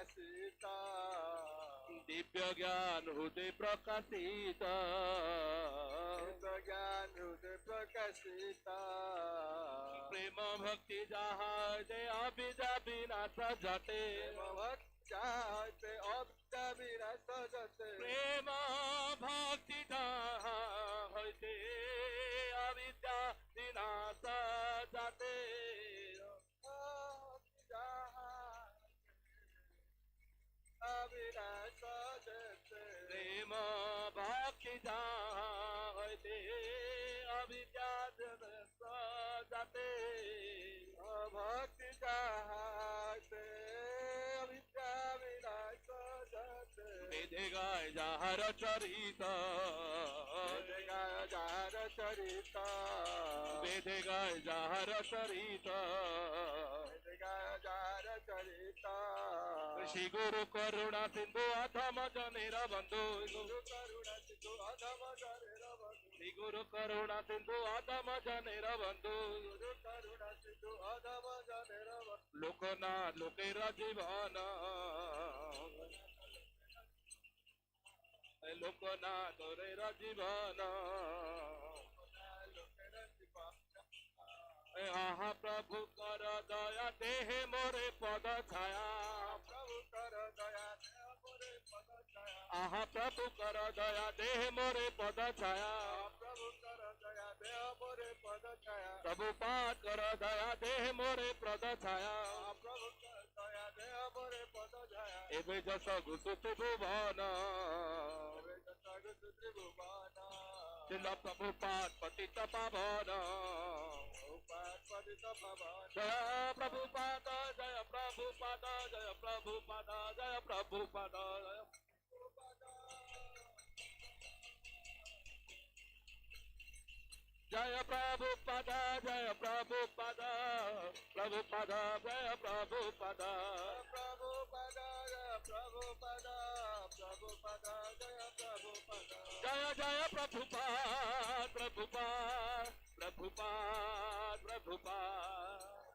प्रकाशिता दिव्य ज्ञान हृदय प्रकाशिता दिव्य ज्ञान हृदय प्रकाशिता प्रेम भक्ति जहाते अविद्या विनाश जाते चाहते अविद्या विनाश जाते प्रेम भक्ति जहाते अविद्या विनाश जाते अविनाश जाते प्रेम भक्ति जहाते अविद्या विनाश जाते भक्ति चाहते अविद्या विनाश जाते वेदे गाय जहर चरिता वेदे गाय जहर चरिता वेदे गाय जहर चरिता वेदे गाय जहर चरिता श्री गुरु करुणा सिंधु अधम जनेर बंधु गुरु करुणा सिंधु अधम जनेर बंधु श्री गुरु करुणा सिंधु अधम जनेर बंधु गुरु करुणा सिंधु अधम जनेर बंधु लोकनाथ लोकेर जीवन लोकनाथ लोकेर जीवन आहा प्रभु कर दया देह मोरे पद छाया प्रभु कर दया देह मोरे पद छाया आहा प्रभु कर दया देह मोरे पद छाया प्रभु कर दया देह मोरे पद छाया प्रभु पाठ कर दया देह मोरे पद छाया प्रभु कर दया देह मोरे पद छाया एवे जस गुसु त्रिभुवन एवे जस गुसु त्रिभुवन शिल प्रभु पाठ पतित पावन जय प्रभुपाद जय प्रभुपाद जय प्रभुपाद जय प्रभुपाद जय प्रभुपाद जय प्रभुपाद प्रभुपाद जय प्रभुपाद प्रभुपाद जय प्रभुपाद प्रभुपाद जय प्रभुपाद जय जय प्रभुपाद प्रभुपाद प्रभुपाद प्रभुपाद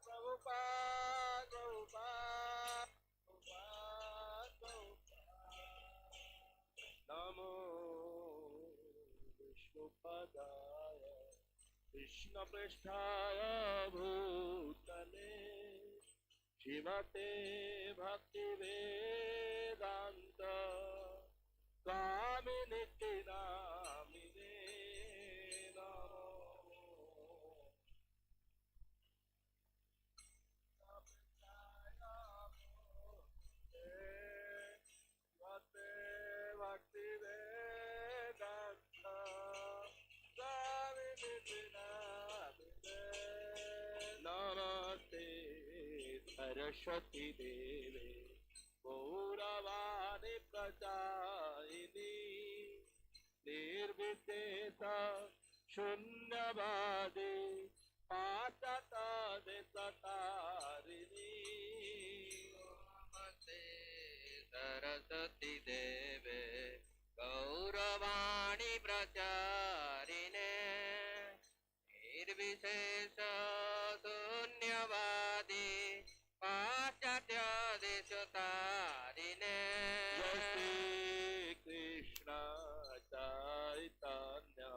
प्रभुपाद प्रभुपाद नमो विष्णुपदाय कृष्णपृष्ठाय भूतले श्रीमते भक्तिवेदान्त स्वामी नित्यानामिने नमो नमस्ते सरस्वती देवे गौरवाणी प्रचारिणी निर्विशेष शून्यवादी पाचतारिणी नमस्ते सरस्वती देवे गौरवाणी प्रचारिणे निर्विशेष शून्यवादी पाश्चात्य देशतारिणे श्री कृष्ण चैतन्य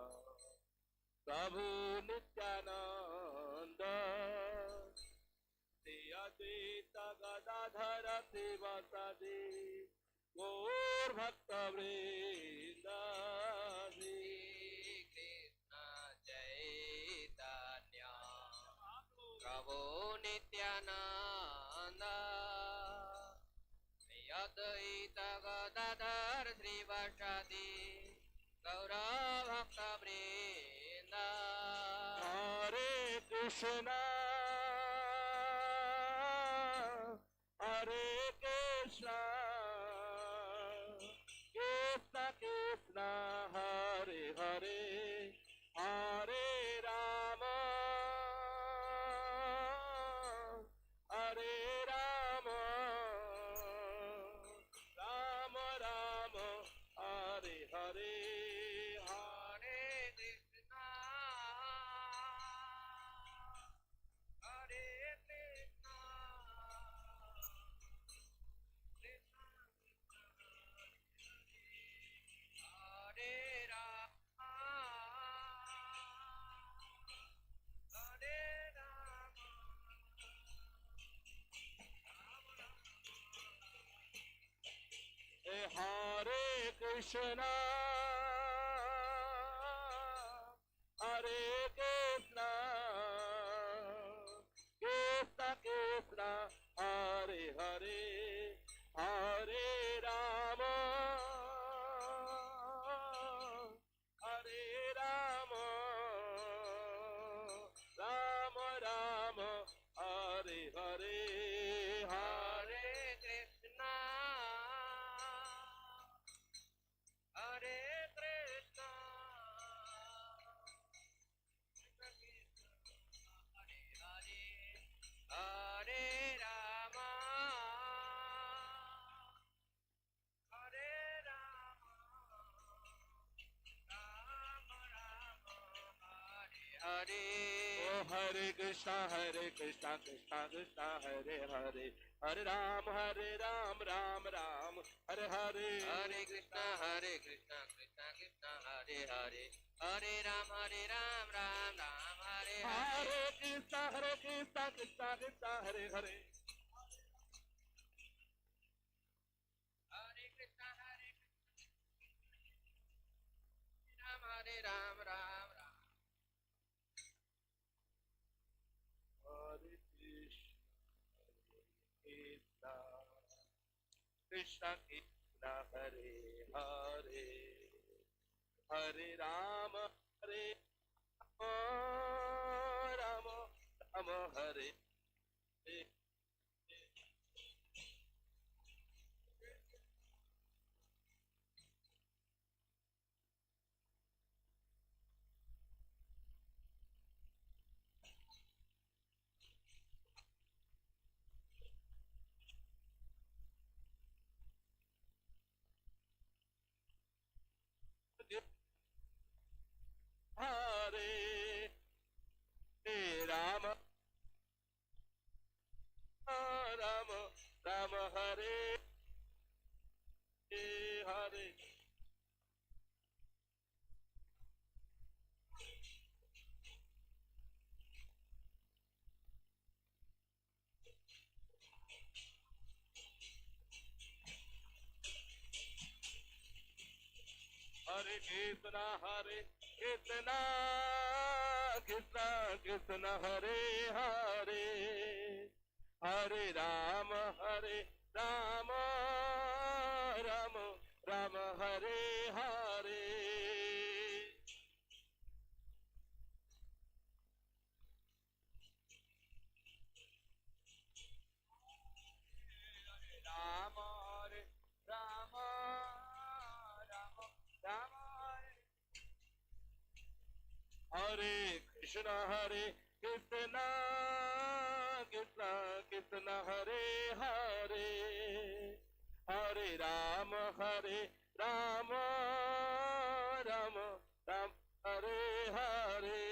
प्रभु नित्यानंद श्री अद्वैत गदाधर शिवसदि गौर भक्त वृंद कृष्ण चैतन्य प्रभु नित्यानंद श्री अद्वैत गदाधर श्रीवासादि गौर भक्त वृंद हरे कृष्ण हरे कृष्ण कृष्ण कृष्ण हरे हरे हरे राम हरे राम राम राम हरे हरे हरे कृष्ण हरे Krishna Krishna Krishna, Hare Krishna, Krishna Krishna, Hare Hare, Hare Rama, Hare Rama, Rama Rama, Hare Hare, Hare Krishna, Hare Krishna, Krishna Krishna, Hare Hare, Hare Rama, Hare Rama, Rama Rama, Hare Hare. Oh Hare Krishna, Krishna Krishna, Hare Hare, Hare Ram, Ram Ram, Hare Hare, Hare Krishna, Krishna Krishna, Hare Hare, Hare Ram, Ram Ram, Hare Hare. Hare Krishna, Krishna Krishna, Hare Hare. Hare Krishna, Ram, Ram Ram. Hare Krishna, Krishna Krishna, Hare Hare, Hare Rama, Rama Rama, Hare Hare. Hare Rama, Rama Rama, Hare Hare. Hare Krishna, Krishna Krishna, Hare Hare, Hare Rama, Rama Rama, Hare Hare. Rama, Rama Rama, Hare Krishna, Krishna Krishna, Hare Hare, Hare Rama, Rama Rama, Hare Hare.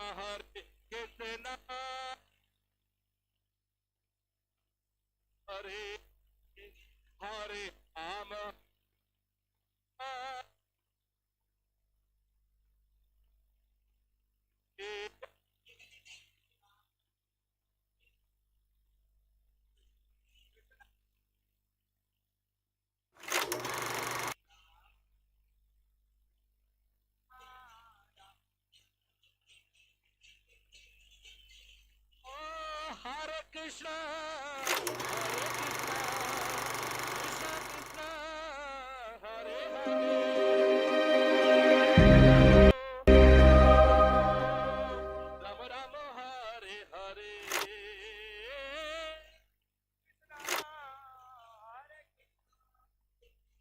Hare Krishna, Hare Hare Rama, Hare Krishna, Krishna Krishna, Hare Hare, Rama Rama, Hare Hare,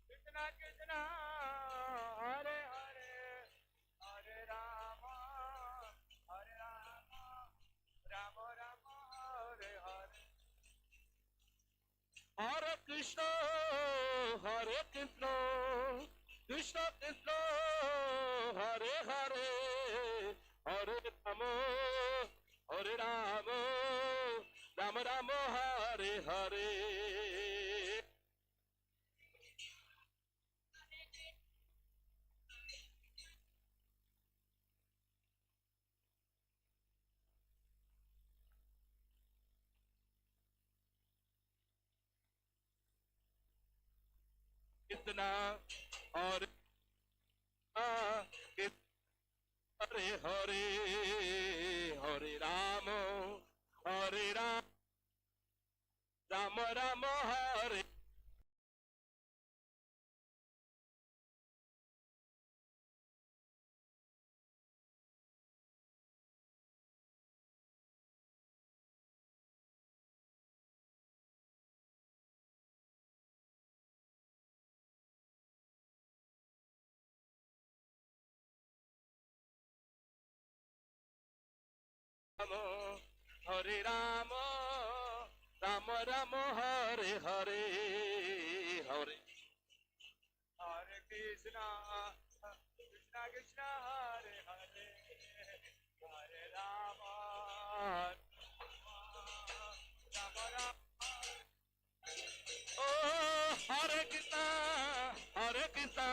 Krishna Krishna, Hare Hare, Hare Rama, Rama Rama, Hare Hare. Hare Krishna, Krishna Krishna, Hare Hare, Hare Rama, Rama Rama, Hare Hare. Krishna, Hare Hare Hare, Hare Rama, Hare Rama, Rama Rama Hare. Hare Rama, Rama Rama Hare Hare, Hare Hare Krishna, Krishna Krishna, Hare Hare, Hare Rama, Rama Rama. Oh, Hare Krishna, Hare Krishna,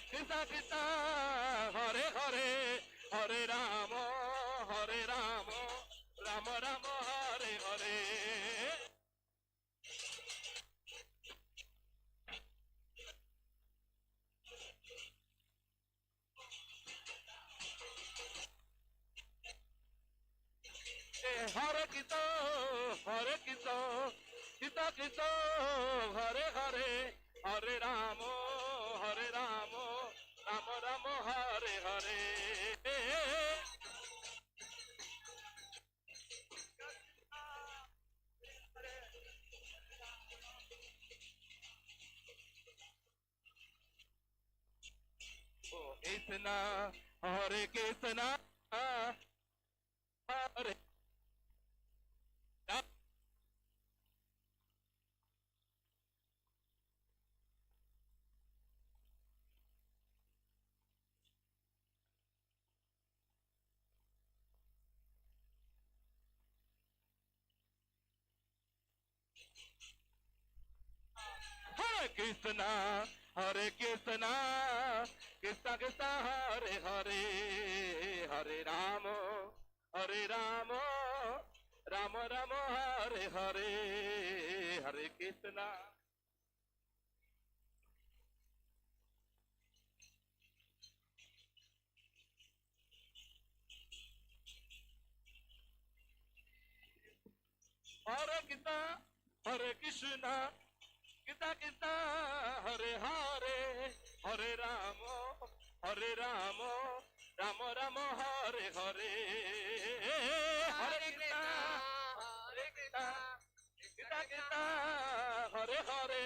Krishna Krishna, Hare Hare, Hare Rama, Hare Rama, Rama Rama Hare Hare. Hare Krishna, Hare Krishna, Krishna Krishna, Hare Hare, Hare Rama, Hare Rama, Rama Rama Hare Hare. Oh, Krishna, Hare Krishna, Hare Rama. Hare Krishna, Hare Krishna, Krishna Krishna, Hare Hare, Hare Rama, Hare Rama, Rama Rama, Hare Hare, Hare Krishna. Hare Krishna, Hare Krishna, Krishna Krishna, Hare Hare, Hare Rama, Hare Rama, Rama Rama, Hare Hare, Hare Krishna, Hare Krishna, Krishna Krishna, Hare Hare,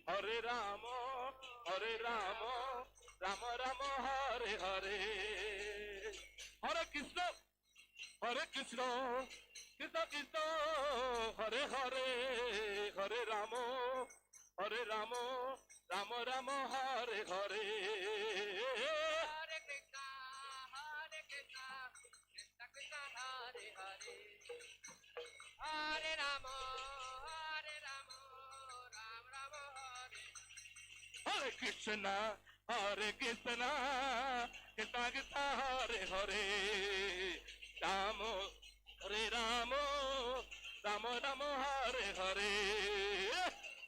Hare Rama, Hare Rama, Rama Rama, Hare Hare, Hare Krishna, Hare Krishna, Krishna Krishna, Hare Hare, Hare Rama, Hare Rama, Rama Rama, Hare Hare. Hare Krishna, Hare Krishna, Krishna Krishna, Hare Hare, Hare Rama, Hare Rama, Ram Rama, Hare. Hare Krishna, Hare Krishna, Krishna Krishna, Hare Hare, Rama, Hare Rama, Rama Rama, Hare Hare.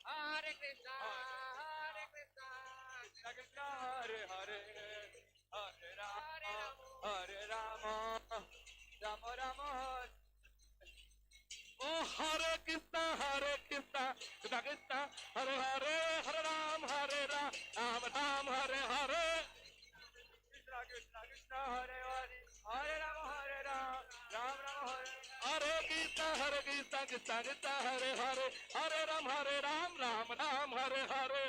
Hare Krishna, Hare Krishna, Krishna Krishna, Hare Hare, Hare Rama, Hare Rama, Rama Rama, Hare. Oh, Hare Krishna, Krishna Krishna, Hare Hare, Hare Ram, Hare Ram, Ram Ram, Hare Hare. Krishna Krishna, Krishna Hare Hare, Hare Rama, Hare Rama, Ram Rama, Hare. Hare Krishna, Krishna Krishna, Hare Hare, Hare Ram, Ram Ram, Hare Hare.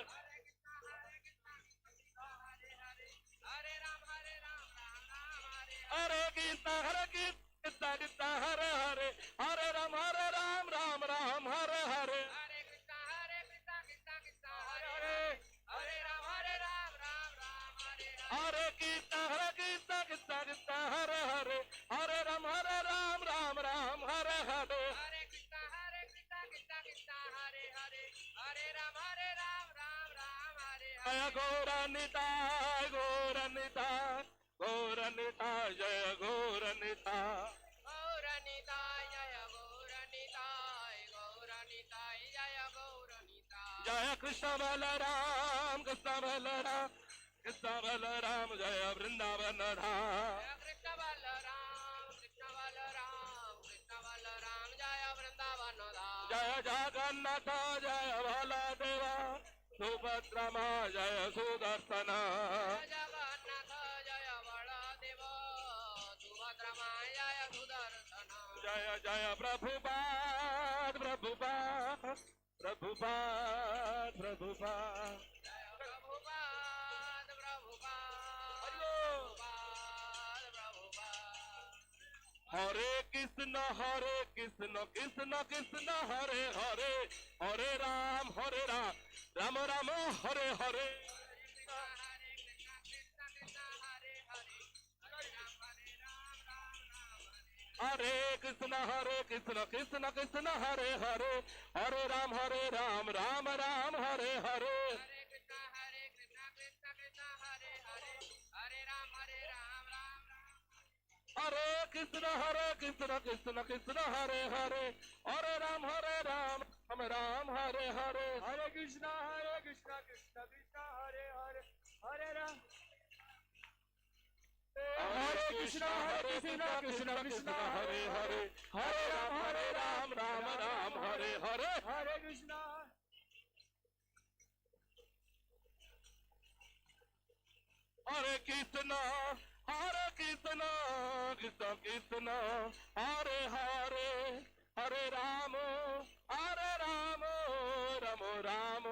Hare Ram, Ram Ram, Hare Hare Krishna, Krishna Krishna, Hare Hare, Hare Ram, Ram Ram, Hare Hare. Hare Krishna, Krishna Krishna, Hare Hare, Hare Ram, Ram Ram, Hare Hare. Hare Krishna, Krishna Krishna, Hare Hare, Hare Ram, Ram Hare Hare. Hare Krishna, Krishna Krishna, Hare Hare, Hare Ram, Ram Ram, Hare Jaya Hare. Gauranitai, Gauranitai, Gauranitai, Jaya Gauranitai. Gauranitai, Jaya Gauranitai, Gauranitai, Jaya Gauranitai. जय कृष्ण बलराम कृष्ण बलराम कृष्ण बलराम जय वृंदावन धाम कृष्ण बलराम कृष्ण बलराम कृष्ण बलराम जय वृंदावन धाम जय जगन्नाथ जय बलदेवा सुभद्रमा जय सुदर्शन जगन्नाथ जय बलदेव सुभद्रमा जय सुदर्शन जय जय प्रभुपाद प्रभुपाद प्रभुपाद प्रभुपाद प्रभुपाद प्रभुपाद प्रभुपाद हरे कृष्ण कृष्ण कृष्ण हरे हरे हरे राम राम राम हरे हरे हरे कृष्ण कृष्ण कृष्ण हरे हरे हरे राम राम राम हरे हरे हरे कृष्ण कृष्ण कृष्ण हरे हरे हरे राम राम राम हरे हरे हरे कृष्णा कृष्ण कृष्ण हरे हरे हरे राम हरे कृष्ण कृष्ण कृष्ण हरे हरे हरे राम राम राम हरे हरे हरे कृष्णा हरे कृष्ण कृष्ण कृष्ण हरे हरे हरे राम राम राम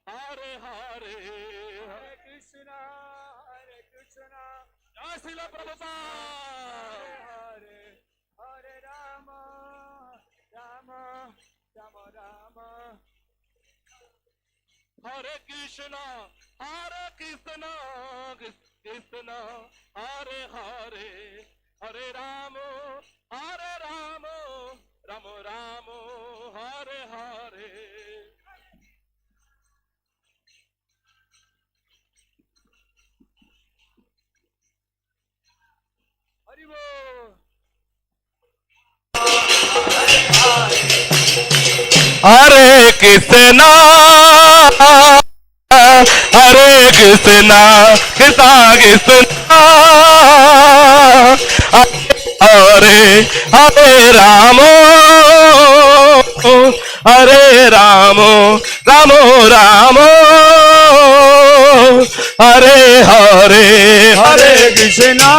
हरे हरे हरे कृष्णा जय श्रील प्रभुपाद हरे हरे राम राम राम राम हरे कृष्ण कृष्ण हरे हरे हरे राम राम राम हरे हरे हरि बोल हरे कृष्ण हरे कृष्ण कृष्ण कृष्ण हरे हरे राम राम राम हरे हरे हरे कृष्णा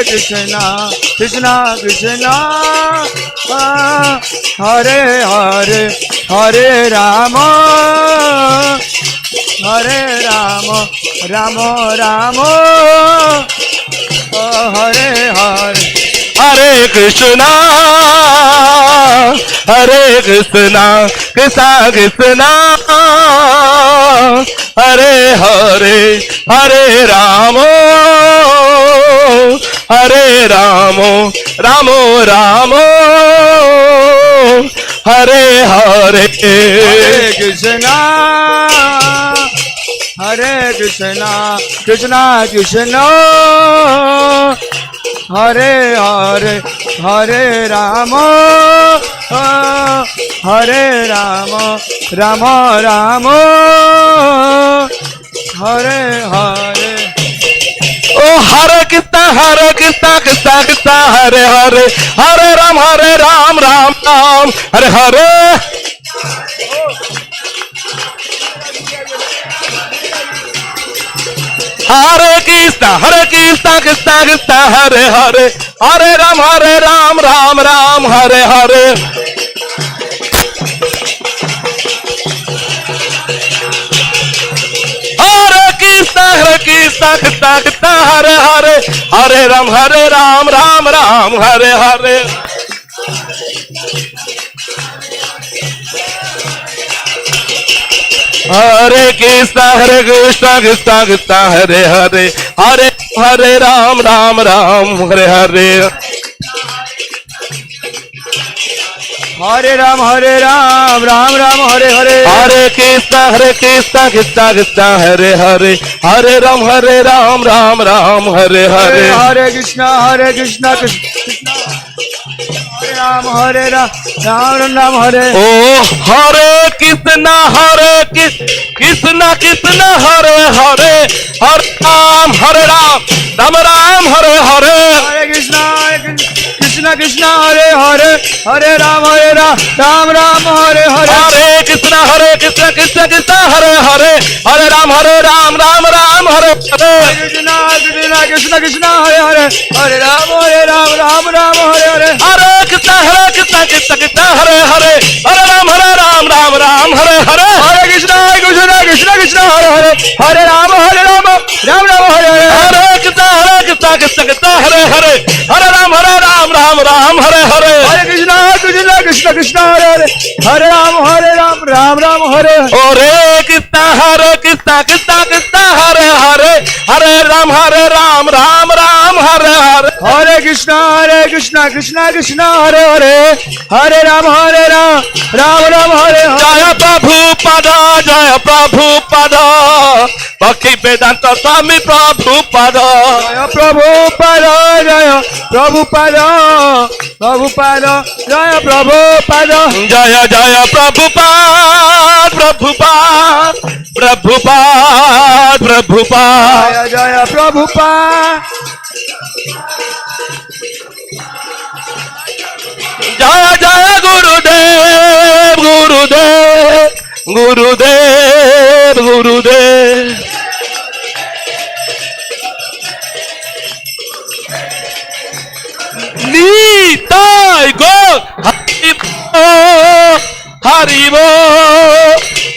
कृष्णा कृष्णा हरे हरे हरे राम राम राम हरे हरे हरे कृष्णा कृष्ण कृष्ण हरे हरे हरे राम राम राम हरे हरे हरे कृष्णा कृष्णा कृष्णा हरे हरे हरे राम राम राम हरे हरे ओ हरे कृष्ण कृष्ण कृष्ण हरे हरे हरे राम राम राम हरे हरे हरे कृष्ण कृष्ण कृष्ण हरे हरे हरे राम राम राम हरे हरे हरे कृष्ण कृष्ण कृष्ण हरे हरे हरे राम राम राम हरे हरे हरे कृष्ण कृष्ण कृष्ण हरे हरे हरे राम राम हरे हरे हरे राम राम राम हरे हरे हरे कृष्ण कृष्ण कृष्ण हरे हरे हरे राम राम राम हरे हरे हरे कृष्णा कृष्ण कृष्ण राम राम राम हरे ओ हरे कृष्णा कृष्णा कृष्णा हरे हरे हरे राम राम राम हरे हरे हरे कृष्णा कृष्णा कृष्णा हरे हरे हरे राम राम राम हरे हरे हरे कृष्णा कृष्णा कृष्णा हरे हरे हरे राम राम राम हरे हरे कृष्णा कृष्णा कृष्णा कृष्णा हरे हरे हरे राम राम राम हरे हरे हरे कृष्णा कृष्णा कृष्णा हरे हरे हरे राम राम हरे हरे हरे कृष्णा कृष्णा कृष्णा कृष्णा हरे हरे हरे राम राम राम हरे हरे हरे कृष्णा कृष्णा कृष्णा हरे हरे हरे राम राम हरे हरे हरे कृष्णा कृष्णा कृष्णा हरे हरे हरे राम राम हरे हरे कृष्णा कृष्णा कृष्णा हरे हरे हरे राम राम हरे हरे हरे कृष्णा कृष्णा कृष्णा हरे हरे हरे राम राम हरे जय प्रभुपाद भक्ति वेदांत स्वामी प्रभुपाद जय प्रभुपाद जय प्रभुपाद प्रभुपाद जय प्रभुपाद जय जय प्रभुपाद प्रभुपाद जय जय प्रभुपाद जय जय गुरुदेव नीताय गो हरिबो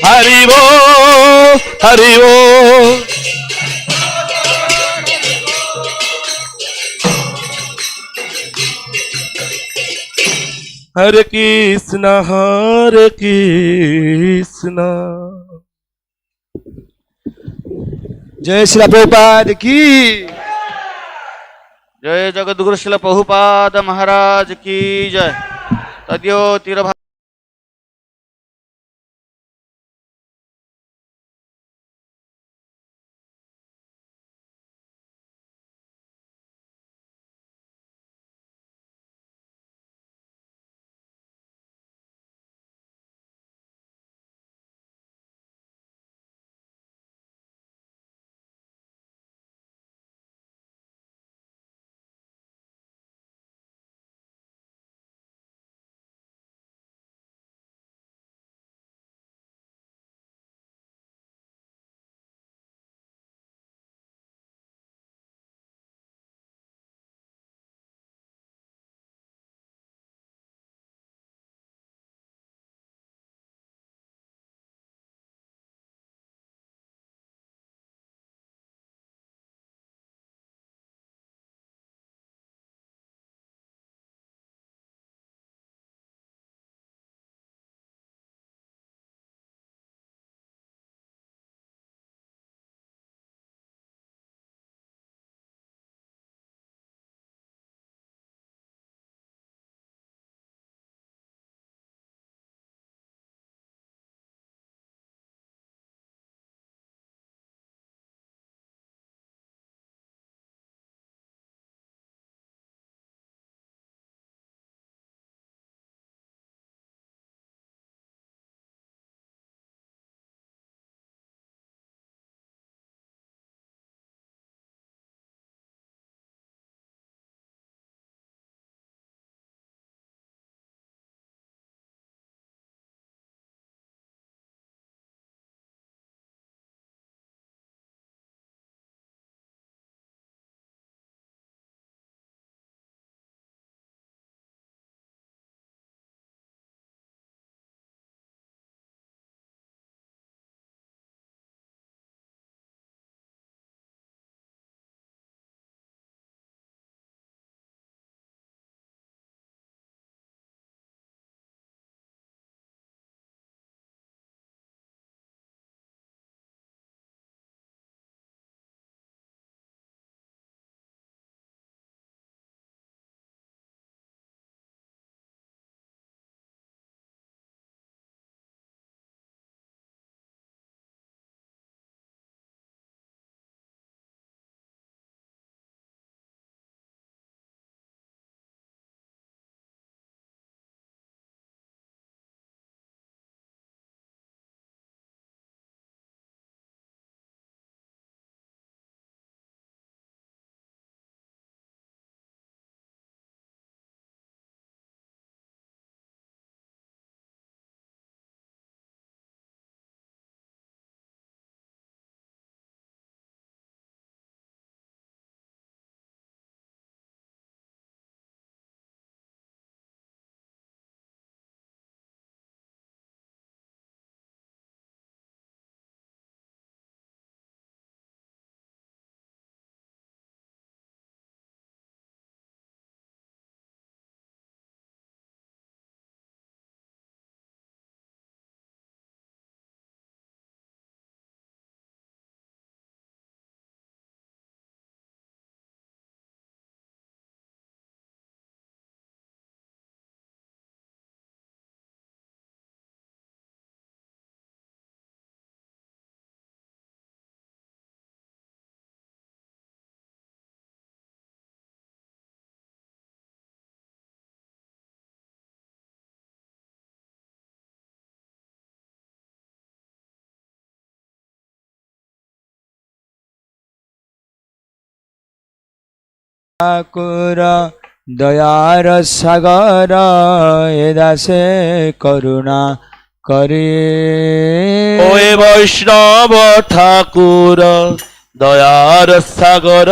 हरिबो हरिबो हरे कृष्णा जय श्री प्रभुपाद की जय जगद्गुरु श्रील प्रभुपाद महाराज की जय। तद्यो तीर ঠাকুর দয়ার সাগর এ দাসে করুণা করে। ওই বৈষ্ণব ঠাকুর দয়ার সাগর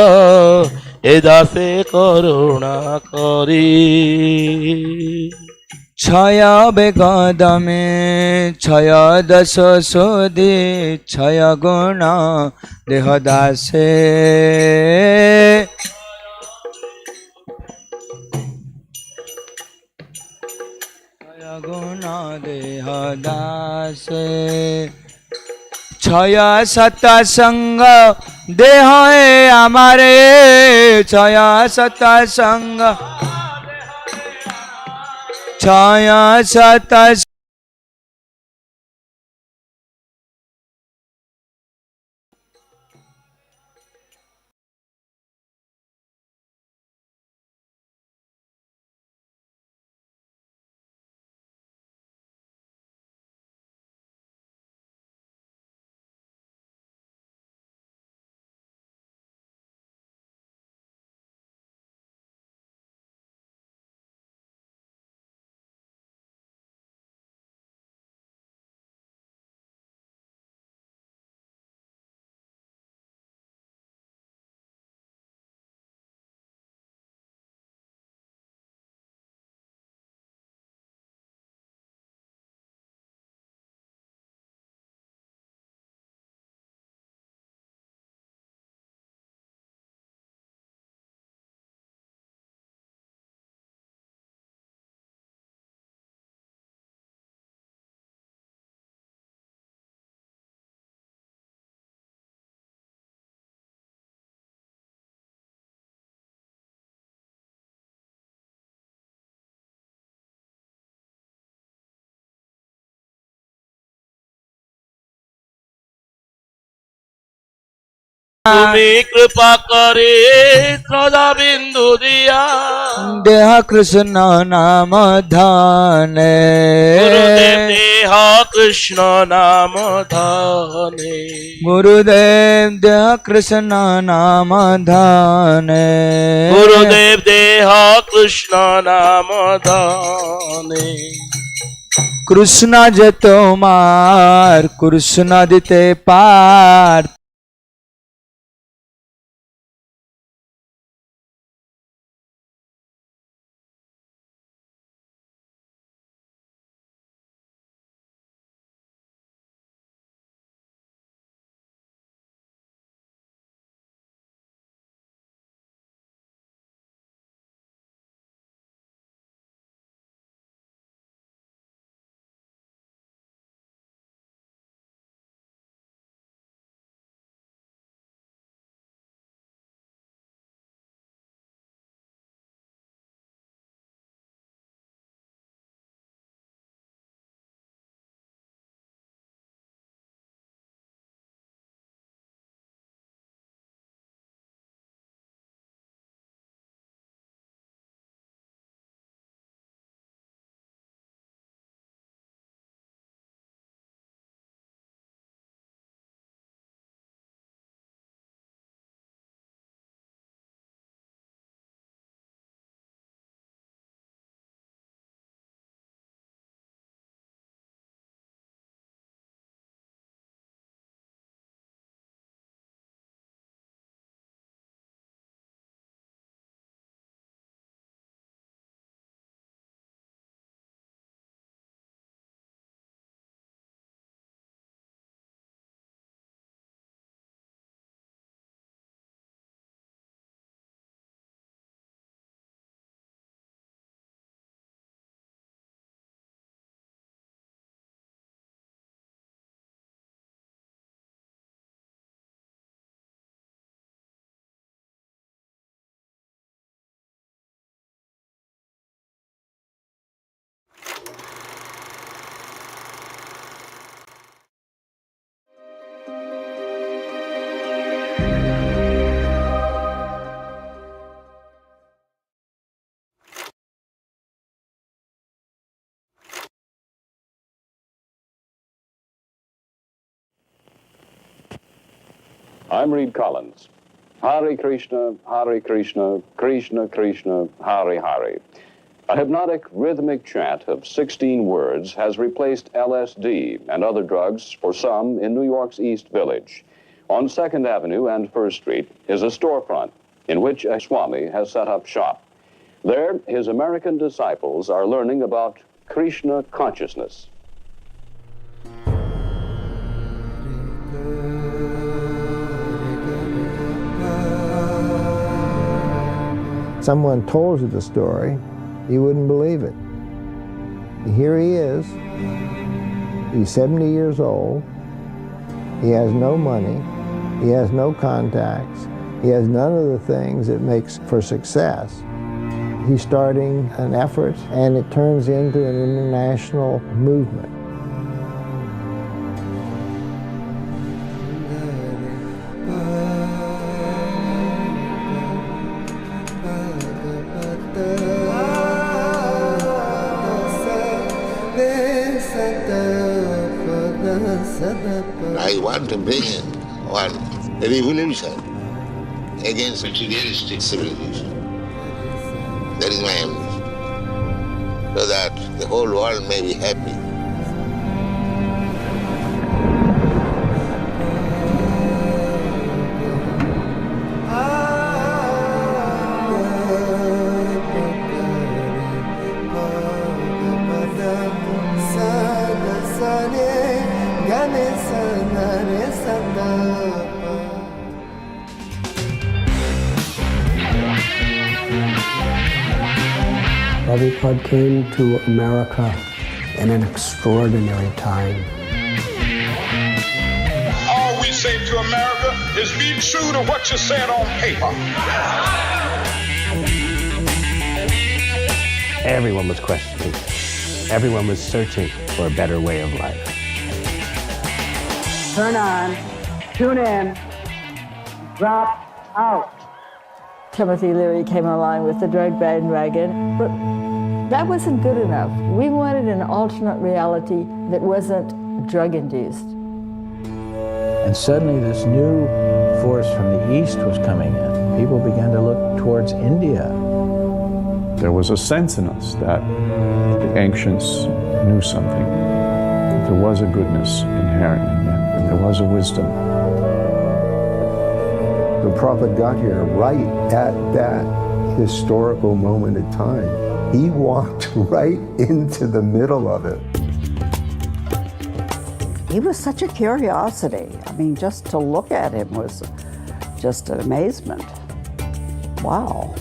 এ দাসে করুণা করি। ছয় বেগদমে ছয় দশ সোদি ছয় গুণ দেহ দাসে। ছয় গুণ দেহ দাসে। ছয় সত সঙ্গ দেহ আমারে ছয় সত সঙ্গ ছয় সত তুমি কৃপা করে শ্রদ্ধা বিন্দু দিয়া দেহ কৃষ্ণ নাম ধানে। গুরুদেব দেহ কৃষ্ণ নাম ধনে। গুরুদেব দেহ কৃষ্ণ নাম ধানে। গুরুদেব দেহ কৃষ্ণ নাম ধনে। কৃষ্ণ যে তোমার কৃষ্ণ দিতে পার। I'm Reed Collins. Hare Krishna, Krishna Krishna, Hare Hare. A hypnotic rhythmic chant of 16 words has replaced LSD and other drugs for some in New York's East Village. On 2nd Avenue and 1st Street is a storefront in which a Swami has set up shop. There, his American disciples are learning about Krishna consciousness. Someone told you the story, you wouldn't believe it. Here he is, he's 70 years old, he has no money, he has no contacts, he has none of the things that makes for success. He's starting an effort and it turns into an international movement. I want to bring one revolution against materialistic civilization. That is my ambition, so that the whole world may be happy. Prabhupada came to America in an extraordinary time. All we say to America is be true to what you said on paper. Everyone was questioning. Everyone was searching for a better way of life. Turn on, tune in, drop out. Timothy Leary came along with the drug bandwagon, but that wasn't good enough. We wanted an alternate reality that wasn't drug-induced. And suddenly this new force from the East was coming in. People began to look towards India. There was a sense in us that the ancients knew something. There was a goodness inherent in them, and there was a wisdom. The Prabhupada got here right at that historical moment in time. He walked right into the middle of it. He was such a curiosity. I mean, just to look at him was just an amazement. Wow.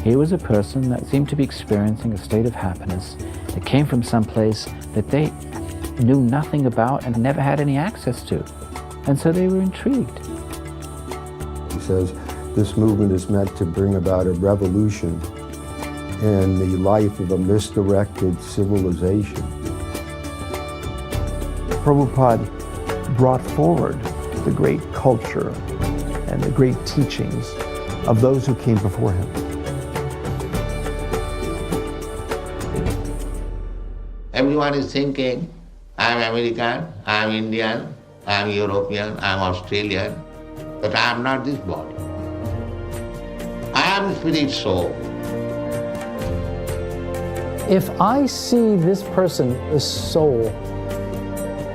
He was a person that seemed to be experiencing a state of happiness that came from some place that they knew nothing about and never had any access to. And so they were intrigued. He says, this movement is meant to bring about a revolution in the life of a misdirected civilization. Prabhupada brought forward the great culture and the great teachings of those who came before him. Everyone is thinking, I'm American, I'm Indian, I'm European, I'm Australian, but I am not this body. I am spirit soul. If I see this person, this soul,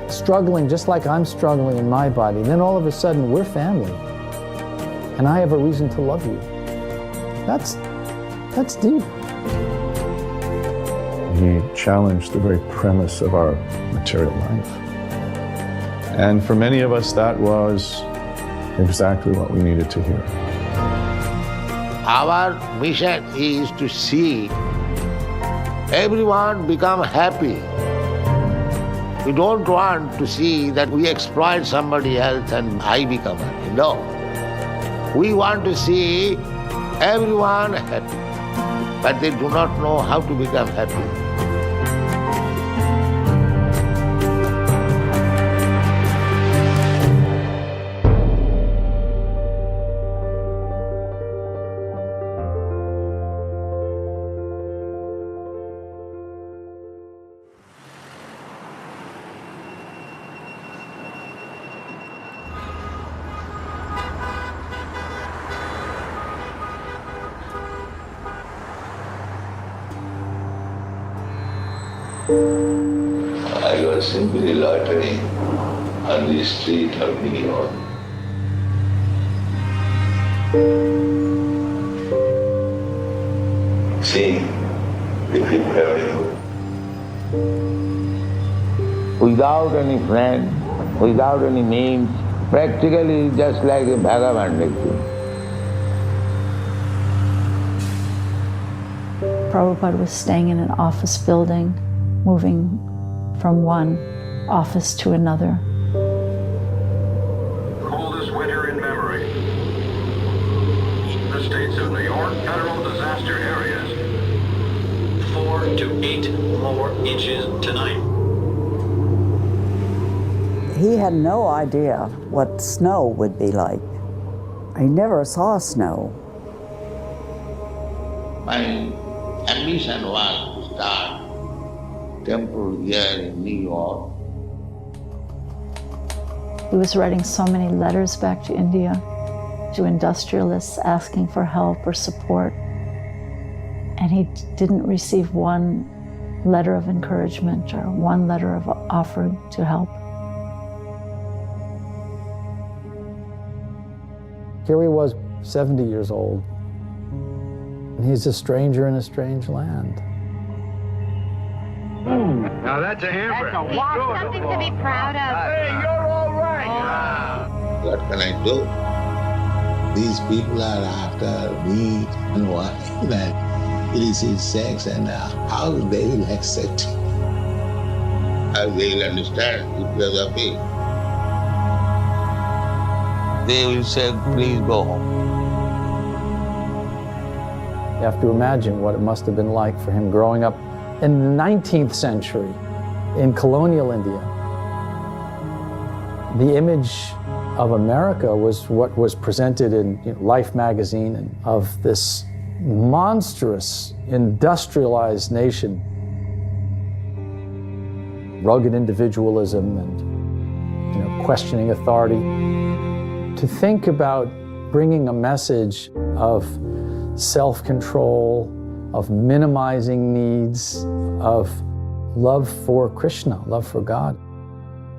struggling just like I'm struggling in my body, then all of a sudden we're family. And I have a reason to love you. That's deep. He challenged the very premise of our material life. And for many of us, that was exactly what we needed to hear. Our mission is to see everyone become happy. We don't want to see that we exploit somebody else and I become happy. No. We want to see everyone happy, but they do not know how to become happy. I was simply loitering on the street of New York. Seeing the people everywhere. Without any friend, without any means, practically just like a vagabond actually. Prabhupada was staying in an office building, moving from one office to another. Coldest winter in memory. The states of New York, federal disaster areas. 4 to 8 more inches tonight. He had no idea what snow would be like. He never saw snow. My ambition was to start temple here in New York. He was writing so many letters back to India, to industrialists asking for help or support, and he didn't receive one letter of encouragement or one letter of offer to help. Here he was, 70 years old, and he's a stranger in a strange land. Now that's a hammer. That's a walk. Something to be proud of. Hey, you're all right. What can I do? These people are after meat and wine and illicit sex, and how they will accept it? How they will understand if they are happy? They will say, please go home. You have to imagine what it must have been like for him growing up in the 19th century in colonial India. The image of America was what was presented in Life magazine, and of this monstrous industrialized nation. Rugged individualism and questioning authority. To think about bringing a message of self-control, of minimizing needs, of love for Krishna, love for God,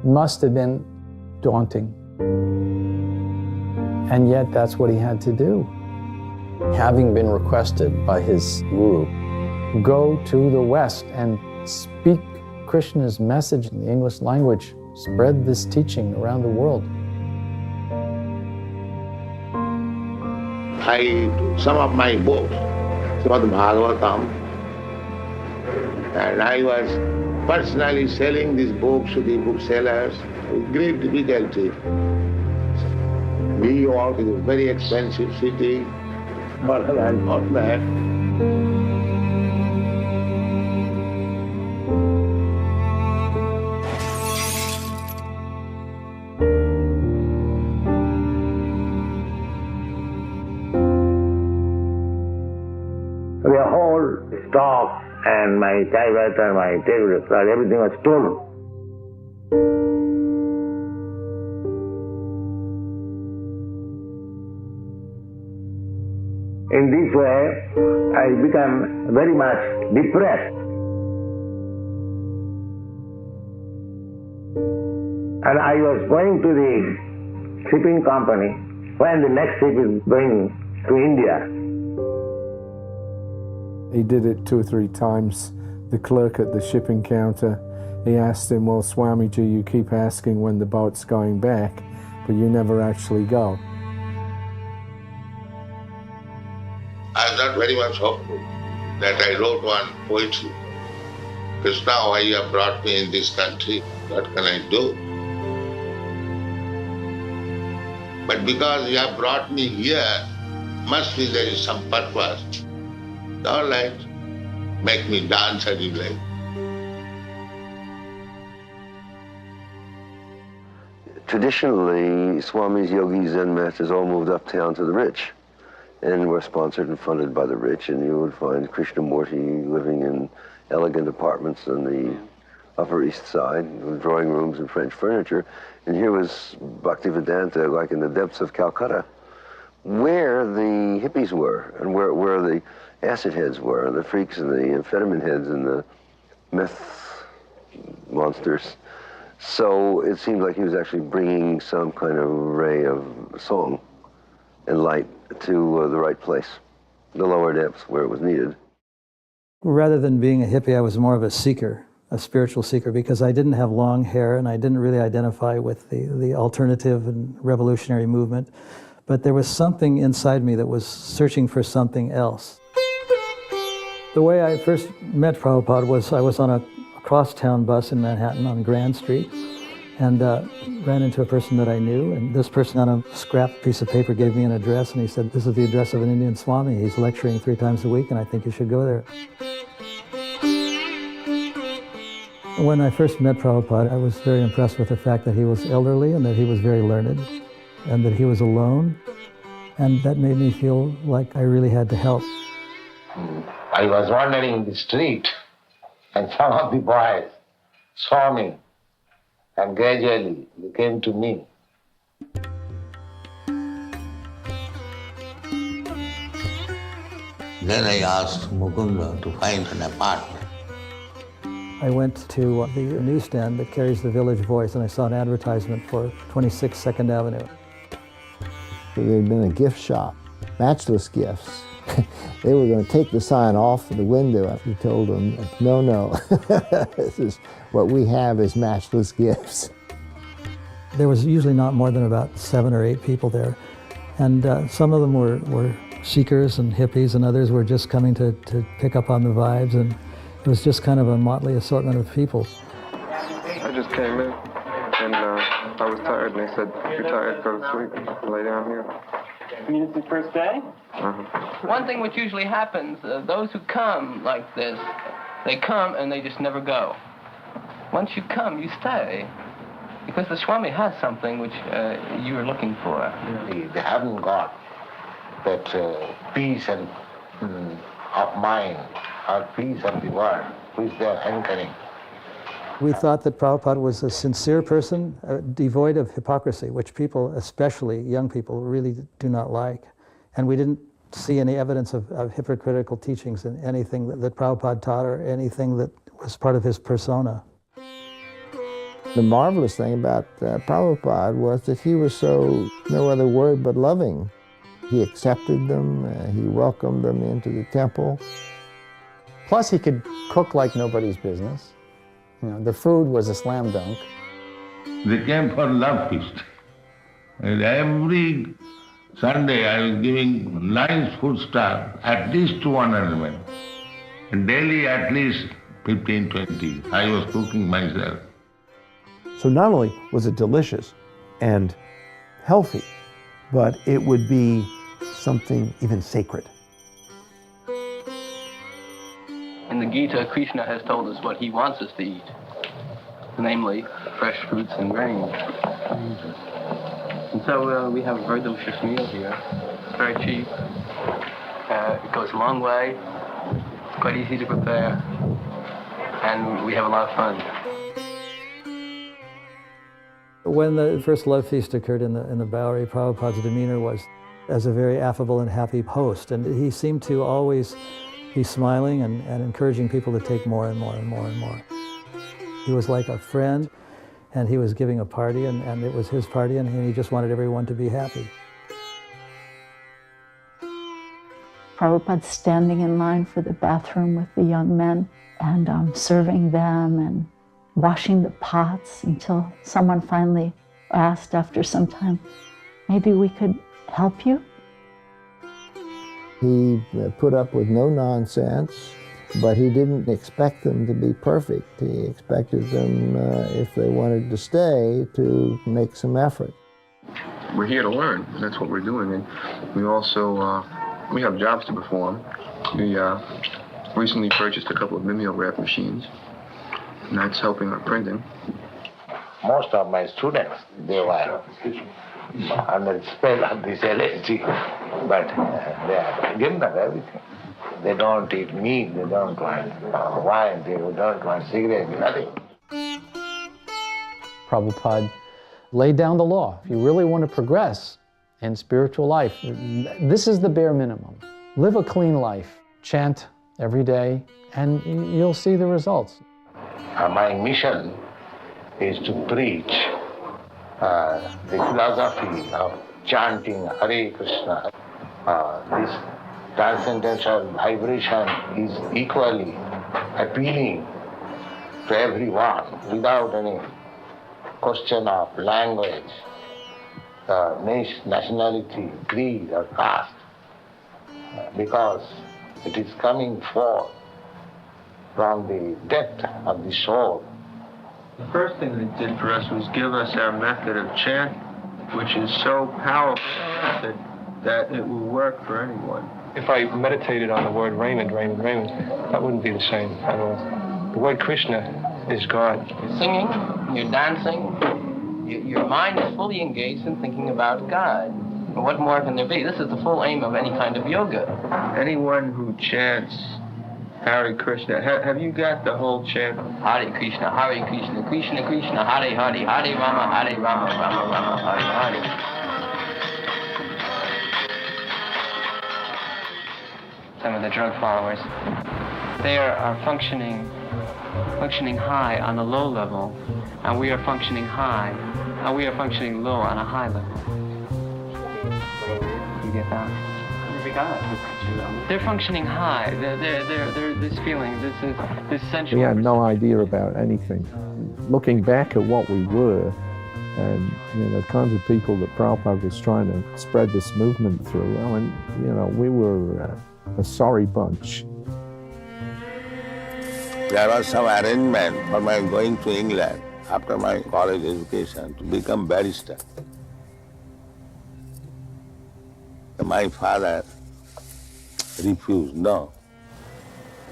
must have been daunting. And yet that's what he had to do. Having been requested by his guru, go to the West and speak Krishna's message in the English language, spread this teaching around the world. Some of my books, Srimad Bhagavatam, and I was personally selling these books to the booksellers with great difficulty. New York is a very expensive city, but I not that. The whole stock and my typewriter, my table record, everything was stolen. In this way, I became very much depressed. And I was going to the shipping company when the next ship is going to India. He did it 2 or 3 times. The clerk at the shipping counter, he asked him, well, Swamiji, you keep asking when the boat's going back, but you never actually go. I was not very much hopeful that I wrote one poetry. Because now you have brought me in this country, what can I do? But because you have brought me here, must be there is some purpose. All right, make me dance as you like. Traditionally, Swami's yogis and masters all moved uptown to the rich and were sponsored and funded by the rich, and you would find Krishnamurti living in elegant apartments on the Upper East Side with drawing rooms and French furniture, and here was Bhaktivedanta like in the depths of Calcutta, where the hippies were and where the acid heads were, the freaks and the amphetamine heads and the meth monsters. So it seemed like he was actually bringing some kind of ray of song and light to the right place, the lower depths where it was needed. Rather than being a hippie, I was more of a seeker, a spiritual seeker, because I didn't have long hair and I didn't really identify with the alternative and revolutionary movement. But there was something inside me that was searching for something else. The way I first met Prabhupada was I was on a crosstown bus in Manhattan on Grand Street and ran into a person that I knew, and this person on a scrap piece of paper gave me an address, and he said, "This is the address of an Indian Swami. He's lecturing 3 times a week, and I think you should go there." When I first met Prabhupada, I was very impressed with the fact that he was elderly and that he was very learned and that he was alone, and that made me feel like I really had to help. I was wandering in the street, and some of the boys saw me, and gradually they came to me. Then I asked Mukunda to find an apartment. I went to the newsstand that carries the Village Voice, and I saw an advertisement for 26 2nd Avenue. There had been a gift shop, Matchless Gifts. They were going to take the sign off the window after you told them, no, this is what we have is Matchless Gifts. There was usually not more than about 7 or 8 people there, and some of them were seekers and hippies, and others were just coming to pick up on the vibes, and it was just kind of a motley assortment of people. I just came in, and I was tired, and they said, if you're tired, go to sleep, lay down here. You mean it's the first day? Uh-huh. One thing which usually happens, those who come like this, they come and they just never go. Once you come, you stay. Because the Swami has something which you are looking for. They haven't got that peace and of mind or peace of the world which they are anchoring. We thought that Prabhupada was a sincere person, devoid of hypocrisy, which people, especially young people, really do not like. And we didn't see any evidence of hypocritical teachings in anything that Prabhupada taught or anything that was part of his persona. The marvelous thing about Prabhupada was that he was so, no other word but loving. He accepted them, he welcomed them into the temple. Plus he could cook like nobody's business. You know, the food was a slam dunk. They came for love feast. And every Sunday I was giving nice food stall, at least 200 men. And daily at least 15, 20. I was cooking myself. So not only was it delicious and healthy, but it would be something even sacred. In the Gita, Krishna has told us what he wants us to eat, namely fresh fruits and grains. And so we have a very delicious meal here. It's very cheap. It goes a long way. It's quite easy to prepare. And we have a lot of fun. When the first love feast occurred in the Bowery, Prabhupada's demeanor was as a very affable and happy host. And he seemed to always be smiling and encouraging people to take more and more and more and more. He was like a friend, and he was giving a party, and it was his party, and he just wanted everyone to be happy. Prabhupada standing in line for the bathroom with the young men and serving them and washing the pots until someone finally asked after some time, maybe we could help you? He put up with no nonsense, but he didn't expect them to be perfect. He expected them, if they wanted to stay, to make some effort. We're here to learn, and that's what we're doing. And we also, we have jobs to perform. We recently purchased a couple of mimeograph machines, and that's helping our printing. Most of my students, they were under the spell of this LSD, but they are given them everything. They don't eat meat, they don't want wine, they don't want cigarettes, nothing. Prabhupada laid down the law. If you really want to progress in spiritual life, this is the bare minimum. Live a clean life, chant every day, and you'll see the results. My mission is to preach the philosophy of chanting Hare Krishna. This transcendental vibration is equally appealing to everyone without any question of language, nationality, creed or caste, because it is coming forth from the depth of the soul. The first thing they did for us was give us our method of chant, which is so powerful that it will work for anyone. If I meditated on the word Raymond, that wouldn't be the same at all. The word Krishna is God. You're singing, you're dancing, your mind is fully engaged in thinking about God. What more can there be? This is the full aim of any kind of yoga. Anyone who chants Hare Krishna, have you got the whole chant? Hare Krishna, Krishna Krishna, Hare Hare, Hare Rama, Rama Rama, Hare Hare. Some of the drug followers, they are functioning high on a low level, and we are functioning low on a high level. You get that? They're functioning high. They're this feeling, this sensual. We had no idea about anything. Looking back at what we were, and the kinds of people that Prabhupada was trying to spread this movement through, I mean, we were a sorry bunch. There was some arrangement for my going to England after my college education to become barrister. My father refused, no.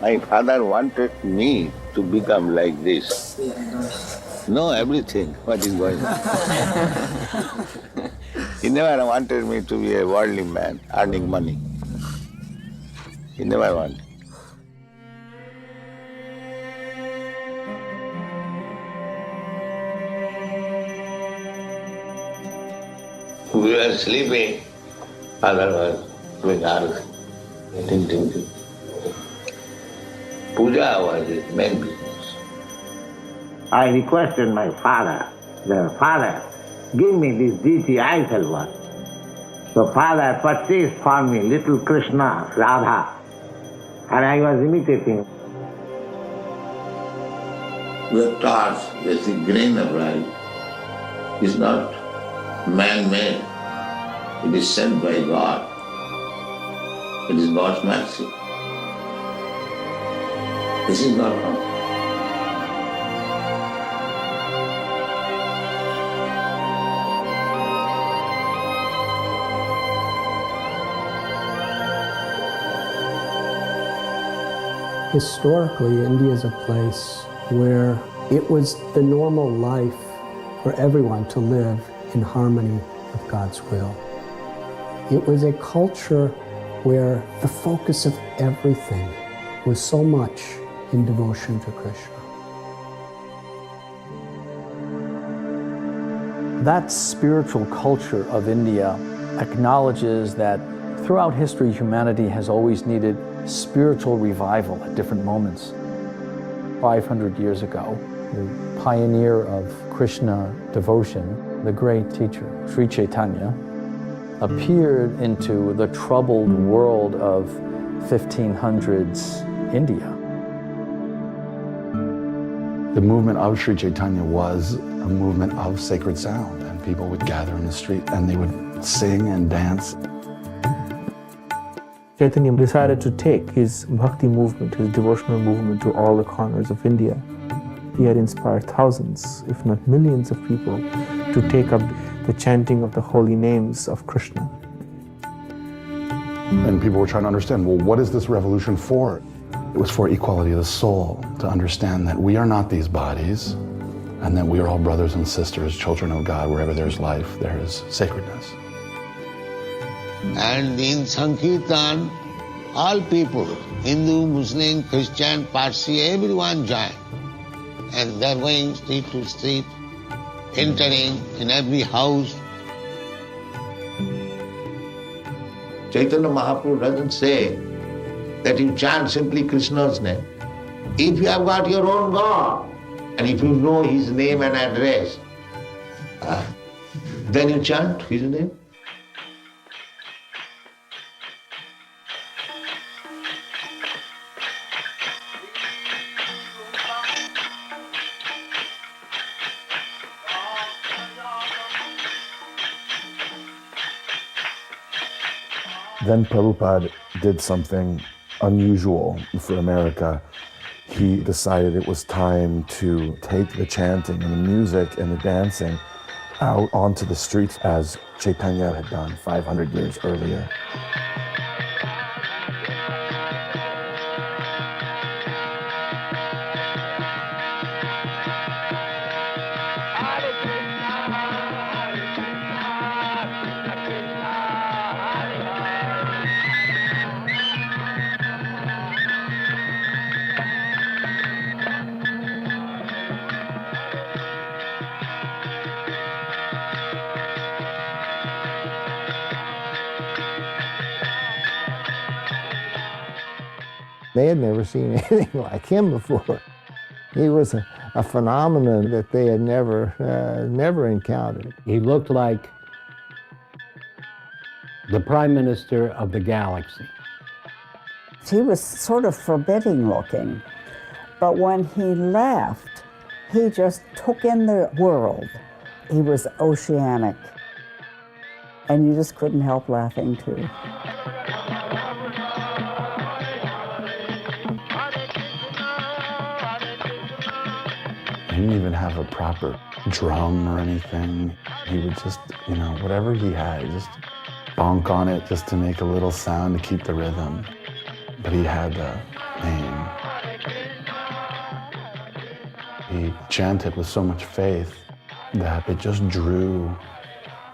My father wanted me to become like this. Know everything, what is going on. He never wanted me to be a worldly man, earning money. He never wanted. We were sleeping, father was doing arati. Ting, ting, ting. Puja was his main business. I requested my father, Father, give me this deity I shall worship. So father purchased for me little Krishna, Radha, and I was imitating. We are taught that the grain of rice is not man-made. It is sent by God. It is God's mercy. This is not wrong. Historically, India is a place where it was the normal life for everyone to live in harmony with God's will. It was a culture where the focus of everything was so much in devotion to Krishna. That spiritual culture of India acknowledges that throughout history, humanity has always needed spiritual revival at different moments. 500 years ago, the pioneer of Krishna devotion, the great teacher, Sri Chaitanya, appeared into the troubled world of 1500s India. The movement of Sri Chaitanya was a movement of sacred sound, and people would gather in the street and they would sing and dance. Chaitanya decided to take his bhakti movement, his devotional movement, to all the corners of India. He had inspired thousands, if not millions of people to take up the chanting of the holy names of Krishna. And people were trying to understand, well, what is this revolution for? It was for equality of the soul, to understand that we are not these bodies, and that we are all brothers and sisters, children of God. Wherever there's life, there is sacredness. And in Sankirtan, all people, Hindu, Muslim, Christian, Parsi, everyone joined. And they're going street to street, entering in every house. Chaitanya Mahaprabhu doesn't say that you chant simply Krishna's name. If you have got your own God, And if you know his name and address, then you chant his name. Then Prabhupada did something unusual for America. He decided it was time to take the chanting and the music and the dancing out onto the streets as Chaitanya had done 500 years earlier. They had never seen anything like him before. He was a phenomenon that they had never encountered. He looked like the Prime Minister of the galaxy. He was sort of forbidding looking, but when he left, he just took in the world. He was oceanic, and you just couldn't help laughing too. He didn't even have a proper drum or anything. He would just, whatever he had, just bonk on it just to make a little sound to keep the rhythm. But he had the name. He chanted with so much faith that it just drew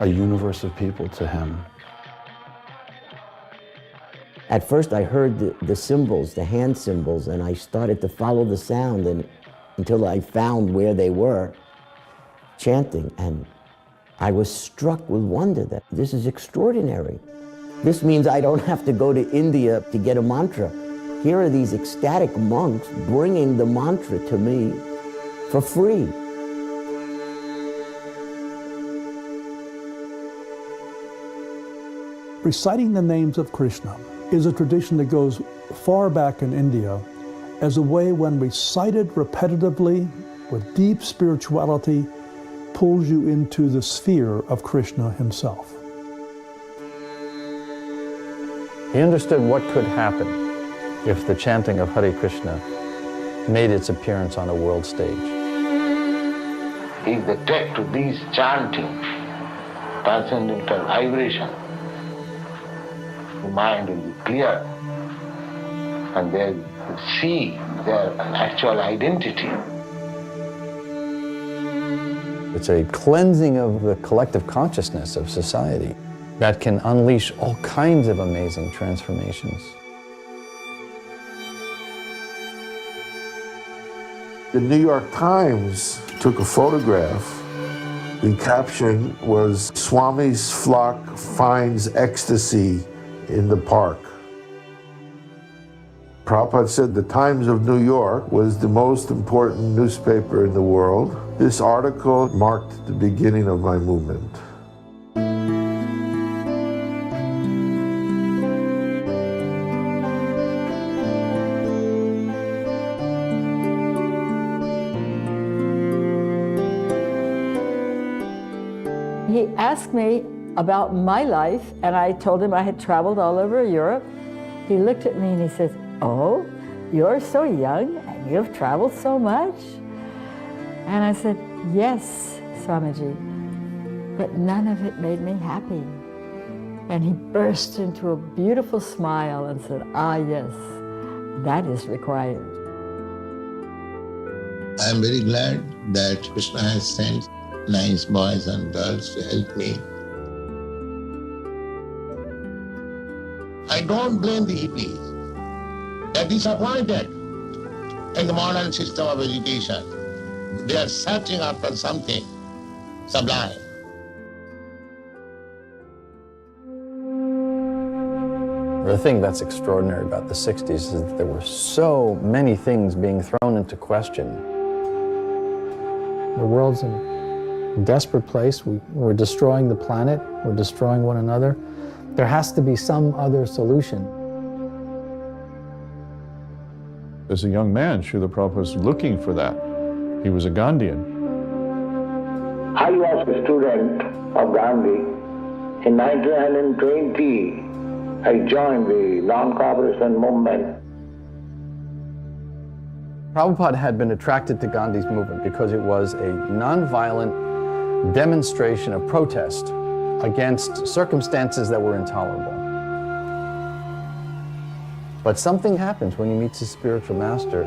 a universe of people to him. At first I heard the symbols, the hand symbols, and I started to follow the sound until I found where they were chanting, and I was struck with wonder that this is extraordinary. This means I don't have to go to India to get a mantra. Here are these ecstatic monks bringing the mantra to me for free. Reciting the names of Krishna is a tradition that goes far back in India as a way, when recited repetitively with deep spirituality, pulls you into the sphere of Krishna himself. He understood what could happen if the chanting of Hare Krishna made its appearance on a world stage. If they take to these chanting, transcendental vibration, the mind will be clear, and they will see their actual identity. It's a cleansing of the collective consciousness of society that can unleash all kinds of amazing transformations. The New York Times took a photograph. The caption was, "Swami's flock finds ecstasy in the park." Prabhupada said the Times of New York was the most important newspaper in the world. This article marked the beginning of my movement. He asked me about my life, and I told him I had traveled all over Europe. He looked at me and he says, "Oh, you're so young and you've traveled so much?" And I said, "Yes, Swamiji, but none of it made me happy." And he burst into a beautiful smile and said, "Ah, yes, that is required." I am very glad that Krishna has sent nice boys and girls to help me. I don't blame the hippies. They are disappointed in the modern system of education. They are searching after something sublime. The thing that's extraordinary about the 60s is that there were so many things being thrown into question. The world's in a desperate place. We're destroying the planet. We're destroying one another. There has to be some other solution. As a young man, Srila Prabhupada was looking for that. He was a Gandhian. I was a student of Gandhi. In 1920, I joined the non-cooperation movement. Prabhupada had been attracted to Gandhi's movement because it was a nonviolent demonstration of protest against circumstances that were intolerable. But something happens when he meets his spiritual master,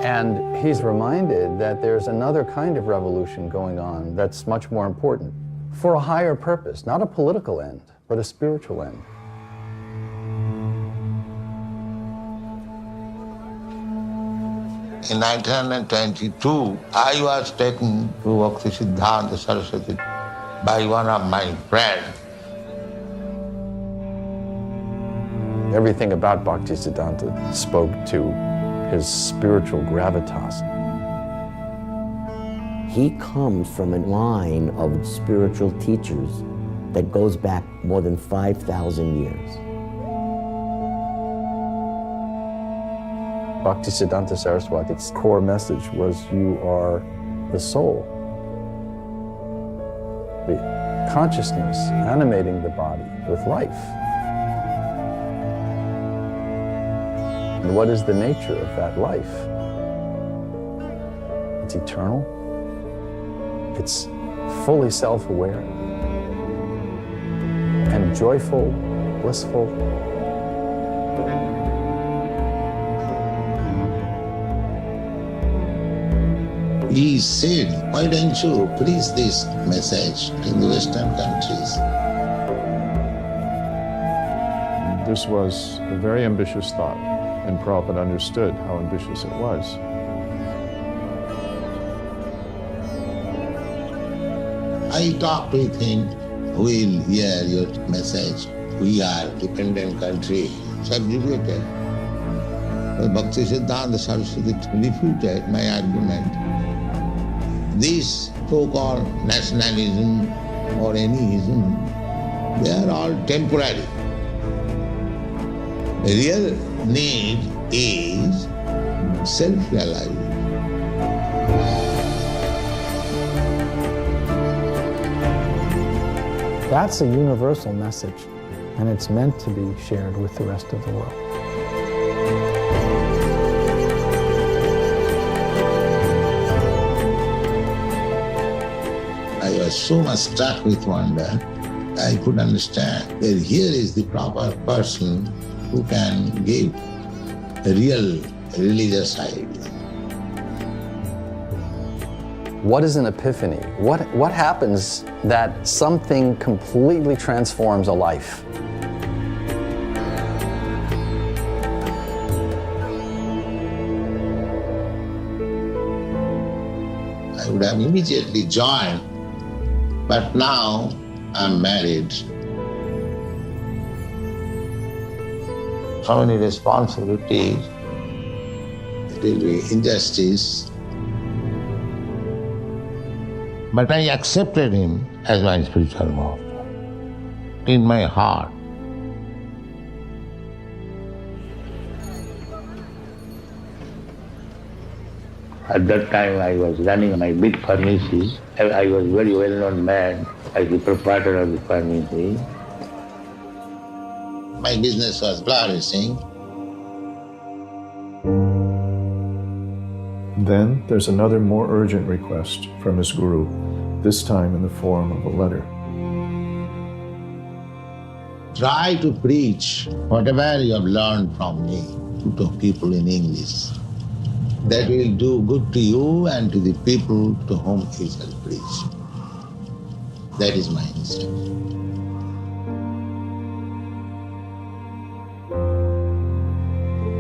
and he's reminded that there's another kind of revolution going on that's much more important, for a higher purpose, not a political end, but a spiritual end. In 1922, I was taken to Bhaktisiddhanta Saraswati by one of my friends. Everything about Bhaktisiddhanta spoke to his spiritual gravitas. He comes from a line of spiritual teachers that goes back more than 5,000 years. Bhaktisiddhanta Saraswati's core message was, you are the soul, the consciousness animating the body with life. And what is the nature of that life? It's eternal. It's fully self-aware and joyful, blissful. He said, why don't you preach this message in the Western countries? This was a very ambitious thought, and Prabhupada understood how ambitious it was. I talked with him, we'll hear your message. We are a dependent country, subjugated. But Bhaktisiddhanta Saraswati refuted my argument. This so-called nationalism or any ism, they are all temporary. The real need is self-realization. That's a universal message, and it's meant to be shared with the rest of the world. I was so much struck with wonder, I could understand that here is the proper person who can give a real religious idea. What is an epiphany? What happens that something completely transforms a life? I would have immediately joined, but now I'm married. So many responsibilities, it will be injustice. But I accepted him as my spiritual master in my heart. At that time I was running my big pharmacy. I was a very well-known man as the proprietor of the pharmacy. My business was flourishing. Then there's another more urgent request from his guru, this time in the form of a letter. Try to preach whatever you have learned from me to people in English. That will do good to you and to the people to whom he shall preach. That is my instruction.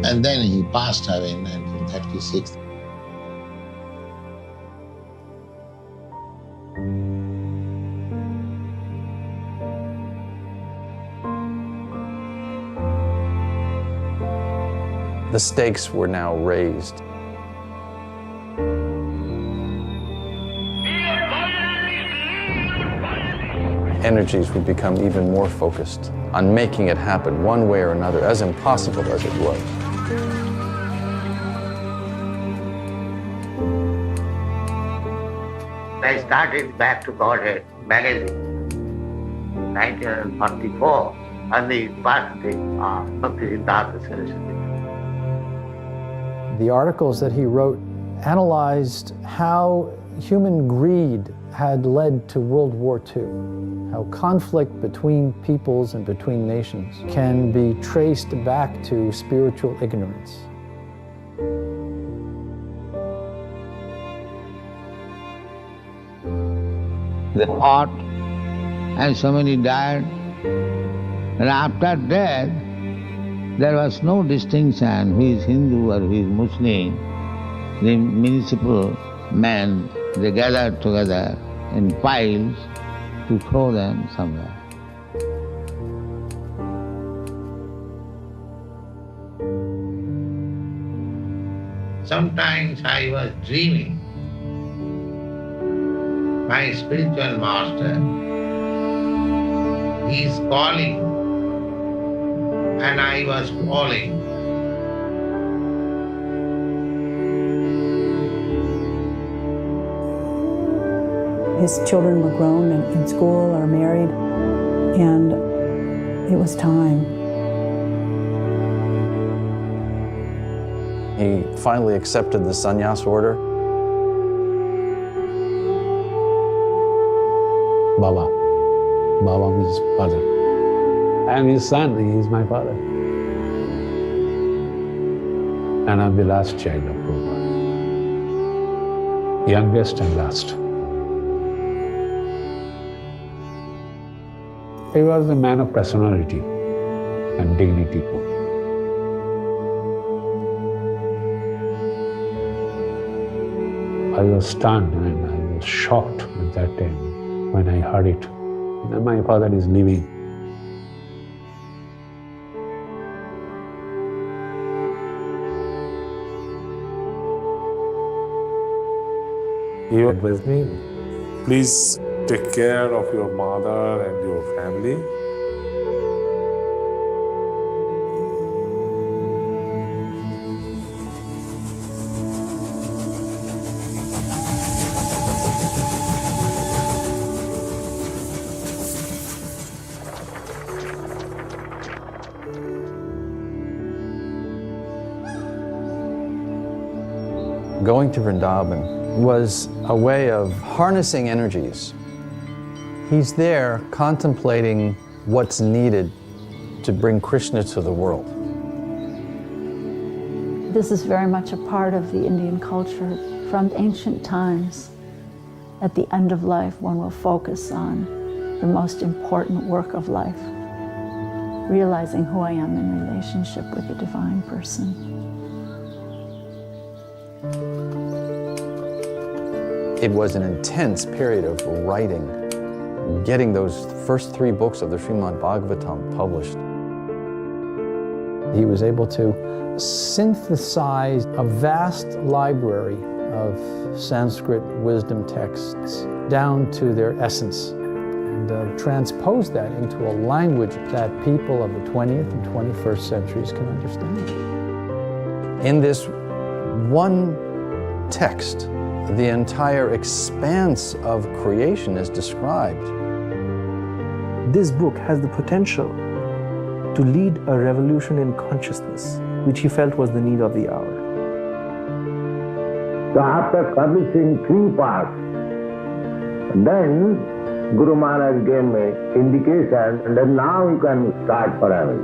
And then he passed away in 1936. The stakes were now raised. energies would become even more focused on making it happen one way or another, as impossible as it was. I started Back to Godhead magazine, 1944, on the birthday of Bhaktivedanta Saraswati. The articles that he wrote analyzed how human greed had led to World War II, how conflict between peoples and between nations can be traced back to spiritual ignorance. The fought, and so many died. And after death, there was no distinction who is Hindu or who is Muslim. The municipal men, they gathered together in piles to throw them somewhere. Sometimes I was dreaming. My spiritual master, he is calling, and I was calling. His children were grown and in school or married, and it was time. He finally accepted the sannyas order. Baba. Baba means father. I am his son, he is my father. And I am the last child of Prabhupada. Youngest and last. He was a man of personality and dignity. I was stunned and I was shocked at that time when I heard it. And my father is living. He advised me, please take care of your mother and your family. Going to Vrindavan was a way of harnessing energies. He's there contemplating what's needed to bring Krishna to the world. This is very much a part of the Indian culture from ancient times. At the end of life, one will focus on the most important work of life, realizing who I am in relationship with the divine person. It was an intense period of writing, getting those first 3 books of the Srimad Bhagavatam published. He was able to synthesize a vast library of Sanskrit wisdom texts down to their essence and transpose that into a language that people of the 20th and 21st centuries can understand. In this one text, the entire expanse of creation is described. This book has the potential to lead a revolution in consciousness, which he felt was the need of the hour. So after publishing 3 parts, then Guru Maharaj gave me indication, and then now you can start forever.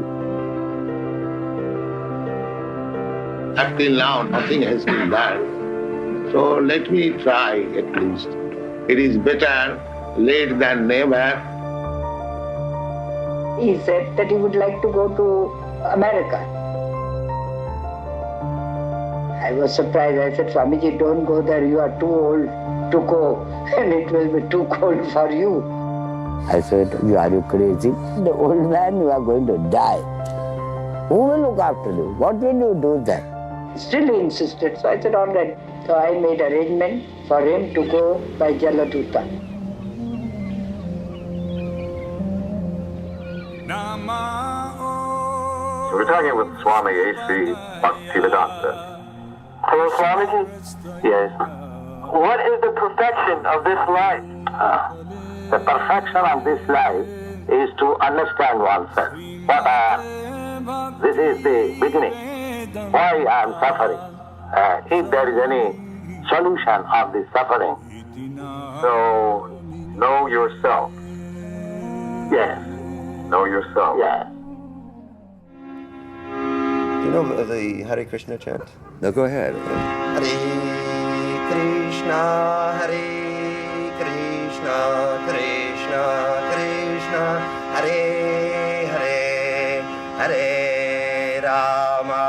Up till now, nothing has been done. So let me try at least. It is better late than never. He said that he would like to go to America. I was surprised. I said, Swamiji, don't go there. You are too old to go, and it will be too cold for you. I said, are you crazy? The old man, you are going to die. Who will look after you? What will you do then? Still he insisted. So I said, all right. So I made arrangement for him to go by Jaladuta. We're talking with Swami A.C. Bhaktivedanta. Hello, Swamiji? Yes. What is the perfection of this life? The perfection of this life is to understand oneself. What I am. This is the beginning. Why I am suffering. If there is any solution of this suffering. So, know yourself. Yes. Know yourself. Yes. Do you know the Hare Krishna chant? No, go ahead. Hare Krishna, Hare Krishna, Krishna Krishna, Hare Hare, Hare Rama,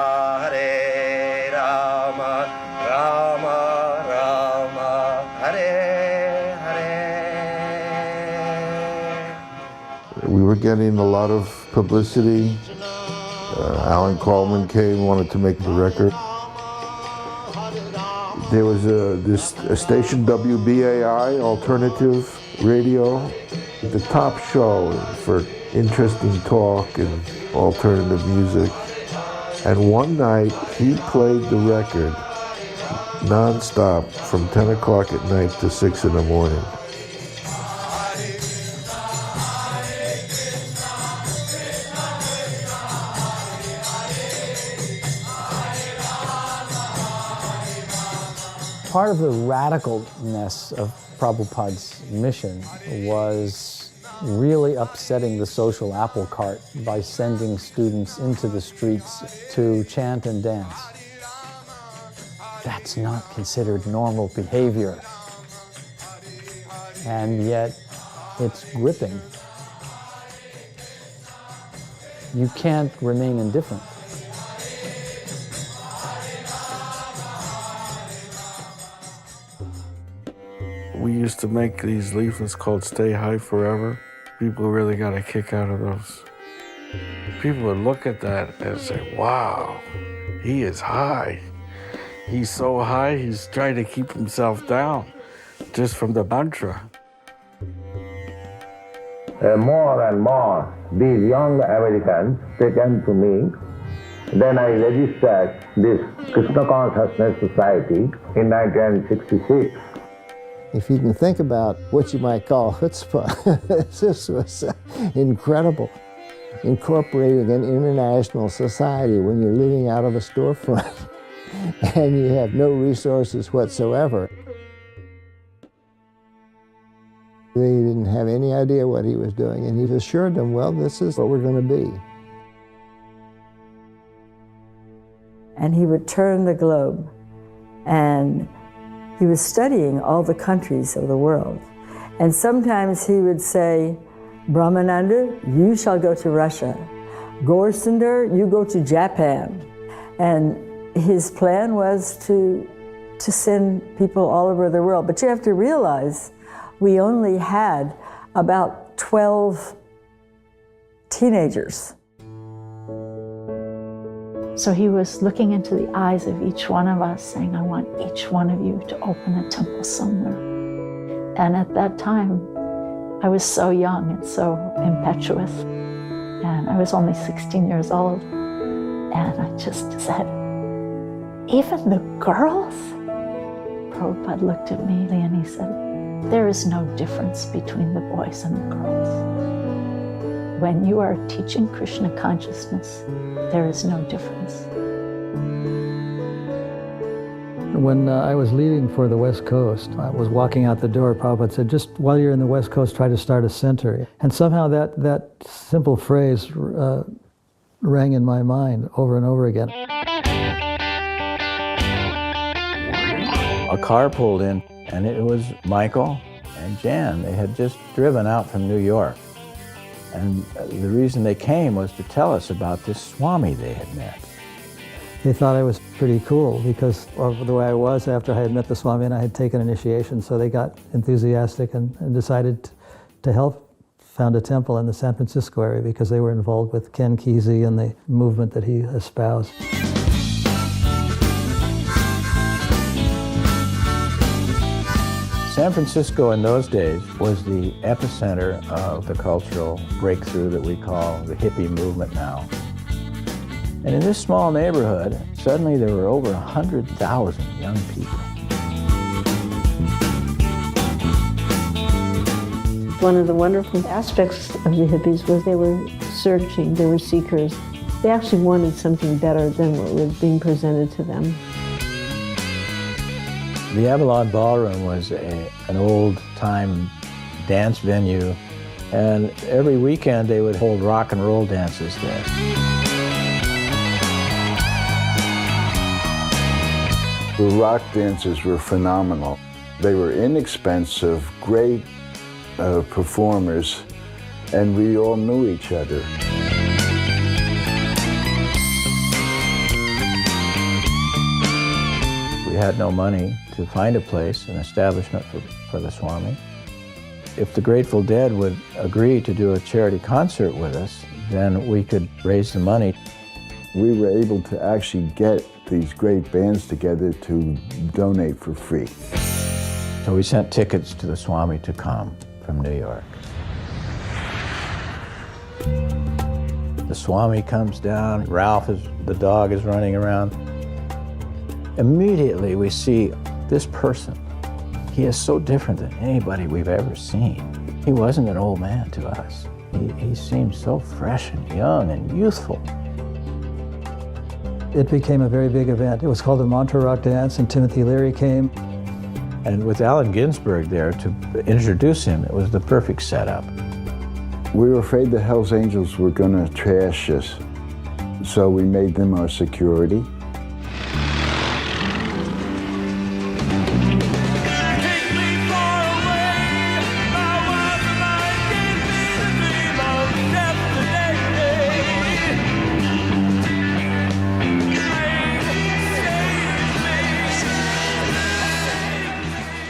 Hare Rama, Rama Rama, Hare Hare. We were getting a lot of publicity. Alan Coleman came, wanted to make the record. There was a station, WBAI, alternative radio, the top show for interesting talk and alternative music. And one night he played the record non-stop from 10 o'clock at night to 6 in the morning. Part of the radicalness of Prabhupada's mission was really upsetting the social apple cart by sending students into the streets to chant and dance. That's not considered normal behavior. And yet, it's gripping. You can't remain indifferent. We used to make these leaflets called Stay High Forever. People really got a kick out of those. People would look at that and say, wow, he is high. He's so high, he's trying to keep himself down just from the mantra. More and more, these young Americans, they came to me. Then I registered this Krishna Consciousness Society in 1966. If you can think about what you might call chutzpah, this was incredible. Incorporating an international society when you're living out of a storefront and you have no resources whatsoever. They didn't have any idea what he was doing, and he assured them, well, this is what we're going to be. And he would turn the globe, and he was studying all the countries of the world. And sometimes he would say, Brahmananda, you shall go to Russia. Gaursunder, you go to Japan. And his plan was to send people all over the world. But you have to realize, we only had about 12 teenagers. So he was looking into the eyes of each one of us, saying, I want each one of you to open a temple somewhere. And at that time, I was so young and so impetuous. And I was only 16 years old. And I just said, even the girls? Prabhupada looked at me and he said, there is no difference between the boys and the girls. When you are teaching Krishna consciousness, there is no difference. When I was leaving for the West Coast, I was walking out the door, Prabhupada said, just while you're in the West Coast, try to start a center. And somehow that simple phrase rang in my mind over and over again. A car pulled in, and it was Michael and Jan. They had just driven out from New York. And the reason they came was to tell us about this Swami they had met. They thought I was pretty cool because of the way I was after I had met the Swami and I had taken initiation. So they got enthusiastic and decided to help found a temple in the San Francisco area because they were involved with Ken Kesey and the movement that he espoused. San Francisco in those days was the epicenter of the cultural breakthrough that we call the hippie movement now. And in this small neighborhood, suddenly there were over 100,000 young people. One of the wonderful aspects of the hippies was they were searching, they were seekers. They actually wanted something better than what was being presented to them. The Avalon Ballroom was an old-time dance venue, and every weekend they would hold rock and roll dances there. The rock dancers were phenomenal. They were inexpensive, great performers, and we all knew each other. We had no money to find a place, an establishment for the Swami. If the Grateful Dead would agree to do a charity concert with us, then we could raise the money. We were able to actually get these great bands together to donate for free. So we sent tickets to the Swami to come from New York. The Swami comes down, Ralph, the dog, is running around. Immediately we see this person. He is so different than anybody we've ever seen. He wasn't an old man to us. He seemed so fresh and young and youthful. It became a very big event. It was called the Montreux Rock Dance, and Timothy Leary came. And with Allen Ginsberg there to introduce him, it was the perfect setup. We were afraid the Hells Angels were going to trash us, so we made them our security.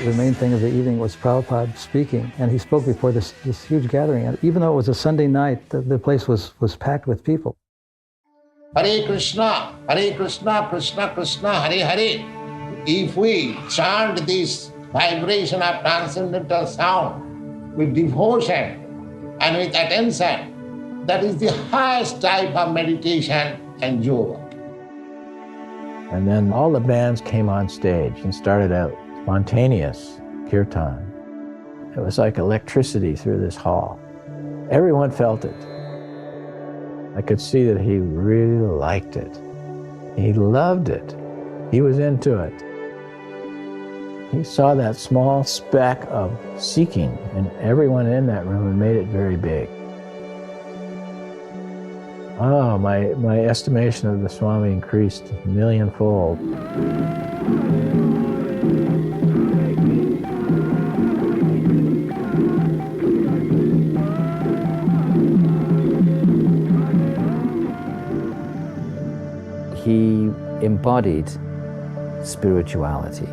The main thing of the evening was Prabhupada speaking, and he spoke before this huge gathering. And even though it was a Sunday night, the place was packed with people. Hare Krishna, Krishna Krishna, Hare Hare. If we chant this vibration of transcendental sound with devotion and with attention, that is the highest type of meditation and yoga. And then all the bands came on stage and started out spontaneous kirtan. It was like electricity through this hall. Everyone felt it. I could see that he really liked it. He loved it. He was into it. He saw that small speck of seeking, and everyone in that room had made it very big. Oh, my estimation of the Swami increased a millionfold. He embodied spirituality,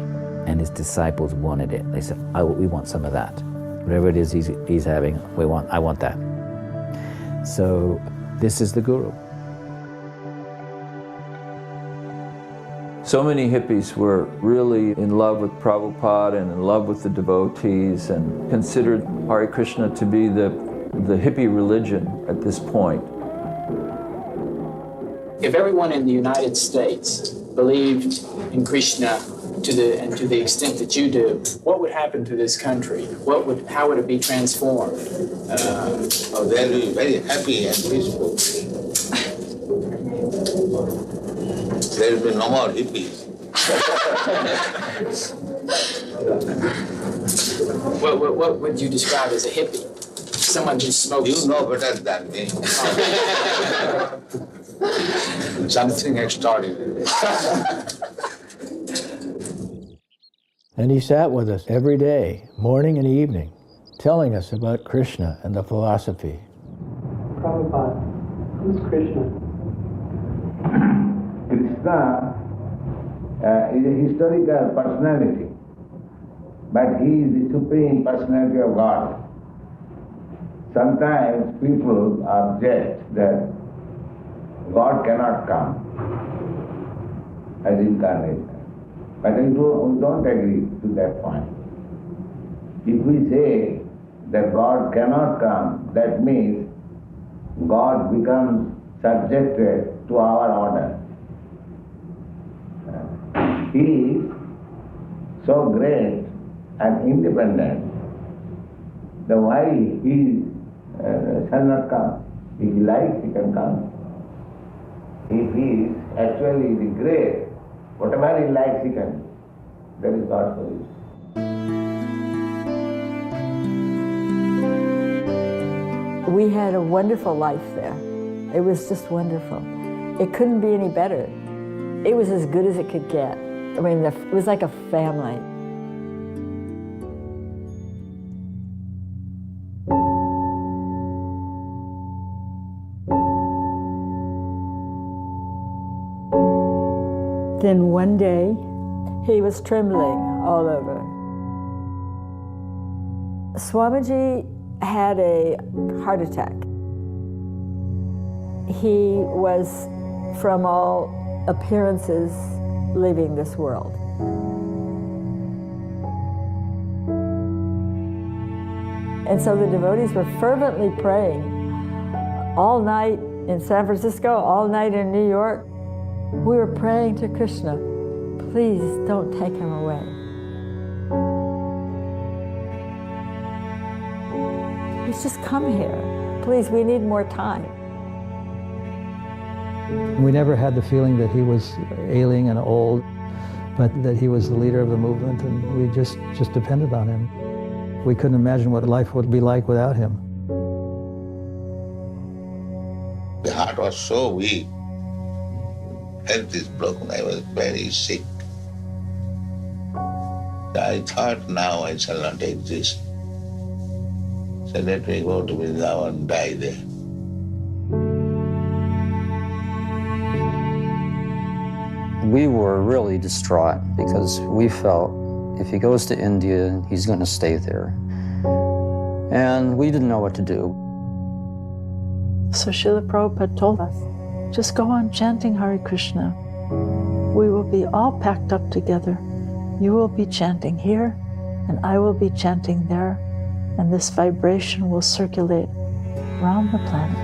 and his disciples wanted it. They said, we want some of that. Whatever it is he's having, I want that. So this is the Guru. So many hippies were really in love with Prabhupada and in love with the devotees and considered Hare Krishna to be the hippie religion at this point. If everyone in the United States believed in Krishna to the extent that you do, what would happen to this country? How would it be transformed? They'll be very happy and peaceful. There will be no more hippies. What would you describe as a hippie? Someone who smokes. You know better than me. Something extraordinary. And he sat with us every day, morning and evening, telling us about Krishna and the philosophy. Prabhupada, who's Krishna? Krishna is a historical personality, but he is the supreme personality of God. Sometimes people object that God cannot come as incarnation. But we don't agree to that point. If we say that God cannot come, that means God becomes subjected to our order. He is so great and independent that why he shall not come? If he likes, he can come. If he is actually the great, whatever he likes, he can. That is God for you. We had a wonderful life there. It was just wonderful. It couldn't be any better. It was as good as it could get. I mean, it was like a family. Then one day, he was trembling all over. Swamiji had a heart attack. He was, from all appearances, leaving this world. And so the devotees were fervently praying all night in San Francisco, all night in New York. We were praying to Krishna, please don't take him away. He's just come here. Please, we need more time. We never had the feeling that he was ailing and old, but that he was the leader of the movement, and we just depended on him. We couldn't imagine what life would be like without him. The heart was so weak. Health is broken. I was very sick. I thought, now I shall not exist. So let me go to Vrindavan and die there. We were really distraught because we felt if he goes to India, he's going to stay there. And we didn't know what to do. So Srila Prabhupada told us, just go on chanting Hare Krishna. We will be all packed up together. You will be chanting here, and I will be chanting there, and this vibration will circulate around the planet.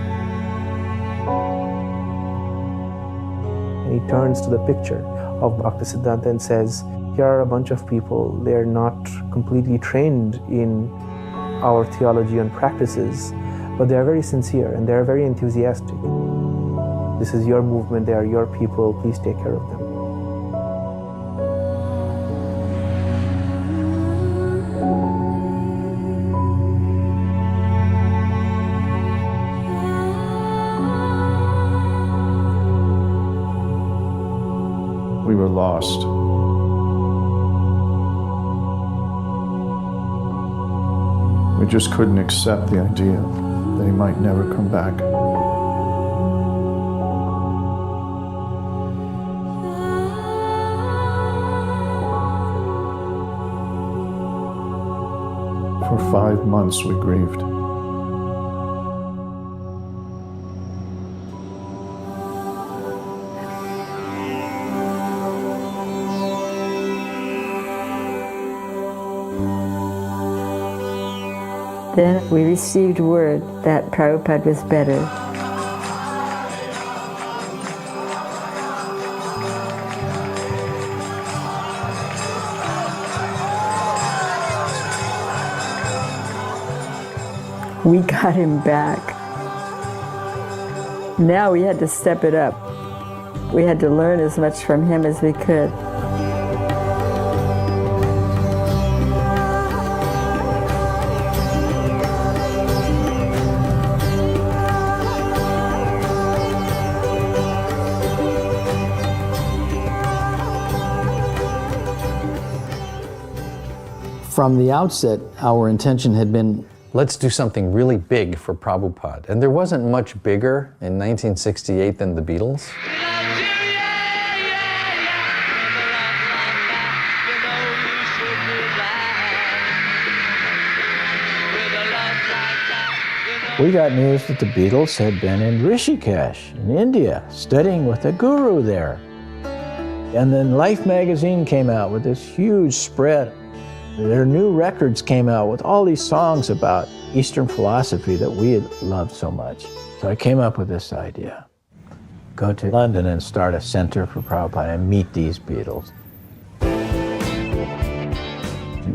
And he turns to the picture of Bhaktisiddhanta and says, here are a bunch of people, they're not completely trained in our theology and practices, but they're very sincere and they're very enthusiastic. This is your movement, they are your people, please take care of them. We were lost. We just couldn't accept the idea that he might never come back. For 5 months we grieved. Then we received word that Prabhupada was better. We got him back. Now we had to step it up. We had to learn as much from him as we could. From the outset, our intention had been, let's do something really big for Prabhupada. And there wasn't much bigger in 1968 than the Beatles. We got news that the Beatles had been in Rishikesh, in India, studying with a guru there. And then Life magazine came out with this huge spread. Their new records came out with all these songs about Eastern philosophy that we had loved so much. So I came up with this idea. go to London and start a center for Prabhupada and meet these Beatles.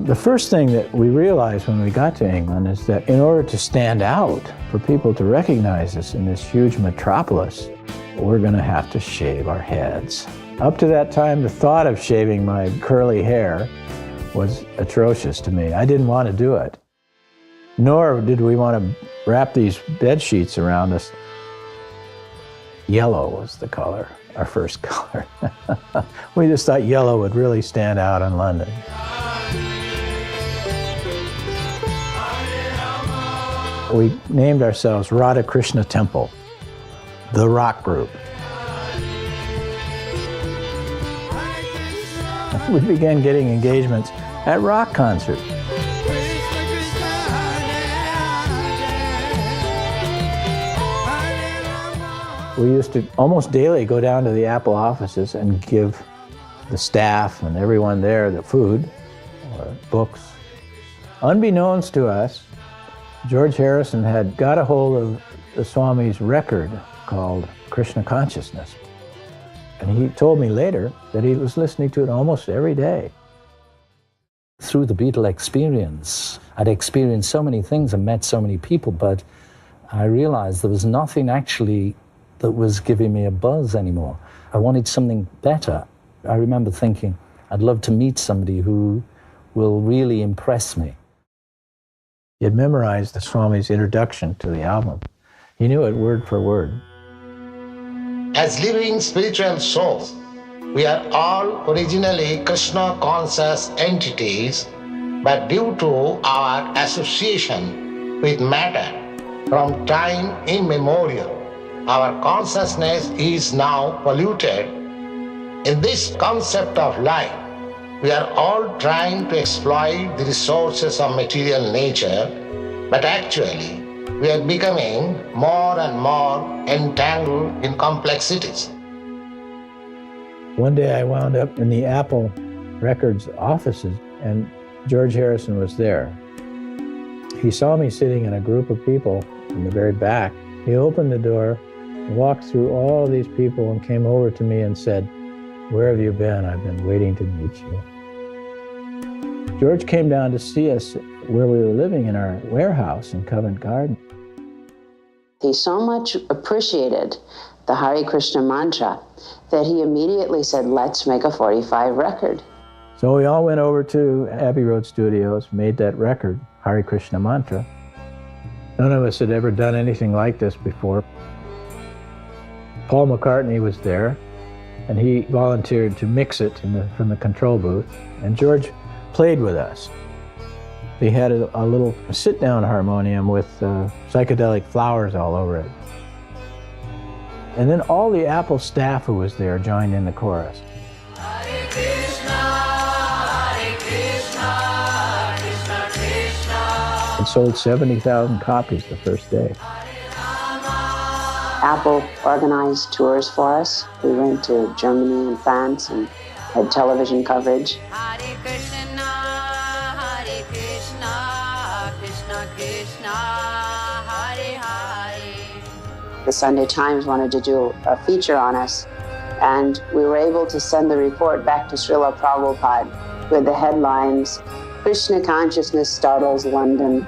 The first thing that we realized when we got to England is that in order to stand out, for people to recognize us in this huge metropolis, we're going to have to shave our heads. Up to that time, the thought of shaving my curly hair was atrocious to me. I didn't want to do it. Nor did we want to wrap these bed sheets around us. Yellow was the color, our first color. We just thought yellow would really stand out in London. We named ourselves Radha-Krishna Temple, the rock group. We began getting engagements at rock concerts. We used to almost daily go down to the Apple offices and give the staff and everyone there the food or books. Unbeknownst to us, George Harrison had got a hold of the Swami's record called Krishna Consciousness. And he told me later that he was listening to it almost every day. Through the Beatle experience, I'd experienced so many things and met so many people, but I realized there was nothing actually that was giving me a buzz anymore. I wanted something better. I remember thinking, I'd love to meet somebody who will really impress me. He had memorized the Swami's introduction to the album. He knew it word for word. As living spiritual souls, we are all originally Krishna conscious entities, but due to our association with matter from time immemorial, our consciousness is now polluted. In this concept of life, we are all trying to exploit the resources of material nature, but actually, we are becoming more and more entangled in complexities. One day I wound up in the Apple Records offices, and George Harrison was there. He saw me sitting in a group of people in the very back. He opened the door, walked through all these people, and came over to me and said, "Where have you been? I've been waiting to meet you." George came down to see us where we were living in our warehouse in Covent Garden. He so much appreciated the Hare Krishna mantra that he immediately said, let's make a 45 record. So we all went over to Abbey Road Studios, made that record, Hare Krishna mantra. None of us had ever done anything like this before. Paul McCartney was there, and he volunteered to mix it from the control booth, and George played with us. He had a little sit-down harmonium with psychedelic flowers all over it. And then all the Apple staff who was there joined in the chorus. Hare Krishna, Hare Krishna, Krishna Krishna. It sold 70,000 copies the first day. Apple organized tours for us. We went to Germany and France and had television coverage. Hare Krishna, Hare Krishna, Krishna Krishna, Hare Hare. The Sunday Times wanted to do a feature on us, and we were able to send the report back to Srila Prabhupada with the headlines, Krishna Consciousness Startles London.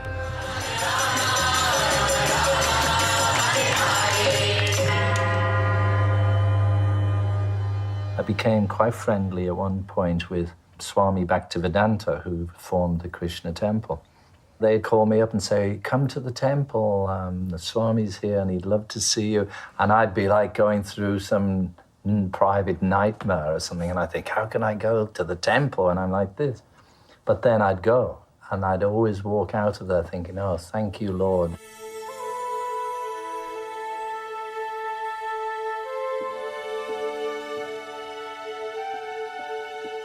I became quite friendly at one point with Swami Bhaktivedanta, who formed the Krishna temple. They'd call me up and say, come to the temple, the Swami's here and he'd love to see you. And I'd be like going through some private nightmare or something, and I think, how can I go to the temple? And I'm like this. But then I'd go, and I'd always walk out of there thinking, oh, thank you, Lord.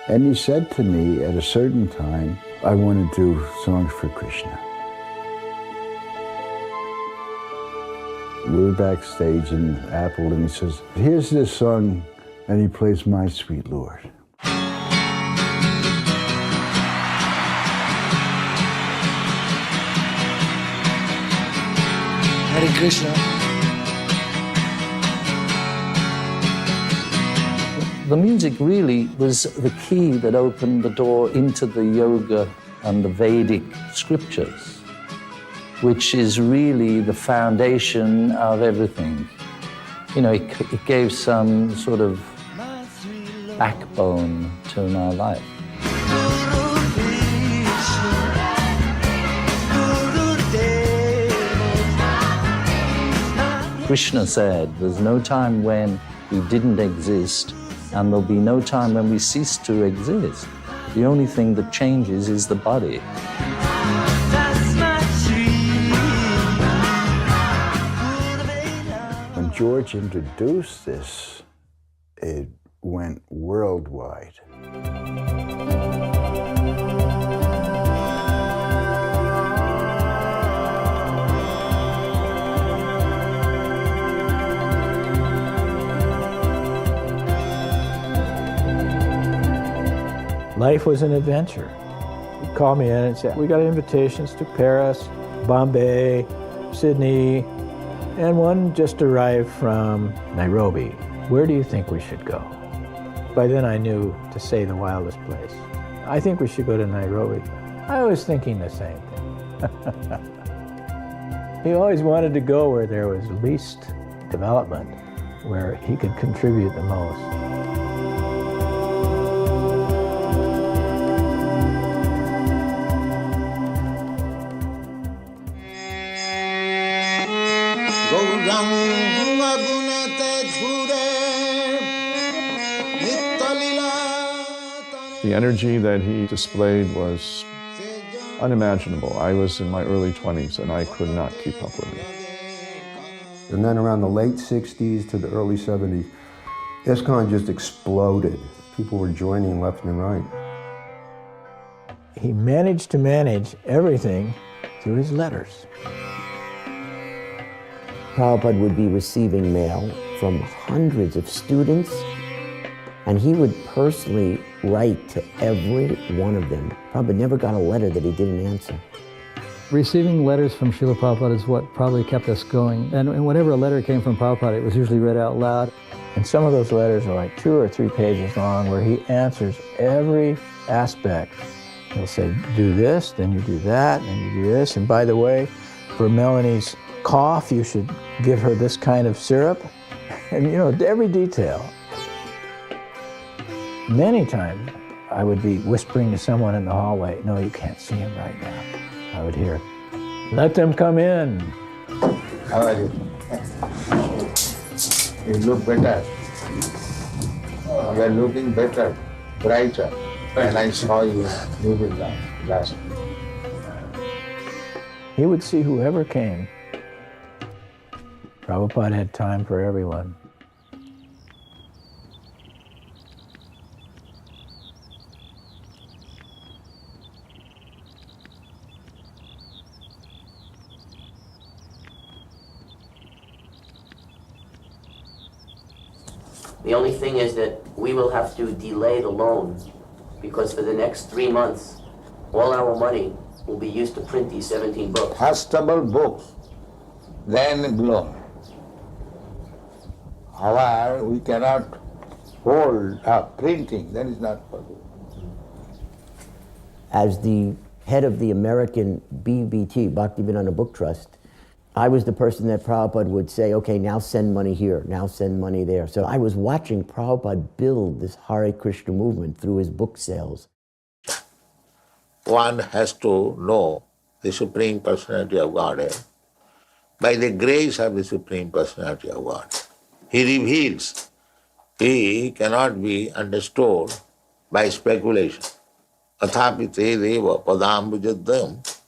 And he said to me at a certain time, I want to do songs for Krishna. We were backstage in Apple, and he says, here's this song, and he plays My Sweet Lord. Hare Krishna. The music really was the key that opened the door into the yoga and the Vedic scriptures, which is really the foundation of everything. You know, it gave some sort of backbone to my life. Krishna said, there's no time when we didn't exist, and there'll be no time when we cease to exist. The only thing that changes is the body. When George introduced this, it went worldwide. Life was an adventure. He'd call me in and say, we got invitations to Paris, Bombay, Sydney, and one just arrived from Nairobi. Where do you think we should go? By then I knew to say the wildest place. I think we should go to Nairobi. I was thinking the same thing. He always wanted to go where there was least development, where he could contribute the most. The energy that he displayed was unimaginable. I was in my early 20s and I could not keep up with it. And then around the late 60s to the early 70s, ISKCON just exploded. People were joining left and right. He managed to manage everything through his letters. Prabhupada would be receiving mail from hundreds of students, and he would personally write to every one of them. Prabhupada never got a letter that he didn't answer. Receiving letters from Srila Prabhupada is what probably kept us going. And whenever a letter came from Prabhupada, it was usually read out loud. And some of those letters are like 2 or 3 pages long, where he answers every aspect. He'll say, do this, then you do that, and you do this. And by the way, for Melanie's cough, you should give her this kind of syrup. And you know, every detail. Many times, I would be whispering to someone in the hallway, no, you can't see him right now. I would hear, let them come in. How are you? You look better. You are looking better, brighter. And I saw you moving last week. He would see whoever came. Prabhupada had time for everyone. The only thing is that we will have to delay the loan because for the next 3 months, all our money will be used to print these 17 books. Castable books, then blown. However, we cannot hold up printing, that is not possible. As the head of the American BBT, Bhaktivedanta Book Trust, I was the person that Prabhupada would say, okay, now send money here, now send money there. So I was watching Prabhupada build this Hare Krishna movement through his book sales. One has to know the Supreme Personality of Godhead by the grace of the Supreme Personality of God. He reveals. He cannot be understood by speculation. Athapite deva padambujadam.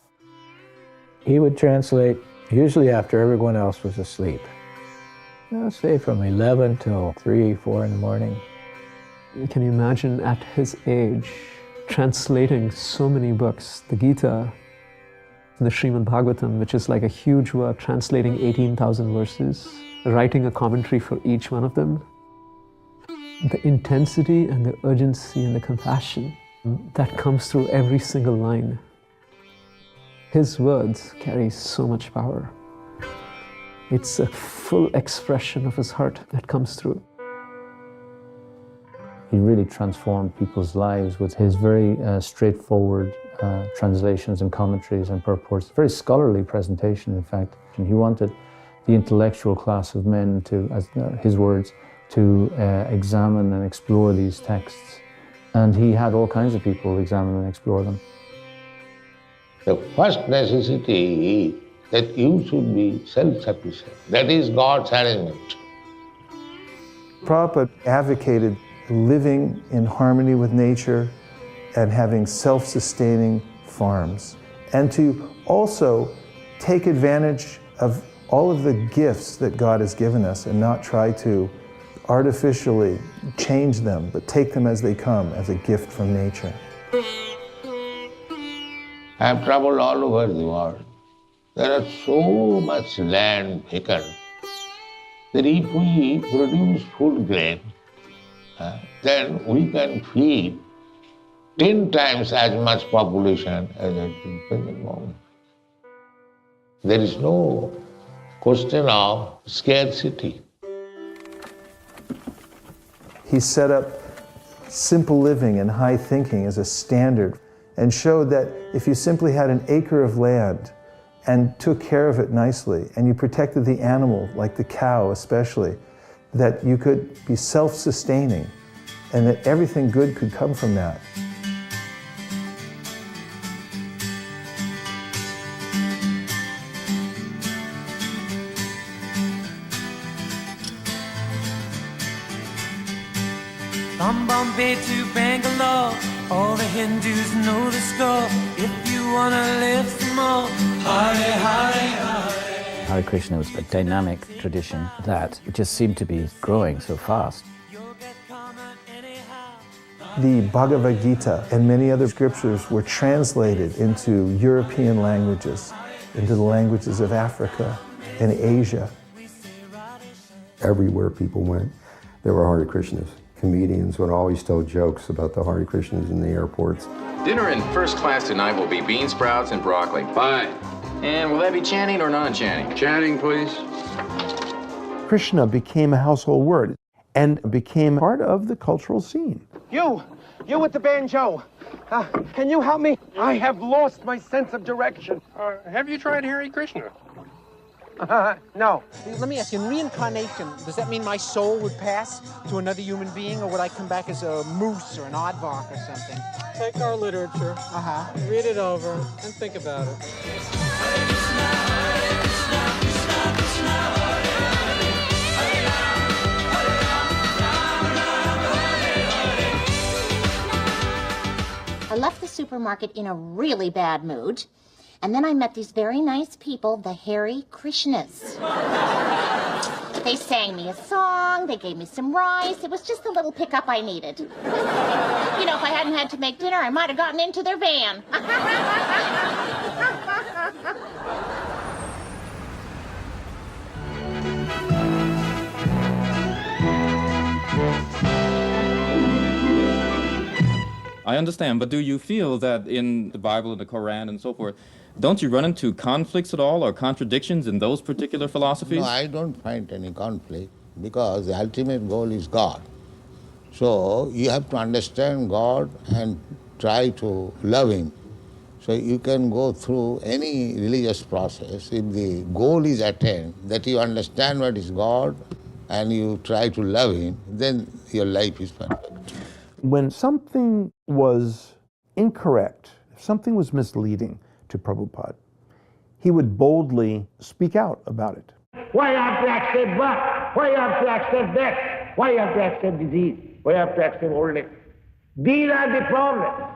He would translate usually after everyone else was asleep. Say from 11 till 3, 4 in the morning. Can you imagine at his age translating so many books, the Gita, the Srimad Bhagavatam, which is like a huge work, translating 18,000 verses, writing a commentary for each one of them. The intensity and the urgency and the compassion that comes through every single line. His words carry so much power. It's a full expression of his heart that comes through. He really transformed people's lives with his very straightforward translations and commentaries and purports. Very scholarly presentation, in fact. And he wanted the intellectual class of men to, as his words, to examine and explore these texts. And he had all kinds of people examine and explore them. The first necessity is that you should be self-sufficient. That is God's arrangement. Prabhupada advocated living in harmony with nature and having self-sustaining farms, and to also take advantage of all of the gifts that God has given us and not try to artificially change them, but take them as they come, as a gift from nature. I have traveled all over the world. There are so much land vacant that if we produce food grain, then we can feed 10 times as much population as at the present moment. There is no question of scarcity. He set up simple living and high thinking as a standard and showed that if you simply had an acre of land and took care of it nicely and you protected the animal, like the cow especially, that you could be self-sustaining and that everything good could come from that. From Bombay to Bangalore, all the Hindus know the score. If you wanna live some more, Hare Hare Hare. Hare Krishna was a dynamic tradition that just seemed to be growing so fast. The Bhagavad Gita and many other scriptures were translated into European languages, into the languages of Africa and Asia. Everywhere people went, there were Hare Krishnas. Comedians would always tell jokes about the Hare Krishnas in the airports. Dinner in first class tonight will be bean sprouts and broccoli. Fine. And will that be chanting or non-chanting? Chanting, please. Krishna became a household word and became part of the cultural scene. You with the banjo, can you help me? I have lost my sense of direction. Have you tried Hare Krishna? No. Let me ask you, in reincarnation, does that mean my soul would pass to another human being, or would I come back as a moose or an aardvark or something? Take our literature, read it over, and think about it. I left the supermarket in a really bad mood. And then I met these very nice people, the Hare Krishnas. They sang me a song, they gave me some rice. It was just the little pickup I needed. You know, if I hadn't had to make dinner, I might have gotten into their van. I understand, but do you feel that in the Bible and the Quran and so forth, don't you run into conflicts at all or contradictions in those particular philosophies? No, I don't find any conflict because the ultimate goal is God. So you have to understand God and try to love Him. So you can go through any religious process. If the goal is attained, that you understand what is God and you try to love Him, then your life is perfect. When something was incorrect, if something was misleading to Prabhupada, he would boldly speak out about it. Why you have to accept birth? Why you have to accept death? Why you have to accept disease? Why you have to accept old age? These are the problems.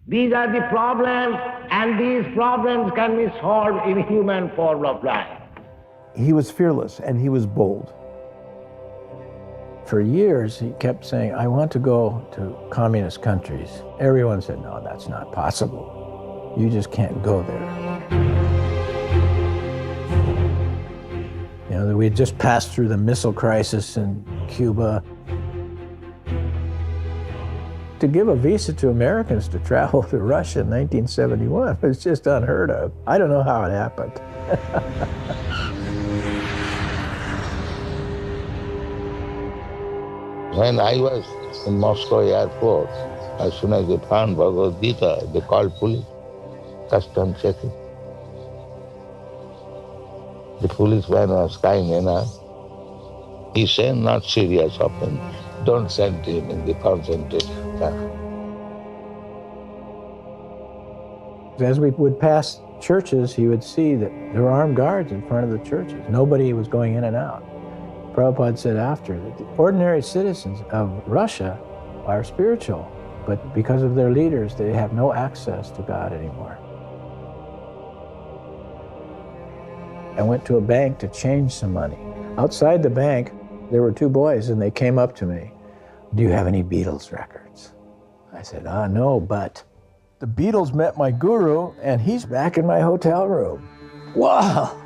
These are the problems, and these problems can be solved in human form of life. He was fearless and he was bold. For years, he kept saying, I want to go to communist countries. Everyone said, no, that's not possible. You just can't go there. You know, we had just passed through the missile crisis in Cuba. To give a visa to Americans to travel to Russia in 1971 was just unheard of. I don't know how it happened. When I was in Moscow airport, as soon as they found Bhagavad Gita, they called police, custom checking. The policeman was kind enough. He said, not serious of him. Don't send him in the concentration camp. As we would pass churches, he would see that there were armed guards in front of the churches. Nobody was going in and out. Prabhupada said after that the ordinary citizens of Russia are spiritual, but because of their leaders, they have no access to God anymore. I went to a bank to change some money. Outside the bank, there were two boys, and they came up to me. Do you have any Beatles records? I said, no, but the Beatles met my guru, and he's back in my hotel room. Wow!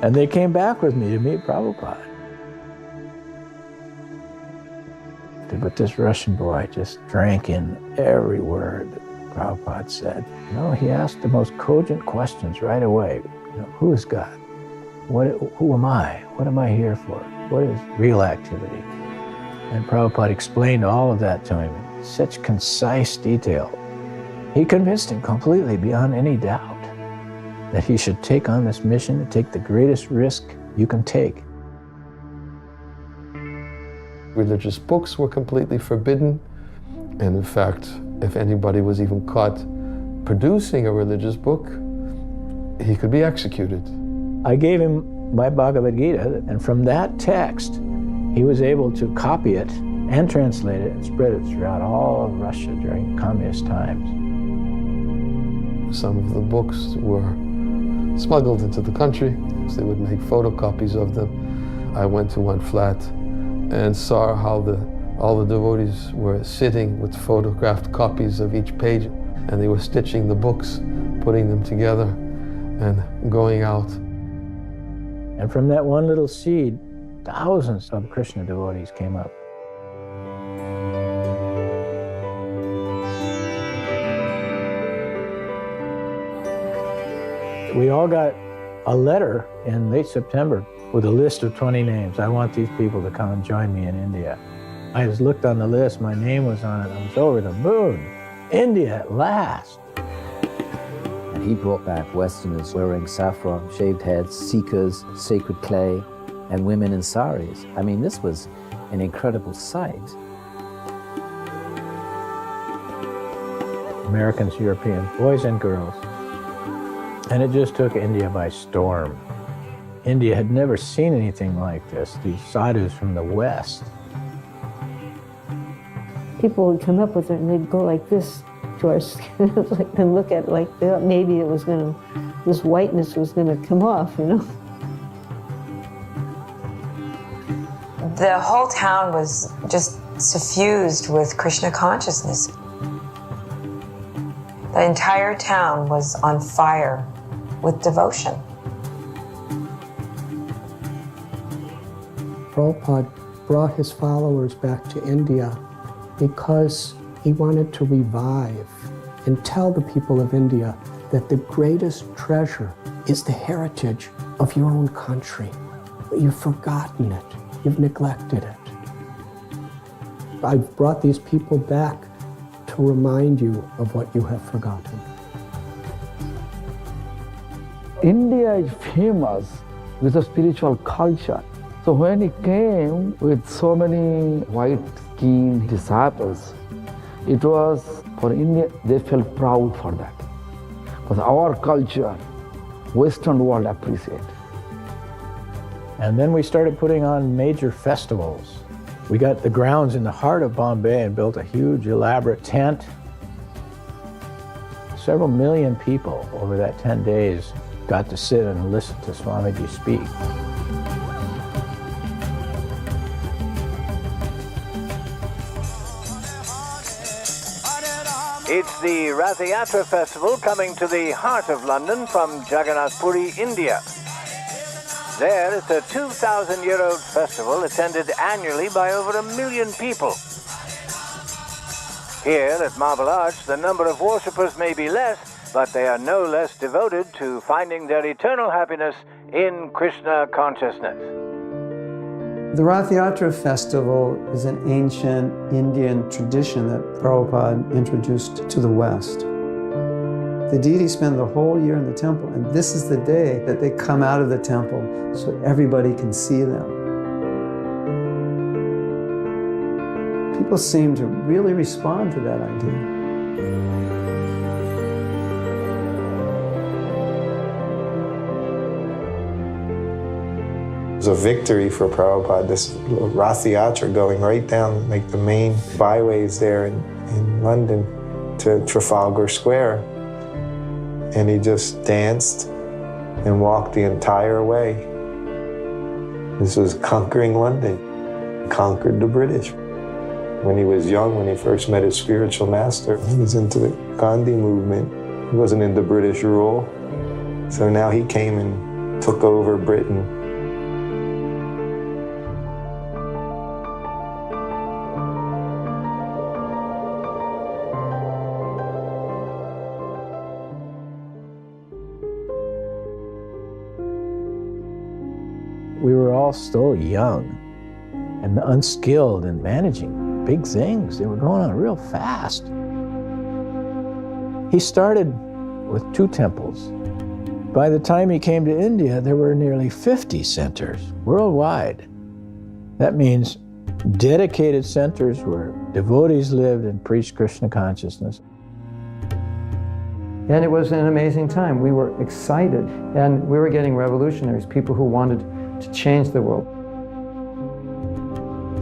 And they came back with me to meet Prabhupada. But this Russian boy just drank in every word that Prabhupada said. You know, he asked the most cogent questions right away. You know, who is God? Who am I? What am I here for? What is real activity? And Prabhupada explained all of that to him in such concise detail. He convinced him completely, beyond any doubt, that he should take on this mission to take the greatest risk you can take. Religious books were completely forbidden. And in fact, if anybody was even caught producing a religious book, he could be executed. I gave him my Bhagavad Gita, and from that text, he was able to copy it and translate it and spread it throughout all of Russia during communist times. Some of the books were smuggled into the country, so they would make photocopies of them. I went to one flat and saw how all the devotees were sitting with photographed copies of each page, and they were stitching the books, putting them together, and going out. And from that one little seed, thousands of Krishna devotees came up. We all got a letter in late September with a list of 20 names. I want these people to come and join me in India. I just looked on the list, my name was on it, I was over the moon. India at last. And he brought back Westerners wearing saffron, shaved heads, seekers, sacred clay, and women in saris. I mean, this was an incredible sight. Americans, Europeans, boys and girls. And it just took India by storm. India had never seen anything like this, these sadhus from the West. People would come up with it and they'd go like this to our skin and look at it like maybe it was going to, this whiteness was going to come off, you know. The whole town was just suffused with Krishna consciousness. The entire town was on fire with devotion. Prabhupada brought his followers back to India because he wanted to revive and tell the people of India that the greatest treasure is the heritage of your own country. But you've forgotten it. You've neglected it. I've brought these people back to remind you of what you have forgotten. India is famous with a spiritual culture. So when he came with so many white-skinned disciples, it was, for India, they felt proud for that. Because our culture, Western world appreciate. And then we started putting on major festivals. We got the grounds in the heart of Bombay and built a huge, elaborate tent. Several million people over that 10 days got to sit and listen to Swamiji speak. It's the Ratha-yatra festival coming to the heart of London from Jagannath Puri, India. There, it's a 2,000-year-old festival attended annually by over 1 million people. Here at Marble Arch, the number of worshippers may be less, but they are no less devoted to finding their eternal happiness in Krishna consciousness. The ratha-yatra festival is an ancient Indian tradition that Prabhupada introduced to the West. The deities spend the whole year in the temple, and this is the day that they come out of the temple so everybody can see them. People seem to really respond to that idea. It was a victory for Prabhupada, this ratha-yatra going right down like the main byways there in London to Trafalgar Square. And he just danced and walked the entire way. This was conquering London, conquered the British. When he was young, when he first met his spiritual master, he was into the Gandhi movement. He wasn't into British rule. So now he came and took over Britain. We were all so young and unskilled in managing big things. They were going on real fast. He started with 2 temples. By the time he came to India, there were nearly 50 centers worldwide. That means dedicated centers where devotees lived and preached Krishna consciousness. And it was an amazing time. We were excited, and we were getting revolutionaries, people who wanted to change the world.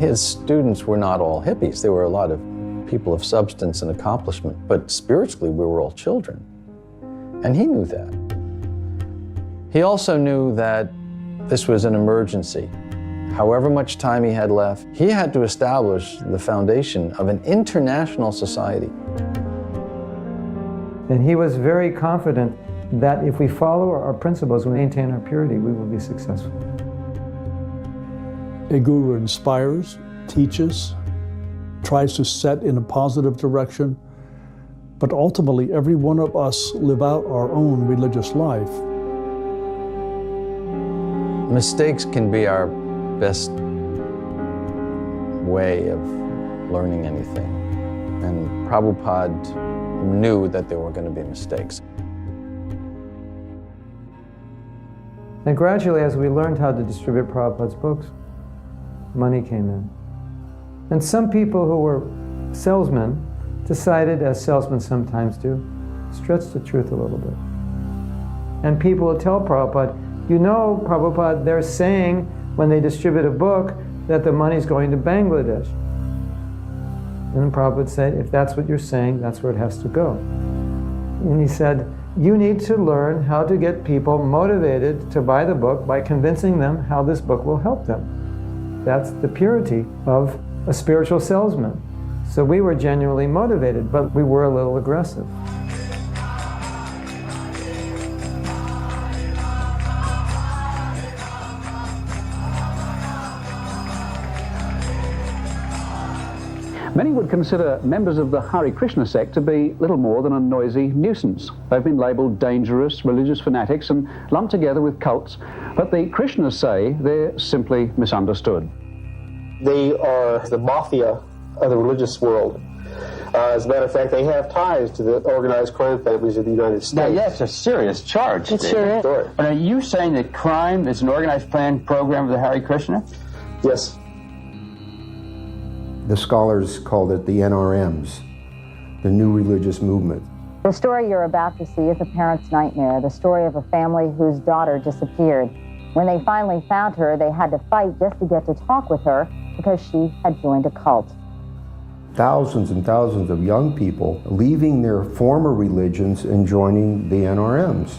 His students were not all hippies. There were a lot of people of substance and accomplishment, but spiritually we were all children. And he knew that. He also knew that this was an emergency. However much time he had left, he had to establish the foundation of an international society. And he was very confident that if we follow our principles, we maintain our purity, we will be successful. A guru inspires, teaches, tries to set in a positive direction, but ultimately every one of us live out our own religious life. Mistakes can be our best way of learning anything. And Prabhupada knew that there were going to be mistakes. And gradually, as we learned how to distribute Prabhupada's books, money came in. And some people who were salesmen decided, as salesmen sometimes do, stretch the truth a little bit. And people would tell Prabhupada, you know, Prabhupada, they're saying when they distribute a book that the money's going to Bangladesh. And then Prabhupada would say, if that's what you're saying, that's where it has to go. And he said, you need to learn how to get people motivated to buy the book by convincing them how this book will help them. That's the purity of a spiritual salesman. So we were genuinely motivated, but we were a little aggressive. Many would consider members of the Hare Krishna sect to be little more than a noisy nuisance. They've been labelled dangerous religious fanatics and lumped together with cults, but the Krishnas say they're simply misunderstood. They are the mafia of the religious world. As a matter of fact, they have ties to the organized crime families of the United States. Now, that's a serious charge. It sure is. But are you saying that crime is an organized planned program of the Hare Krishna? Yes. The scholars called it the NRMs, the New Religious Movement. The story you're about to see is a parent's nightmare, the story of a family whose daughter disappeared. When they finally found her, they had to fight just to get to talk with her because she had joined a cult. Thousands and thousands of young people leaving their former religions and joining the NRMs.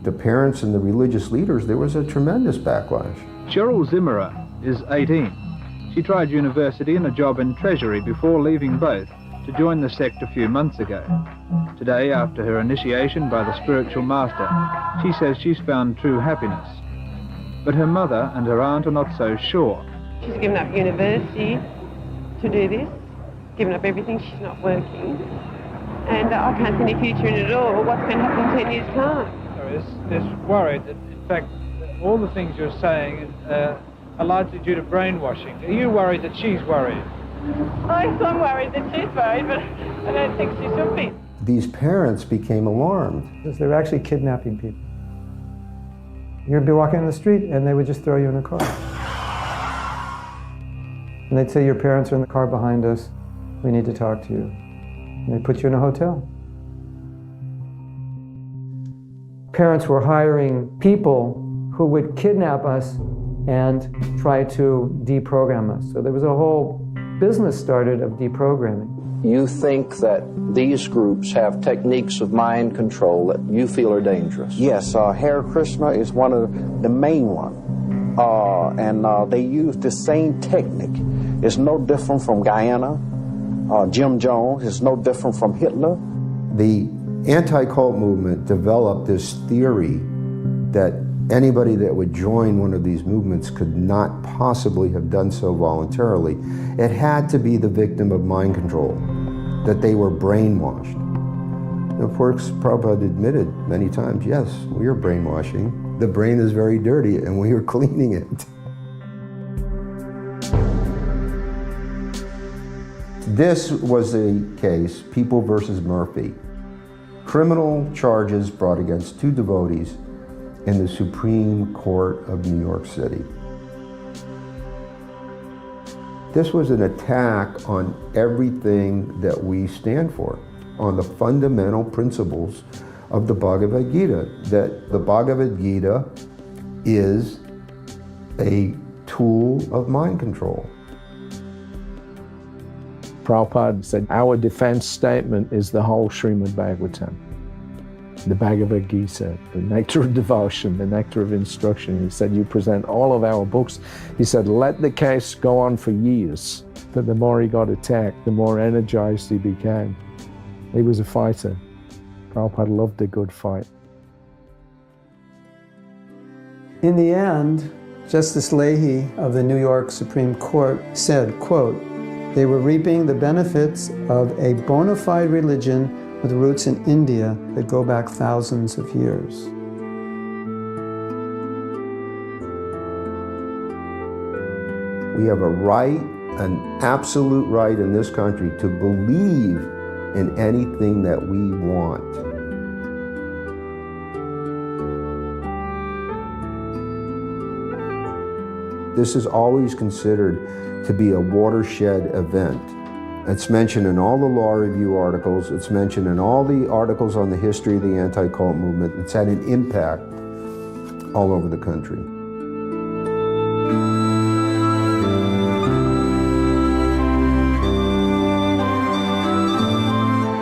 The parents and the religious leaders, there was a tremendous backlash. Cheryl Zimmerer is 18. She tried university and a job in Treasury before leaving both to join the sect a few months ago. Today, after her initiation by the spiritual master, she says she's found true happiness. But her mother and her aunt are not so sure. She's given up university to do this, given up everything, she's not working. And I can't see any future in it at all. What's going to happen in 10 years' time? There's worried that, in fact, all the things you're saying are largely due to brainwashing. Are you worried that she's worried? I'm worried that she's worried, but I don't think she should be. These parents became alarmed. Because they were actually kidnapping people. You'd be walking in the street and they would just throw you in a car. And they'd say, your parents are in the car behind us. We need to talk to you. And they'd put you in a hotel. Parents were hiring people who would kidnap us and try to deprogram us. So there was a whole business started of deprogramming. You think that these groups have techniques of mind control that you feel are dangerous? Yes, Hare Krishna is one of the main ones. They use the same technique. It's no different from Guyana. Jim Jones is no different from Hitler. The anti-cult movement developed this theory that anybody that would join one of these movements could not possibly have done so voluntarily. It had to be the victim of mind control, that they were brainwashed. And of course, Prabhupada admitted many times, yes, we are brainwashing. The brain is very dirty and we are cleaning it. This was a case, People versus Murphy. Criminal charges brought against two devotees in the Supreme Court of New York City. This was an attack on everything that we stand for, on the fundamental principles of the Bhagavad Gita, that the Bhagavad Gita is a tool of mind control. Prabhupada said, our defense statement is the whole Srimad Bhagavatam. The Bhagavad Gita, the nectar of devotion, the nectar of instruction. He said, you present all of our books. He said, let the case go on for years. But the more he got attacked, the more energized he became. He was a fighter. Prabhupada loved a good fight. In the end, Justice Leahy of the New York Supreme Court said, quote, they were reaping the benefits of a bona fide religion with roots in India that go back thousands of years. We have a right, an absolute right in this country to believe in anything that we want. This is always considered to be a watershed event. It's mentioned in all the law review articles. It's mentioned in all the articles on the history of the anti-cult movement. It's had an impact all over the country.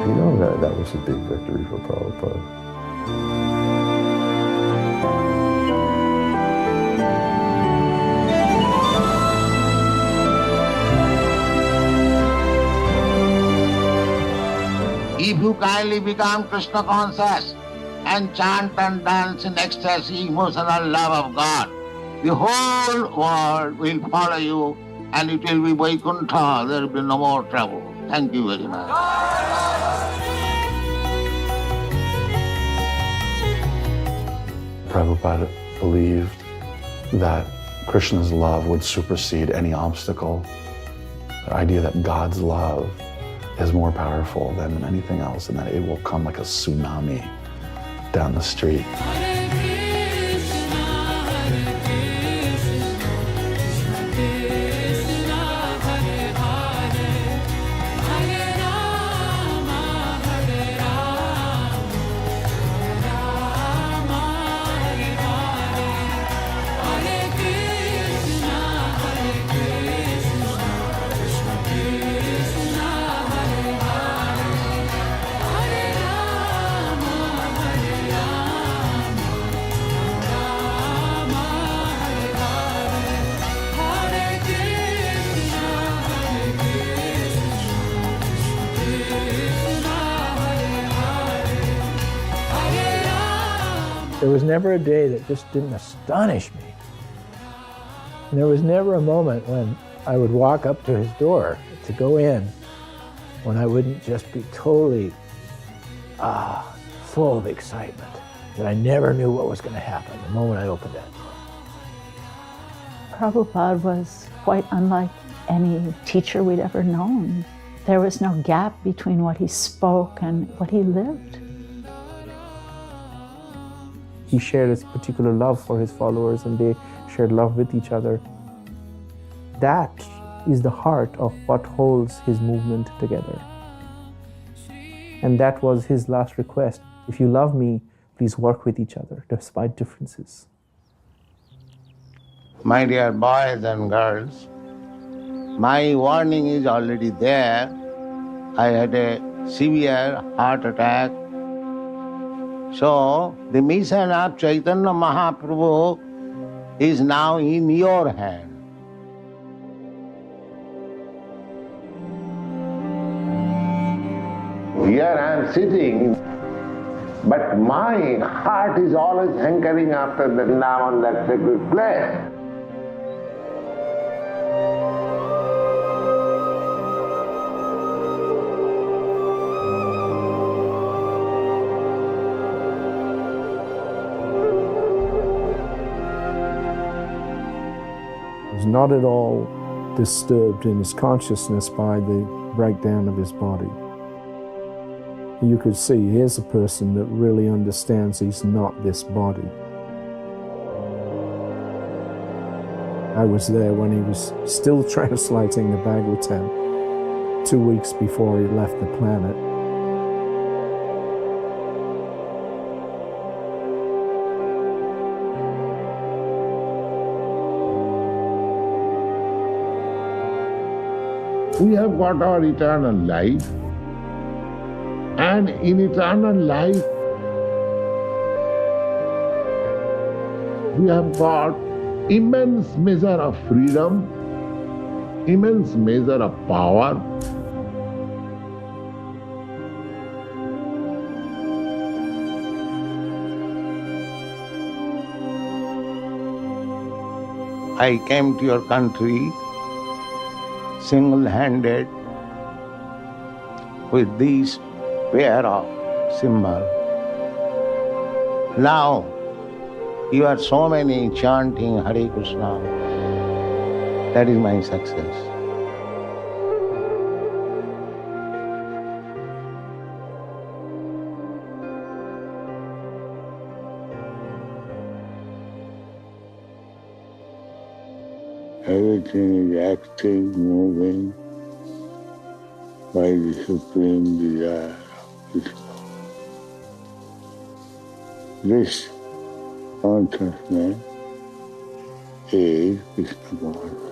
You know that was a big victory for Prabhupada. If you kindly become Krishna conscious and chant and dance in ecstasy, emotional love of God, the whole world will follow you and it will be Vaikuntha. There will be no more trouble. Thank you very much. Prabhupada believed that Krishna's love would supersede any obstacle. The idea that God's love is more powerful than anything else, and that it will come like a tsunami down the street. There was never a day that just didn't astonish me. And there was never a moment when I would walk up to his door to go in when I wouldn't just be totally full of excitement, that I never knew what was going to happen the moment I opened that door. Prabhupada was quite unlike any teacher we'd ever known. There was no gap between what he spoke and what he lived. He shared a particular love for his followers and they shared love with each other. That is the heart of what holds his movement together. And that was his last request. If you love me, please work with each other despite differences. My dear boys and girls, my warning is already there. I had a severe heart attack. So, the mission of Chaitanya Mahaprabhu is now in your hand. Here I am sitting, but my heart is always hankering after the Vrindavan, that sacred place. He was not at all disturbed in his consciousness by the breakdown of his body. You could see, here's a person that really understands he's not this body. I was there when he was still translating the Bhagavatam 2 weeks before he left the planet. We have got our eternal life, and in eternal life, we have got immense measure of freedom, immense measure of power. I came to your country single-handed with these pair of symbols. Now, you are so many chanting Hare Krishna. That is my success. Everything is active, moving by the supreme desire of Krishna. This consciousness is Krishna consciousness.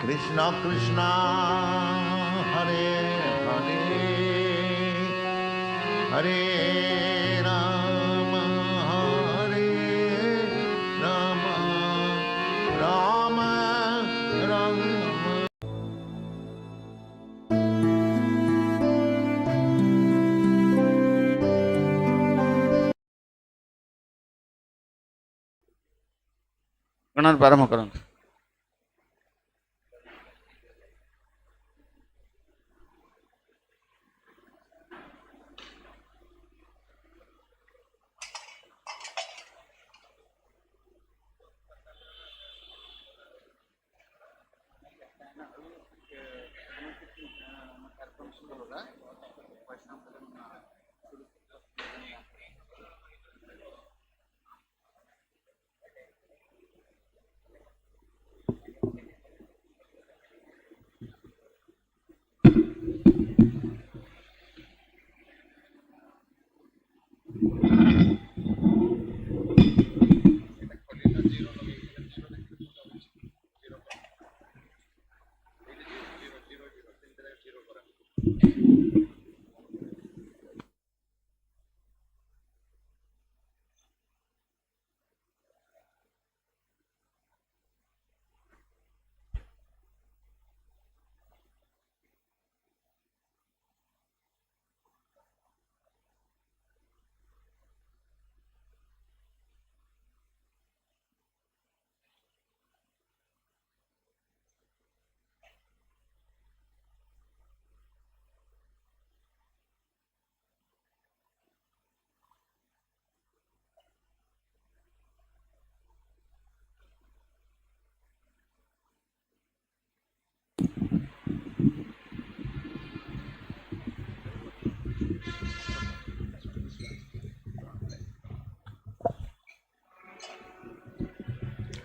Krishna Krishna, Hare Hare, Hare Rama, Hare Rama, Rama Rama. Kanan Parama Karan.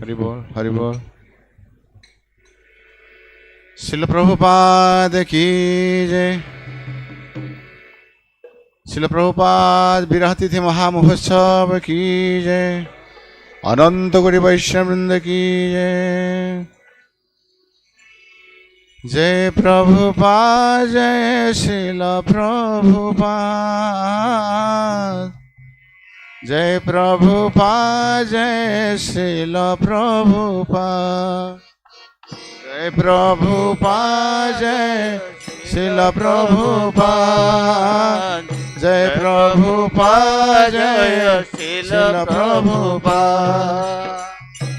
Haribol, Haribol. Srila Prabhupada ki jai. Srila Prabhupada Virahatithi Mahamahotsav ki jai. Ananta Kori Vaishnava Vrinda ki jai. Jai Prabhupada, Jai Srila Prabhupada. Jai Prabhupada, Jai Srila Prabhupada. Jai Prabhupada, Jai Srila Prabhupada. Jai Prabhupada, Jai Srila Prabhupada.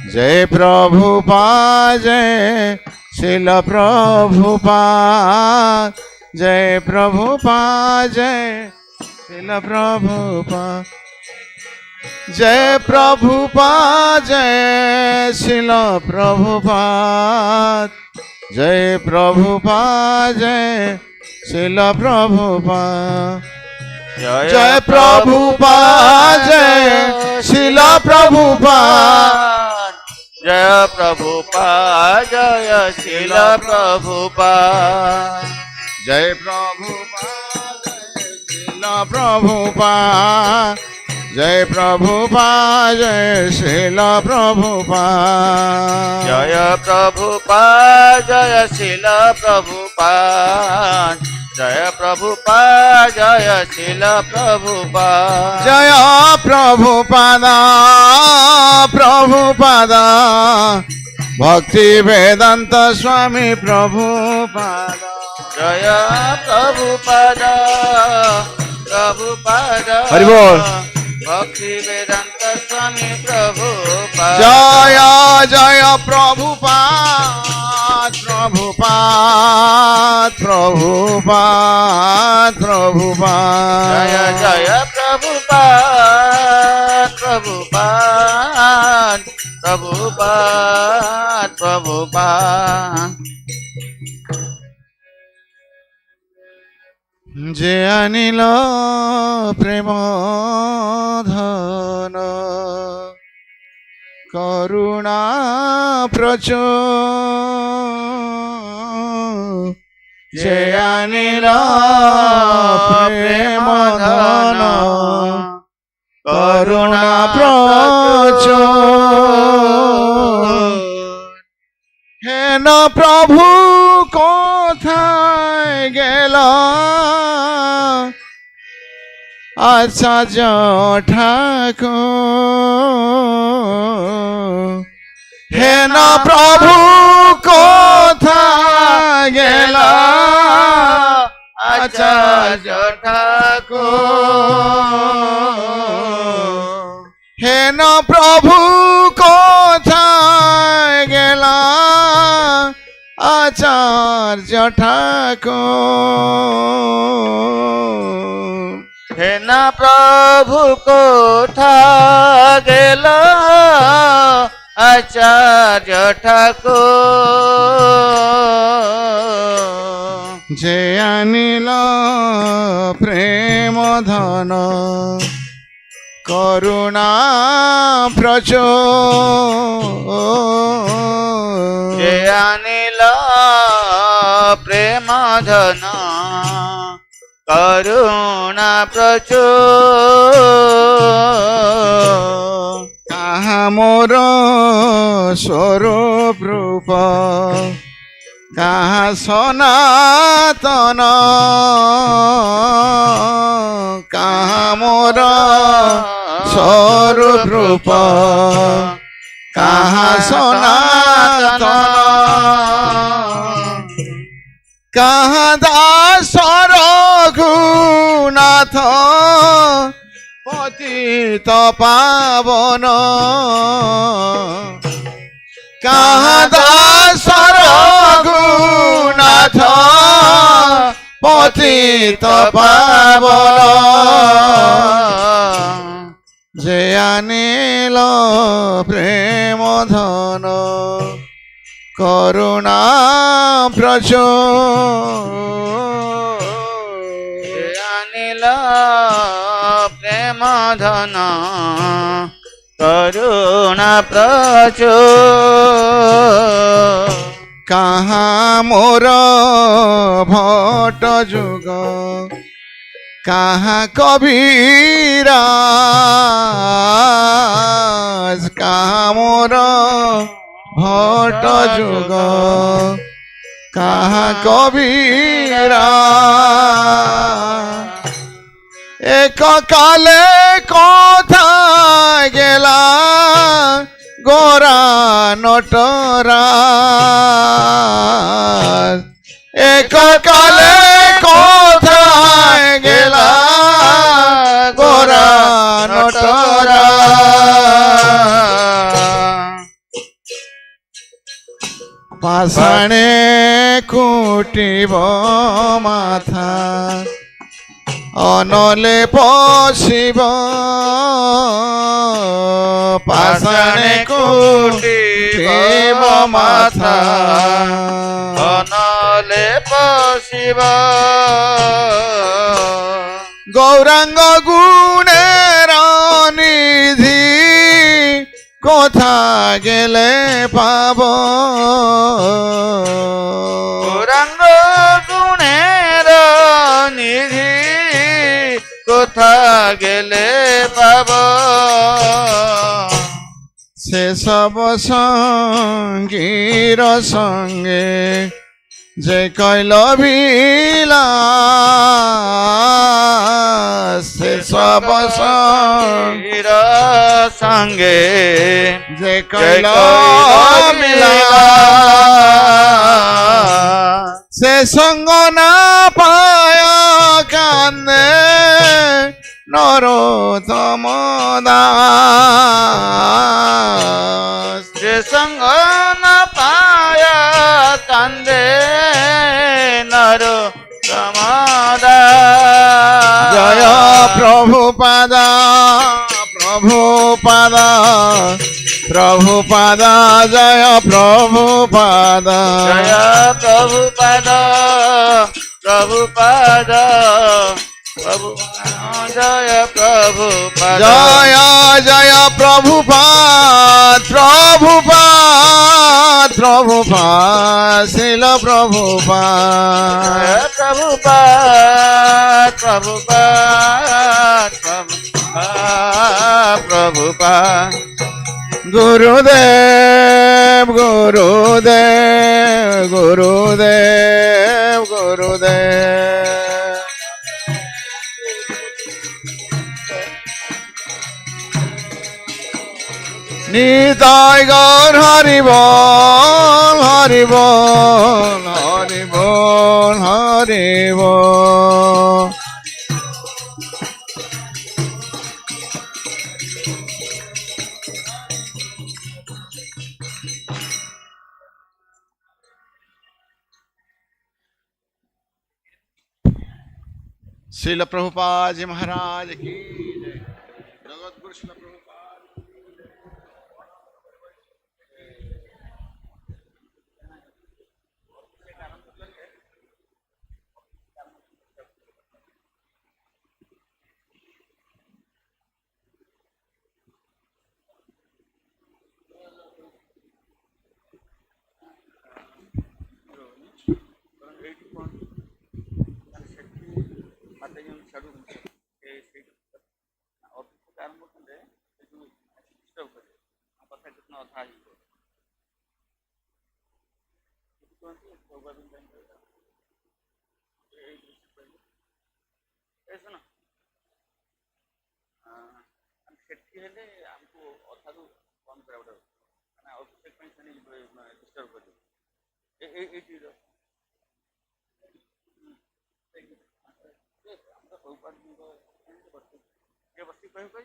Jai Prabhupada, Jai Srila Prabhupada. Jai Prabhupada, Jai Srila Prabhupada. Jai Prabhupada, Jai Srila Prabhupada. Jai Prabhupada, Jai Srila Prabhupada. Jai Prabhupada, Jai Srila Prabhupada. Jai Prabhupada, Jai Srila Prabhupada. Jai Prabhupada, Jai Srila Prabhupada. Jai Prabhupada, Jai Srila Prabhupada. Jai Prabhupada, Jai Srila Prabhupada. Jai Prabhupada, Jai Srila Prabhupada. Jaya Prabhupada, Prabhupada. Bhaktivedanta Swami Prabhupada. Jaya Prabhupada, Prabhupada. Haribol. Bhaktivedanta Swami Prabhupada. Jaya Jaya Prabhupada, Prabhupada, Prabhupada, Prabhupada. Jaya Jaya Prabhupada, Prabhupada, Prabhupada, Prabhupada. যে আনিল প্রেম ধন করুণা প্রচুর যে আনিল প্রেম ধন করুণা প্রচুর হেন প্রভু কোথায় গেল আচার্য ঠাকুর হেন প্রভু কোথায় গেল আচার্য ঠাকুর হেন প্রভু কোথায় গেল আচার্য ঠাকুর হে না প্রভু কোথা গেল আচার্য ঠাকুর যে আনিল প্রেম ধন করুণা প্রচুর যে আনিল প্রেম ধন করুণা প্রচুর কাহা মোর স্বরূপ রূপ কাহা সনাতন কাহা মোর স্বরূপ রূপ কাহা সনাতন কাহা দাস রঘুনাথ পতিত পাবন কাহা দাস রঘুনাথ পতিত পাবন যে আনিল প্রেম ধন করুণা প্রচুর আনিল প্রেম ধন করুণা প্রচুর কাহা মোর ভট যুগ কাহা কবিরাজ কাহা মোর ভট যুগ কাহা কবিরাজ এক কালে কথা গেলা গোরা নটরাজ এক কালে কথা গেলা গোরা নটরাজ পাষাণে কুটিব মাথা অনলে পশিব পাষাণে কুটিব মাথা অনলে পশিব গৌরাঙ্গ গুণের নিধি কোথা গেলে পাব গৌরাঙ্গ গুণের নিধি কোথা গেলে পাব সেসব সঙ্গীর সঙ্গে যে কইল বিলাস সেসব সঙ্গীর সঙ্গে যে কইল বিলাস সে সঙ্গ না পায় কান্দে নরোত্তম দাস যে সঙ্গ না পায় কান্দে নরোত্তমদাস জয় প্রভুপাদা প্রভুপাদা প্রভুপাদা জয় প্রভুপাদা জয় প্রভুপাদ প্রভুপাদ প্রভু জয় প্রভুপাদ জয় জয় প্রভুপাদ প্রভুপাদ প্রভুপাদ শিল প্রভুপাদ প্রভুপাদ প্রভুপাদ প্রভুপাদ প্রভুপাদ গুরুদেব গুরুদেব গুরুদেব গুরুদেব নিতাই গৌর হরি বল হরি বল হরি বল হরি বল श्रील प्रभुपाद जी महाराज की जय जगत गुरु श्रील प्रभुपाद ସେଠି ହେଲେ ଆମକୁ ଅଧାରୁ କମ୍ କରିବାକୁ ପଡ଼ିବ କାରଣ ଅଭିଷେକ ପାଇଁ ସେମାନେ ଡିଷ୍ଟର୍ବ କରିବେ ଏଇଠି ଆମର ସବୁପାଠ ବସି କହିବେ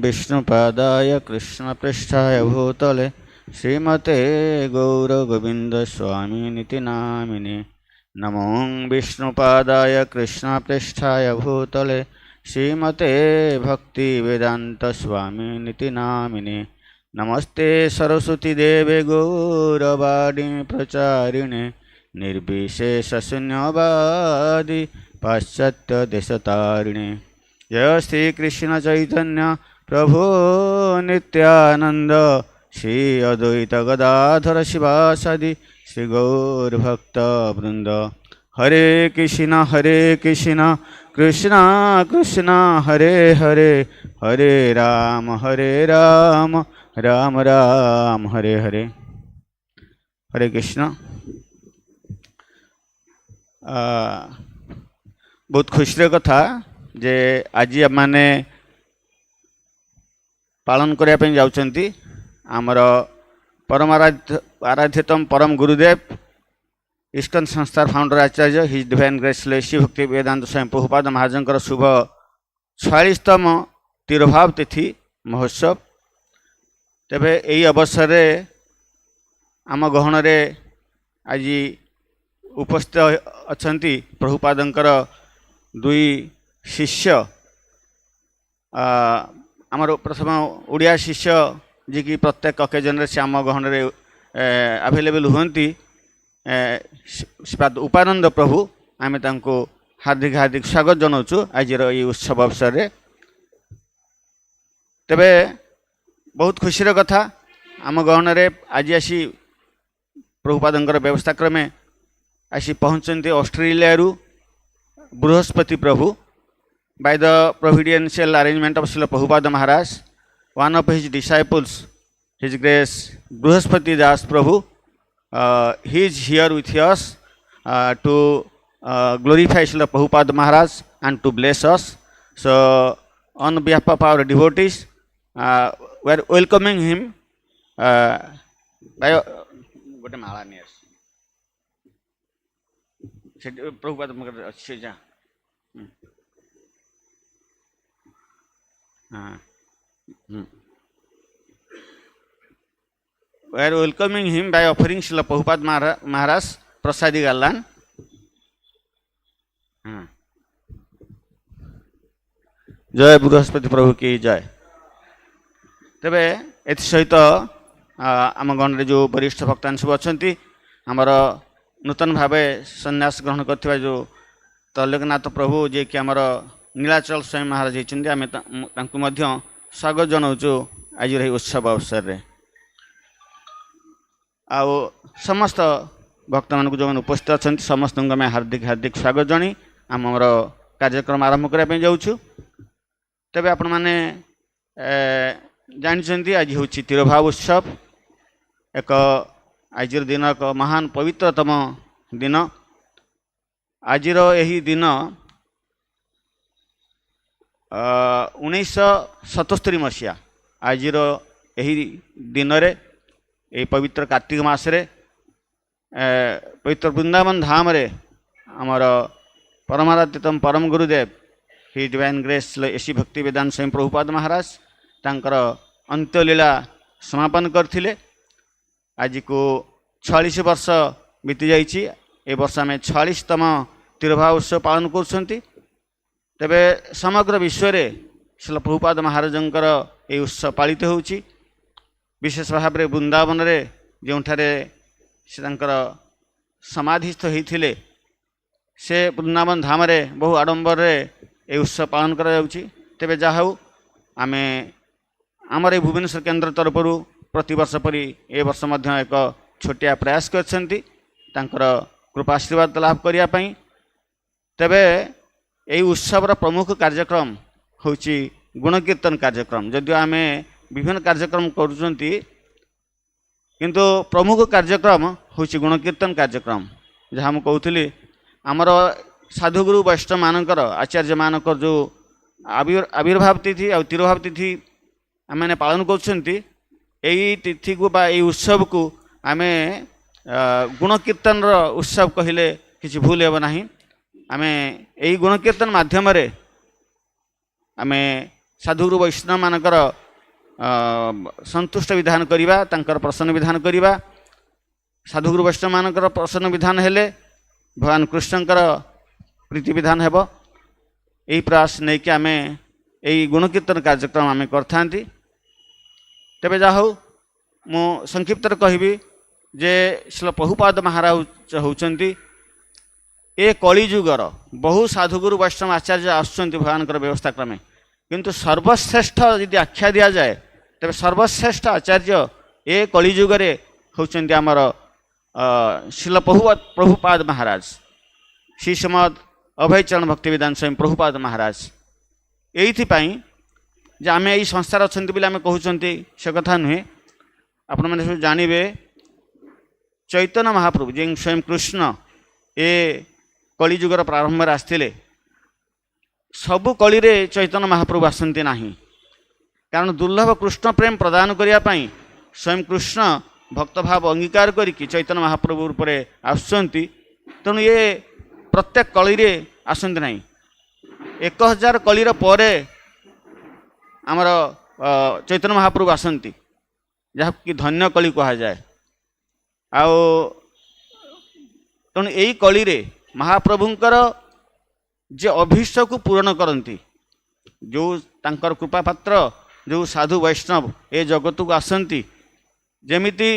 विष्णुपादाय कृष्णपृष्ठाय भूतले श्रीमते गौरगोविन्द स्वामिनिति नामिने। नमो विष्णुपादाय कृष्णपृष्ठाय भूतले श्रीमते भक्तिवेदान्त स्वामिनिति नामिने। नमस्ते सरस्वती देवे गौरवाणी प्रचारिणे निर्विशेषशून्यवादी पाश्चात्य देशतारिणे। जय श्री कृष्ण चैतन्य प्रभु नित्यानंद श्री अद्वैत गदाधर शिवासादि श्री गौर भक्त वृंद। हरे कृष्ण कृष्ण कृष्ण हरे हरे, हरे राम राम राम हरे हरे। हरे कृष्ण। बहुत खुशी कथा जे आज माने पालन करने जाउछंती आमर परम आराध्यतम परम गुरुदेव इस्कन संस्थार फाउंडर आचार्य his divine grace Shri Bhaktivedanta Swami Prabhupada महाराजंकर शुभ 46तम तिरुभाव तिथि महोत्सव। तेबे यही अवसर आम गहन आज उपस्थित अछंती प्रभुपादंकर दुई शिष्य आमर प्रथम ओडिया शिष्य जी की प्रत्येक अकेजन से आम गहन अवेलेबल हुंती श्रीपाद उपानंद प्रभु। आम हार्दिक हार्दिक स्वागत जनाऊँ आज ये उत्सव अवसर रे। तेबे बहुत खुशी कथा आम गहन आज आसी प्रभुपादंकर व्यवस्था क्रमे आसी पहुँचते Australia Brihaspati Prabhu by the providential arrangement of Srila Prabhupada Maharaj. One of his disciples, His Grace Bruhaspati Das Prabhu, he is here with us to glorify Srila Prabhupada Maharaj and to bless us. So on behalf of our devotees, we are welcoming him by gote mala near Prabhupada Maharaj. We are welcoming him by offering Srila Prabhupada Maharaj Prasadi Galan. जय बृहस्पति प्रभु की जय। तेबे एथि सहित आम गण जो वरिष्ठ भक्तान सब अच्छा आमर नूतन भाव संन्यास ग्रहण करथिबा जो तल्लकनाथ प्रभु जे कि आमर नीलाचल स्वामी महाराज होती आम स्वागत जनाऊँ आज उत्सव अवसर रे। आ समस्त भक्त मान जो उपस्थित अच्छा समस्त आम हार्दिक हार्दिक स्वागत जनी आमर कार्यक्रम आरंभ करने जाऊँ। तेबे आपण माने जानते आज हूँ तिरुभाव उत्सव एक आज दिन एक महान पवित्रतम दिन। आज यही दिन 1977 मसीहा आज यही दिन रे ये पवित्र कार्तिक मासरे पवित्र वृंदावन धाम रे आमर परमाराध्यतम परम गुरुदेव ही divine grace AC Bhaktivedanta Swami Prabhupada महाराज तांकर अंत्यलीला समापन करथिले। आज को 46 वर्ष बीती जाइछि। ए वर्ष आम 46तम तिरुभाव उत्सव पालन करछंती। तेबे समग्र विश्व रे श्रील प्रभुपाद महाराजंकर ये उत्सव पालित होउछि। विशेष भाव में वृंदावन रे जोठारे से तांकर समाधिस्थ होइथिले से वृंदावन धाम रे बहु आडंबर रे ये उत्सव पालन करा जाउछि। तेबे जाहौ आमे आमर ये भुवनेश्वर केन्द्र तरफरु प्रति वर्ष परी ए वर्ष मध्य एक छोटिया प्रयास करछंती तांकर कृपा आशीर्वाद लाभ करिया पई। तेबे यही उत्सवर प्रमुख कार्यक्रम होची गुणकीर्तन कार्यक्रम। जदिव आम विभिन्न कार्यक्रम करुचंती किंतु प्रमुख कार्यक्रम होची गुणकीर्तन कार्यक्रम। जहाँ मुझे कहूली आमर साधुगुरु वैष्णव मानकर आचार्य मानकर जो आविर्भाव तिथि आ तिरुभाव तिथि आम पालन करुचंती यही तिथि को बा यही उत्सव को आम गुणकीर्तन उत्सव कहले किसी भूल हेब नाही। आम यही गुणकीर्तन माध्यम आम साधुगुरु वैष्णव मानकर संतुष्ट विधान करिबा तांकर प्रसन्न विधान करिबा साधुगुरु वैष्णव मानकर प्रसन्न विधान हेले भगवान कृष्णकर प्रीति विधान हेबो एही प्रयास नै कि आमे एही गुणकीर्तन कार्यक्रम आमे करथांती तेबे जा हो मु संक्षिप्त कहबी जे श्रील प्रभुपाद महाराज होचंती ए कलिजुगर बहु साधुगुरु वैष्णव आचार्य आसुचंती भगवान व्यवस्था क्रमे किंतु सर्वश्रेष्ठ यदि आख्या दिया जाए तेरे सर्वश्रेष्ठ आचार्य ए कलिजुगरे होचंती आमर श्रील प्रभुपाद महाराज श्री श्रीमद अभयचरण भक्तिवेदांत स्वामी प्रभुपाद महाराज एइथिपाई जे आमे एई संस्थार अछंती बिले आमे कहउचंती से कथा नुहे आपण माने सब जानिबे चैतन्य महाप्रभु जे स्वयं कृष्ण ए कलिजुगर प्रारंभ में आसथिले सबु कली रे चैतन्य महाप्रभु आसंती नाही कारण दुर्लभ कृष्ण प्रेम प्रदान करिया पई स्वयं कृष्ण भक्त भाव अंगीकार करिकि चैतन्य महाप्रभु रूप आसुचंती तेणु ये प्रत्येक कली रे आसंती नाही 1000 कलीर परे आमर चैतन्य महाप्रभु आसंती जहाँ कि धन्य कली कहा जाए आओ तेणु यही कली रे महाप्रभुंकर जे अभीष्ट को पूर्ण करती जो तांकर कृपा पात्र जो साधु वैष्णव ए जगत को आसंती जेमिति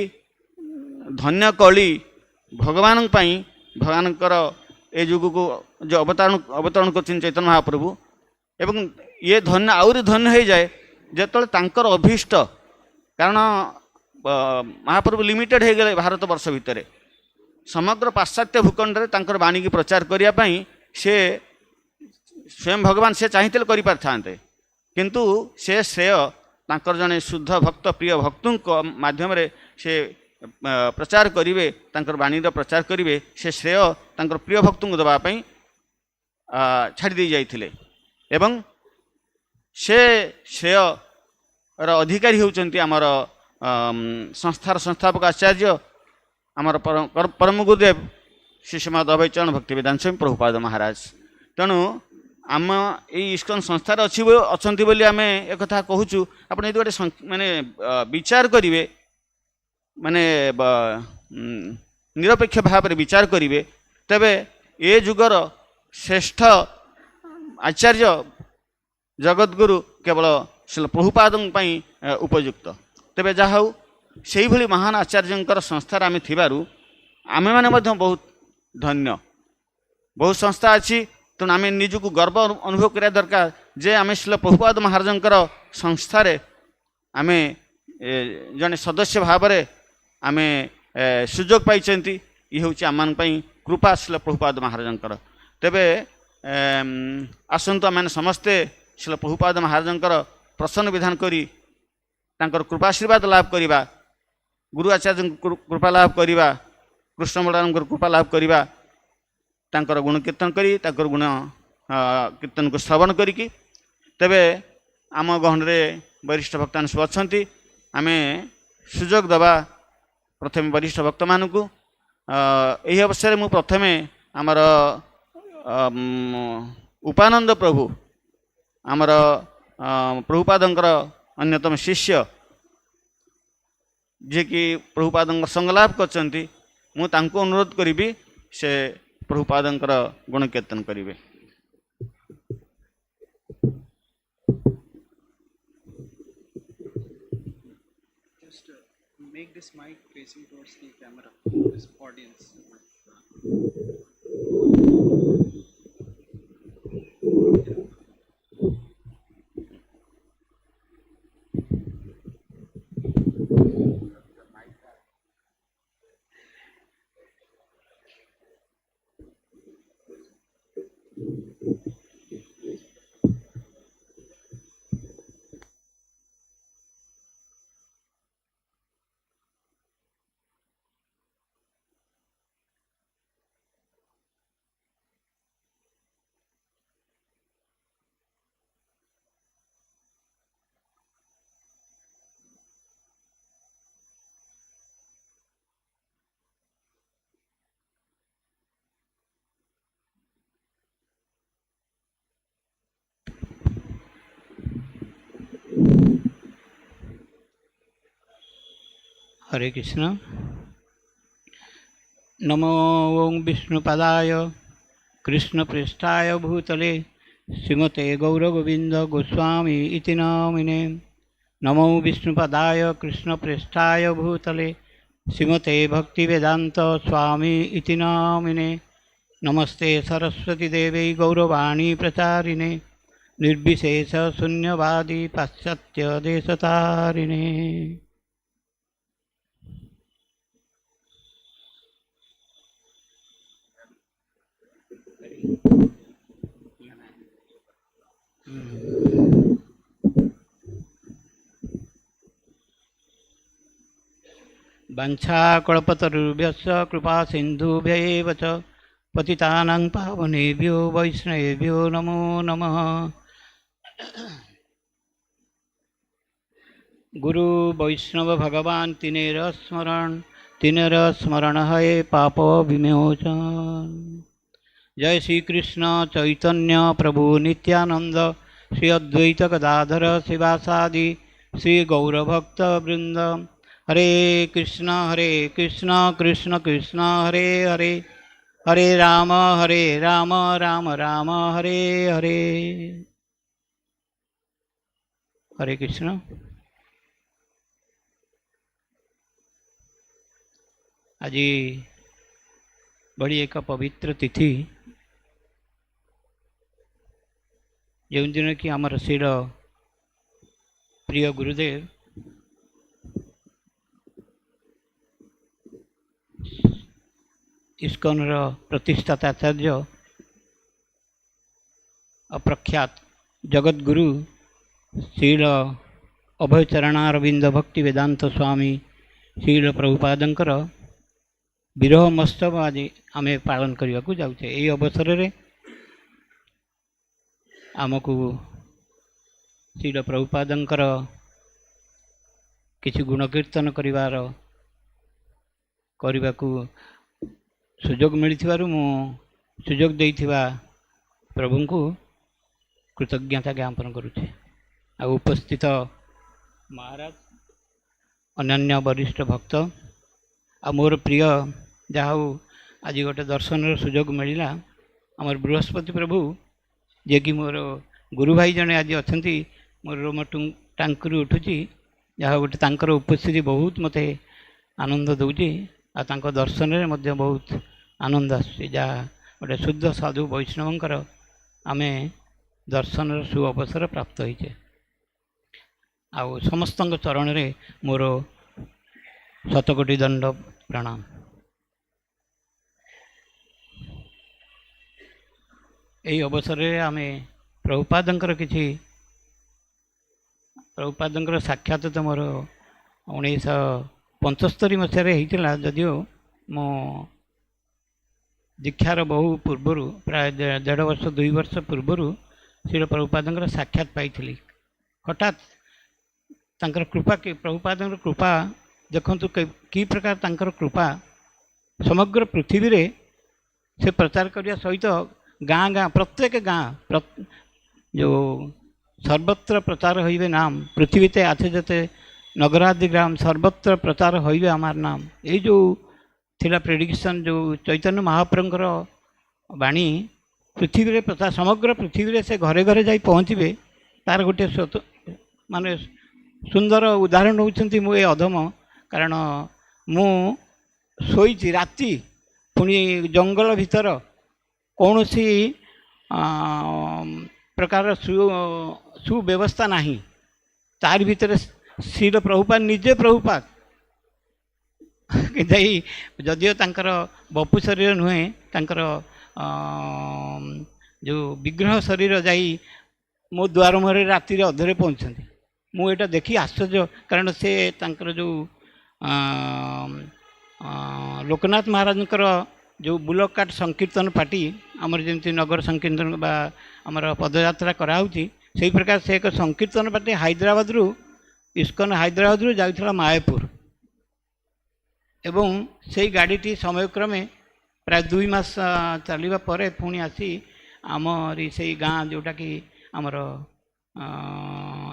धन्य कली भगवान भगवानकर ए जुग को जो अवतरण कर चैतन्य महाप्रभु एवं ये धन्य आउरी धन्य हो जाए जेतले तांकर अभीष्ट कारण महाप्रभु लिमिटेड हो गए भारत वर्ष भितर समग्र पाश्चात्य भूखंड में तांकर वाणी की प्रचार करने से स्वयं भगवान से चाहिए करि पारथांते किंतु से श्रेय तांकर जने शुद्ध भक्त प्रिय भक्तों माध्यम रे से प्रचार करिवे तांकर वाणी प्रचार करिवे से श्रेय तांकर प्रिय भक्तों को दबा पई छाड़ी दे जाइथिले एवं से श्रेय अधिकारी होउचंती आमर संस्थार संस्थापक आचार्य आमर परम गुरुदेव श्री श्रीमद अभयचरण भक्तिवेदांत स्वामी प्रभुपाद महाराज तेणु आम इस्कन संस्थार अच्छी बोली आम एक कथा कहूँ आपड़ ये गोटे माने विचार करेंगे माने निरपेक्ष भाव में विचार करेंगे तेबे ए जुगर श्रेष्ठ आचार्य जगतगुरु केवल श्री प्रभुपाद उपयुक्त तेबे जहा हो से भली महान आचार्यंकर संस्थार आम थिबारु आमे माने मध्य बहुत धन्य बहुत संस्था अच्छी तेणु आम निजक गर्व अनुभव करा दरकार जे आम श्री प्रभुपाद महाराजंकर संस्थार आम जड़े सदस्य भाव में आम सुजोग पाई ये हूँ आम कृपा श्री प्रभुपाद महाराजंकर तेबे आसतु आम समस्ते श्री प्रभुपाद महाराजंकर प्रसन्न विधान करी तांकर कृपाशीर्वाद लाभ करिबा गुरु आचार्य कृपा लाभ करिबा कृष्ण बलराम कृपा लाभ करिबा तांकर गुण कीर्तन करी तांकर गुण कीर्तन को श्रवण करिकी तेबे आम गहन रे वरिष्ठ भक्तान सब अछंती आमे सुजोग दबा प्रथम वरिष्ठ भक्त मानकु एही अवसर मु प्रथमे आमर उपानंद प्रभु आमर प्रभुपादंकर अन्यतम शिष्य जे कि प्रभुपादंकर संगलाप करचंती मु तांको अनुरोध करिबी से प्रभुपादंकर गुण कीर्तन करिवे। Just make this mic facing towards the camera, this audience. हरे कृष्ण। नमो ओं विष्णुपदाय कृष्णपृष्ठाय भूतले श्रीमते गौरगोविंद गोस्वामी इति नामिने। नमो विष्णुपदाय कृष्णपृष्ठाय भूतले श्रीमते भक्तिवेदांत स्वामी इति नामिने। नमस्ते सरस्वती देवी गौरवाणी प्रचारिणे निर्विशेष शून्यवादी पाश्चात्य देशतारिणे। वंशाकल्पतरुभ्यश्च कृपा सिन्धुभ्यैव च पतितानां पावनेभ्यो वैष्णवेभ्यो नमो नमः। गुरु वैष्णव भगवान तिनेर स्मरण है पाप विमोचन। जय श्री कृष्ण चैतन्य प्रभु नित्यानंद श्री अद्वैत गदाधर शिवासादि श्री गौरभक्त वृंद। हरे कृष्ण कृष्ण कृष्ण हरे हरे, हरे राम राम राम हरे हरे। हरे कृष्ण। आज बड़ी एक पवित्र तिथि जो दिन कि आमर श्रीर प्रिय गुरुदेव इस्कॉन प्रतिष्ठाता आचार्य अप्रख्यात जगद्गुरु श्रील अभयचरणारविंद भक्तिवेदांत स्वामी श्रील प्रभुपादंकर विरह महोत्सव आज आम पालन करने को जाऊे। यही अवसर में आमको श्रील प्रभुपादंकर किसी गुणकीर्तन करने को सुजोग मिलथिबारु मु सुजोग देइथिबा प्रभु को कृतज्ञता ज्ञापन करुचे। आ उपस्थित महाराज अन्य वरिष्ठ भक्त आ मोर प्रिय जहाँ आज गोटे दर्शन सुजोग मिलला आमर बृहस्पति प्रभु जे कि मोर गुरु भाई जने आज अच्छा मोर रोम टांकुरी उठुची जहाँ गोटे तांकर उपस्थिति बहुत मते आनंद दौची। आ तांको दर्शन में मध्य बहुत आनंद आसुची जहाँ गोटे शुद्ध साधु वैष्णवंकर आमे दर्शन सु अवसर प्राप्त होइछे। आ समस्त चरण में मोर शतकोटी दंड प्रणाम। यही अवसर में आम प्रभुपादंकर किछि प्रभुपादंकर साक्षात तो मोर 1975 मसीह होता जदिव मो दीक्षार बहु पूर्वर प्राय 1.5 वर्ष 2 वर्ष पूर्वर श्री प्रभुपादंकर साक्षात पाई। हठात तांकर कृपा के प्रभुपादंकर कृपा देखंतु कि प्रकार तांकर कृपा समग्र पृथ्वी रे से प्रचार करने सहित गाँ गाँ प्रत्येक गाँ जो सर्वत्र प्रचार होइबे नाम पृथ्वी ते आथे जते नगरादि ग्राम सर्वत्र प्रचार होइबे आमार नाम। ये जो थिला प्रेडिक्शन जो चैतन्य महाप्रभुंकर वाणी पृथ्वी रे प्रचार समग्र पृथ्वी रे से घरे घरे जाई पहुँचे तार गोटे माने सुंदर उदाहरण होउछंती मु ए अधम। कारण मु सोईची राति पुणी जंगल भीतर कौन सी प्रकार सुव्यवस्था नहीं तार भीतर श्रील प्रभुपाद निजे प्रभुपाद जदिओ तांकर बपु शरीर नुहे तांकर जो विग्रह शरीर जाई मो द्वार मुहरे राति अधरे पहुँचती। मुझे देखी आश्चर्य कारण से तांकर जो लोकनाथ महाराजंकर जो बुलक काट संकीर्तन पार्टी आमर जमी नगर संकीर्तन बा आमर पदयात्रा कराऊँगी से प्रकार से एक संकीर्तन पार्टी हैदराबाद रु इस्कन हैदराबाद रु जाउथला मायापुर एवं से गाड़ीटी समयक्रमे प्राय 2 मास चलवा पर पुणी आसी आमरी से गाँ जोटा कि आमर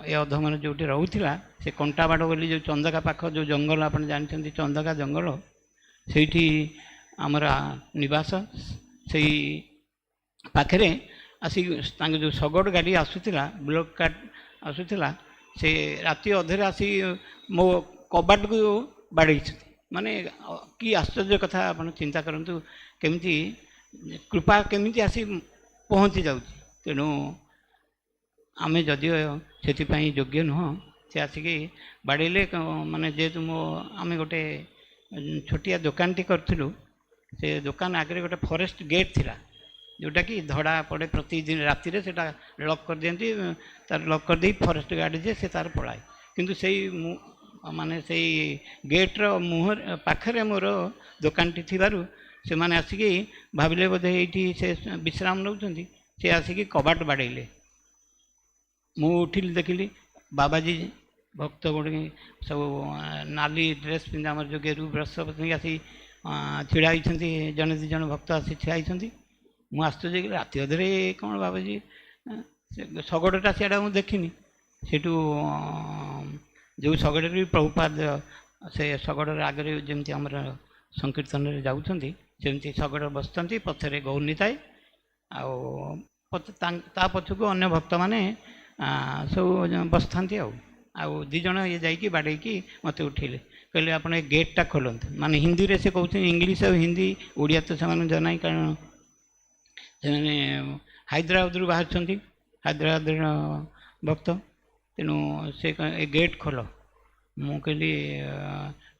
ଏ ଅଧମରେ ଯେଉଁଠି ରହୁଥିଲା ସେ କଣ୍ଟାବାଡ଼ ବୋଲି ଯେଉଁ ଚନ୍ଦକା ପାଖ ଯେଉଁ ଜଙ୍ଗଲ ଆପଣ ଜାଣିଛନ୍ତି ଚନ୍ଦକା ଜଙ୍ଗଲ ସେଇଠି ଆମର ନିବାସ। ସେଇ ପାଖରେ ଆସି ତାଙ୍କ ଯେଉଁ ଶଗଡ଼ ଗାଡ଼ି ଆସୁଥିଲା ବ୍ଲକ୍ କାର୍ଟ ଆସୁଥିଲା ସେ ରାତି ଅଧରେ ଆସି ମୋ କବାଟକୁ ବାଡ଼େଇଛନ୍ତି। ମାନେ କି ଆଶ୍ଚର୍ଯ୍ୟ କଥା ଆପଣ ଚିନ୍ତା କରନ୍ତୁ କେମିତି କୃପା କେମିତି ଆସି ପହଞ୍ଚି ଯାଉଛି। ତେଣୁ ଆମେ ଯଦିଓ ସେଥିପାଇଁ ଯୋଗ୍ୟ ନୁହଁ ସେ ଆସିକି ବାଡ଼େଇଲେ। ମାନେ ଯେହେତୁ ଆମେ ଗୋଟେ ଛୋଟିଆ ଦୋକାନଟି କରିଥିଲୁ ସେ ଦୋକାନ ଆଗରେ ଗୋଟେ ଫରେଷ୍ଟ ଗେଟ୍ ଥିଲା ଯେଉଁଟାକି ଧଡ଼ା ପଡ଼େ ପ୍ରତିଦିନ ରାତିରେ ସେଇଟା ଲକ୍ କରିଦିଅନ୍ତି ତାର ଲକ୍ କରିଦେଇ ଫରେଷ୍ଟ ଗାର୍ଡ଼ ଯେ ସେ ତାର ପଳାଏ। କିନ୍ତୁ ସେଇ ମାନେ ସେଇ ଗେଟ୍ର ମୁହଁରେ ପାଖରେ ମୋର ଦୋକାନଟି ଥିବାରୁ ସେମାନେ ଆସିକି ଭାବିଲେ ବୋଧେ ଏଇଠି ସେ ବିଶ୍ରାମ ନେଉଛନ୍ତି ସେ ଆସିକି କବାଟ ବାଡ଼େଇଲେ। ମୁଁ ଉଠିଲି ଦେଖିଲି ବାବାଜୀ ଭକ୍ତ ଗୋଟେ ସବୁ ନାଲି ଡ୍ରେସ୍ ପିନ୍ଧି ଆମର ଯେଉଁ ଗେରୁ ବ୍ରଶ ପିନ୍ଧି ଆସି ଛିଡ଼ା ହେଇଛନ୍ତି ଜଣେ ଦୁଇ ଜଣ ଭକ୍ତ ଆସି ଛିଡ଼ା ହେଇଛନ୍ତି। ମୁଁ ଆଶ୍ଚର୍ଯ୍ୟ ହେଇଗଲି ରାତି ଅଧରେ କ'ଣ ବାବାଜୀ ସେ ଶଗଡ଼ଟା ସିଆଡ଼େ ମୁଁ ଦେଖିନି। ସେଇଠୁ ଯେଉଁ ଶଗଡ଼ରେ ବି ପ୍ରଭୁପାଦ ସେ ଶଗଡ଼ର ଆଗରେ ଯେମିତି ଆମର ସଂକୀର୍ତ୍ତନରେ ଯାଉଛନ୍ତି ସେମିତି ଶଗଡ଼ ବସିଛନ୍ତି ପଛରେ ଗୌର୍ଣ୍ଣୀ ଥାଏ ଆଉ ତା ପଛକୁ ଅନ୍ୟ ଭକ୍ତମାନେ ସବୁ ବସିଥାନ୍ତି। ଆଉ ଦୁଇ ଜଣ ଇଏ ଯାଇକି ବାଡ଼େଇକି ମୋତେ ଉଠେଇଲେ କହିଲେ ଆପଣ ଏ ଗେଟ୍ଟା ଖୋଲନ୍ତୁ। ମାନେ ହିନ୍ଦୀରେ ସେ କହୁଛନ୍ତି ଇଂଲିଶ ଆଉ ହିନ୍ଦୀ ଓଡ଼ିଆ ତ ସେମାନଙ୍କୁ ଜଣା ନାହିଁ କାରଣ ସେମାନେ ହାଇଦ୍ରାବାଦରୁ ବାହାରିଛନ୍ତି ହାଇଦ୍ରାବାଦର ଭକ୍ତ। ତେଣୁ ସେ ଏ ଗେଟ୍ ଖୋଲ। ମୁଁ କହିଲି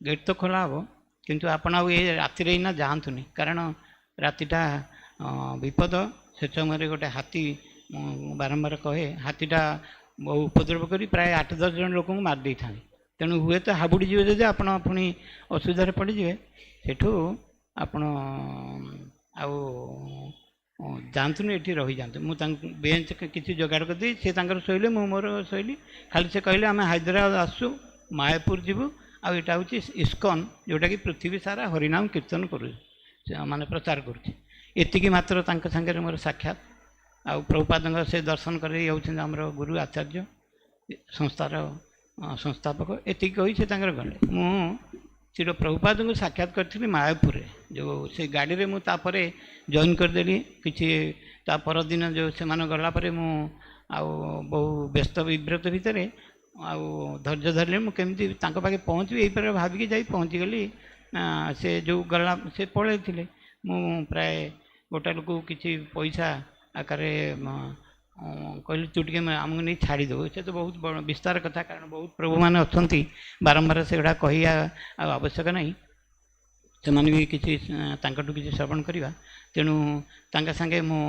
ଗେଟ୍ ତ ଖୋଲା ହେବ କିନ୍ତୁ ଆପଣ ଆଉ ଏ ରାତିରେ ଏଇନା ଯାଆନ୍ତୁନି କାରଣ ରାତିଟା ବିପଦ। ସେ ସମୟରେ ଗୋଟେ ହାତୀ ମୁଁ ବାରମ୍ବାର କହେ ହାତୀଟା ବହୁ ଉପଦ୍ରବ କରି ପ୍ରାୟ 8-10 ଜଣ ଲୋକଙ୍କୁ ମାରି ଦେଇଥାନ୍ତି। ତେଣୁ ହୁଏତ ହାବୁଡ଼ି ଯିବେ ଯଦି ଆପଣ ପୁଣି ଅସୁବିଧାରେ ପଡ଼ିଯିବେ। ସେଠୁ ଆପଣ ଆଉ ଯାଆନ୍ତୁନି ଏଠି ରହିଯାଆନ୍ତୁ। ମୁଁ ତାଙ୍କୁ ବେଞ୍ଚ କିଛି ଯୋଗାଡ଼ କରିଦେଇ ସେ ତାଙ୍କର ଶୋଇଲେ ମୁଁ ମୋର ଶୋଇଲି। ଖାଲି ସେ କହିଲେ ଆମେ ହାଇଦ୍ରାବାଦ ଆସୁ ମାୟାପୁର ଯିବୁ ଆଉ ଏଇଟା ହେଉଛି ଇସ୍କନ୍ ଯେଉଁଟାକି ପୃଥିବୀ ସାରା ହରିନାମ କୀର୍ତ୍ତନ କରୁଛି ମାନେ ପ୍ରଚାର କରୁଛି। ଏତିକି ମାତ୍ର ତାଙ୍କ ସାଙ୍ଗରେ ମୋର ସାକ୍ଷାତ। ଆଉ ପ୍ରଭୁପାଦଙ୍କ ସେ ଦର୍ଶନ କରି ଯାଉଛନ୍ତି ଆମର ଗୁରୁ ଆଚାର୍ଯ୍ୟ ସଂସ୍ଥାର ସଂସ୍ଥାପକ। ଏତିକି କହି ସେ ତାଙ୍କର ଗଲେ। ମୁଁ ଚିର ପ୍ରଭୁପାଦଙ୍କୁ ସାକ୍ଷାତ କରିଥିଲି ମାୟାପୁରରେ ଯେଉଁ ସେ ଗାଡ଼ିରେ ମୁଁ ତାପରେ ଜଏନ୍ କରିଦେଲି। କିଛି ତା ପରଦିନ ଯେଉଁ ସେମାନେ ଗଲା ପରେ ମୁଁ ଆଉ ବହୁ ବ୍ୟସ୍ତ ବିବ୍ରତ ଭିତରେ ଆଉ ଧୈର୍ଯ୍ୟ ଧରିଲେ ମୁଁ କେମିତି ତାଙ୍କ ପାଖେ ପହଞ୍ଚିବି ଏଇପରେ ଭାବିକି ଯାଇ ପହଞ୍ଚିଗଲି। ସେ ଯେଉଁ ଗଲା ସେ ପଳେଇଥିଲେ। ମୁଁ ପ୍ରାୟ ଗୋଟେ ଲୋକକୁ କିଛି ପଇସା ଆକାରରେ କହିଲି ତୁ ଟିକେ ଆମକୁ ନେଇ ଛାଡ଼ିଦେବୁ। ସେ ତ ବହୁତ ବଡ଼ ବିସ୍ତାର କଥା କାରଣ ବହୁତ ପ୍ରଭୁମାନେ ଅଛନ୍ତି ବାରମ୍ବାର ସେଗୁଡ଼ା କହିବା ଆଉ ଆବଶ୍ୟକ ନାହିଁ। ସେମାନେ ବି କିଛି ତାଙ୍କଠୁ କିଛି ଶ୍ରବଣ କରିବା। ତେଣୁ ତାଙ୍କ ସାଙ୍ଗେ ମୁଁ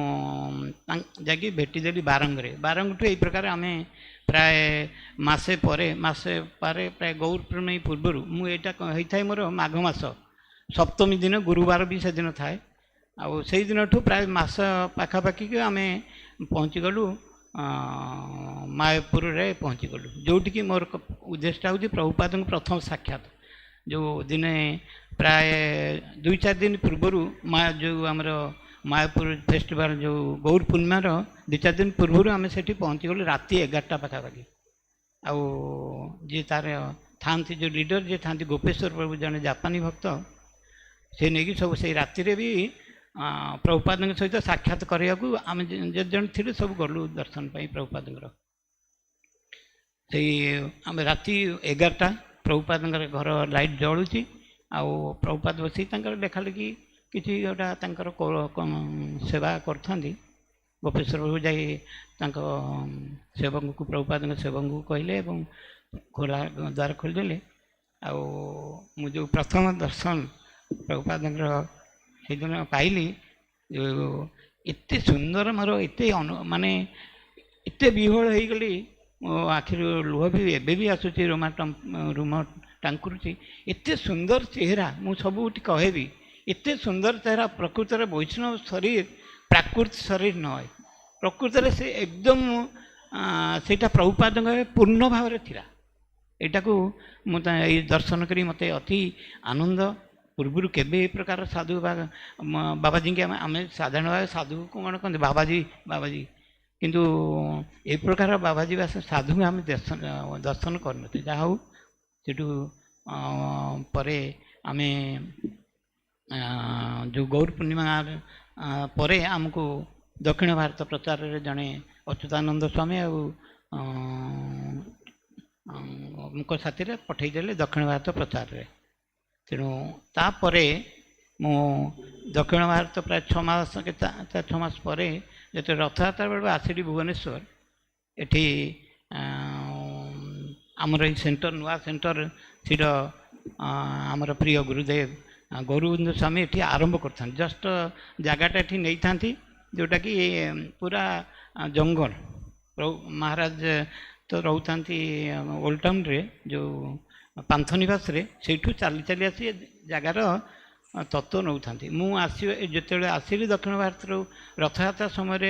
ଯାଇକି ଭେଟିଦେଲି ବାରଙ୍ଗରେ। ବାରଙ୍ଗଠୁ ଏଇ ପ୍ରକାର ଆମେ ପ୍ରାୟ ମାସେ ପରେ ପ୍ରାୟ ଗୌର ପୂର୍ଣ୍ଣମୀ ପୂର୍ବରୁ ମୁଁ ଏଇଟା ହେଇଥାଏ ମୋର ମାଘ ମାସ ସପ୍ତମୀ ଦିନ ଗୁରୁବାର ବି ସେଦିନ ଥାଏ। ଆଉ ସେଇଦିନଠୁ ପ୍ରାୟ ମାସ ପାଖାପାଖିକି ଆମେ ପହଞ୍ଚିଗଲୁ ମାୟାପୁରରେ ପହଞ୍ଚିଗଲୁ ଯେଉଁଠିକି ମୋର ଉଦ୍ଦେଶ୍ୟଟା ହେଉଛି ପ୍ରଭୁପାଦଙ୍କ ପ୍ରଥମ ସାକ୍ଷାତ। ଯେଉଁ ଦିନେ ପ୍ରାୟ 2-4 ଦିନ ପୂର୍ବରୁ ଯେଉଁ ଆମର ମାୟାପୁର ଫେଷ୍ଟିଭାଲ ଯେଉଁ ଗୌର ପୂର୍ଣ୍ଣିମାର 2-4 ଦିନ ପୂର୍ବରୁ ଆମେ ସେଠି ପହଞ୍ଚିଗଲୁ ରାତି 11ଟା ପାଖାପାଖି। ଆଉ ଯିଏ ତାର ଥାନ୍ତି ଯେଉଁ ଲିଡର ଯିଏ ଥାନ୍ତି ଗୋପେଶ୍ୱର ପ୍ରଭୁ ଜଣେ ଜାପାନୀ ଭକ୍ତ ସେ ନେଇକି ସବୁ ସେଇ ରାତିରେ ବି ପ୍ରଭୁପାଦଙ୍କ ସହିତ ସାକ୍ଷାତ କରିବାକୁ ଆମେ ଯେତେ ଜଣ ଥିଲୁ ସବୁ ଗଲୁ ଦର୍ଶନ ପାଇଁ ପ୍ରଭୁପାଦଙ୍କର। ସେଇ ଆମେ ରାତି 11ଟା ପ୍ରଭୁପାଦଙ୍କର ଘର ଲାଇଟ୍ ଜଳୁଛି ଆଉ ପ୍ରଭୁପାଦ ବସି ତାଙ୍କର ଲେଖାଲେଖି କିଛି ଗୋଟା ତାଙ୍କର ସେବା କରୁଥାନ୍ତି। ଗୋପେଶ୍ୱର ପ୍ରଭୁ ଯାଇ ତାଙ୍କ ସେବକଙ୍କୁ ପ୍ରଭୁପାଦଙ୍କ ସେବକଙ୍କୁ କହିଲେ ଏବଂ ଦ୍ୱାର ଖୋଲିଦେଲେ। ଆଉ ମୁଁ ଯେଉଁ ପ୍ରଥମ ଦର୍ଶନ ପ୍ରଭୁପାଦଙ୍କର ସେଦିନ ପାଇଲି ଏତେ ସୁନ୍ଦର ମୋର ମାନେ ଏତେ ବିହ୍ୱଳ ହେଇଗଲି ମୋ ଆଖିରୁ ଲୁହ ବି ଏବେ ବି ଆସୁଛି ରୁମ ଟାଙ୍କୁରୁଛି। ଏତେ ସୁନ୍ଦର ଚେହେରା ମୁଁ ସବୁଠି କହେବି ଏତେ ସୁନ୍ଦର ଚେହେରା ପ୍ରକୃତରେ ବୈଷ୍ଣବ ଶରୀର ପ୍ରାକୃତ ଶରୀର ନୁହେଁ। ପ୍ରକୃତରେ ସେ ଏକଦମ ସେଇଟା ପ୍ରଭୁପାଦଙ୍କ ପୂର୍ଣ୍ଣ ଭାବରେ ଥିଲା। ଏଇଟାକୁ ମୁଁ ଏଇ ଦର୍ଶନ କରି ମୋତେ ଅତି ଆନନ୍ଦ। ପୂର୍ବରୁ କେବେ ଏ ପ୍ରକାର ସାଧୁ ବାବାଜୀକି ଆମେ ସାଧାରଣ ଭାବେ ସାଧୁକୁ କ'ଣ କହନ୍ତି ବାବାଜୀ କିନ୍ତୁ ଏ ପ୍ରକାର ବାବାଜୀ ବାସ ସାଧୁଙ୍କୁ ଆମେ ଦର୍ଶନ କରିନଥିଲେ। ଯାହା ହଉ ସେଠୁ ପରେ ଆମେ ଯେଉଁ ଗୌର ପୂର୍ଣ୍ଣିମା ପରେ ଆମକୁ ଦକ୍ଷିଣ ଭାରତ ପ୍ରଚାରରେ ଜଣେ ଅଚ୍ୟୁତାନନ୍ଦ ସ୍ୱାମୀ ଆଉ ସାଥିରେ ପଠେଇଦେଲେ ଦକ୍ଷିଣ ଭାରତ ପ୍ରଚାରରେ। ତେଣୁ ତାପରେ ମୁଁ ଦକ୍ଷିଣ ଭାରତ ପ୍ରାୟ 6 ମାସ କି 6 ମାସ ପରେ ଯେତେବେଳେ ରଥଯାତ୍ରା ବେଳକୁ ଆସିଲି ଭୁବନେଶ୍ୱର, ଏଠି ଆମର ଏଇ ସେଣ୍ଟର ନୂଆ ସେଣ୍ଟର ସେଠି ଆମର ପ୍ରିୟ ଗୁରୁଦେବ ଗୌରବିନ୍ଦ ସ୍ୱାମୀ ଏଠି ଆରମ୍ଭ କରିଥାନ୍ତି। ଜଷ୍ଟ ଜାଗାଟା ଏଠି ନେଇଥାନ୍ତି ଯେଉଁଟାକି ପୁରା ଜଙ୍ଗଲ। ମହାରାଜ ତ ରହୁଥାନ୍ତି ଓଲ୍ଡ ଟାଉନରେ ଯେଉଁ ପାନ୍ଥ ନିବାସରେ, ସେଇଠୁ ଚାଲି ଚାଲି ଆସି ଜାଗାର ତତ୍ତ୍ୱ ନେଉଥାନ୍ତି। ମୁଁ ଯେତେବେଳେ ଆସିଲି ଦକ୍ଷିଣ ଭାରତରୁ ରଥଯାତ୍ରା ସମୟରେ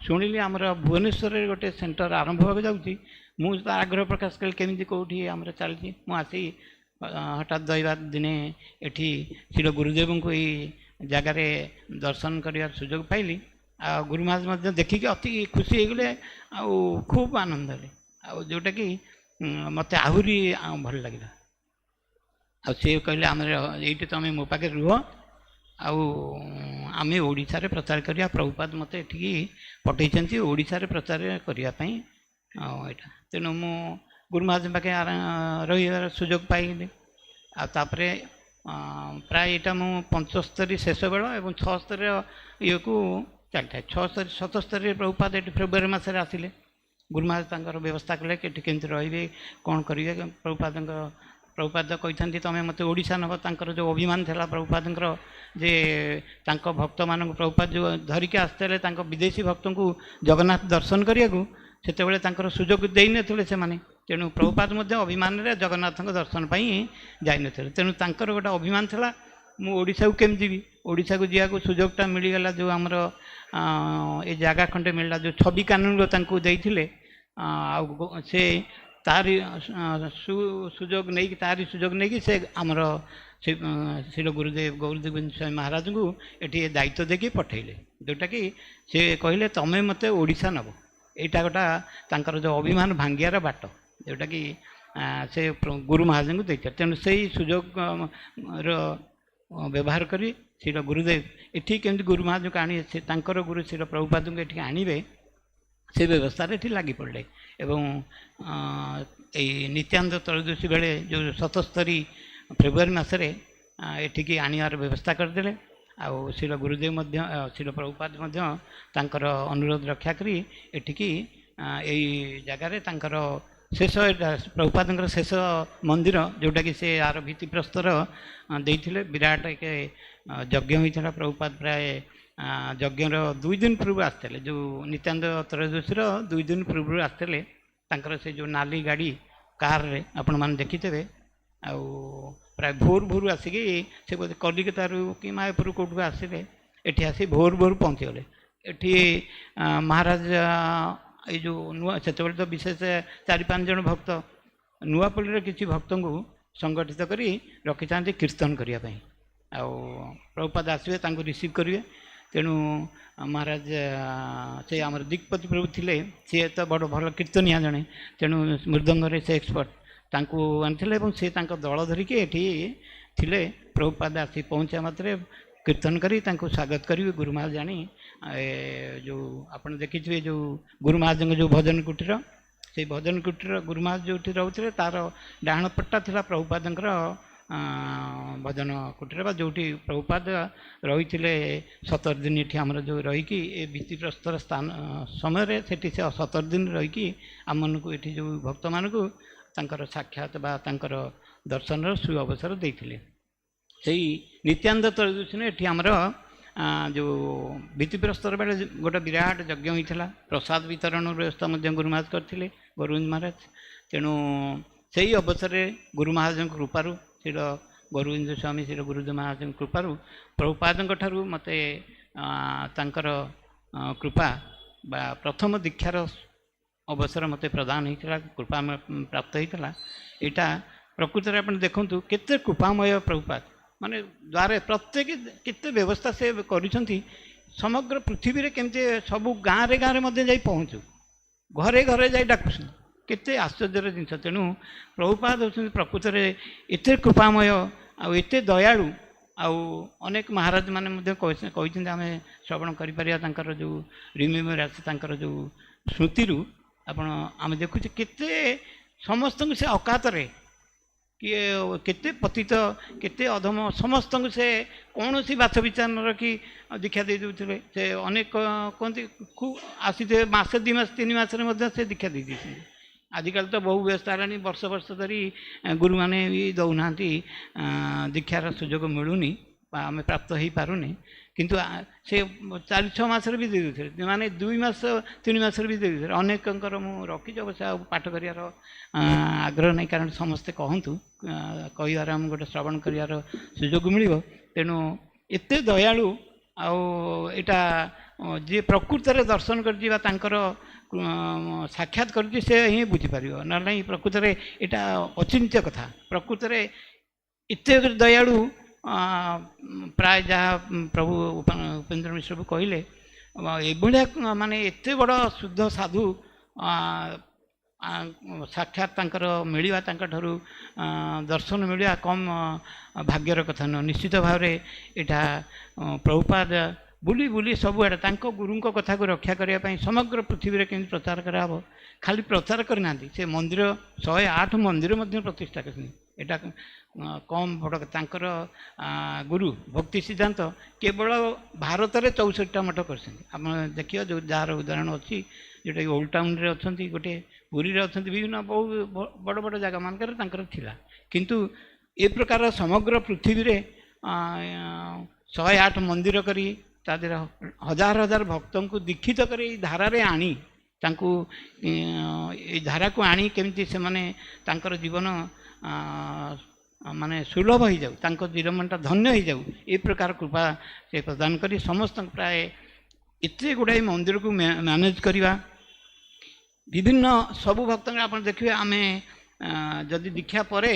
ଶୁଣିଲି ଆମର ଭୁବନେଶ୍ୱରରେ ଗୋଟେ ସେଣ୍ଟର ଆରମ୍ଭ ହେବାକୁ ଯାଉଛି, ମୁଁ ତ ଆଗ୍ରହ ପ୍ରକାଶ କଲି କେମିତି କେଉଁଠି ଆମର ଚାଲିଛି। ମୁଁ ଆସି ହଠାତ୍ ଦୈବାତ ଦିନେ ଏଠି ଶ୍ରୀ ଗୁରୁଦେବଙ୍କୁ ଏଇ ଜାଗାରେ ଦର୍ଶନ କରିବାର ସୁଯୋଗ ପାଇଲି। ଆଉ ଗୁରୁ ମହାରାଜ ମଧ୍ୟ ଦେଖିକି ଅତି ଖୁସି ହେଇଗଲେ ଆଉ ଖୁବ୍ ଆନନ୍ଦ ହେଲେ, ଆଉ ଯେଉଁଟାକି ମୋତେ ଆହୁରି ଭଲ ଲାଗିଲା। ଆଉ ସେ କହିଲେ ଆମର ଏଇଠି ତୁମେ ମୋ ପାଖରେ ରୁହ, ଆଉ ଆମେ ଓଡ଼ିଶାରେ ପ୍ରଚାର କରିବା। ପ୍ରଭୁପାଦ ମୋତେ ଏଠିକି ପଠେଇଛନ୍ତି ଓଡ଼ିଶାରେ ପ୍ରଚାର କରିବା ପାଇଁ। ଆଉ ଏଇଟା ତେଣୁ ମୁଁ ଗୁରୁ ମହାରାଜଙ୍କ ପାଖେ ରହିବାର ସୁଯୋଗ ପାଇଲି। ଆଉ ତାପରେ ପ୍ରାୟ ଏଇଟା ମୁଁ 75 ଶେଷ ବେଳ ଏବଂ 76 ଇଏକୁ ଚାଲିଥାଏ। 76 77ରେ ପ୍ରଭୁପାଦ ଏଠି ଫେବୃଆରୀ ମାସରେ ଆସିଲେ। ଗୁରୁ ମହାରାଜ ତାଙ୍କର ବ୍ୟବସ୍ଥା କଲେ ଏଠି କେମିତି ରହିବେ, କ'ଣ କରିବେ। ପ୍ରଭୁପାଦ କହିଥାନ୍ତି ତମେ ମୋତେ ଓଡ଼ିଶା ନେବ। ତାଙ୍କର ଯେଉଁ ଅଭିମାନ ଥିଲା ପ୍ରଭୁପାଦଙ୍କର ଯେ ତାଙ୍କ ଭକ୍ତମାନଙ୍କୁ ପ୍ରଭୁପାଦ ଯେଉଁ ଧରିକି ଆସିଥିଲେ ତାଙ୍କ ବିଦେଶୀ ଭକ୍ତଙ୍କୁ ଜଗନ୍ନାଥ ଦର୍ଶନ କରିବାକୁ, ସେତେବେଳେ ତାଙ୍କର ସୁଯୋଗ ଦେଇନଥିଲେ ସେମାନେ। ତେଣୁ ପ୍ରଭୁପାଦ ମଧ୍ୟ ଅଭିମାନରେ ଜଗନ୍ନାଥଙ୍କ ଦର୍ଶନ ପାଇଁ ଯାଇନଥିଲେ। ତେଣୁ ତାଙ୍କର ଗୋଟେ ଅଭିମାନ ଥିଲା ମୁଁ ଓଡ଼ିଶାକୁ କେମିତି ଯିବି। ଓଡ଼ିଶାକୁ ଯିବାକୁ ସୁଯୋଗଟା ମିଳିଗଲା, ଯେଉଁ ଆମର ଏ ଜାଗା ଖଣ୍ଡେ ମିଳିଲା, ଯେଉଁ ଛବି କାନୁନଗୋ ତାଙ୍କୁ ଦେଇଥିଲେ। ଆଉ ସେ ତାରି ସୁଯୋଗ ନେଇକି ସେ ଆମର ଶ୍ରୀ ଗୁରୁଦେବ ଗୌରଦେବ ସ୍ୱାମୀ ମହାରାଜଙ୍କୁ ଏଠି ଦାୟିତ୍ୱ ଦେଇକି ପଠେଇଲେ, ଯେଉଁଟାକି ସେ କହିଲେ ତମେ ମୋତେ ଓଡ଼ିଶା ନେବ। ଏଇଟା ଗୋଟେ ତାଙ୍କର ଯେଉଁ ଅଭିମାନ ଭାଙ୍ଗିବାର ବାଟ, ଯେଉଁଟାକି ସେ ଗୁରୁ ମହାରାଜଙ୍କୁ ଦେଇଥିଲେ। ତେଣୁ ସେଇ ସୁଯୋଗର ବ୍ୟବହାର କରି ଶ୍ରୀ ଗୁରୁଦେବ ଏଠି କେମିତି ଗୁରୁ ମହାରାଜଙ୍କୁ ଆଣିବେ, ସେ ତାଙ୍କର ଗୁରୁ ଶ୍ରୀ ପ୍ରଭୁପାଦଙ୍କୁ ଏଠିକି ଆଣିବେ, ସେ ବ୍ୟବସ୍ଥାରେ ଏଠି ଲାଗି ପଡ଼ିଲେ। ଏବଂ ଏଇ ନିତ୍ୟାନନ୍ଦ ତ୍ରୟୋଦଶୀ ବେଳେ ଯେଉଁ 77 ଫେବୃଆରୀ ମାସରେ ଏଠିକି ଆଣିବାର ବ୍ୟବସ୍ଥା କରିଦେଲେ। ଆଉ ଶ୍ରୀ ଗୁରୁଦେବ ମଧ୍ୟ ଶ୍ରୀ ପ୍ରଭୁପାଦ ମଧ୍ୟ ତାଙ୍କର ଅନୁରୋଧ ରକ୍ଷା କରି ଏଠିକି ଏଇ ଜାଗାରେ ତାଙ୍କର ଶେଷ ପ୍ରଭୁପାଦଙ୍କର ଶେଷ ମନ୍ଦିର, ଯେଉଁଟାକି ସେ ଆର ଭିତ୍ତିପ୍ରସ୍ତର ଦେଇଥିଲେ। ବିରାଟ ଏକ ଯଜ୍ଞ ହୋଇଥିଲା। ପ୍ରଭୁପାଦ ପ୍ରାୟ ଯଜ୍ଞର 2 ଦିନ ପୂର୍ବରୁ ଆସିଥିଲେ, ଯେଉଁ ନିତ୍ୟାନନ୍ଦ ତ୍ରୟୋଦଶୀର 2 ଦିନ ପୂର୍ବରୁ ଆସିଥିଲେ। ତାଙ୍କର ସେ ଯେଉଁ ନାଲି ଗାଡ଼ି କାରରେ ଆପଣମାନେ ଦେଖିଥିବେ। ଆଉ ପ୍ରାୟ ଭୋରୁ ଆସିକି ସେ ବୋଧେ କଲିକତାରୁ କି ମାୟାପୁର କେଉଁଠୁ ଆସିଲେ, ଏଠି ଆସି ଭୋରୁ ପହଞ୍ଚିଗଲେ। ଏଠି ମହାରାଜ ଏଇ ଯେଉଁ ନୂଆ ସେତେବେଳେ ତ ବିଶେଷ 4-5 ଜଣ ଭକ୍ତ ନୂଆପଲ୍ଲୀର କିଛି ଭକ୍ତଙ୍କୁ ସଂଗଠିତ କରି ରଖିଥାନ୍ତି କୀର୍ତ୍ତନ କରିବା ପାଇଁ। ଆଉ ପ୍ରଭୁପାଦ ଆସିବେ, ତାଙ୍କୁ ରିସିଭ୍ କରିବେ। ତେଣୁ ମହାରାଜ ସେ ଆମର ଦିଗ୍ପତି ପ୍ରଭୁ ଥିଲେ, ସିଏ ତ ବଡ଼ ଭଲ କୀର୍ତ୍ତନିଆ ଜଣେ, ତେଣୁ ମୃଦଙ୍ଗରେ ସେ ଏକ୍ସପର୍ଟ, ତାଙ୍କୁ ଆଣିଥିଲେ ଏବଂ ସେ ତାଙ୍କ ଦଳ ଧରିକି ଏଠି ଥିଲେ। ପ୍ରଭୁପାଦ ଆସି ପହଞ୍ଚିବା ମାତ୍ରେ କୀର୍ତ୍ତନ କରି ତାଙ୍କୁ ସ୍ୱାଗତ କରିବେ। ଗୁରୁ ମହାରାଜ ଜାଣି ଯେଉଁ ଆପଣ ଦେଖିଥିବେ ଯେଉଁ ଗୁରୁ ମହାରାଜଙ୍କ ଯେଉଁ ଭଜନ କୁଟୀର, ସେଇ ଭଜନ କୁଟୀର ଗୁରୁ ମହାରାଜ ଯେଉଁଠି ରହୁଥିଲେ ତାର ଡାହାଣ ପଟଟା ଥିଲା ପ୍ରଭୁପାଦଙ୍କର ଭଜନ କୁଟୀର, ବା ଯେଉଁଠି ପ୍ରଭୁପାଦ ରହିଥିଲେ 17 ଦିନ ଏଠି ଆମର ଯେଉଁ ରହିକି ଏ ଭିତ୍ତିପ୍ରସ୍ତର ସ୍ଥାନ ସମୟରେ ସେଠି ସେ 17 ଦିନ ରହିକି ଆମମାନଙ୍କୁ ଏଠି ଯେଉଁ ଭକ୍ତମାନଙ୍କୁ ତାଙ୍କର ସାକ୍ଷାତ ବା ତାଙ୍କର ଦର୍ଶନର ସୁଅବସର ଦେଇଥିଲେ। ସେଇ ନିତ୍ୟାନନ୍ଦ ତ୍ରୟୋଦଶୀ ଏଠି ଆମର ଯେଉଁ ଭିତ୍ତିପ୍ରସ୍ତର ବେଳେ ଗୋଟେ ବିରାଟ ଯଜ୍ଞ ହୋଇଥିଲା। ପ୍ରସାଦ ବିତରଣ ବ୍ୟବସ୍ଥା ମଧ୍ୟ ଗୁରୁ ମହାରାଜ କରିଥିଲେ, ଗୋବିନ୍ଦ ମହାରାଜ। ତେଣୁ ସେଇ ଅବସରରେ ଗୁରୁ ମହାରାଜଙ୍କ କୃପାରୁ ଶ୍ରୀ ଗୋବିନ୍ଦ ସ୍ୱାମୀ ଶ୍ରୀ ଗୁରୁଦେବ ମହାରାଜଙ୍କ କୃପାରୁ ପ୍ରଭୁପାଦଙ୍କ ଠାରୁ ମୋତେ ତାଙ୍କର କୃପା ବା ପ୍ରଥମ ଦୀକ୍ଷାର ଅବସର ମୋତେ ପ୍ରଦାନ ହୋଇଥିଲା, କୃପା ପ୍ରାପ୍ତ ହୋଇଥିଲା। ଏଇଟା ପ୍ରକୃତରେ ଆପଣ ଦେଖନ୍ତୁ କେତେ କୃପାମୟ ପ୍ରଭୁପାଦ, ମାନେ ଦ୍ୱାରେ ପ୍ରତ୍ୟେକ କେତେ ବ୍ୟବସ୍ଥା ସେ କରିଛନ୍ତି। समग्र पृथ्वी रे केमते सब गाँव गाँव में जाई पहुँचू घरे घरे जाई डाकुछन केते आश्चर्यर जिनस। तेणु प्रभुपाद होउछन प्रकृत रे एते कृपामय आ एते दयालु आउ अनेक महाराज माने मध्ये कहते आम श्रवण कर जो रिमेम्बरांस तांकर जो स्मृति आपण आम देखुचे केते समस्त से अकात रे किए केते पतित केते अधम समस्त से कौन सी बात विचार न रखी दीक्षा दे दूसरे से अनेक कहते खूब आसी थे मसे 2 मास 3 मास से दीक्षा दे दी। आजिकल तो बहु व्यस्त है वर्ष वर्ष धरी गुरु मैंने भी दौना दीक्षार सुजोग मिलूनी आम प्राप्त हो पारुनी किंतु से 4-6 मास भी दे दूसरे माने 2 मास 3 मास भी दे दूसरे अनेक मु रखी अवश्य पाठ कर आग्रह नहीं कारण समस्ते कहतु कहार आम गोटे श्रवण कर सुजोग मिल तेणु एत दयालु आटा जी प्रकृत में दर्शन कर साक्षात कर ही बुझीपार ना नहीं प्रकृत में यहाँ अचिंत्य कथा प्रकृत में एत दयालु प्राय जहाँ प्रभु उपेन्द्र मिश्र कहले ये माने एत बड़ शुद्ध साधु साक्षात तांकर मिलवा ठारू दर्शन मिलवा कम भाग्यर कथा न निश्चित भाव में यहाँ प्रभुपाद बुली बुली सबुआड़े गुरु कथा को रक्षा करने समग्र पृथ्वी में केमती प्रचार कराब खाली प्रचार करना से मंदिर 108 मंदिर प्रतिष्ठा कर कम बड़ तांकर गुरु भक्ति सिद्धांत केवल भारत में 64टा मठ कर देखिए जो जार उदाहरण अच्छी जोटा कि ओल्ड टाउन रे अच्छा गोटे पुरी रे अच्छा विभिन्न बहु बड़ बड़ जगह मानकर थिला किंतु ए प्रकार समग्र पृथ्वी रे 108 मंदिर करी तादेर हजार हजार भक्तों को दीक्षित कर धारा आनी तांकु धारा को आनी केमती से माने तांकर जीवन माने सुलभ हो जाऊ तांको जीवनटा धन्य हो जाऊ ए प्रकार कृपा से प्रदान करी समस्त प्राय एते गुड़ाई मंदिर को मैनेज करवा विभिन्न सबु भक्त आप देखिए आम जदि दीक्षा पर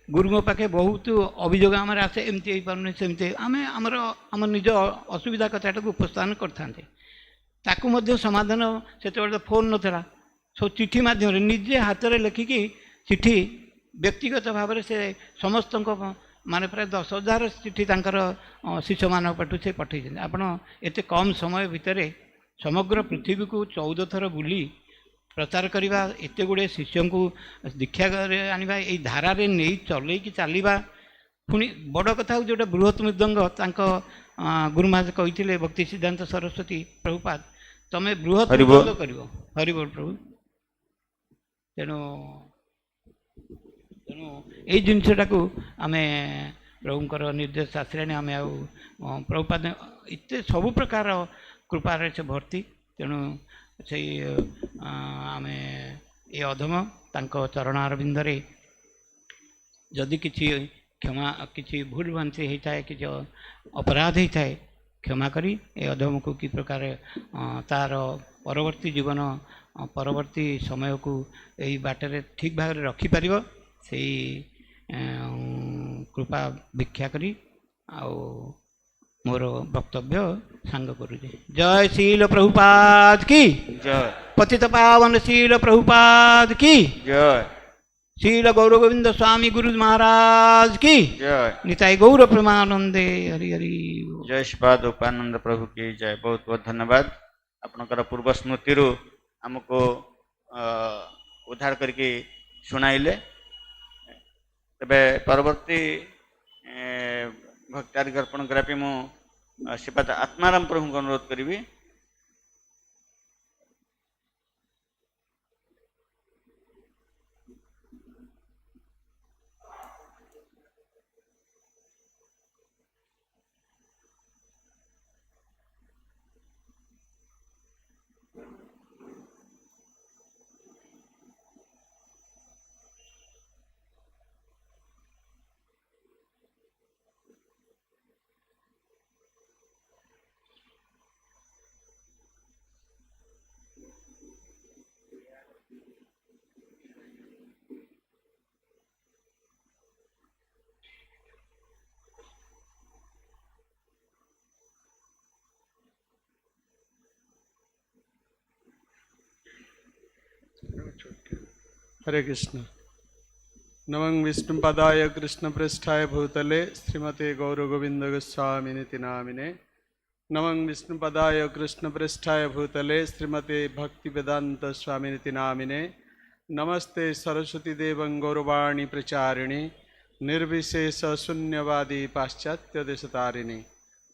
गुरु पाखे बहुत अभियोग आम आसे एमती हो पारे सेमती आम आम निज असुविधा कथाटा को उपस्थान करते समाधान से फोन नाला सब चिठी मध्यम निजे हाथ में लिखिकी चिठी व्यक्तिगत भाव में से समस्त माने प्राय 10,000 चिठी शिष्य मान पटू से पठे आपण एत कम समय भितर समग्र पृथ्वी को 14 थर बुली प्रचार करवा एत गुड़े शिष्य को दीक्षा आनिबा ए धारा रे नहीं चल चलवा पुणी बड़ कथा जोटा बृहत मृदंग गुरु महाराज कही भक्ति सिद्धांत सरस्वती प्रभुपाद तमें बृहत मृदंग कर हरिबोल प्रभु तेणु तेणु ये जिनटा को आम प्रभुंर निर्देश आसलानी आम प्रभुपाद एत सबु प्रकार कृपार से भर्ती तेणु से आम ये अधम तांको चरणारविंदरे जदि किसी क्षमा किसी भूल भ्रांति होता है कि अपराध होता है क्षमा करी ए अधम को कि प्रकार तार परवर्ती जीवन परवर्ती समय को यही बाटर ठीक भाव में रखिपार से कृपा भिक्षा करी आओ मोर वक्तव्य सांग करुचे। जय शील प्रभुपाद की जय। पतित पावन शील प्रभुपाद की जय। शील गौर गोविंद स्वामी गुरु महाराज की जय। निताई गौर प्रेमानंदे हरि हरि। जय श्रीपाद उपानंद प्रभु की जय। बहुत बहुत धन्यवाद आपनकर पूर्व स्मृति आमको उद्धार करके शुणाइले। तबे परवर्ती भक्ति आदि अर्पण करापी मु श्रीपाद आत्माराम प्रभु को अनुरोध करी। Hare Krishna. Namang Vishnupadaya Krishna Prasthaya Bhutale Srimate Gaura Govinda Goswami Niti Namine. Namang Vishnupadaya Krishna Prasthaya Bhutale Srimate Bhaktivedanta Swami Niti Namine. Namaste Saraswati Devam Gauravani Pracharini Nirvishesha Sunyavadi Paschatya Desatarini.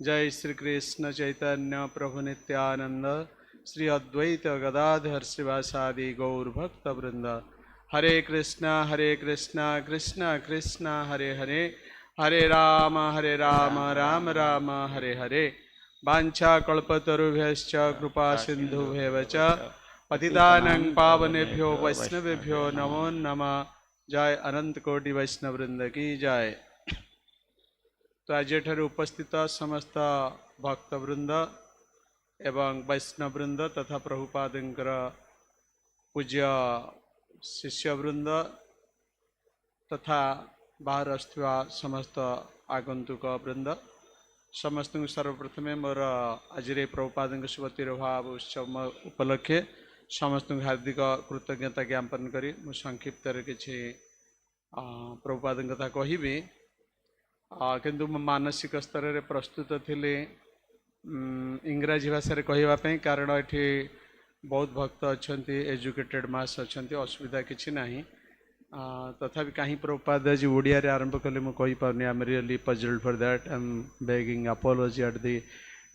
Jai Sri Krishna Chaitanya Prabhu Nityananda Sri Advaita Gadadhar Srivasadi Gaur Bhakta Vrinda. Hare Krishna Krishna Krishna Hare Hare Hare Rama Rama Rama Hare Hare. Vancha kalpatarubhyascha kripa sindhubhyevacha patitanang pavanebhyo vaishnavebhyo namo nama. Jai Anant Koti Vaishnav Vrinda ki jai. तो आज उपस्थित समस्त भक्तवृंद एवं वैष्णववृंद तथा प्रभुपादंकर पूज्य शिष्यवृंद तथा बाहर आसुवा समस्त आगंतुक वृंद समस्त सर्वप्रथम मोर आज प्रभुपाद शुभ तिरुभाव उत्सव उपलक्षे समस्त हार्दिक कृतज्ञता ज्ञापन करी मु संक्षिप्त किसी प्रभुपाद कथा कहबी किंतु मानसिक स्तर रे प्रस्तुत थिले इंग्राजी भाषा रे कहवाई कारण ये बहुत भक्त अच्छा एजुकेटेड मास अच्छा असुविधा किसी ना तथापि कहीं प्रभुपाद आज ओडिया रे आरंभ कले मु कहि पारनी। I am really puzzled for that. I am begging apology at the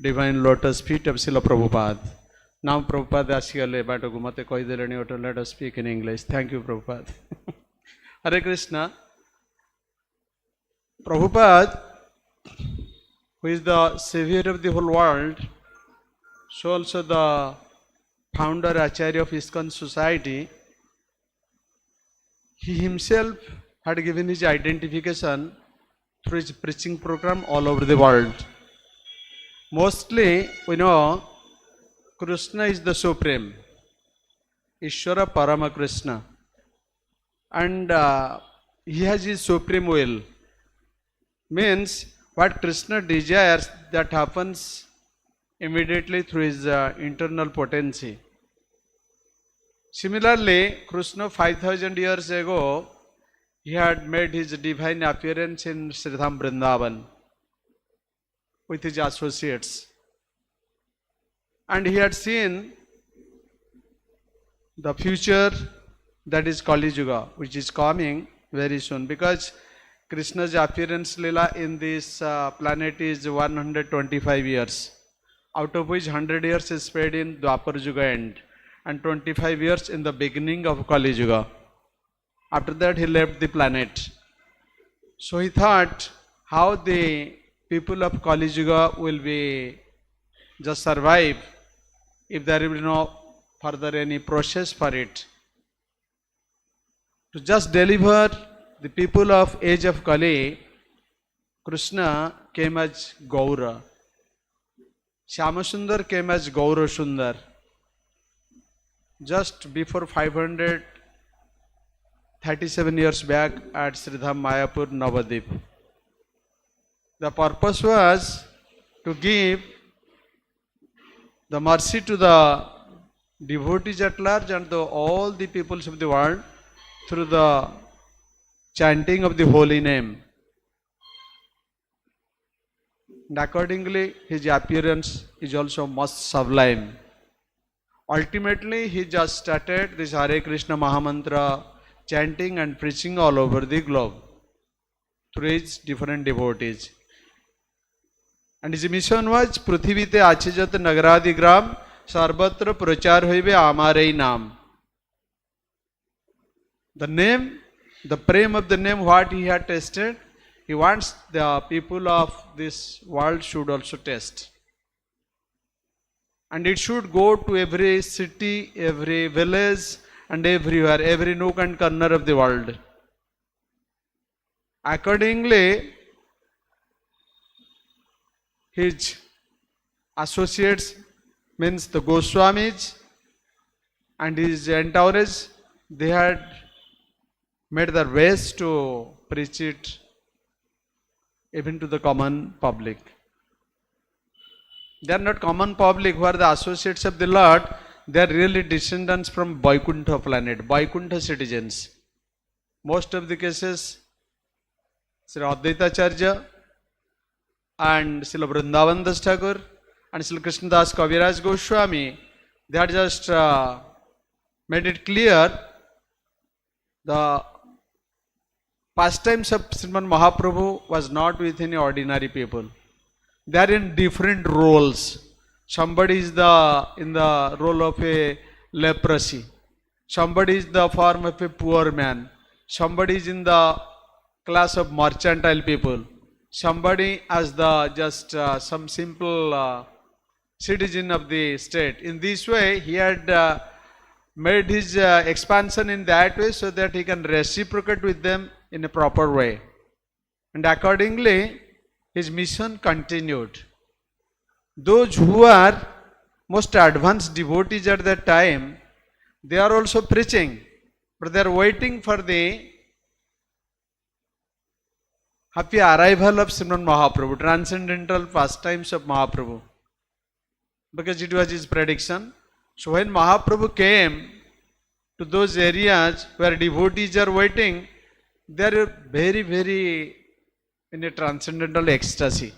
divine lotus feet of Srila Prabhupada. नाउ प्रभुपाद आसीगले बाट को मते कहि देलेनी ओटो let us speak in English. Thank you Prabhupada. Hare Krishna. Prabhupada, who is the savior of the whole world, so also the founder Acharya of ISKCON society, he himself had given his identification through his preaching program all over the world. Mostly we know Krishna is the Supreme, Ishvara Parama Krishna, and he has his supreme will. Means what Krishna desires, that happens immediately through his internal potency. Similarly, Krishna 5000 years ago, he had made his divine appearance in Sridham Vrindavan with his associates. And he had seen the future, that is Kali Yuga, which is coming very soon, because Krishna's appearance lila in this planet is 125 years, out of which 100 years is spread in Dwapar Yuga end and 25 years in the beginning of Kali Yuga. After that he left the planet. So he thought how the people of Kali Yuga will be just survive if there will be no further any process for it. To just deliver the people of age of Kali, Krishna came as Gaura. Shyamasundar came as Gaura Sundar. Just before 537 years back at Sridham Mayapur Navadip. The purpose was to give the mercy to the devotees at large and all the peoples of the world through the chanting of the holy name. And accordingly, his appearance is also most sublime. Ultimately, he just started this Hare Krishna Mahamantra chanting and preaching all over the globe through his different devotees. And his mission was Prithivite Achijat Nagaradi Gram Sarvatra Prachar Hoibe Amare Nam. The name, the prem of the name, what he had tested, he wants the people of this world should also test. And it should go to every city, every village and everywhere, every nook and corner of the world. Accordingly, his associates, means the Goswamis and his entourage, they had made their best to preach it even to the common public. They are not common public who are the associates of the Lord. they are really descendants from Vaikuntha planet, Vaikuntha citizens. Most of the cases, Sri Advaita Acharya and Srila Vrindavan Das Thakur and Srila Krishnadas Kaviraj Goswami, they had just made it clear the pastimes of Sriman Mahaprabhu was not with any ordinary people. They are in different roles. Somebody is in the role of a leprosy. Somebody is the form of a poor man. Somebody is in the class of mercantile people. Somebody as the just some simple citizen of the state. In this way, he had made his expansion in that way so that he can reciprocate with them in a proper way. And accordingly, his mission continued. Those who are most advanced devotees at that time, they are also preaching, but they are waiting for the happy arrival of Sriman Mahaprabhu, transcendental pastimes of Mahaprabhu, because it was his prediction. So when Mahaprabhu came to those areas where devotees are waiting, they are very, very in a transcendental ecstasy.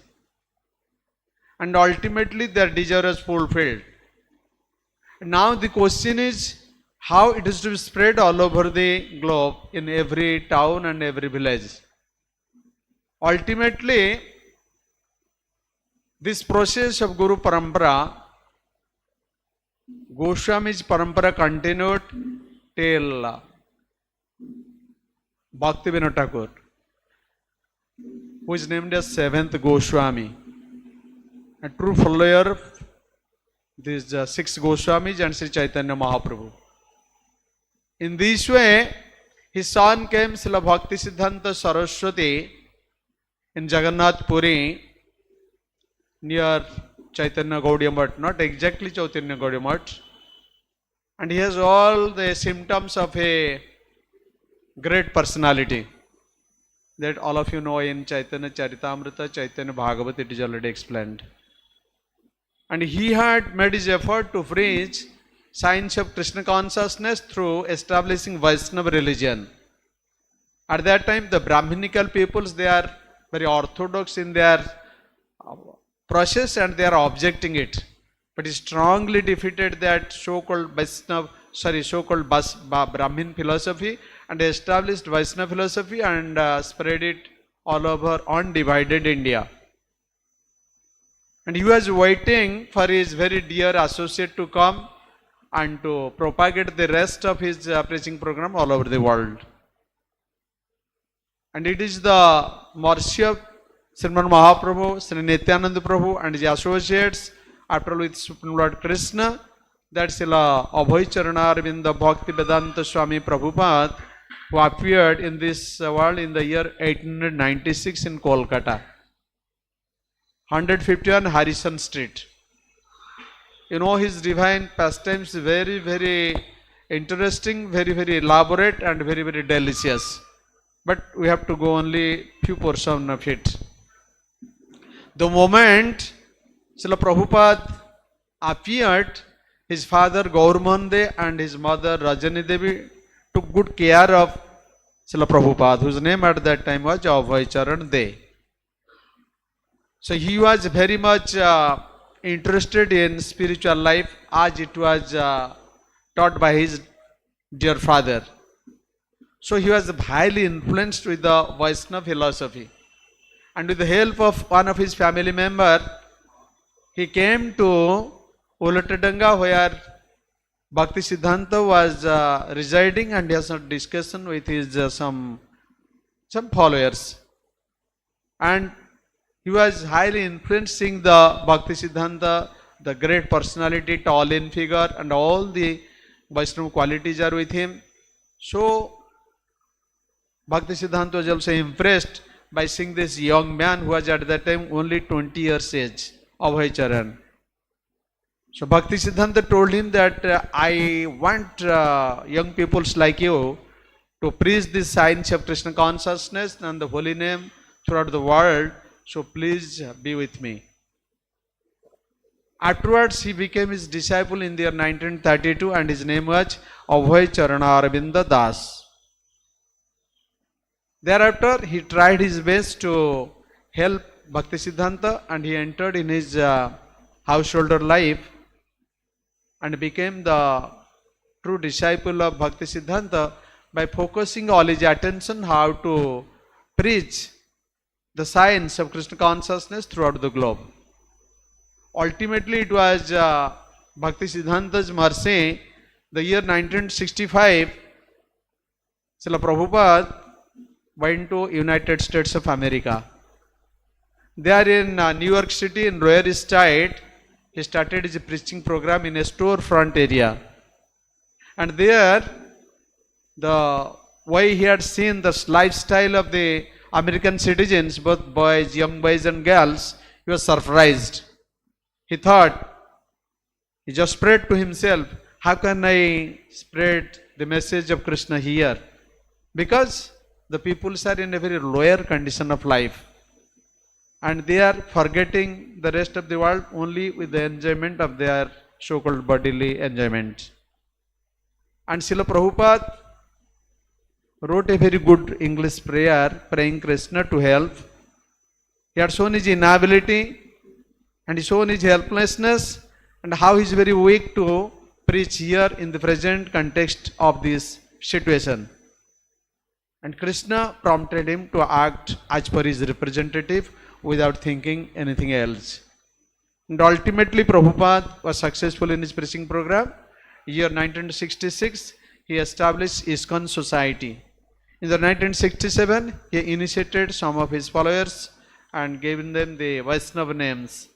And ultimately their desire is fulfilled. Now the question is how it is to be spread all over the globe in every town and every village. Ultimately, this process of Guru Parampara, Goswami's Parampara continued till Bhaktivedanta Thakur, who is named as 7th Goswami, a true follower of these 6 Goswamis and Sri Chaitanya Mahaprabhu. In this way, his son came Srila Bhaktisiddhanta Saraswati in Jagannath Puri near Chaitanya Gaudiya Math, not exactly Chaitanya Gaudiya Math, and he has all the symptoms of a great personality that all of you know in Chaitanya Charitamrita, Chaitanya Bhagavat, it is already explained. And he had made his effort to preach science of Krishna consciousness through establishing Vaishnava religion. At that time, the Brahminical peoples, they are very orthodox in their process and they are objecting it. But he strongly defeated that so-called Brahmin philosophy and established Vaishnava philosophy and spread it all over undivided India. And he was waiting for his very dear associate to come and to propagate the rest of his preaching program all over the world. And it is the mercy of Sriman Mahaprabhu, Sri Nityananda Prabhu and his associates, after all with Supreme Lord Krishna, that Srila Abhay Charanarvinda Bhaktivedanta Swami Prabhupada, who appeared in this world in the year 1896 in Kolkata, 151 Harrison Street. You know, his divine pastimes very, very interesting, very, very elaborate and very, very delicious. But we have to go only few portions of it. The moment Srila Prabhupada appeared, his father Gauramohan and his mother Rajani Devi took good care of Srila Prabhupada, whose name at that time was Abhay Charan De. So he was very much interested in spiritual life as it was taught by his dear father. So he was highly influenced with the Vaishnava philosophy. And with the help of one of his family members, he came to Ulatadanga where Bhaktisiddhanta was residing, and he has a discussion with his some followers. And he was highly influencing the Bhaktisiddhanta, the great personality, tall in figure, and all the Vaishnava qualities are with him. So Bhaktisiddhanta was also impressed by seeing this young man who was at that time only 20 years age, Abhay Charan. So Bhaktisiddhanta told him that I want young people like you to preach this science of Krishna consciousness and the holy name throughout the world. So please be with me. Afterwards, he became his disciple in the year 1932 and his name was Abhay Charana Arvinda Das. Thereafter, he tried his best to help Bhaktisiddhanta and he entered in his householder life and became the true disciple of Bhaktisiddhanta by focusing all his attention how to preach the science of Krishna consciousness throughout the globe. Ultimately, it was Bhaktisiddhanta's mercy, the year 1965, Srila Prabhupada went to United States of America. There in New York City, in Lower East Side, he started his preaching program in a storefront area. And there, the way he had seen the lifestyle of the American citizens, both boys, young boys and girls, he was surprised. He thought, he just prayed to himself, how can I spread the message of Krishna here? Because the people are in a very lower condition of life. And they are forgetting the rest of the world only with the enjoyment of their so-called bodily enjoyment. And Srila Prabhupada wrote a very good English prayer, praying Krishna to help. He had shown his inability and he shown his helplessness and how he is very weak to preach here in the present context of this situation. And Krishna prompted him to act as per his representative without thinking anything else. And ultimately Prabhupada was successful in his preaching program. Year 1966, he established ISKCON society. In the 1967, he initiated some of his followers and gave them the Vaishnava names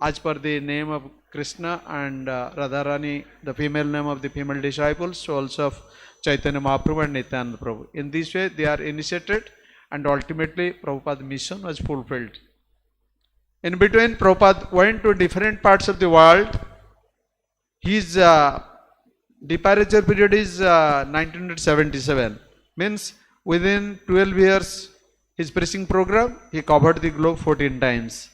as per the name of Krishna and Radharani, the female name of the female disciples, souls of Chaitanya Mahaprabhu and Nityananda Prabhu. In this way, they are initiated and ultimately Prabhupada's mission was fulfilled. In between, Prabhupada went to different parts of the world. His departure period is 1977. Means within 12 years, his preaching program, he covered the globe 14 times.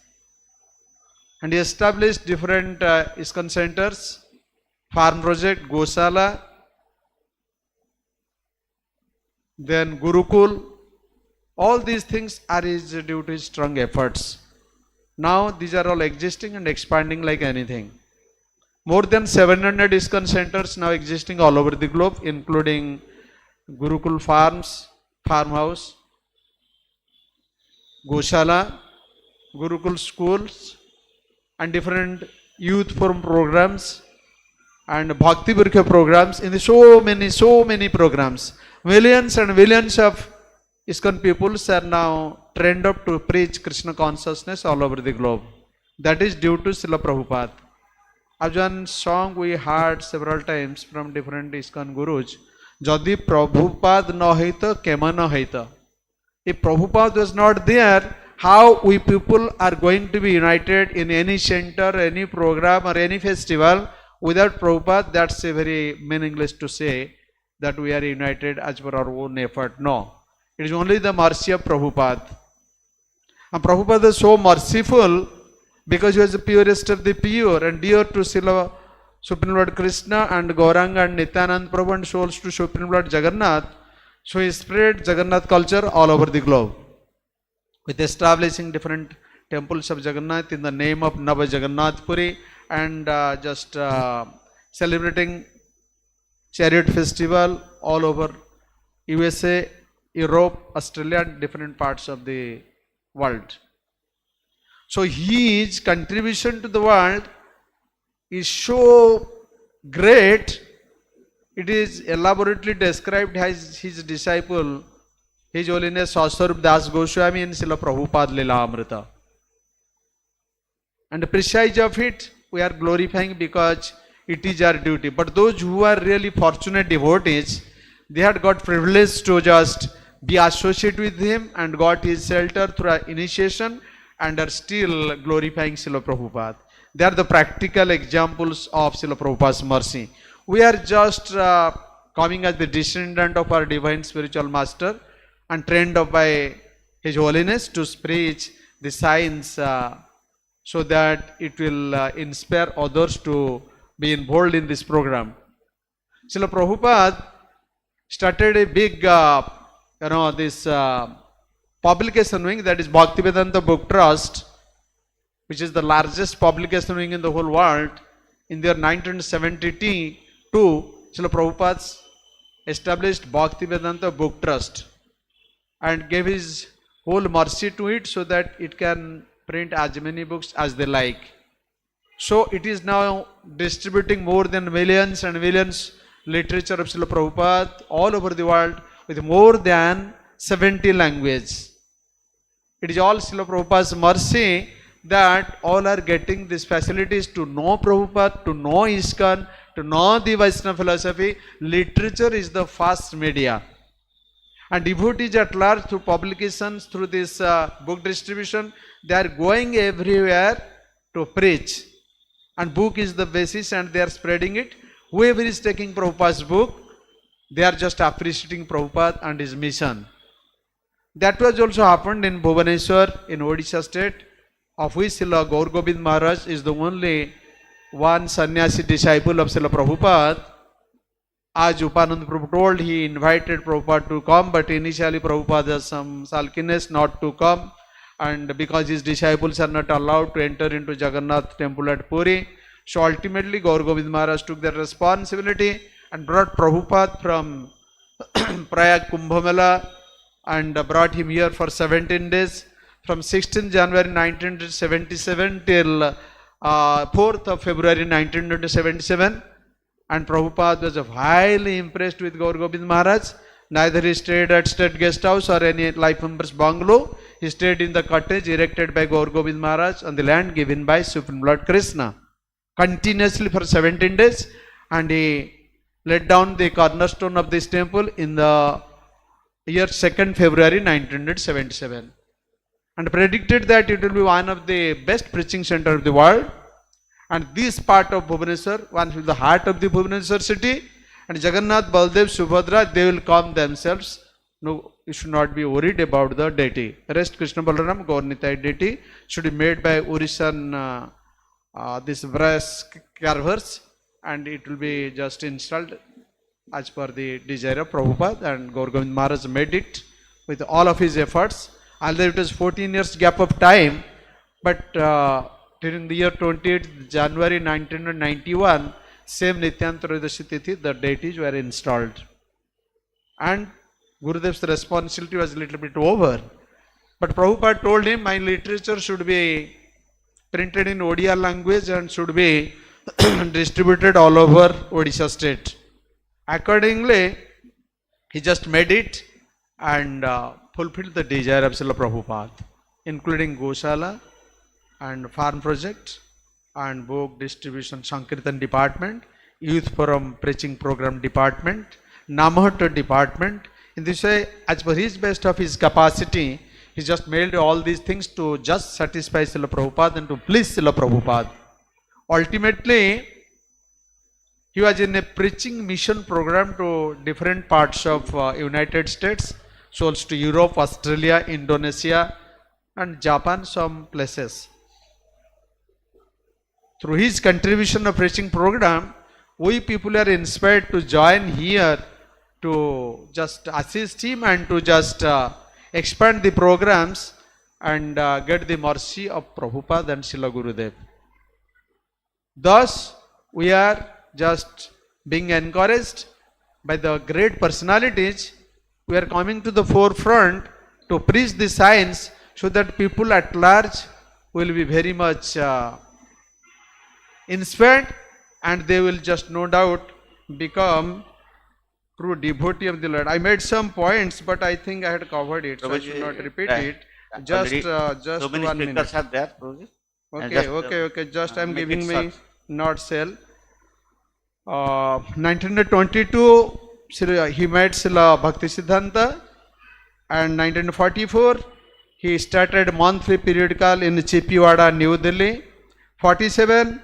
And he established different ISKCON centers, farm project, Gosala, then Gurukul. All these things are due to his strong efforts. Now these are all existing and expanding like anything. More than 700 ISKCON centers now existing all over the globe, including Gurukul farms, farmhouse, Goshala, Gurukul schools, and different youth forum programs and Bhaktivedanta programs. In the so many programs, millions and millions of ISKCON peoples are now trained up to preach Krishna consciousness all over the globe. That is due to Srila Prabhupada. As one song we heard several times from different ISKCON gurus, Jadi Prabhupada no haita, kema no haita. If Prabhupada was not there, how we people are going to be united in any center, any program or any festival without Prabhupada? That's a very meaningless to say that we are united as per our own effort. No. It is only the mercy of Prabhupada. And Prabhupada is so merciful because he was the purest of the pure and dear to Srila Supreme Lord Krishna and Gauranga and Nityananda Prabhu and souls to Supreme Lord Jagannath. So he spread Jagannath culture all over the globe with establishing different temples of Jagannath in the name of Nava Jagannath Puri and celebrating chariot festival all over USA, Europe, Australia and different parts of the world. So his contribution to the world is so great, it is elaborately described as his disciple, His Holiness Swarup Das Goswami in Srila Prabhupada Lila Amrita. And precise of it, we are glorifying because it is our duty. But those who are really fortunate devotees, they had got privilege to just be associated with him and got his shelter through initiation and are still glorifying Srila Prabhupada. They are the practical examples of Srila Prabhupada's mercy. We are just coming as the descendant of our divine spiritual master and trained up by His Holiness to preach the science so that it will inspire others to be involved in this program. Srila Prabhupada started a big, this publication wing, that is Bhaktivedanta Book Trust, which is the largest publication wing in the whole world. In the year 1972, Srila Prabhupada established Bhaktivedanta Book Trust and gave his whole mercy to it so that it can print as many books as they like. So it is now distributing more than millions and millions literature of Srila Prabhupada all over the world with more than 70 languages. It is all Srila Prabhupada's mercy that all are getting these facilities to know Prabhupada, to know ISKCON, to know the Vaishnava philosophy. Literature is the first media. And devotees at large, through publications, through this book distribution, they are going everywhere to preach. And book is the basis and they are spreading it. Whoever is taking Prabhupada's book, they are just appreciating Prabhupada and his mission. That was also happened in Bhubaneswar in Odisha state, of which Srila Gaur Gobind Maharaj is the only one sannyasi disciple of Srila Prabhupada. As Upanand Prabhu told, he invited Prabhupada to come, but initially Prabhupada has some sulkiness not to come, and because his disciples are not allowed to enter into Jagannath temple at Puri. So ultimately Gaur Gobind Maharaj took that responsibility and brought Prabhupada from Prayag Kumbh Mela and brought him here for 17 days. From 16th January 1977 till 4th of February 1977. And Prabhupada was highly impressed with Gaur Gobind Maharaj. Neither he stayed at state guest house or any life members bungalow. He stayed in the cottage erected by Gaur Gobind Maharaj on the land given by Supreme Lord Krishna. Continuously for 17 days. And he laid down the cornerstone of this temple in the year 2nd February 1977. And predicted that it will be one of the best preaching center of the world. And this part of Bhubaneswar, one is the heart of the Bhubaneswar city, and Jagannath, Baldev, Subhadra, they will come themselves. No, you should not be worried about the deity. The rest, Krishna Balaram, Gaurnitai deity, should be made by Orishan, this brass carvers, and it will be just installed as per the desire of Prabhupada, and Gaur Gobind Maharaj made it with all of his efforts. Although it was 14 years gap of time, but during the year 28th January 1991, same Nityantarodashi Tithi, the deities were installed. And Gurudev's responsibility was a little bit over. But Prabhupada told him, my literature should be printed in Odia language and should be distributed all over Odisha state. Accordingly, he just made it and fulfilled the desire of Srila Prabhupada, including Goshala and farm project and book distribution Sankirtan department, youth forum preaching program department, Namahatta department. In this way, as per his best of his capacity, he just made all these things to just satisfy Srila Prabhupada and to please Srila Prabhupada. Ultimately, he was in a preaching mission program to different parts of United States, souls to Europe, Australia, Indonesia and Japan, some places. Through his contribution of preaching program, we people are inspired to join here to just assist him and to just expand the programs and get the mercy of Prabhupada and Srila Gurudev. Thus, we are just being encouraged by the great personalities. We are coming to the forefront to preach the science so that people at large will be very much inspired, and they will just no doubt become true devotee of the Lord. I made some points, but I think I had covered it, so I should not repeat it. Just so many 1 minute. are there, Prabhuji. Okay. Just I'm make giving it me short. not sell. 1922, he met Srila Bhaktivedanta, and 1944 he started monthly periodical in Chipiwada, New Delhi. 47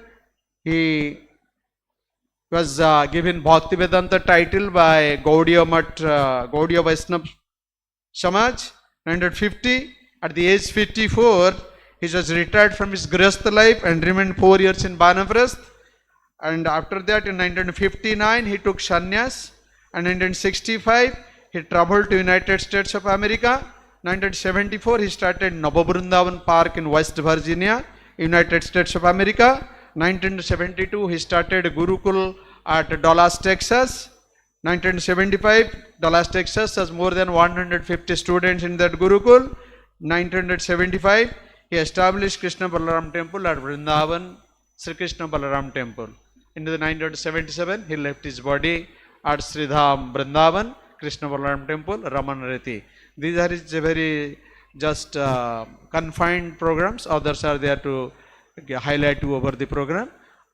he was given Bhaktivedanta title by Gaudiya Vaishnava Samaj. 1950, at the age 54, he was retired from his Grihastha life and remained 4 years in Banaprasth. And after that, in 1959, he took sannyas. And in 1965, he traveled to United States of America. 1974, he started Navavrindavan Park in West Virginia, United States of America. 1972, he started Gurukul at Dallas, Texas. 1975, Dallas, Texas has more than 150 students in that Gurukul. 1975, he established Krishna Balaram Temple at Vrindavan, Sri Krishna Balaram Temple. In the 1977, he left his body at Sridham Vrindavan, Krishna Balaram Temple, Ramanarati. These are his very just confined programs. Others are there to highlight you over the program.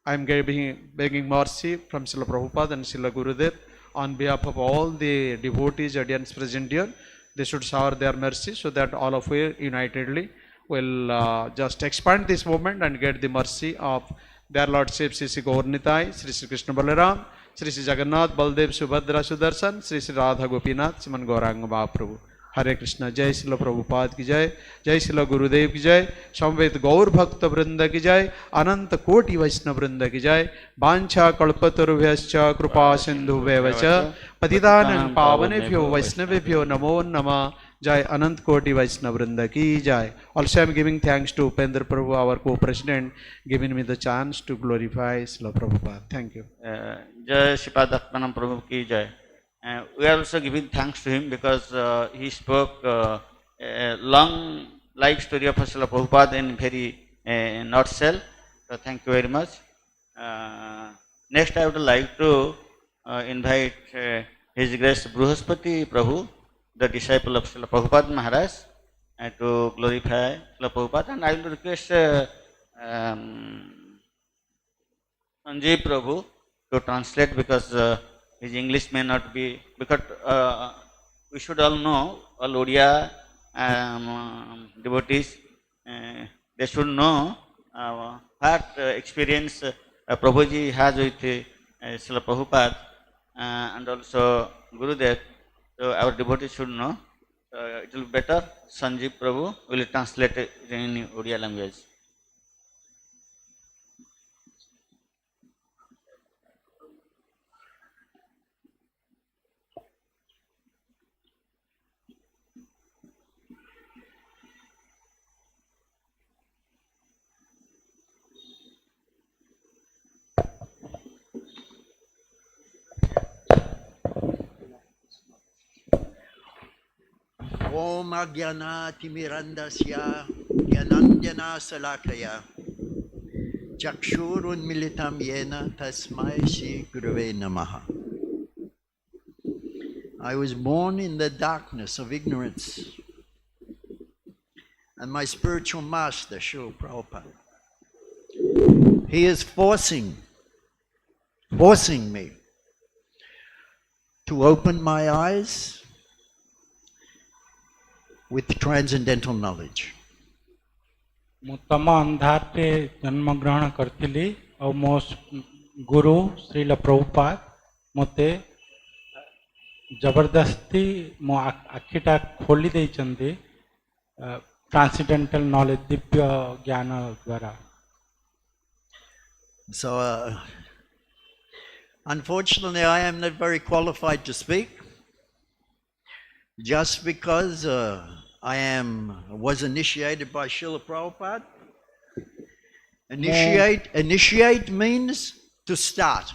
I am begging mercy from Srila Prabhupada and Srila Gurudev on behalf of all the devotees, audience present here. They should shower their mercy so that all of you unitedly will just expand this movement and get the mercy of their Lordship Sri Sri Gaurnitai, Sri Sri Krishna Balaram, Sri Sri Jagannath, Baldev, Subhadra, Sudarshan, Sri Sri Radha Gopinath, Siman Gauranga Mahaprabhu. Hare Krishna, Jai Srila Prabhupada ki Jai, Jai Srila Gurudev ki Jai, Samvet Gaur Bhakta Vrinda ki Jai, Ananta Koti Vaishnava Vrinda ki Jai, Bancha Kalpatarubhyascha Krupa Sindhu Vevacha, Patitanam Pavanebhyo Vaishnavebhyo Namo Nama, Jai Anant Koti Vaishnava Vrinda ki Jai. Also I am giving thanks to Upendra Prabhu, our co-president, giving me the chance to glorify Srila Prabhupada. Thank you. Jai Shipadakmanam Prabhu ki Jai. We are also giving thanks to him because he spoke a long life story of Srila Prabhupada in very nutshell. So thank you very much. Next I would like to invite His Grace Bruhaspati Prabhu, the disciple of Srila Prabhupada Maharaj, to glorify Srila Prabhupada, and I will request Sanjeev Prabhu to translate because his English may not be, because we should all know, all Odia devotees, they should know what experience Prabhuji has with Srila Prabhupada and also Gurudev. So our devotees should know. It will be better. Sanjeev Prabhu will translate it in Odia language. Om Agyanatimirandasya Gyanandjana Salakaya Chakshurun Militam Yena Tasmai Shri Gurave Namaha. I was born in the darkness of ignorance, and my spiritual master, Srila Prabhupada, he is forcing me to open my eyes with transcendental knowledge. ମୁଁ ତମ ଅନ୍ଧାରରେ ଜନ୍ମଗ୍ରହଣ କରିଥିଲି ଆଉ ମୋ ଗୁରୁ ଶ୍ରୀଲ ପ୍ରଭୁପାଦ ମୋତେ ଜବରଦସ୍ତି ମୋ ଆଖିଟା ଖୋଲି ଦେଇଛନ୍ତି ଟ୍ରାନ୍ସେଣ୍ଡେଣ୍ଟାଲ ନଲେଜ ଦିବ୍ୟ ଜ୍ଞାନ ଦ୍ୱାରା. So unfortunately I am not very qualified to speak, just because I was initiated by Srila Prabhupada. Initiate means to start.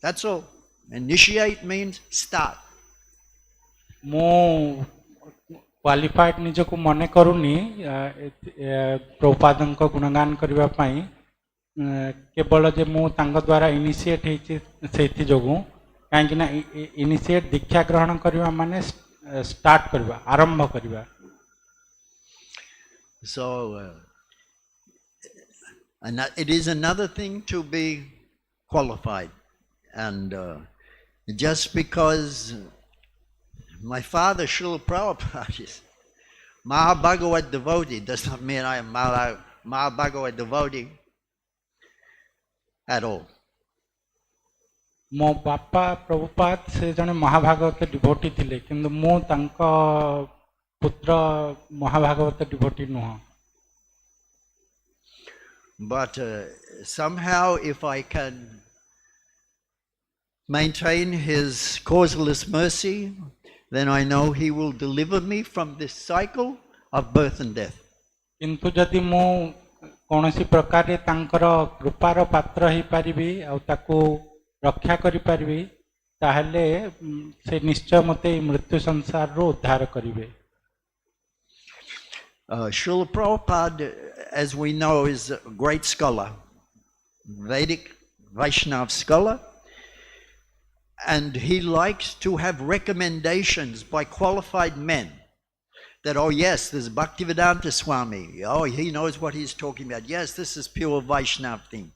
That's all. Initiate means start. ମୁଁ କ୍ୱାଲିଫାଏଡ୍ ନିଜକୁ ମନେ କରୁନି ପ୍ରଭୁପାଦଙ୍କ ଗୁଣଗାନ କରିବା ପାଇଁ, କେବଳ ଯେ ମୁଁ ତାଙ୍କ ଦ୍ୱାରା ଇନିସିଏଟ୍ ହେଇଛି ସେଇଥି ଯୋଗୁଁ, କାହିଁକି ନା ଇନିସିଏଟ୍ ଦୀକ୍ଷା ଗ୍ରହଣ କରିବା ମାନେ start kariba, arambha kariba. So it is another thing to be qualified, and just because my father Srila Prabhupada is Mahabhagavat devotee does not mean I am Mahabhagavat devotee at all. ମୋ ବାପା ପ୍ରଭୁପାଦ ସେ ଜଣେ ମହାଭାଗବତ devotee ଥିଲେ, କିନ୍ତୁ ମୁଁ ତାଙ୍କ ପୁତ୍ର ମହାଭାଗବତ devotee ନୁହଁ. But somehow if I can maintain his causeless mercy, then I know he will deliver me from this cycle of birth and death. किंतु जदि मु कौनसी प्रकार तांकर कृपार पात्र ही पारिबी आ ताको रक्षा करि पारिबी ताहले से निश्चय मते मृत्यु संसार रो उद्धार करिवे. Srila Prabhupada, as we know, is a great scholar, Vedic Vaishnav scholar, and he likes to have recommendations by qualified men that, oh yes, there's Bhaktivedanta Swami, oh he knows what he's talking about, yes, this is pure Vaishnav thing.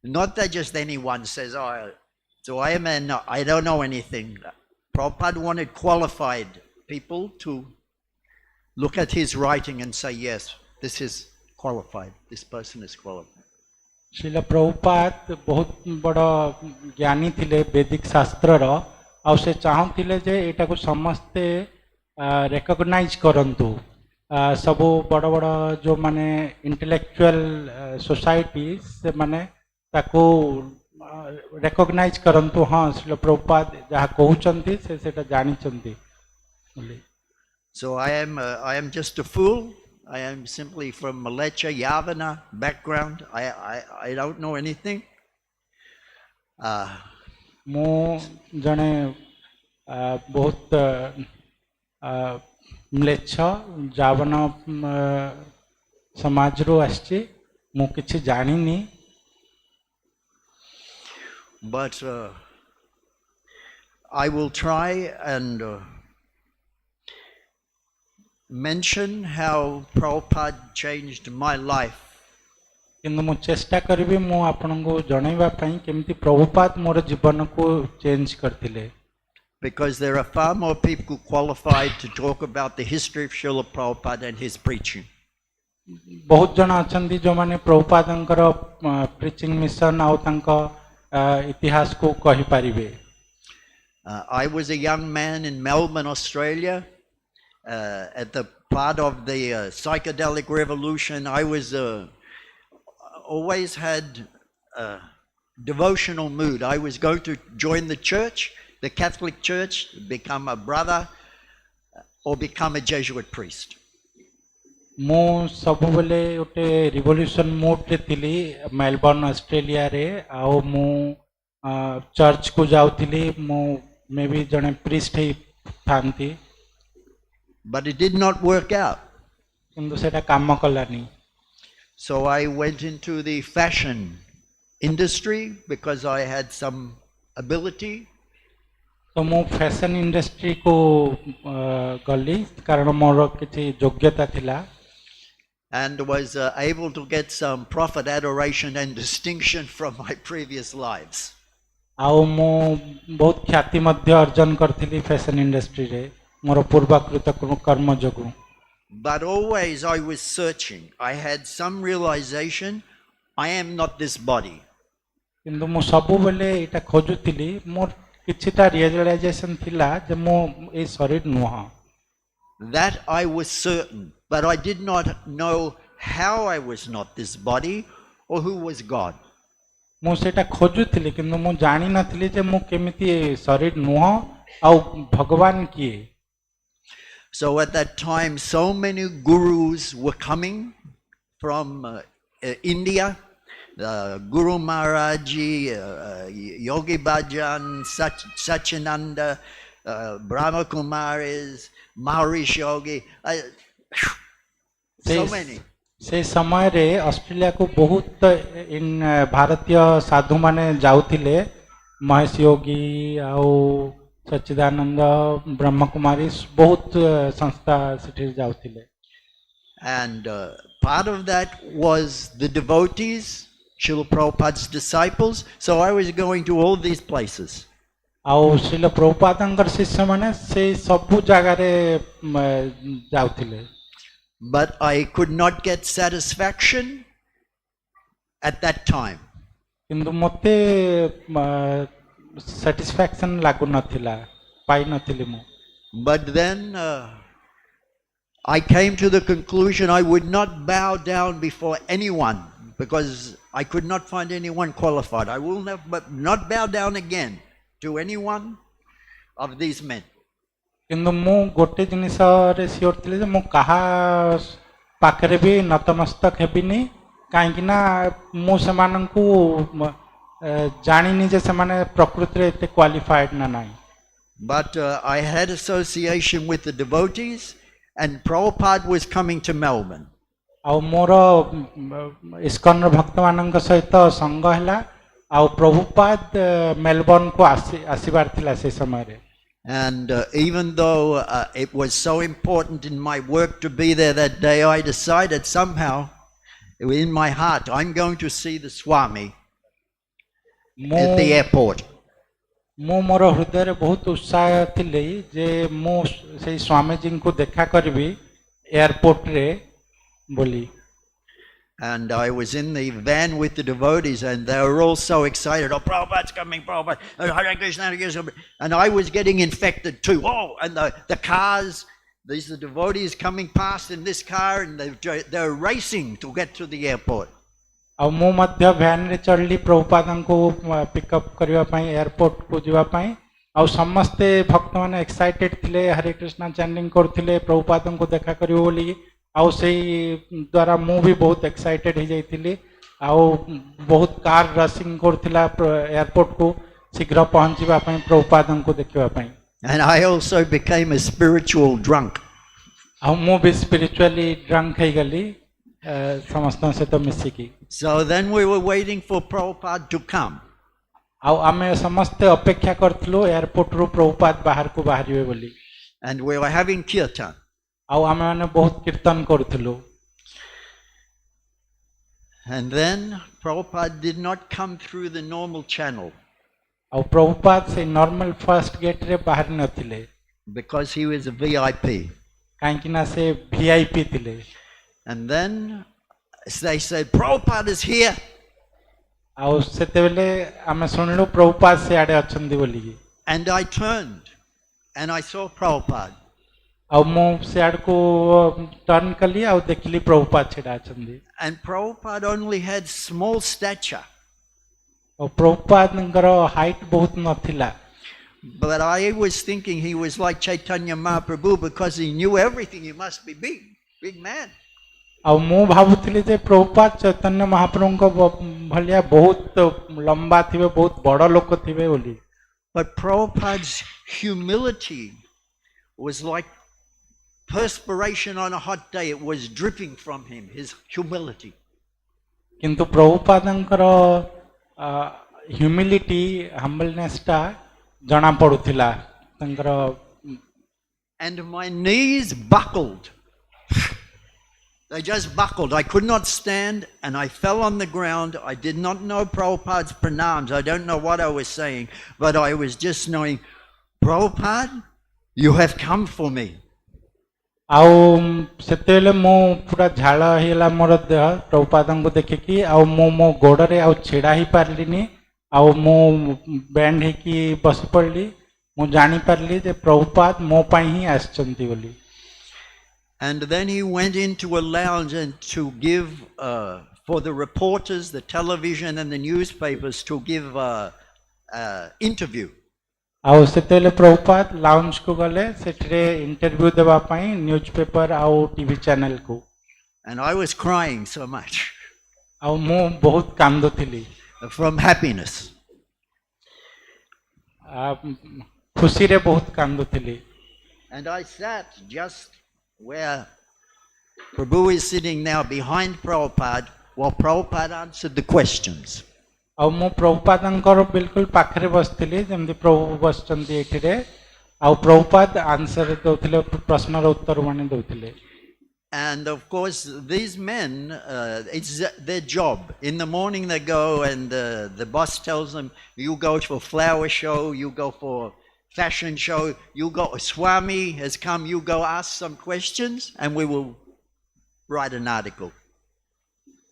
Not that just anyone says, oh, so I don't know anything. Prabhupada wanted qualified people to look at his writing and say, yes, this is qualified, this person is qualified. Srila Prabhupada बहुत बड़ ज्ञानी थिले वैदिक शास्त्र रो आ से चाहूतिले जे एटा को समस्ते recognise करंतु सब बड़ बड़ जो माने इंटेलेक्चुअल सोसाइटी से माने ताको रिकॉग्नाइज करंतु. हां श्रील प्रभुपाद जहा कहउचंती से सेटा जानिचंती. So I am just a fool. I am simply from Malecha Yavana background. I don't know anything. मो जने बहुत म्लेच्छ जावन समाज रो आछि. मो किछि जानिनी. But I will try and mention how Prabhupada changed my life. किंतु मु चेष्टा करिबी मु आपनको जणैबा पई केमति प्रभुपाद मोर जीवन को चेंज करथिले. Because there are far more people qualified to talk about the history of Srila Prabhupada and his preaching. बहुत जण अछंती जो माने प्रभुपादंकर प्रीचिंग मिशन आ तांका इतिहास को कहि परिबे. I was a young man in Melbourne, Australia. At the part of the psychedelic revolution, I was always had a devotional mood. I was going to join the church, the Catholic Church, become a brother, or become a Jesuit priest. मो सब बेले उटे revolution mode रे थिली Melbourne Australia रे आओ मो church को जाउथिली. मो मे भी जने प्रीस्ट ही थांती. But it did not work out. किंतु सेटा काम Kalani. So I went into the fashion industry because I had some ability. तो मो फैशन इंडस्ट्री को गली कारण मोर किछि योग्यता थिला. And was able to get some profit, adoration and distinction from my previous lives. आओ मो बहुत ख्याति मध्य अर्जन करथिली फैशन इंडस्ट्री रे मोर पूर्वकृत कर्म जोगु. But always I was searching. I had some realization I am not this body. किंतु मो सब बेले एटा खोजुथिली मोर किछिटा रियलाइजेशन थिला जे मो ए शरीर नुहा. That I was certain, but I did not know how I was not this body or who was God. मो सेटा खोजुथिली किंतु मो जानि नथिली जे मो केमिति शरीर नुहा आ भगवान किए. So at that time, so many gurus were coming from India. Guru Maharaji, Yogi Bhajan, Sachinanda, Brahma Kumaris, Maharishi Yogi, so many. से समय रे ऑस्ट्रेलिया को बहुत इन भारतीय साधु माने जाउथिले. महेश योगी आओ सच्चिदानंद ब्रह्म कुमारी बहुत संस्था सेठी जाउथिले. And part of that was the devotees, Srila Prabhupada's disciples. So I was going to all these places. आओ श्रील प्रभुपादंकर शिष्य माने से सब जगह रे जाउथिले. But I could not get satisfaction at that time. किंतु मते satisfaction लागु नथिला, पाई नथिली मु. But then I came to the conclusion I would not bow down before anyone because I could not find anyone qualified. I will not bow down again to anyone of these men. किंतु मु गोटे जिनिस रे sure थिले जे मु कहा पाखरे भी नतमस्तक हेबिनी काहेकि ना मु सेमानंकु जानिनी जे सेमाने प्रकृति रे एते क्वालिफाइड ना नाही. But I had association with the devotees, and Prabhupada was coming to Melbourne. आ मोर इस्कन भक्त मानक सहित संग हैला आ प्रभुपाद मेलबर्न को आसीबार थिला से समय रे. And even though it was so important in my work to be there that day, I decided somehow in my heart, I'm going to see the Swami at the airport. मो मोर हृदय रे बहुत उत्साह थिले जे मो से स्वामी जी को देखा करबी एयरपोर्ट रे बोली. And I was in the van with the devotees, and they were all so excited. Oh, Prabhupada's coming, Prabhupada. Hare Krishna, Hare Krishna. And I was getting infected too. Oh, and the cars, these are the devotees coming past in this car, and they're racing to get to the airport. आ मो मध्य van रे चढ़ली प्रभुपाद को pickup करबा पई airport को जीवा पई आ समस्त भक्त माने एक्साइटेड थिले हरे कृष्णा चैंटिंग करथिले प्रभुपाद को देखा करियो बोली आ से द्वारा मु भी बहुत एक्साइटेड हो जाइथिली आ बहुत कार रशिंग करथिला एयरपोर्ट को शीघ्र पहुंचीबा पई प्रभुपाद को देखिबा पई. And I also became a spiritual drunk. आ मु भी स्पिरिचुअली ड्रंक हे गली समस्त से तो मिसी की. So then we were waiting for Prabhupada to come. आ आमे समस्त अपेक्षा करथलो एयरपोर्ट रो प्रभुपाद बाहर को बाहरिबे बोली. And we were having kirtan. आउ आमे माने बहुत कीर्तन करथलो. And then Prabhupada did not come through the normal channel. आउ प्रभुपाद से नॉर्मल फर्स्ट गेट रे बाहर नथिले. Because he was a VIP. काहेकि ना से VIP थिले. And then they said, Prabhupada is here. आउ सेतेबेले आमे सुनलो प्रभुपाद से आडे अछंदी बोली. And I turned and I saw Prabhupada. आउ मो सेड को टर्न कली आउ देखली प्रभुपाद छेडा अछंदी. And Prabhupada only had small stature. और प्रभुपाद नगर हाइट बहुत नथिला. But I was thinking he was like Chaitanya Mahaprabhu because he knew everything. He must be big man. आ मु भाबुथिले जे प्रभुपाद चैतन्य महाप्रभु को भलिया बहुत लंबा थिबे बहुत बड़ लोक थिबे बोली. But Prabhupada's humility was like perspiration on a hot day. It was dripping from him, his humility. किंतु प्रभुपादंकर humility humbleness टा जना पडुथिला तंकर. And my knees buckled. They just buckled. I could not stand and I fell on the ground. I did not know Prabhupada's pranams. I don't know what I was saying, but I was just knowing, Prabhupada, you have come for me. आउ सेतेले मो पूरा झाला हेला मोर देह प्रभुपाद को देखिकी आउ मो गोड़ रे आउ छेड़ा ही पारलिनी आउ मो बैंड हे की बस पड़ली. मु जानी पारली जे प्रभुपाद मो पई ही आछंती बोली. And then he went into a lounge and to give for the reporters, the television and the newspapers to give interview. आउ सेतेले प्रभुपाद लाउंज को गले सेठरे इंटरव्यू देबा पई न्यूज़पेपर आउ टीवी चैनल को. And I was crying so much. आउ मु बहुत कांदोथिली. From happiness. खुशी रे बहुत कांदोथिली. And I sat just where Prabhu is sitting now behind Prabhupada while Prabhupada answered the questions. आउ मु प्रभुपादंकर बिल्कुल पाखरे बसथिली जेमति प्रभु बसचंती एठिरे आउ प्रभुपाद आंसर दोथिले प्रश्नर उत्तर माने दोथिले. And of course these men it's their job. In the morning they go and the boss tells them, you go for flower show, you go for fashion show, you go, Swami has come, you go ask some questions and we will write an article.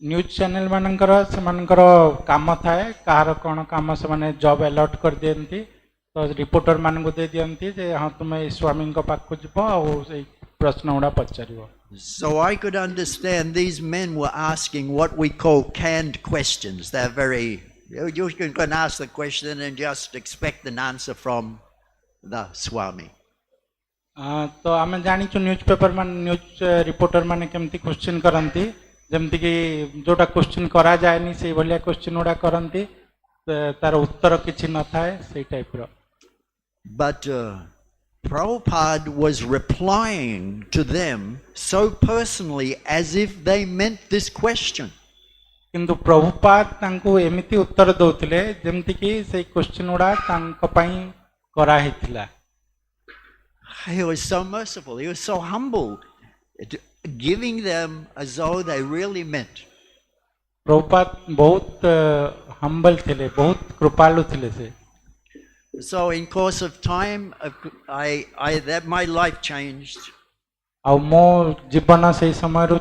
News channel मानकर से मानकर काम थाए car कोन काम से माने job allot कर देंती तो रिपोर्टर मान को दे दियंती जे हां तुम स्वामी को पाक को जब आ प्रश्न उडा पचारिबो. So I could understand these men were asking what we call canned questions. They're very, you can ask the question and just expect an answer from the Swami. तो आम जाचु न्यूज पेपर मान न्यूज रिपोर्टर मैंने केमती question करती जमती कि जोटा question करा जाए से भाया क्वेश्चन गुड़ा करती तार उत्तर किसी न थाए से टाइप रो. But Prabhupada was replying to them so personally as if they meant this question. किंतु प्रभुपाद तांको एमिति उत्तर दौथिले जेमति कि से क्वेश्चन गुड़ा तांको पई करा हिथिला. He was so merciful. He was so humble, giving them as though they really meant. Prabhupada बहुत हम्बल थिले, बहुत कृपालु थिले से. So in course of time, that my life changed. और मो जीवन से समय रु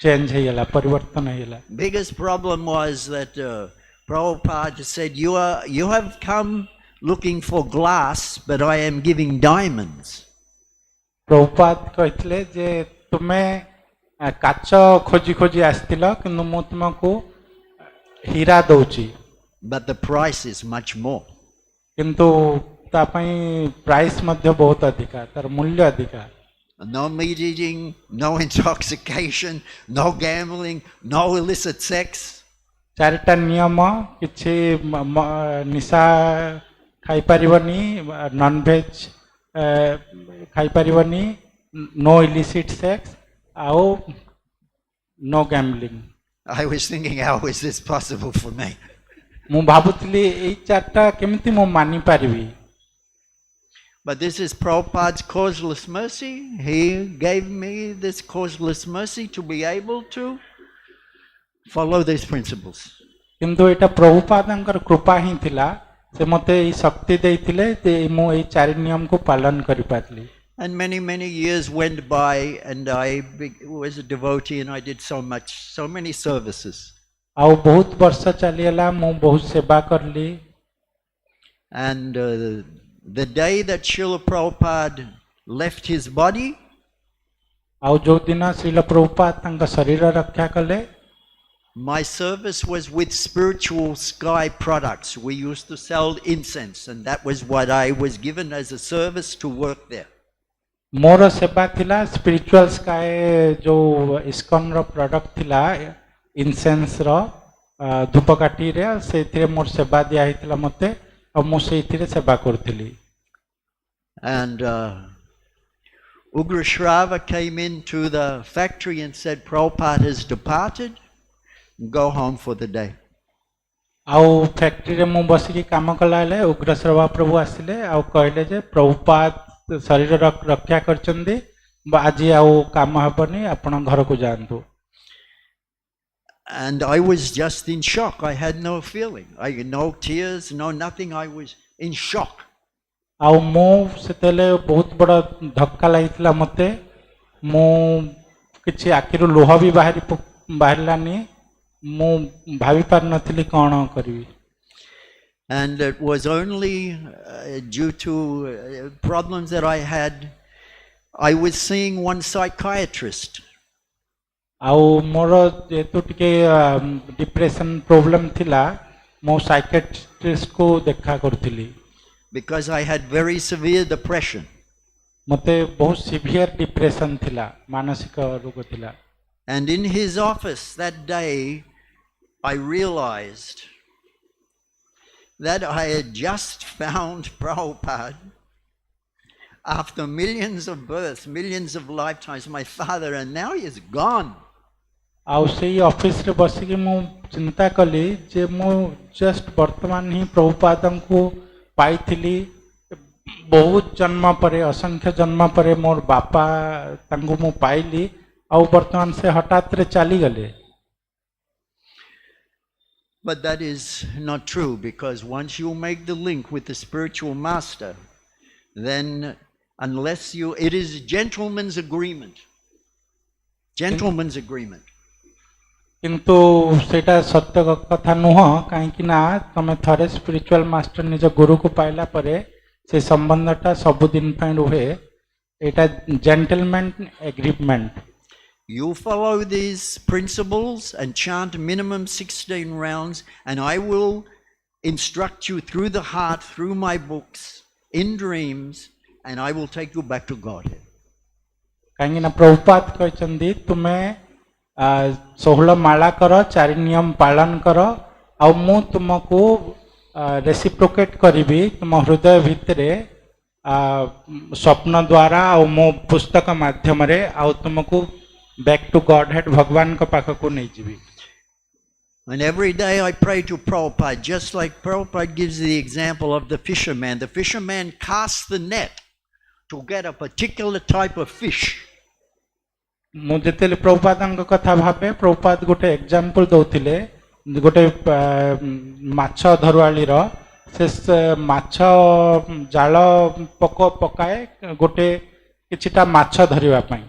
चेंज हेला, परिवर्तन हेला. Biggest problem was that Prabhupada said, you have come looking for glass, but I am giving diamonds. Prabhupada कहथिले जे तुमे काच खोजी खोजी आस्तिल किंतु मु तुमको हीरा दउची. But the price is much more. किंतु ता पई प्राइस मध्य बहुत अधिका, तार मूल्य अधिका. No meat eating, no intoxication, no gambling, no illicit sex. चारिटा नियम किछि निशा खाई परिवनी, नॉन वेज खाई परिवनी, नो इलिसिट सेक्स, आओ no gambling. I was thinking, how is this possible for me? मु भाबुतली ए चारटा केमिति मु मानि पारिबी. But this is Prabhupada's causeless mercy. He gave me this causeless mercy to be able to follow these principles. किंतु एटा प्रभुपादंकर कृपा ही थिला से मते ई शक्ति देइथिले जे मु ए चारि नियम को पालन करि पातली. And many years went by, and I was a devotee, and I did so many services. आउ बहुत वर्ष चलिएला, मु बहुत सेवा करली. And the day that Srila Prabhupada left his body, आउ जो दिन श्रील प्रभुपाद तंका शरीर रक्षा कले, my service was with spiritual sky products. We used to sell incense, and that was what I was given as a service to work there. मोर सेवा थिला spiritual sky जो ISKCON रो product थिला incense रो धूपकाठी रे सेथिरे मोर सेवा दिया हितला मते और मो सेथिरे सेवा करथिली. And Ugra Shrava came into the factory and said, Prabhupada has departed, go home for the day. आउ फैक्ट्री रे मु बसिकी काम कलाले उग्र श्रवा प्रभु आसिले आउ कहले जे प्रभुपाद शरीर रक्षा करचंदी, आज आउ काम हबनी, आपण घर को जानतु. And I was just in shock. I had no feeling. I had no tears, no nothing. I was in shock. आउ मो सेतेले बहुत बड़ा धक्का लागितला मते. मो किछि आखिरु लोह भी बाहरलानी. मो भाबी पार नथिली कोन करबी. And it was only due to problems that I had. I was seeing one psychiatrist. आउ मोर जेतु टिके डिप्रेशन प्रॉब्लम थिला, मो साइकियाट्रिस्ट को देखा करथिली. Because I had very severe depression. मते बहुत सीवियर डिप्रेशन थिला, मानसिक रोग थिला. And in his office that day, I realized that I had just found Prabhupada after millions of births, millions of lifetimes, my father, and now he is gone. आउ से office रे बसिकी मु चिंता कली जे मु जस्ट वर्तमान ही प्रभुपादं को पाइथिली. बहुत जन्म परे, असंख्य जन्म परे मोर बापा तांगु मु पाइली, आउ वर्तमान से हठात रे चली गले. But that is not true, because once you make the link with the spiritual master, then unless you, it is gentleman's agreement. Gentleman's agreement. किंतु सेटा सत्य कथा नुह, कहीं ना तमे थरे स्पिरिचुअल मास्टर निज गुरु को पाइला परे से संबंधटा सबुदिन रुहे. एटा gentleman agreement. you follow these principles and chant minimum 16 rounds, and I will instruct you through the heart, through my books, in dreams, and I will take you back to Godhead. कहीं ना प्रभुपाद कहते तुमे 16 माला कर 4 नियम पालन कर आ मु तुमको रेसिप्रोकेट करी तुम हृदय भितर स्वप्न द्वारा आ मो पुस्तक माध्यम रे आ तुमको बैक टू गॉड हेड भगवान को पाख को नहीं जीवी. And every day I pray to Prabhupada, just like Prabhupada gives the example of the fisherman. The fisherman casts the net to get a particular type of fish. मुझे प्रभुपाद कथा भावे प्रभुपाद गोटे example दौले गोटे माछ धरुआली से माछ जाल पकाए गोटे किछिटा माछ धरिबा पई.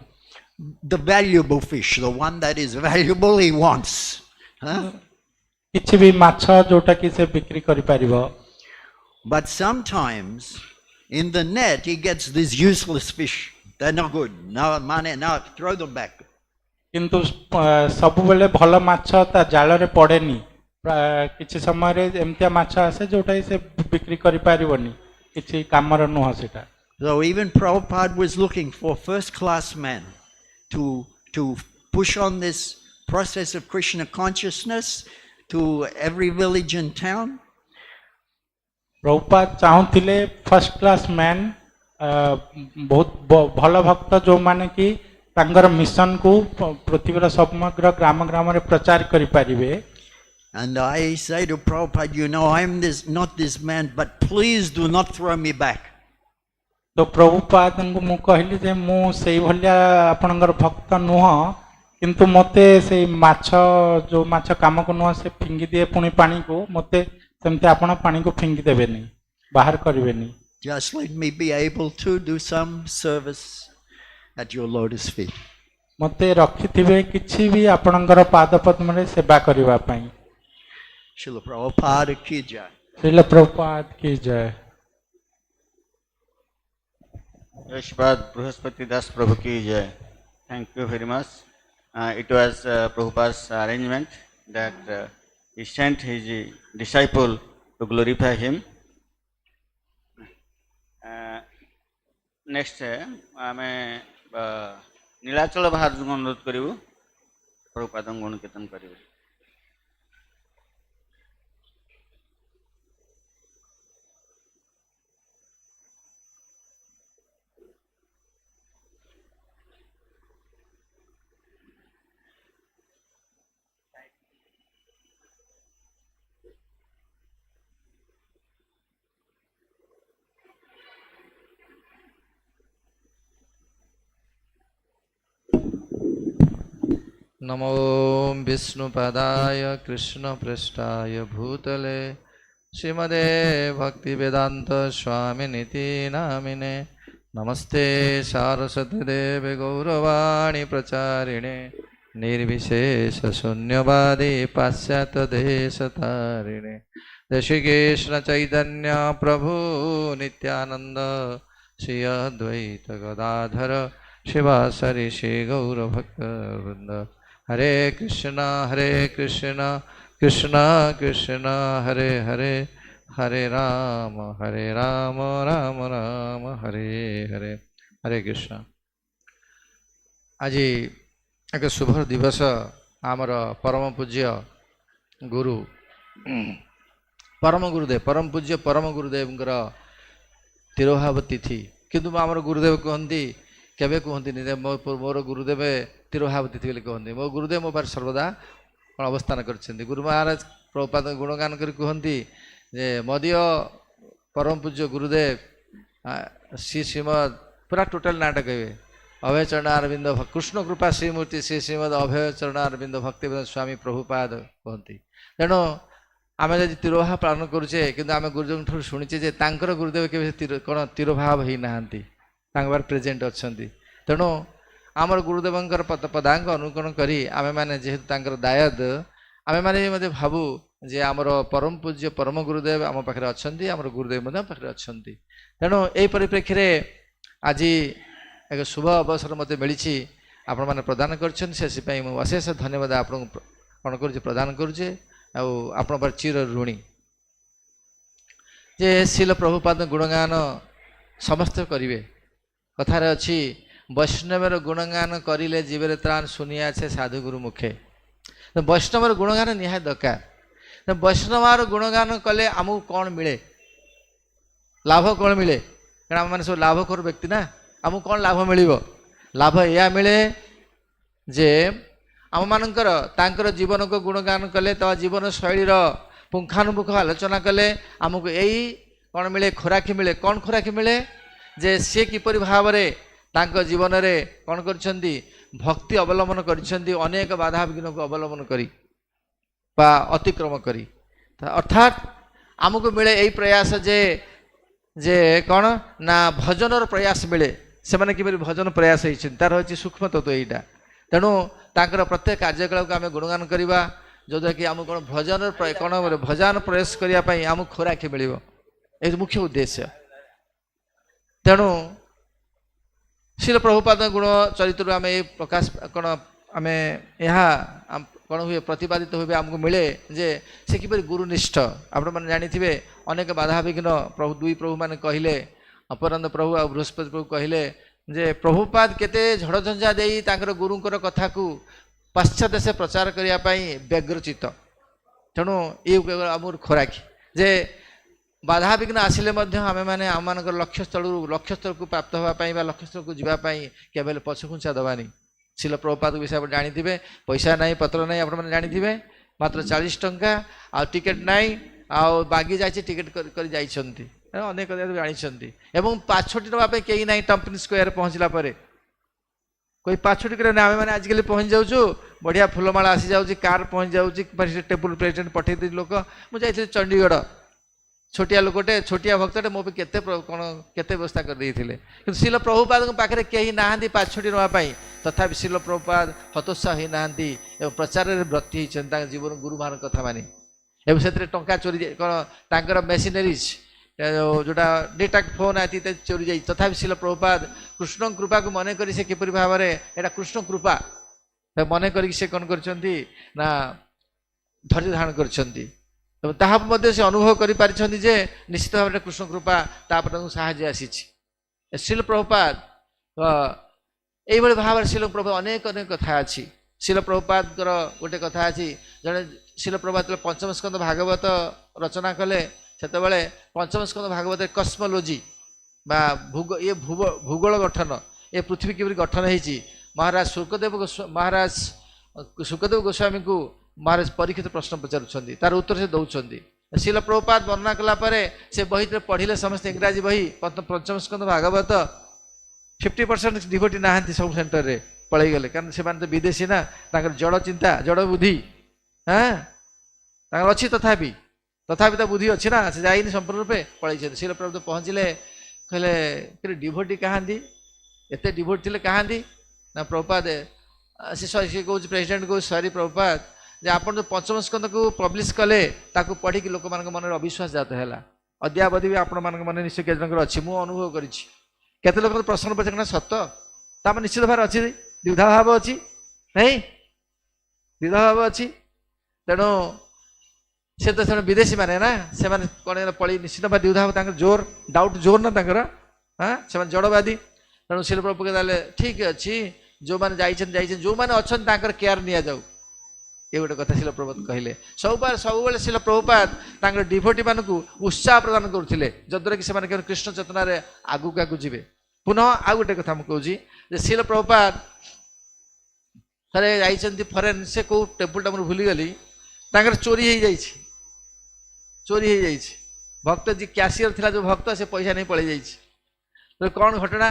The valuable fish, the one that is valuable, he wants. किछि भी माछ जोटा कि से बिक्री करि परिबो. But sometimes in the net he gets these useless fish. They're not good. No money, no, throw them back. किंतु सब बेले भल माछ ता जाल रे पड़ेनी. किछि समय रे एमतिया माछ आसे जोटा से बिक्री करि परिबोनी. किछि कामर नुह सेटा. So even Prabhupada was looking for first class men to push on this process of Krishna consciousness to every village and town. Prabhupada चाहूथिले फर्स्ट क्लास मैन बहुत भल भक्त जो माने कि तांगर मिशन को पृथ्वीर समग्र ग्राम ग्राम रे प्रचार करि परिबे. And I say to Prabhupada, you know, I'm not this man, but please do not throw me back. तो प्रभुपाद को मु कहली जे मु सेई भलिया आपनकर भक्त नुह किंतु मते से माछ जो माछ काम को नुह से फिंगी दिए पुणी पानी को मते सेमते आपण पानी को फिंगी देबेनी बाहर करबेनी. Just let me be able to do some service at your lotus feet. मते रखिथिबे किछि भी आपनकर पाद पद्म रे सेवा करबा पई. Srila Prabhupada ki jai. Srila Prabhupada ki jai. Yashpad Bruhaspati Das Prabhu ki jai. Thank you very much. It was Prabhupada's arrangement that he sent his disciple to glorify him. Next, आमे नीलाचल बाहर जो अनुरोध करिवु प्रभुपाद गुण कीर्तन करिवु. नमो विष्णुपदाय कृष्णपृष्ठाय भूतले श्रीमदे भक्तिवेदांत स्वामिनिति नामिने नमस्ते सारस्वती देवे गौरवाणी प्रचारिणे निर्विशेष शून्यवादी पाश्चात्य देशतारिणे ऋषिकेश चैतन्य प्रभु नित्यानंद श्री अद्वैत गदाधर शिवासरि श्री गौर भक्त वृंद. हरे कृष्णा कृष्ण कृष्ण हरे हरे हरे राम राम राम हरे हरे. हरे कृष्ण. आज एक शुभ दिवस आमर परम पूज्य गुरु परम गुरुदेव परम पूज्य परम गुरुदेव तिरोभाव तिथि. किंतु आमर गुरुदेव कहती केवे कहती मोर गुरुदेव तिरोभाव तिथि बोली कहते. मो गुरुदेव मो पार सर्वदा अवस्थान कर. गुरु महाराज प्रभुपाद गुणगान कर कहती जे मदीय परम पूज्य गुरुदेव श्री श्रीमद पूरा टोटाल नाट कहे अभय चरणारविंद कृष्ण कृपा श्रीमूर्ति श्री श्रीमद अभय चरणारविंद भक्तिवेदांत स्वामी प्रभुपाद कहती. तेणु आम जब तिरोभाव पालन करुचे कि आम गुरुदेव शुणीचे गुरुदेव के कौन तिरोभाव ही ना प्रेजेंट अच्छा. तेणु आमर गुरुदेवंकर पदांक अनुकरण करी आमे माने जेहेतु दायद आमे माने भावु जे आमर परम पूज्य परम गुरुदेव आम पाखे अच्छा आमर गुरुदेव पाखे अच्छा. तेणु यही परिप्रेक्षी आज एक शुभ अवसर मत मिली आपण मैंने प्रदान कर अशेष धन्यवाद आपन कौन कर प्रदान करुचे आपण पर चिर ऋणी जे शिल प्रभुपाद गुणगान समस्त करिवे कथार अच्छी वैष्णवर गुणगान करिले जीवरे त्राण सुनिया छे साधुगुरु मुखे तो वैष्णवर गुणगान निहाय दरकार तो वैष्णवर गुणगान कले आमको कौन मिले लाभ कौन मिले कारण आम मैंने सब लाभखोर व्यक्ति ना आमको कौन लाभ मिल लाभ या मिले जे आम मानकर तांकर जीवन को गुणगान कले तो जीवन शैली पुंखानुपुंख आलोचना कले आमको यही कौन मिले खोराकी मिले कौन खोराकी मिले जे सी किपरि भाव तांको जीवन रे कौन करछंती भक्ति अवलंबन करछंती अनेक बाधा विघ्न को अवलंबन करी बा अतिक्रम करी अर्थात आमको मिले यही प्रयास जे जे कौन ना भजन प्रयास मिले से माने किपरि भजन प्रयास होइछन तार होछि सूक्ष्म तत्व एटा तेणु तांकर प्रत्येक कार्यकलाप को आम गुणगान करवा जोद्वारा कि आम कौन भजन कौन भजन प्रयास करने आम खोराकी मिल मुख्य उद्देश्य तेणु शिल प्रभुपाद गुण चरित्र आम प्रकाश कौन आम यहाँ कौन हुए प्रतिपादित हुए आमको मिले जे से किपरि गुरुनिष्ठ आपण मैंने जानी अनेक बाधा विघ्न प्रभु दुई प्रभु मैंने कहले अपरान्ध प्रभु आ बृहस्पति प्रभु कहले जे प्रभुपाद केते झड़झंझा देई तांकर गुरुंकर कथा को पाश्चात्य से प्रचार करने व्यग्रचित तेणु ये आमर खोराकी जे बाधा विघ्न आसिले आम मैंने आम मान लक्ष्य स्थल को प्राप्त होगापी लक्ष्य स्थल को जीवाई केवल पछघुंचा दबानी शिल प्रभुपाद विषय आप जानी पैसा ना पत्र ना आप जानी मात्र 40 टंका आ टिकेट ना आ बागी जाइए टिकेट कर जाइछंती अनेक जानी एवं पाछोटी नापी कहीं ना टम्पनी स्क्वायर पहुँचला कोई पाछोटी कर आम मैंने आजिकल पहुँच जाऊँ बढ़िया फूलमाला आसी जाऊँगी कार पहुँच जाऊँगी टेबुल प्रेजेंट पठे लोक मुझे चंडीगढ़ छोटिया लोकटे छोटिया भक्तटे मो केते कौन केते व्यवस्था कर देइथिले कि शिल प्रभुपाद पाखे कहीं ना पाछोटी नापी तथा शिल प्रभुपाद हतोत्साह ही ना प्रचार व्रती होती जीवन गुरु मान कथा मानी एवं से टंका चोरी कौन मेसिनरीज जोटा डेटा फोन आती चोरी जाए तथा शिल प्रभुपाद कृष्ण कृपा को मन कर किपरि भाव में कृष्ण कृपा मन कर कौन कर धैर्य धारण कर से अनुभव कर निश्चित भाव में कृष्ण कृपा तापर साहाଯ୍य आसी शिल प्रभुपाद यही भाव में शिल प्रभु अनेक अनेक कथा अच्छी शिल प्रभुपाद गोटे कथा अच्छी जड़े शिल प्रभुपाद पंचम स्कंद भागवत रचना कले से पंचम स्कंद भागवत कस्मोलोजी ये भूगोल गठन ये पृथ्वी किपरि गठन होती महाराज शुकदेव गोस्वामी को महाराज परीक्षित प्रश्न पचारुंट तार उत्तर से दौरान शिल प्रभुपाद वर्णना कलापर से बही पढ़ले समस्त इंग्राजी बही पंचम स्कंद भागवत 50% डिवोटी ना सब सेंटर रे पलि गले कारण से तो विदेशी ना जड़ चिंता जड़ बुद्धि हाँ अच्छी तथापि तो बुद्धि अच्छी ना से जाइनी संपूर्ण रूपे पलि शिल प्रभु पहुँचले कहले डिवोटी कहांती एत डिवोटी थे कहांती ना प्रभुपाद से कौन प्रेसिडेंट कौन सॉरी प्रभुपाद जे आपन जो पंचम स्कंद को पब्लिश कले ताकू पढ़ी लोक मान मन अविश्वास जात है अद्यावधि भी आपण मान मन निश्चय केत अच्छी मु अनुभव करते लोक प्रश्न पचार सत ताम निश्चित भाव अच्छी द्विधा भाव अच्छी नहीं द्विधा भाव अच्छी तेणु से तो विदेशी माने ना से कौन पलि निश्चित भाव द्विधा भाव जोर डाउट जोर ना हाँ से जड़वादी तेणु शिल प्रभु कहले ठीक अच्छी जो मैंने जाइए जो मैंने अच्छा केयर नि जाऊ ये गोटे कथा शिल प्रभुपाद कहले सब शिल प्रभुपाद डिभोटी मान उत्साह प्रदान करते जद्वारा कि से कृष्ण चेतना आगू आगू जी पुनः आउ गोटे कथा मुझे कहूँ शिल प्रभुपाद थे जाइए फरेन से कौ टेबुल मुझे भूलीगली चोरी हो जाइए चोरी हो जाइए भक्त जी कैशियर था जो भक्त से पैसा नहीं पलि जाइए तो कौन घटना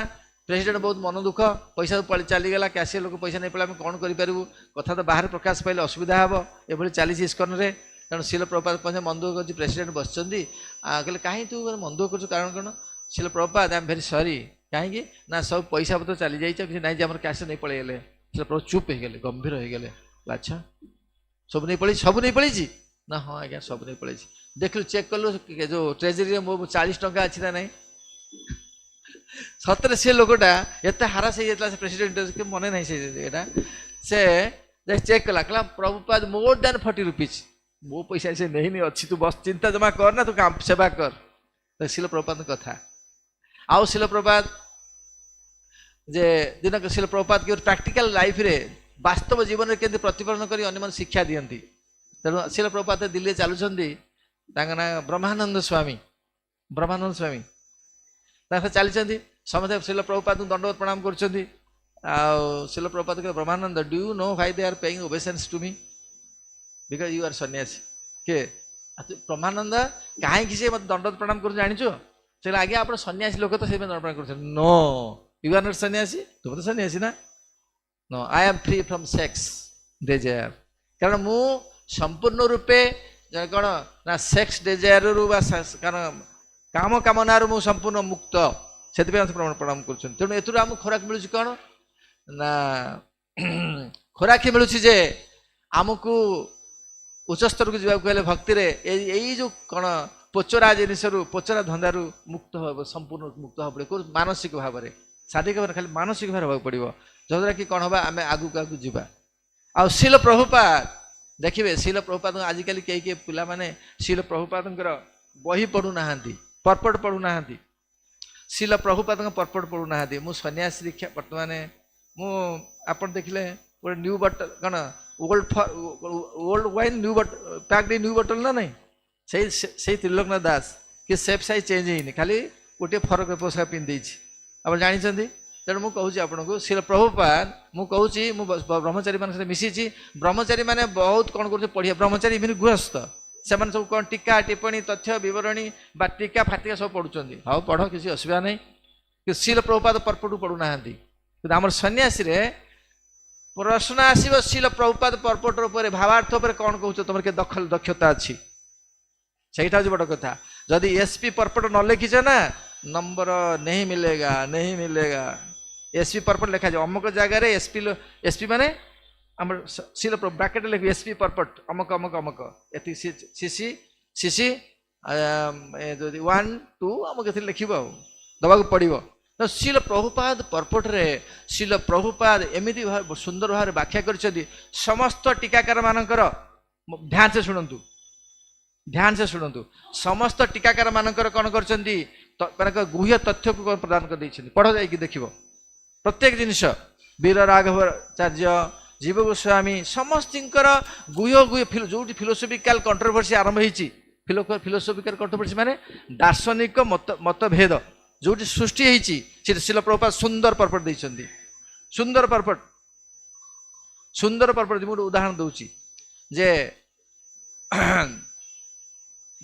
प्रेसिडेंट बहुत मन दुख पैसा चलीगला कैशियर लोक पैसा नहीं पड़े आम कौन करूँ कथा तो बाहर प्रकाश पाइले असुविधा हे ये चली इस्कन रे तेणु शिल प्रभुपाद कहते मन दुख कर प्रेसिडेंट बस कहले कहीं तू मन दुख कर कारण कौन शिल Prabhupada I am very sorry कहीं ना सब पैसा पत्र चली जाइए ना आम कैशियर नहीं पलैगले शिल प्रभु चुप हो गए गंभीर हो गए अच्छा सब नहीं पड़ी सब नहीं पड़ी ना हाँ आज्ञा सब नहीं पड़ी देख चेक कलु जो ट्रेजरी मो 40 टंका अच्छी ना नहीं सतरे से लोकटा एत हारास हो जाता प्रेसिडेंट के मन ना से चेक कला कहला प्रभुपाद मोर देन 40 रुपीज मो पैसा से नहीं अच्छी तू बस चिंता जमा कर ना तू काम सेवा कर शिल प्रभुपाद कथा आउ शिल प्रभुपाद जे दिन शिल प्रभुपाद की प्रैक्टिकल लाइफ रे वास्तव जीवन में केमती प्रतिफलन कर अन्य मन शिक्षा दियंती तेणु शिल प्रभुपाद दिल्ली चलुचंदी ना ब्रह्मानंद स्वामी चली समस्त शिल प्रभुपाद दंडवत प्रणाम कर शिल प्रभुपाद के Brahmananda do you know why they are paying obeisance to me because you are sannyasi के ब्रह्मानंद कहीं से मत दंडवत प्रणाम कर जाचु से आगे आप सन्यासी लोक तो दंड प्रणाम कर नो यू आर नॉट सन्यासी तुम तो सन्यासी ना no I am free from sex desire कारण मु संपूर्ण रूपे कौन ना सेक्स डिजायर रु कारण काम कामना मु संपूर्ण मुक्त से प्रणाम कर तेणु एथुर आम खोराक मिलूँ कौन ना खोराक ही मिलूँ जे आमको उच्च स्तर को जावाक हेले भक्ति रे यही जो कौन पोचरा जिनिस पोचरा धंदारू मुक्त हो संपूर्ण मुक्त हो पड़े मानसिक भाव में शारीरिक भाव खाली मानसिक भाव पड़ो जद्वारा कि कौन हम आम आगू आगू जावा आ शिल प्रभुपाद देखिए शिल प्रभुपाद आजिकल कई पिला माने शिल प्रभुपाद बही पढ़ू ना पर्पट पढ़ू ना शिल प्रभुपाद पर्पट पढ़ू ना मु सन्यासी दीक्षा बर्तमान मुझ देखिले गोटे न्यू बटल कौन old wine new packed new बटल ना नहीं से त्रिलोकनाथ दास कि सेफ साइज चेंज होनी खाली गोटे फरक पोशाक पिंधि आप जानते तेणु मुझे कहूँ आपन को शिल प्रभुपाद मुझे ब्रह्मचारी मान मिसी ब्रह्मचारी मैंने बहुत कौन कर पढ़िया ब्रह्मचारी इवन गृहस्थ से सब कौन टीका टिप्पणी तथ्य बरणी बा टीका फाटिका सब पढ़ुं हाँ पढ़ किसी असुविधा नहीं कि शिल प्रभुपाद पर्पटू पढ़ू ना आम सन्यासी रे प्रश्न आसव शिल प्रभुपाद पर्पट उपर भावार्थ उपर कौन कह तुम के दक्षता अच्छी से बड़ कथा जदि एसपी पर्पट न लिखीच ना नंबर नहीं मिलेगा एसपी पर्पट लिखा जाए अमुक जगार एसपी माने शिल ब्राकेट लिख एसपी पर्पट अमुक अमुक अमुक एति सीसी सीसी 1 2 अमुक ए लिख दबा पड़ो तो शिल प्रभुपाद पर्पट रे शिल प्रभुपाद एमती सुंदर भाव व्याख्या कर समस्त टीकाकार मानकर ध्यान से शुणु समस्त टीकाकार मानकर कौन कर गुह्य तथ्य को प्रदान कर पढ़ जा देख प्रत्येक जिनिस वीर राघवाचार्य जीव गोस्वामी समस्त गुह्य गुह्य जो फिलोसफिकल कंट्रोवर्सी आरंभ होती फिलोसफिकल कंट्रोवर्सी माने दार्शनिक मतभेद जो सृष्टि होती शिल प्रभुपाद सुंदर पर्पट देते सुंदर पर्पट मुझे उदाहरण दूची जे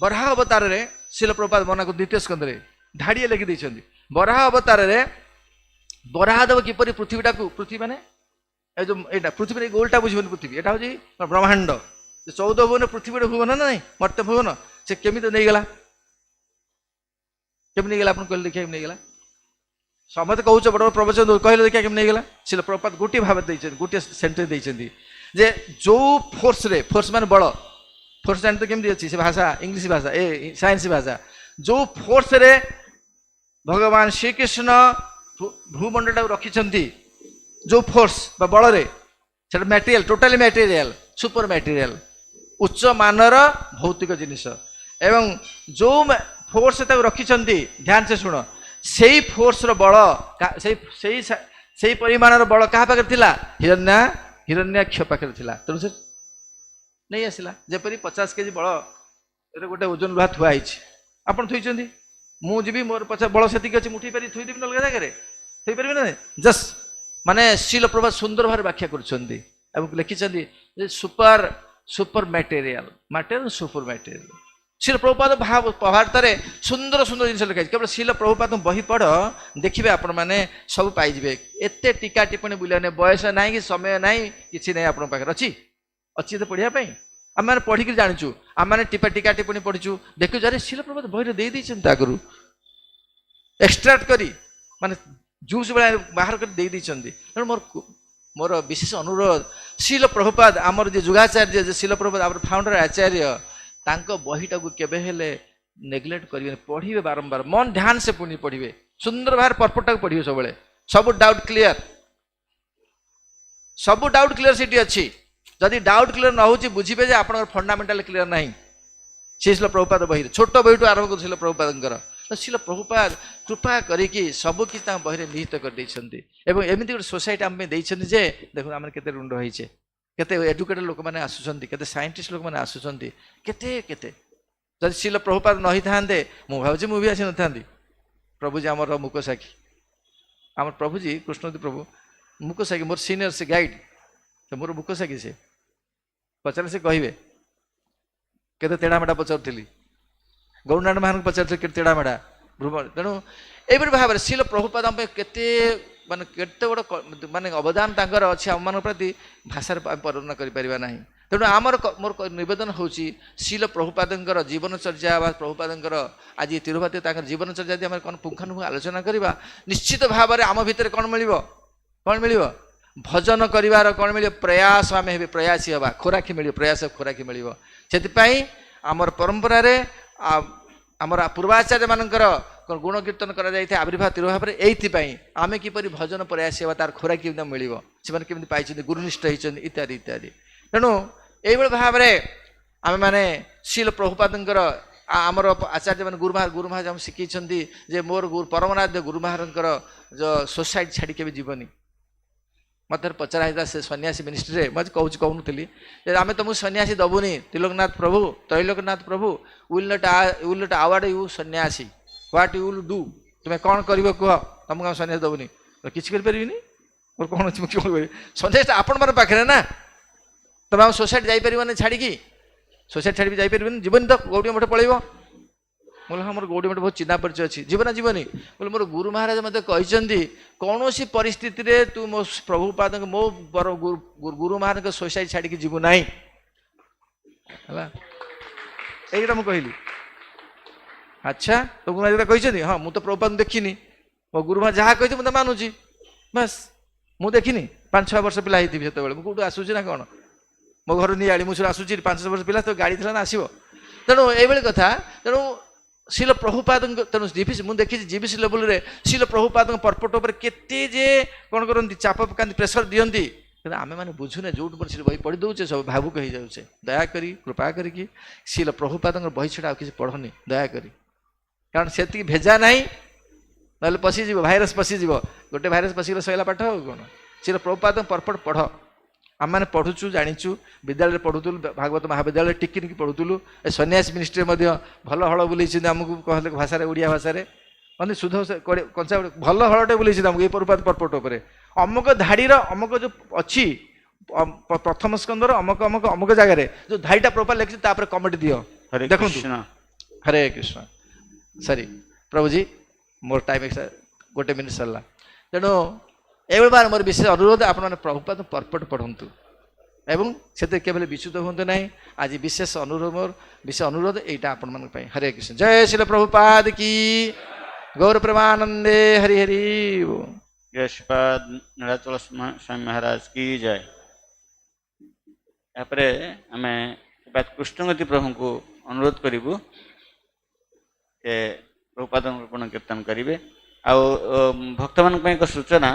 बराह अवतार रे शिल प्रभुपाद मना को द्वितीय स्कंद रे ढाड़िए लिखि देछन्ती बराह अवतार रे बराहदेव किपरि पृथ्वी माने ए जो एटा पृथ्वी रे गोलटा बुझिबन पृथ्वी एटा होजी ब्रह्मांड 14 भुवन पृथ्वी रे भुवन नहीं मर्त्य भुवन से केमी तो नहीं गला केमी नहीं गला अपन कहले देखिए नहीं गला समत कहूछ बड़ प्रवचन कहले देखिए केमी नहीं गला शिल प्रभुपाद गोटी भाव देछन गोटी सेंटेंस देछन्ती जे जो फोर्स माने बड़ फोर्स जानते तो केमती अच्छी से भाषा इंग्लिश भाषा ए साइंस भाषा जो फोर्स रे भगवान श्रीकृष्ण भूमंडल रखिंट जो फोर्स बल रे material totally material super material उच्च मानर भौतिक जिनिस एवं जो फोर्स रखिंट ध्यान से शुण से फोर्स बल से परिमाणर बल क्या पाखे हिरण्याक्ष पाखे तेणु से नहीं आसला जेपरी 50 केजी बल गोटे ओजन लुहा थुआई आप थुई मुझे मोर पचास बल से अच्छी मुठी पारी थुईदेवी अलग जगह थी पारि ना जस्ट माने शिल प्रभुपाद सुंदर भाव व्याख्या कर लिखिं super super material super material Srila Prabhupada भाव पहाड़ता सुंदर सुंदर जिन लिखाई केवल शिल प्रभुपाद बही पढ़ देखिए आपण मैंने सब पाइबे एत टीका टिप्पणी बुलाने बयस ना कि समय ना कि ना आप अच्छी अच्छी तो पढ़ापी आम मैंने पढ़िक जाचु आम मैंने टीका टिप्पणी पढ़ीचु देखु जरे शिल प्रभुपाद बही दे आगु एक्सट्राक्ट करी माने जूस भाई बाहर कर दे तेणु मोर विशेष अनुरोध शिल प्रभुपाद आमर जो जुगाचार्य जो शिल प्रभुपाद आम फाउंडर आचार्य तांको बहीटा को केबे हेले नेग्लेक्ट करेंगे पढ़े बारंबार मन ध्यान से पुणी पढ़े सुंदर भाव पर्पटा को पढ़िए सब सब डाउट क्लियर सब डाउट क्लियर सीटी अच्छी जदि डाउट क्लियर न हो बुझे जे आप फंडामेंटाल क्लियर ना शिल प्रभुपाद बही छोट बही आरंभ कर प्रभुपाद शिल प्रभुपाद कृपा करिकी सब कि बही निहित कर एमती गोटे सोसाइटी आम जे देखो आम के रुंड होइछे केते एडुकेटेड लोक मैंने आसुचंती केते साइंटिस्ट लोक मैंने आसुचंती केते केते जदि शिल प्रभुपाद नही थांते मु भावुची मु भी आसी न थांती प्रभुजी आमर मुक साखी आम प्रभुजी कृष्णजी प्रभु मुक साखी मोर सीनियर से गाइड तो मोर मुक साखी से पचारे से कहे केते तेड़ा मेड़ा पचारुली गौरनाथ महाराज पचार के तेड़ा मेड़ा तेणु एपरि भाव में शिल प्रभुपाद आम केते माने केते बड़ माने अवदान तांकर अछि आम मान प्रति भाषा वर्णन करि परिबा नाही तेणु आमर मोर निवेदन होची शिल प्रभुपादंकर जीवनचर्या बा प्रभुपादंकर आज तिरुपति तांकर जीवनचर्या यदि आम कौन पुंखानुपुंख आलोचना करवा निश्चित भाव में आम भितर कौन मिल भजन करिवार कौन मिल प्रयास आम हे प्रयासी हवा खोराकी मिल प्रयास खोराकी मिल से आमर परंपरा रे आमर पूर्वाचार्य मानकर गुण कीर्तन करा जाए आविर्भाव तिरुभाव में आम किपरि भजन प्रयासी हवा तार खोराकी मिल से केमी पाई गुरुनिष्ठ होती इत्यादि इत्यादि तेणु ये भाव में आम मैंने शिल प्रभुपादंकर आमर आचार्य मैंने गुरु महाराज आम शिखी जे मोर परमनाद्य गुरु महाराजंकर जो सोसाइटी छाड़ी के जीवनी मत पचरा से सन्यासी मिनिस्ट्री मुझे कहूनी आम तुमको सन्यासी दबुनी त्रैलोकनाथ प्रभु विल नट अवार्ड यू सन्यासी व्हाट यू विल डू तुम्हें कौन कर कह तुमको सन्यासी दबुनी किसी करें मोर कौन सन्यासी आपण मार पाखे ना तुम आम सोसाइटी जापर छाड़ी सोसाइटी छाड़ी जापर जीवन तो गौड़ी मठ पलैब बोले हाँ मोर गौड़ी मठ बहुत चिन्हा परिचय अच्छी जीवन जीवनी बोले मोर गुरु महाराज मत कहते कौन सी परिस्थिति रे तू मो प्रभुपाद मो गुरु महाराज सोसाइटी छाड़ी जीवु ना यहीटा मुझे कहली अच्छा तो गुरु महाराज कहते हाँ मुझे तो प्रभुपाद देखनी मो गुरु महाराज जहाँ कहते मुझे मानुची बस मुझे देखनी 5-6 वर्ष पिला होती से कौटू आसूसी ना कौन मो घर नहीं आड़ी मुझे आसूसी 5-6 वर्ष पिला तो गाड़ी थी ना आसो तेणु ये कथा तेणु शिल प्रभुपाद तेणु मुझे देखी जीबीसी लेवल रे शिल प्रभुपाद पर्पट उपर केते जे कौन करती चाप पकाती प्रेसर दियंती आम मैंने बुझुने जो बही पढ़ी दौचे सब भावुक हो जाऊे दयाकरी कृपा करी शिल प्रभुपाद बही छड़ा किसी पढ़नी दयाकरी कारण से भेजा ना ना पशिज भाइरस पशिज गोटे भाइरस पशिगले सैला पाठ हो कौन शिल प्रभुपाद पर्पट पढ़ आम मैंने पढ़ुचु जाचु विद्यालय पढ़ुलु भागवत महाविद्यालय टिकी पढ़ुलु ए सन्यासी मिनिस्ट्री भल हल बुले आमको कहले भाषा ओडिया भाषा मतलब शुद्ध कंचा भल हलटे बुले आमको ये प्रभुपाद पर्पट उपर अमुक धाड़ीर अमुक जो अच्छी प्रथम स्कंदर अमुक अमुक अमुक जगार जो धाड़ीटा प्रभुपाद लिखी कमेंट दियो देखो हरे कृष्ण सरी प्रभुजी मोर टाइम गोटे मिनिट सरला तेणु एवं बार मोर विशेष अनुरोध आप प्रभुपाद पर्पट पढ़ंतु एवं से केवल विच्युत हूँ ना आज विशेष अनुरोध मोर विशेष अनुरोध यहाँ आपण मान हरे कृष्ण जय श्री प्रभुपाद की गौर प्रेमानंदे हरि हरि जय श्रीपाद नीलाचल स्वामी महाराज की जय यापर आम कृष्णगति प्रभु को अनुरोध करूँ प्रभुपाद गुण कीर्तन करेंगे आउ भक्त मान एक सूचना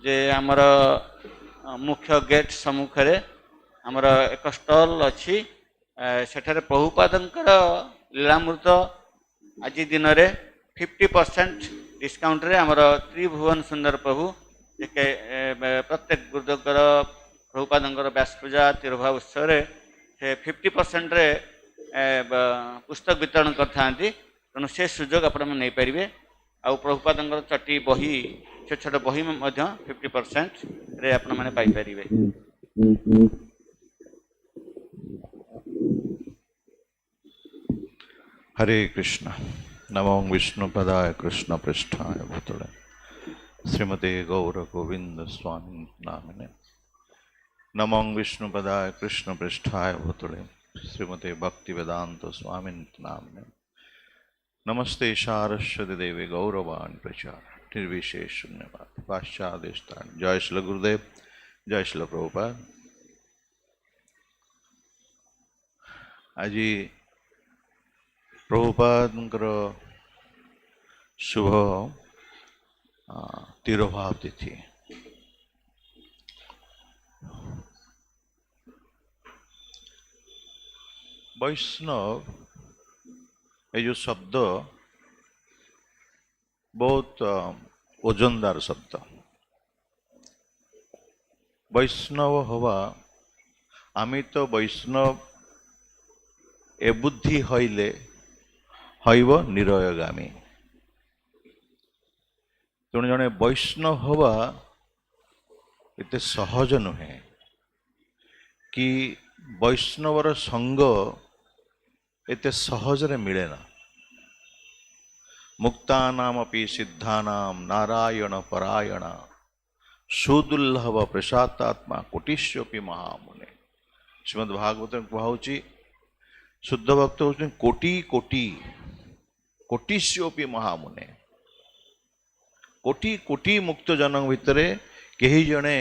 जे आमर मुख्य गेट सम्मुखें आमर एक स्टल अच्छी सेठारे प्रभुपादंकर लीलामृत आज दिन में 50% डिस्काउंट रे आमर त्रिभुवन सुंदर प्रभु प्रत्येक गुरुदेवर प्रभुपादंकर व्यास पूजा तिरुभाव उत्सव से 50% रे पुस्तक वितरण करते तेणु से सुजोग आप नहीं पारे आउ प्रभुपादंकर चटी बही छोट छोट बही 50% रे आपण माने पाई परिबे। हरे कृष्ण नमो विष्णुपदाय कृष्ण पृष्ठाय भूतले श्रीमते गौर गोविंद स्वामी नामिने नमो विष्णुपदाय कृष्ण पृष्ठाय भूतले श्रीमते भक्तिवेदांत स्वामी नामिने नमस्ते शारस्वती देवी गौरवाणी प्रचार निर्विशेष शून्यवाद पाश्चादेष्टान जय श्री गुरुदेव जय श्री प्रभुपाद। आज प्रभुपादंकर शुभ तिरोभाव तिथि। वैष्णव ये जो शब्द बहुत ओजनदार शब्द। वैष्णव हवा आमी तो वैष्णव ए बुद्धि हईले हईब निरयगामी। तेणु जड़े वैष्णव हवा एते सहज नुहे कि वैष्णवर संग एते सहजरे मिले ना। मुक्तानामपि सिद्धानाम नारायण परायण सुदुर्लभ प्रसादात्मा कोटिष्योपि महामुने। श्रीमद् भागवत कहुची शुद्ध भक्त होते कोटि कोटि कोटिष्योपि महामुने। कोटि कोटि मुक्त जनक भितर कही जने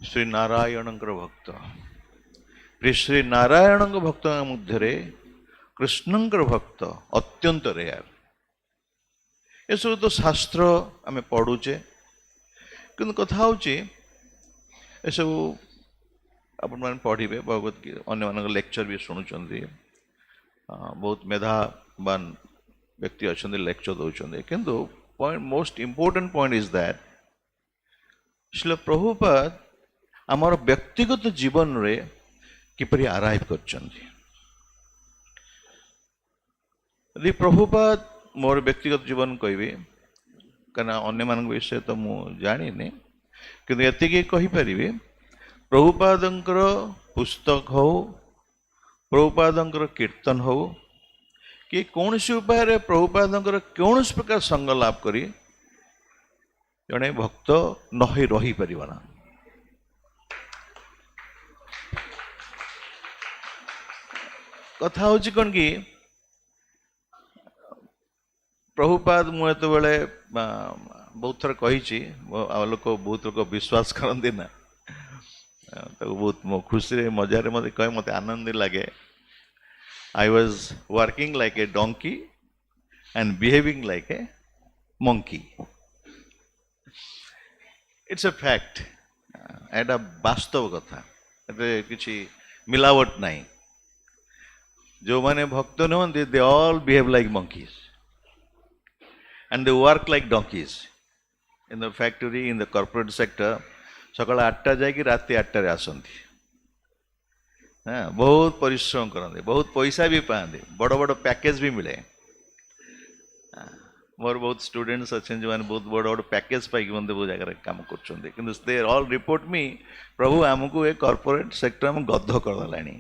श्री नारायण भक्त। श्री नारायण भक्त मध्य कृष्णंकर भक्त अत्यंत रेयर। ये सब तो शास्त्र आम पढ़ुचे कि कथा होची ये सब आपण मैंने पढ़े भगवत गीता अन्य मान लेक्चर भी शुणुंट बहुत मेधावान व्यक्ति अच्छा लेक्चर दौरान किंतु point most important point is that Srila Prabhupada आमर व्यक्तिगत जीवन रे किपरि आराइव करछन्ति। यदि प्रभुपाद मोर व्यक्तिगत जीवन कहबी कना अन्य मान विषय तो मु जानी किंतु एतिके कहि परिबे प्रभुपादंकर पुस्तक हो प्रभुपादंकर कीर्तन हो कि कौन सी उपाय रे प्रभुपादंकर कौन प्रकार संग लाभ करी जड़े भक्त नही रही परिवाना। कथा होची कौन कि प्रभुपाद मुझे बेले बहुत थर कही लोक बहुत लोग विश्वास करती ना तो बहुत मो खुशी रे मजारे मत कहे मत आनंद लगे। I was working like a donkey and behaving like a monkey. It's a fact एटा वास्तव कथा किसी मिलावट नहीं। जो माने भक्त नुहति they all behave like monkeys and they work like donkeys in the factory in the corporate sector। सकाल 8टा जाकि राति 8टा रे आसंती। हाँ बहुत परिश्रम करते बहुत पैसा भी पाते बड़ बड़ पैकेज भी मिले। मोर बहुत स्टूडेंट्स अच्छे जो मैंने बहुत बड़ बड़ पैकेज पाई बहुत जगह काम कर दे ऑल रिपोर्ट मी प्रभु आमको ए कॉर्पोरेट सेक्टर में गद्ध करदेलानी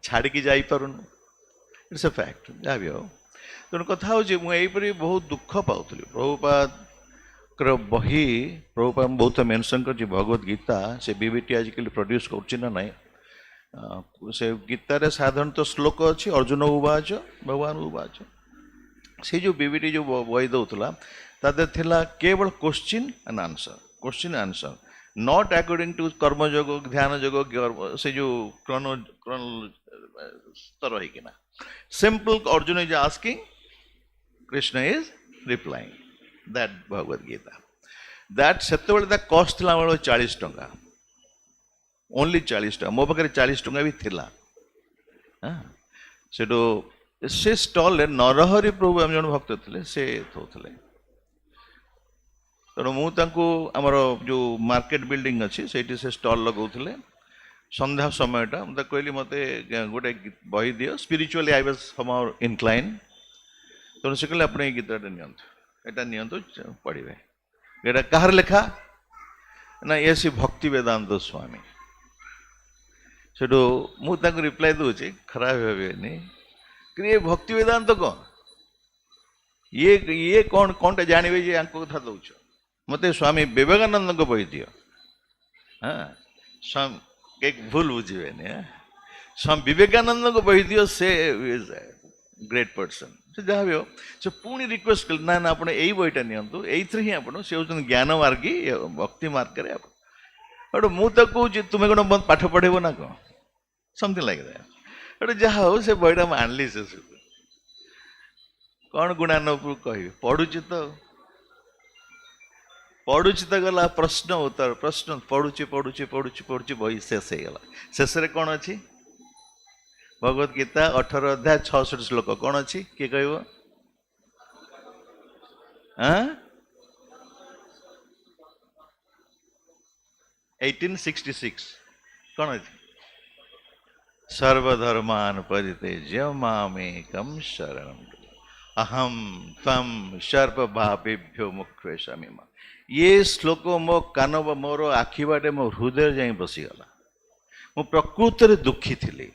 छाड़ी जाई पारुनु। इट्स ए फैक्ट जहाँ भी हो। तेणु कथा मुझे बहुत दुख पाऊली प्रभुपाद बही प्रभुपाद बहुत मेनसन कर भगवत गीता से बीबीटी आजिकल प्रोड्यूस करना ना से गीतार साधारणतः श्लोक अच्छी अर्जुन उवाच भगवान उवाच से जो बीबीटी जो बही दौला तादर केवल question and answer not according to कर्मयोग ध्यान योग से जो क्रॉन स्तर होना simple Arjun is asking Krishna is replying that Bhagavad Gita that से कस्ट थी 40 टंका ओनली 40 टंका मो पाखे 40 टंका भी थिला। से स्टल नरहरि प्रभु आम जन भक्त थे से थोले तेणु मुझर जो मार्केट बिल्डिंग अच्छी से स्टल लगाऊे संध्या समयटा मुझे कहली मत गोटे बही दियो spiritually I was somehow incline तेणु से कहले अपने गीताटा नियंतु पढ़े एटा कहार लेखा ना ये सी भक्तिवेदांत स्वामी से मुझे रिप्लाई दूसरी खराब भावेनि कि ये भक्तिवेदांत कौन ये कौन कौनटा जानवे जे आपको कथा दौच मत स्वामी विवेकानंद को बही दियो। हाँ एक भूल बुझे स्वामी विवेकानंद को बही दियो से इज ग्रेट पर्सन से जहाँ भी हो से पुणी रिक्वेस्ट कर ना आप बहीटा नियंतु ही आप से होती ज्ञान मार्गी भक्ति मार्ग बट मुझे कहे तुम्हें कौन मत पाठ पढ़ेब ना कौन समथिंग लाइक दैट बट जहाँ हो से बहीटा आनली से कौन गुणानुपुर कह पढ़ुची तो गला प्रश्न उत्तर प्रश्न पढ़ुची पढ़ुची पढ़ुची पढ़ुची बही शेष हो गला शेष रे कौन अच्छी भगवत गीता 18 अध्याय 66 श्लोक कौन अच्छी किए कह 1866 कौन अच्छी सर्वधर्मान परित्यज्य मामेकं शरणं अहम तम सर्वभावेभ्यो मुख्येशामि। ये श्लोक मो कान मोर आखि बाटे मो हृदय जाई बसीगला। मु प्रकृत रे दुखी थिली।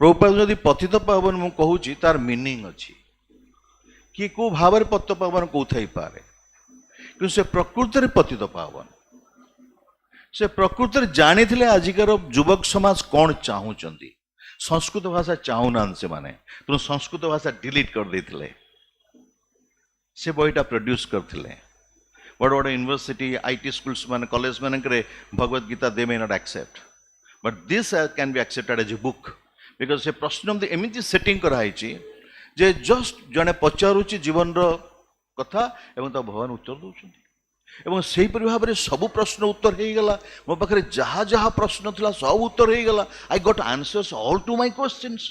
प्रभुपाद जदि पतित पावन मु कहूची तार मीनिंग अछि कि को भाव रे पतित पावन को थाई पारे कि से प्रकृत रे पतित पावन से प्रकृत रे जानी थिले आजिकार युवक समाज कौन चाहूचंती संस्कृत भाषा चाहूना से माने तो संस्कृत भाषा डिलीट कर देथिले से बहीटा प्रोड्यूस करथिले बड़ बड़ यूनिवर्सिटी आईटी स्कूल्स माने कॉलेज माने करे Bhagavad Gita they may not accept but this can be accepted as a book because से प्रश्न एमती सेटिंग कराई जे जस्ट जने पचारुची जीवन रो कथा एवं ता भगवान उत्तर दउछंती एवं सही परि भाव रे सब प्रश्न उत्तर हे गला मो पाखरे जहा जहा प्रश्न थिला सब उत्तर हे गला I got answers all to my questions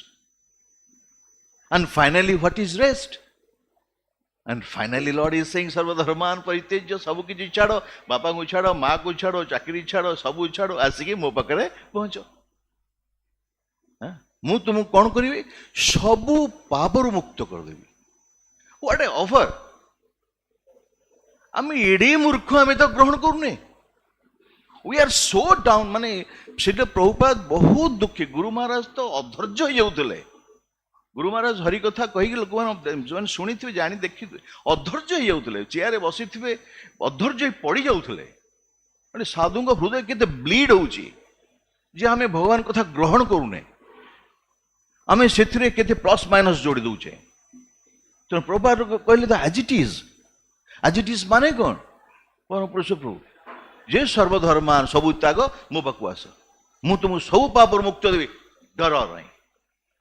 and finally what is rest and finally Lord is saying सर्वधर्मान परित्यज्य सब किछि छाड़ो बापा को छाड़ो माँ को छाड़ो चाकरी छाड़ो सब छाड़ो आसिकी मो पाखरे पहुंचो मु तुम कौन करी सबू पापर मुक्त करदेवी व्हाट ए ऑफर आम एडे मूर्ख आम तो ग्रहण करूने वी आर सो डाउन माने प्रभुपाद बहुत दुखी गुरु महाराज तो अधर्य हो जाते गुरु महाराज हरि कथा कहीकि लोक मैंने शुणी थे जानी देखी अधर्य हो जाते चेयर बसी थे अधर्य पड़ जाते साधु हृदय केते ब्लीड होची जे आम भगवान कथा ग्रहण करूने आम से प्लस माइनस जोड़ी दौचे तेणु प्रभुपाद कहले तो आज इट इज माने कौन परम पुरुष प्रभु जे सर्वधर्मान सबू त्याग मो पाक आस मु तुम सब पापर मुक्त देवी डर नहीं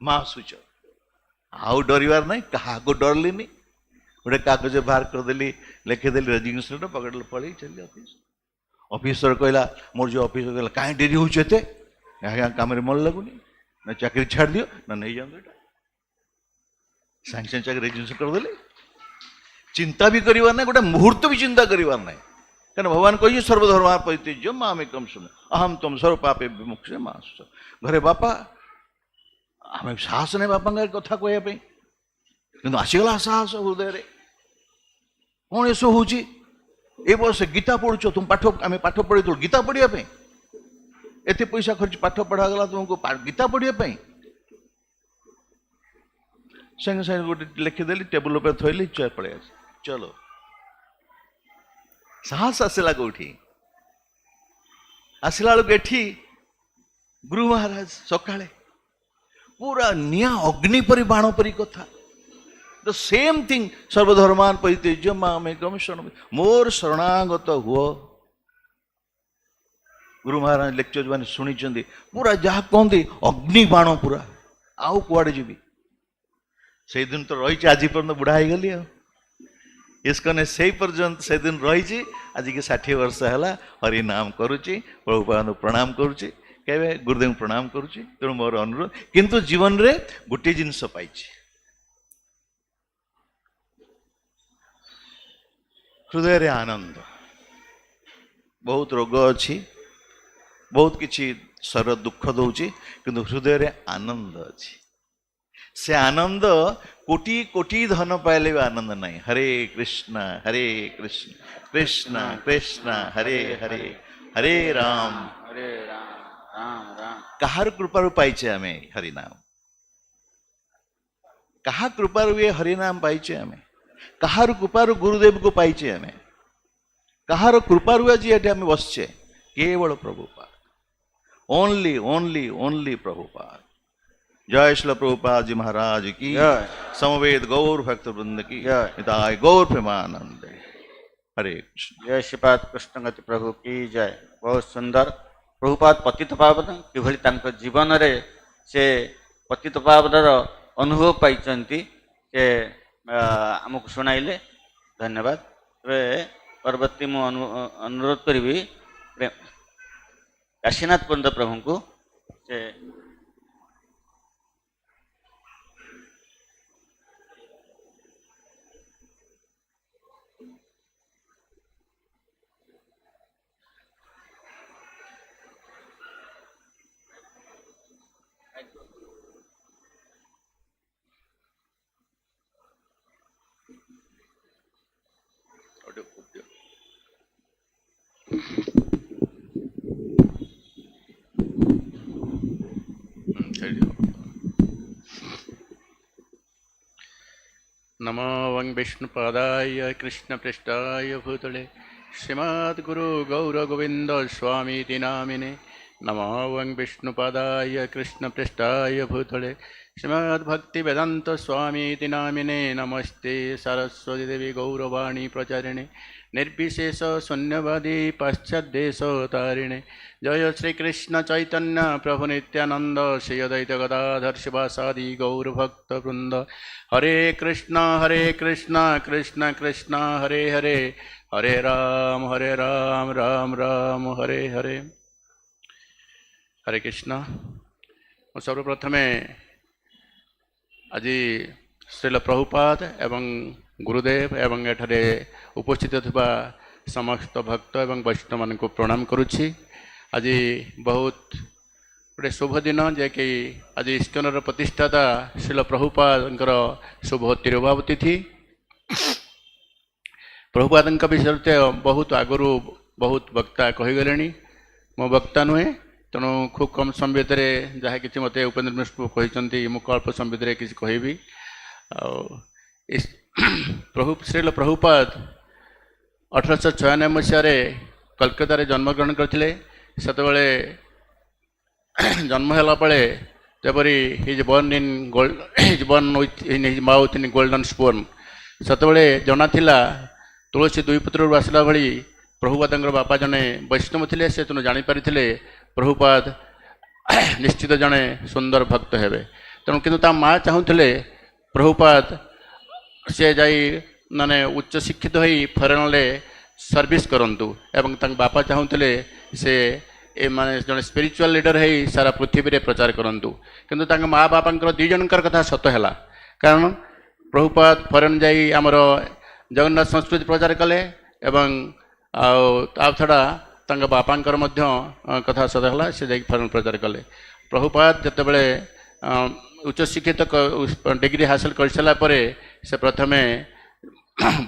माँ सुच आउ डरबार नहीं क्या डरलिनी गोटे कागज बाहर करदेली लिखिदेली रेजिग्नेशन पकड़ पड़े चली ऑफिस ऑफिसर कहला मोर जो ऑफिसर कहला कहीं डेरी होते काम मन लगुनि ना चाकरी छाड़ दियो ना नहीं जाओ साइंस चाकरी रेजिग्नेशन करदेली चिंता भी करिवार ना गोटे मुहूर्त भी चिंता करिवार ना कहना भगवान कही सर्वधर्मा परित्यज्य मामेकं शरणं अहम तुम सर्व पापे विमुक्ष्य माश्च घरे बापा आम साहस नहीं बापा कथा कहवाई कि आसीगला साहस हृदय कौन एस हूँ ए बस गीता पढ़ुच तुम पाठ आम पाठ पढ़ी गीता पढ़ापी एते पैसा खर्च पाठ पढ़ागला तुमको गीता पढ़ापी संगे संगे गोटे लिखिदेली टेबुल पर थोली पड़े चलो साहस आसला कौटी आसला बेलू एठी गुरु महाराज सकाळे पूरा निया अग्नि परि बाण परि कथा द सेम थिंग सर्वधर्मान परित्यज्य मामेकं शरणं मोर शरणागत हुओ गुरु महाराज लेक्चर मैंने शुणी पूरा जहाँ कहते अग्नि बाण पूरा आउ कुआड़े जीवी से दिन तो रही आज पर्यटन बुढ़ा हो गली ISKCON से पर्यंत से दिन रही आज के 60 वर्ष है हरि नाम करुच्ची प्रभुपाद प्रणाम करुच्ची केवे गुरुदेव प्रणाम करुच्ची तेणु मोर अनुरोध किंतु जीवन रे गोटे जिनस पाई हृदय रे आनंद बहुत रोग अच्छी बहुत किसी शरीर दुख दौची किंतु हृदय रे आनंद अच्छी से आनंद कोटि कोटि धन पाइले भी आनंद नहीं हरे कृष्ण कृष्ण कृष्ण हरे हरे हरे राम राम राम कहार कृपा पाइचे आम हरिनाम कहा कृपा ये हरिनाम पाइचे आम कहार कृपा गुरुदेव को पाइचे आम कहार कृपा आज ये आम बसचे केवल Prabhupada only only only Prabhupada जय श्री प्रभुपाद जी महाराज की समवेद गौर भक्त वृंद की निताय गौर प्रेमानंद हरे कृष्ण जय श्रीपाद कृष्णगति प्रभु की जय। बहुत सुंदर प्रभुपाद पतित पावन कि जीवन रे से पतित पावन अनुभव पाई से आमको शुणाइले धन्यवाद। वे परवर्ती मु अनुरोध करी काशीनाथ पंत प्रभु को से नमो वं विष्णुपादाय कृष्णपृष्ठाय भूतले श्रीमद्गुरु गौरगोविन्द स्वामीति नामिने। नमो वं विष्णुपादाय कृष्णपृष्ठाय भूतले श्रीमद्भक्तिवेदान्त स्वामीति नामिने। नमस्ते सरस्वती देवी गौरवाणी प्रचारिणे निर्विशेष शून्यवादी पाश्चादेशतारिणे। जय श्री कृष्ण चैतन्य प्रभु नित्यानंद श्री अद्वैत गदाधर शिवासादि गौरभक्तवृंद। हरे कृष्ण कृष्ण कृष्ण हरे हरे, हरे राम राम राम हरे हरे। हरे कृष्ण। सर्वप्रथम आज श्रील प्रभुपाद एवं गुरुदेव एवं एठारे उपस्थित थिबा समस्त भक्त एवं वैष्णव मान को प्रणाम करुछि। आज बहुत गोटे शुभ दिन जे कि आज इस्कॉनर प्रतिष्ठाता श्रील प्रभुपादंकर शुभ तिरुभाव तिथि। प्रभुपादंक विषय बहुत आगु बहुत वक्ता कहीगले, मो वक्ता नुहे, तेणु खूब कम समय भितर जहाँ कि मत उपेन्द्र मिश्र कहते मुझे अल्प समय भितर किसी कहबी। श्रील प्रभुपाद 1896 मसीह कलकत्ता जन्मग्रहण करते। सेतबेले जन्म होला बेले जबरी his born with his mouth in golden spoon. सेतबेले जना थिला तुलसी दुई पुत्र आसला भली प्रभुपाद बापा जने वैष्णव थिले। से तेणु जानीपारी प्रभुपाद निश्चित जड़े सुंदर भक्त हेबे। तेणु किंतु ता माँ चाहूले प्रभुपाद से जाई माने उच्च शिक्षित होई फरेन ले सर्विस करंतु एवं तांग बापा चाहूले से ए माने जड़े स्पिरिचुअल लीडर है सारा पृथ्वी रे प्रचार करंतु। किंतु तांग माँ बापा दी जनकर कथा सत है, कारण प्रभुपाद फरेन जाई आमर जगन्नाथ संस्कृति प्रचार कले एवं आ छड़ा तांग बापांकर मध्य कथा सत है, से जाई फरेन प्रचार कले। प्रभुपाद जितेबाला उच्च शिक्षित डिग्री हासिल कर सारा पर से प्रथमे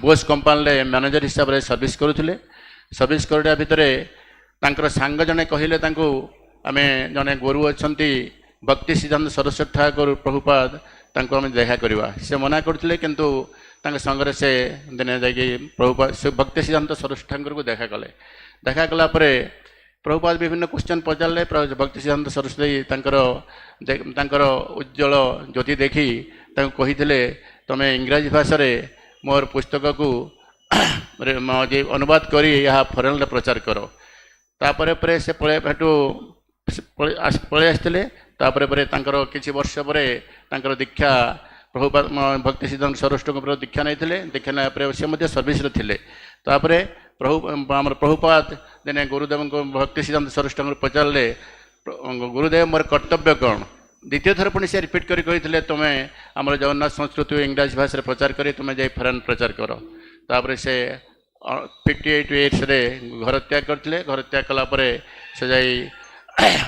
बोस कंपानी मैनेजर हिसाब से सर्विस करुले। सर्विस करवा भितर तांकर सांग जने कहले आमे जने गुरु अच्छा भक्ति सिद्धांत सरस्वती ठाकुर प्रभुपाद तांको आमे देखा करवा। से मना करते किंतु तांके संगरे से दिने जाकि प्रभुपाद से भक्ति सिद्धांत सरस्वती ठाकुर को देखा कले। देखा कला परे प्रभुपाद विभिन्न क्वेश्चन पचारे। भक्ति सिद्धांत सरस्वती तांकर उज्ज्वल ज्योति देखी कही तमें इंग्राजी भाषा रे मोर पुस्तक को अनुवाद करी यहाँ फरेन प्रचार करो। तापर पर से पलि आसते। किसी वर्ष पर दीक्षा प्रभुपाद भक्ति सिद्धांत सरस्वती दीक्षा नहीं दीक्षा ना से सर्विस थे। तापर प्रभुपाद दिने गुरुदेव को भक्ति सिद्धांत सरस्वती पचारे गुरुदेव मोर कर्तव्य कौन। द्वितीय थर पुणी से रिपीट करी तुम्हें आम जगन्नाथ संस्कृति इंग्राजी भाषा प्रचार करी तुम्हें जाई फरेन प्रचार कर। तापर से 58 इयर्स घर त्याग करते। घर त्याग कलापर से जाई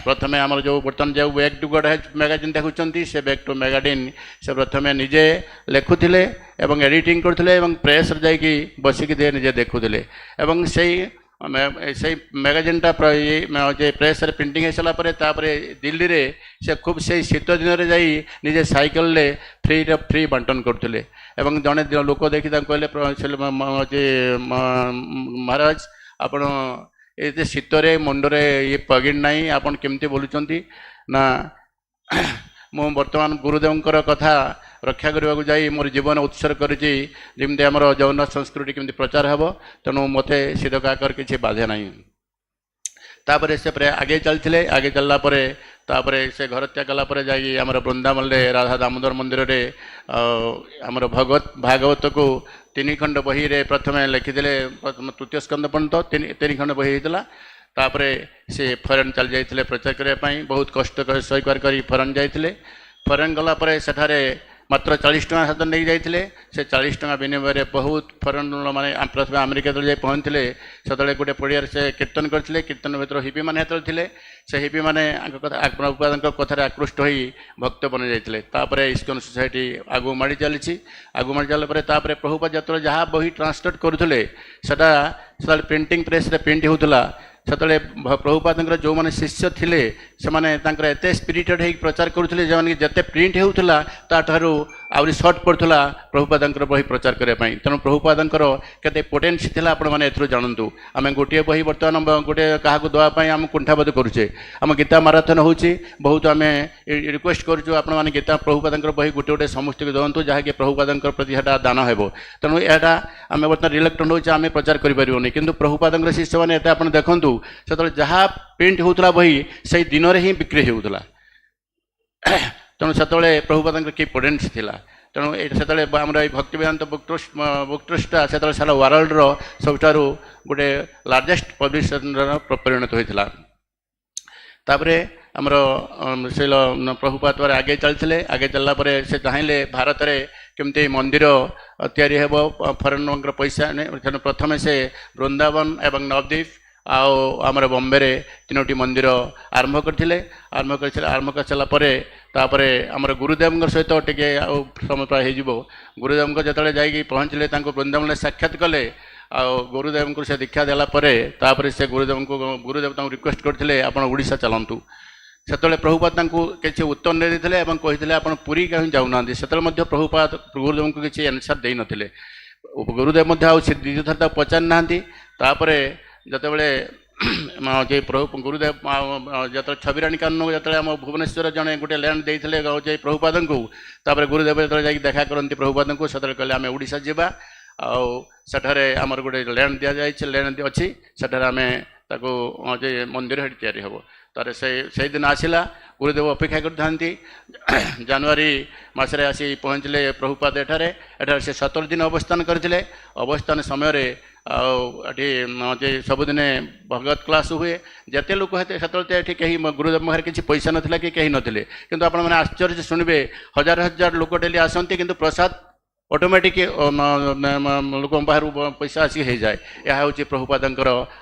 प्रथम आम जो बर्तमान जो बैक टू गॉड मैगजीन देखुं से बैक टू मैगजीन से प्रथम निजे लिखुले और एडिटिंग करते प्रेस जाकि बसिक निजे देखुले। से मैगजीनटा प्रेस प्रिंटिंग हो सारा दिल्ली रे से खूब से शीत दिन में जाई निजे साइकेल फ्री बंटन करते। जड़े लोक देखी कहले महाराज आपण ये शीतरे मुंडरे ये पगिड़ नाई आपन केमती बोलुचंती ना मु वर्तमान गुरुदेवंकर कथा रक्षा करने को जाई मोर जीवन उत्सर्ग करिछि जेमती हमर जगन्नाथ संस्कृति केमती प्रचार हेबो। तेणु मते सिद्धका कर किछि बाधे नाही। तापर से आगे चलते आगे चलला परे तापरे से घर त्याग कला परे जाई आमर वृंदावन रे राधा दामोदर मंदिर रे आमर भागवत को 3 खंड बही रे प्रथमे लिखिदेले तृतीय स्कंद पर्यंत 3 खंड बही होता तापरे से फरेन चल जाइए प्रचार करने बहुत कष्ट स्वीकार कर फरेन जाइए फरेन गला परे सेठारे मात्र 40 टका हाथ नहीं जाइए से 40 टका विनिमय बहुत फरेन माने प्रथम अमेरिका तले जाई पहुँचले से गोटे पड़िया से कीर्तन करते कीर्तन भर हिपी मैंने थे से हिपी मैंने प्रभुपाद कथार आकृष्ट हो भक्त बन जाते इस्कन सोसाइटी आगू माड़ी चली आगू माड़ी चला प्रभुपाद जो जहाँ बही ट्रांसलेट करुले से प्रिंटिंग प्रेस प्रिंट होता से प्रभुपाद जो मैंने शिष्य थे से एत स्पिरिटेड हो प्रचार करुले जिते प्रिंट होता ताठू आहरी सर्ट पड़ूला प्रभुपाद बही प्रचार करने तेणु प्रभुपाद के पोटेन्सी थी आपण मैंने जानतु आम गोटे बही बर्तमान गोटे क्या देवाई आम कुंठाबोध करुचे आम गीता माराथन हो बहुत आम रिक्वेस्ट करुँ आपण गीता प्रभुपाद बही गोटे गोटे समस्त दिंतु जहाँकि प्रभुपाद प्रति दान हो तेणु यहाँ आम बर्तमान रिलेक्टेड हो आम प्रचार करें कि प्रभुपाद शिष्य मैंने आप देखूँ से जहाँ प्रिंट होता बही से दिन में ही बिक्री होता तेणु से प्रभुपाद कि पोटेन्सी थी तेणु से आम भक्तिवेदांत बुक ट्रस्टा से सारा वर्ल्ड सबुठ गोटे लार्जेस्ट पब्लिशर परिणत होता तापर आमर से प्रभुपाद आगे चलते आगे चलला से चाहिए भारत में केमती मंदिर तैयारी हेब फरेन पैसा प्रथम से वृंदावन एवं नवद्वीप आमर बॉम्बे रे 3टी मंदिर आरंभ करथिले आरंभ कर चला परे तापरे आमर गुरुदेव सहित टिके समय प्राय हो गुरुदेव जो जाइए पहुँचले वृंदावन साक्षात कले आ गुरुदेव को से दीक्षा देला परे तापरे से गुरुदेव रिक्वेस्ट करथिले आपण ओडिशा चलंतु से प्रभुपाद किसी उत्तर नहीं देते कहते आप पुरी कहीं जाऊना से प्रभुपाद गुरुदेव को किसी आंसर दे नथिले गुरुदेव द्वितीय थर तक पचार ना जो प्रभु गुरुदेव जो छबिराणी कानून जो आम भुवनेश्वर जड़े गोटे लैंड देते प्रभुपाद को तापर गुरुदेव जो देखा करती प्रभुपाद को से कहले आम ओडिशा जावा आठे आमर गोटे लैंड दि जाए लैंड अच्छी सेठार आम ताको मंदिर हेटी तैयारी हम तार से दिन आसला गुरुदेव अपेक्षा करते जनवरी मसरे आसी पहुँचले प्रभुपाद एठार से 17 दिन अवस्थान करते अवस्थान समय आठी सबुदिने भगवत क्लास हुए जिते लोक होते से कहीं गुरुदेव मुहर किसी पैसा नाला कि कहीं नथिले किंतु आपण मैंने आश्चर्य शुणवे हजार हजार लोक डेली आसती किंतु प्रसाद ऑटोमेटिक लोक बाहर पैसा आसिक हो जाए यह हूँ प्रभुपाद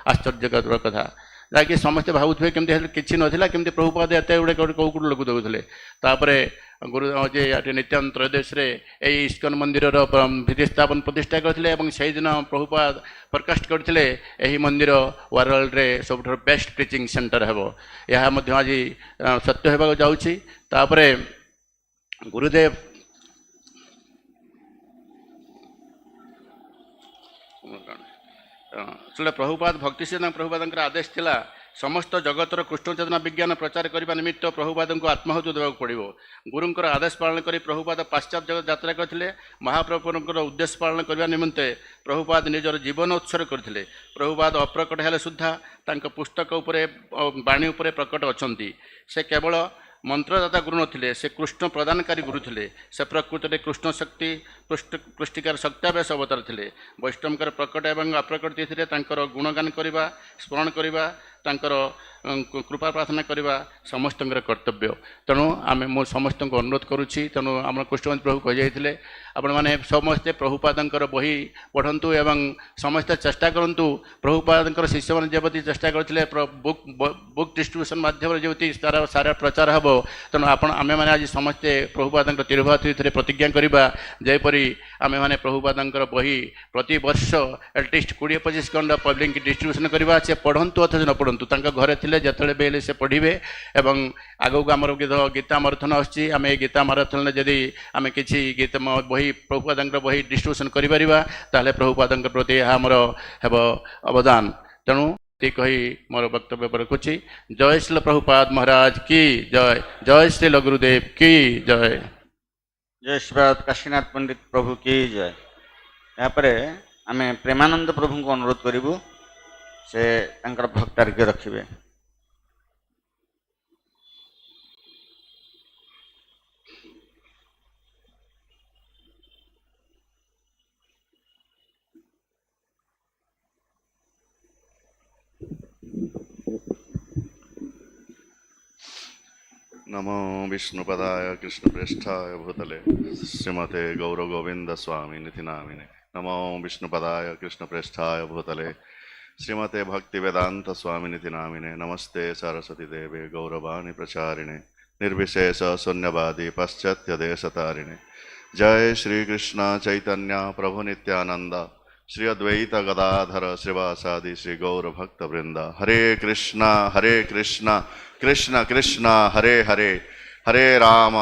आश्चर्यकर कथा जहाँकि समस्ते भावुए केमती किसी नाला केमती प्रभुपाद एत गुड़े कौ कौ लोक देते तापर गुरु नित्यानंद त्रयोदश यही इस्कन मंदिर भित्ति स्थापन प्रतिष्ठा करते से दिन प्रभुपाद प्रकाश करते यही मंदिर वर्ल्ड रे सब बेस्ट प्रिचिंग सेंटर हेब यह आज सत्य होगा जाऊँगी तापर गुरुदेव प्रभुपाद भक्ति सिद्धांत प्रभुपाद आदेश थिला समस्त जगतर कृष्ण चेतना विज्ञान प्रचार करने निमित्त प्रभुपाद को आत्माहुति देवाक पड़ो गुरुंकर आदेश पालन कर प्रभुपाद पाश्चात्य जगत यात्रा करते महाप्रभुंकर उद्देश्य पालन करने निमंते प्रभुपाद निजर जीवन उत्सर्ग करते प्रभुपाद अप्रकट हेले सुद्धा पुस्तक उपरे वाणी उपरे प्रकट अछंती से केवल मंत्रदाता गुरु नथिले से कृष्ण प्रदानकारी गुरु थे से प्रकृत में कृष्ण शक्ति पुष्टिकार शक्त्यावेश अवतार थे वैष्णवकर प्रकट एवं अप्रकट तिथि गुणगान करवा स्मरण करवा कृपा प्रार्थना करवा समस्त कर्तव्य तेणु आम मो समस्त को अनुरोध करुच्ची तेणु आम कृष्ण प्रभु कही आपण मैंने समस्ते प्रभुपाद बही पढ़ु एवं समस्ते चेष्टा करूँ प्रभुपाद शिष्य मैंने जबती चेष्टा करते बुक डिस्ट्रीब्यूशन माध्यम जबती सारा सारा प्रचार हम तेणु आम मैंने आज समस्ते प्रभुपाद तिरुभाव तिथि प्रतिज्ञा करवा जयपरी आम मैंने प्रभुपाद बही प्रति वर्ष एटलिस्ट 20-25 खंड पब्लिक डिस्ट्रीब्यूशन करवा से पढ़ु अथच न पढ़ु घरे थे जिते बेले से पढ़े एवं आगक आमर गीता माराथन आम गीता माराथन जदि आम किसी गीता बही प्रभुपाद बही डिस्ट्रीब्यूशन करें प्रभुपाद प्रति यह आमर हेब अवदान तेणु ये कही मोर वक्तव्य पर रखुच्छी जय श्री प्रभुपाद महाराज की जय जय श्री गुरुदेव की जय जय श्री काशीनाथ पंडित प्रभु की जय यापर आम प्रेमानंद प्रभु को अनुरोध करूँ से भक्तार्घ्य रखिए। नमो विष्णुपदाय कृष्णप्रेष्ठाय भूतले श्रीमते गौरगोविंद स्वामी निति नामिने। नमो विष्णुपदाय कृष्णप्रेष्ठाय भूतले श्रीमते भक्तिवेदांत स्वामी निति नामिने। नमस्ते सरस्वती देवे गौरवाणी प्रचारिणे निर्विशेष शून्यवादी पाश्चात्य देशतारिणे। जय श्री कृष्ण चैतन्य प्रभु नित्यानंद श्री अद्वैत गदाधर श्रीवासादि श्री गौर भक्त वृंद। हरे कृष्ण कृष्ण कृष्ण हरे हरे हरे राम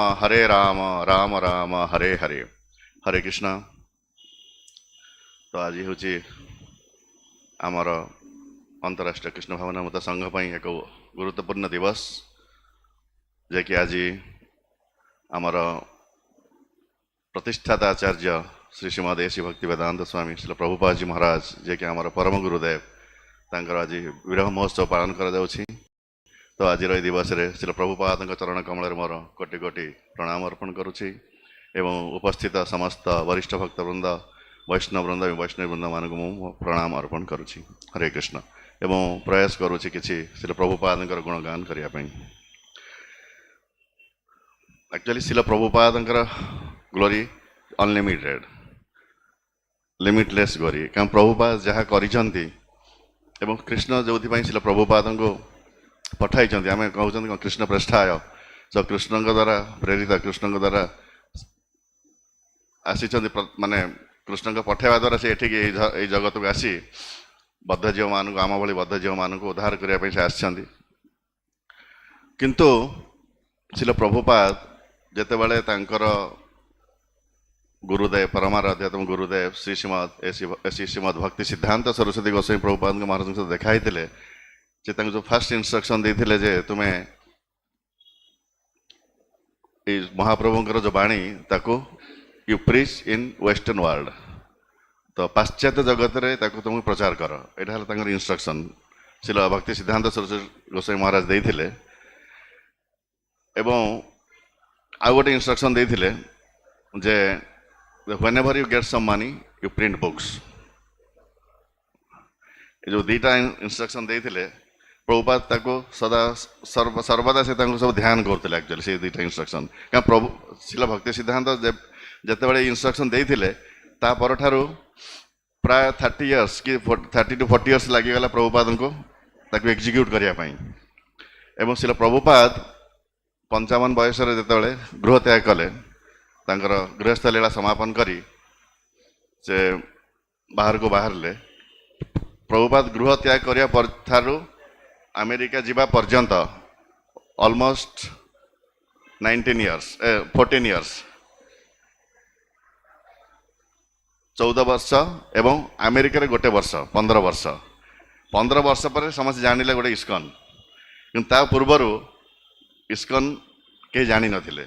राम राम हरे हरे। हरे कृष्ण। तो आज हूँ आमर अंतरराष्ट्रीय कृष्ण भावनामृत संघ एक गुरुत्वपूर्ण दिवस जे कि आज आमर प्रतिष्ठाता आचार्य श्री श्रीमद श्री भक्तिवेदांत स्वामी श्री प्रभुपाद जी महाराज जे कि आमर परम गुरुदेव तांकर आज विरह महोत्सव पालन करा जाउछि। तो आज दिवस रे श्री प्रभुपाद चरण कमल मोर कोटि कोटि प्रणाम अर्पण करुछि एवं उपस्थित समस्त वरिष्ठ भक्तवृंद वैष्णव वृंद मान को प्रणाम अर्पण करुछि। हरे कृष्ण। एवं प्रयास करुछि किछि श्री प्रभुपाद गुणगान करिया पई। Actually Shri Prabhupada glory unlimited limitless glory कारण प्रभुपाद जहाँ करिसंती एवं कृष्ण जो श्री प्रभुपाद को पठाई आम कहते कृष्ण प्रेष्ठाय जो कृष्ण द्वारा प्रेरित कृष्ण द्वारा आसी माने कृष्ण पठाइबा द्वारा से एठिक जगत को आसी बद्ध जीव मान आम भली बद्ध जीव मान उद्धार करने से आसछंती। किंतु श्री प्रभुपाद जेतेबेले तांकर गुरुदेव परमाराध्यात्म गुरुदेव श्री श्रीमद भक्ति सिद्धांत सरस्वती गोस्वामी प्रभुपाद महाराज सहित देखाई जो फास्ट इंस्ट्रक्शन देते जे तुम्हें महाप्रभुंकर जो बाणी ताको you preach in western world तो पाश्चात्य जगत रे ताको तुम प्रचार कर यहाँ इंस्ट्रक्शन श्री भक्ति सिद्धांत सरस्वती गोस्वामी महाराज देते एवं आउ गोटे इंस्ट्रक्शन देते जे whenever you get some money you print books। जो दीटा इंस्ट्रक्शन देते प्रभुपाद ताको सदा सर्वदा से सब ध्यान करते एक्चुअली से दीटा इंस्ट्रक्शन क्या प्रभु शिला भक्ति सिद्धांत जिते इंस्ट्रक्शन देते ठारू प्राय 30 years कि 30 to 40 years लगिगला प्रभुपाद को ताको एग्जीक्यूट करने एवं शिला प्रभुपाद 55 बयस जिते गृह त्याग कले गृहस्थ लीला समापन करी से बाहर को बाहर ले प्रभुपाद गृह त्याग करिया ठारू अमेरिका जीवा पर्यंत ऑलमोस्ट 14 years 14 वर्ष एवं अमेरिका रे गोटे वर्ष 15 वर्ष पर समस्त जानिले गोटे इस्कन किंतु पूर्वर इस्कन के जानी नथिले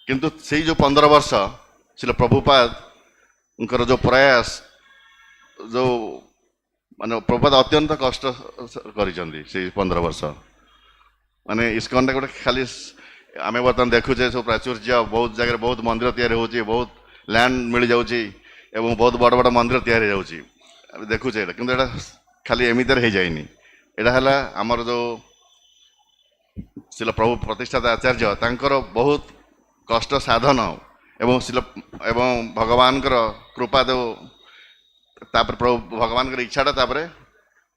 किंतु से जो 15 वर्ष श्री प्रभुपाद उनकर जो प्रयास जो माने प्रभुपाद अत्यंत कष्ट करिसंती से 15 वर्ष माने इस्कन गोटे खाली आम बर्तमान देखुचे सब प्राचुर्य बहुत जगह बहुत मंदिर तैयारी होची बहुत लैंड मिल जाउची एवं बहुत बड़ बड़ मंदिर तैयारी जाउची देखुचे किंतु एटा खाली एमितर हो जाइनी एटा हला हमर जो श्री प्रभु प्रतिष्ठाता आचार्य तांकर बहुत कष्ट साधन एवं भगवान कृपा दो भगवान इच्छाटा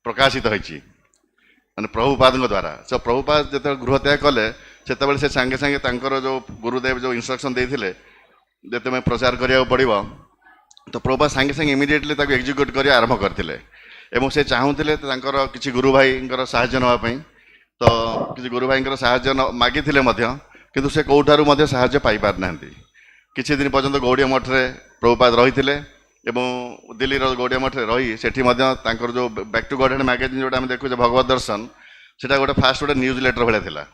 प्रकाशित होती माने प्रभुपाद द्वारा सो प्रभुपाद जो गृह त्याग कले से सांगे सांगे जो गुरुदेव जो इंस्ट्रक्शन देते जो मैं प्रचार करा पड़ो तो प्रभुपाद सांगे सांगे इमिडिएटली एग्जीक्यूट कर आरंभ करते से चाहूले किसी गुरु भाई साहाय्य नापी तो किसी गुरु भाई साहाय्य मागी किंतु से कौठारू साहाय्य पाई पार ना किसी दिन पर्यंत गौड़िया मठ रे प्रभुपाद रही एवं दिल्ली गौड़िया मठ रे रही सेठी जो बैक टू गॉडहेड मैगजीन जोटा आम देखुचे भगवत दर्शन से गोटे फास्ट गोटे न्यूज लेटर भाया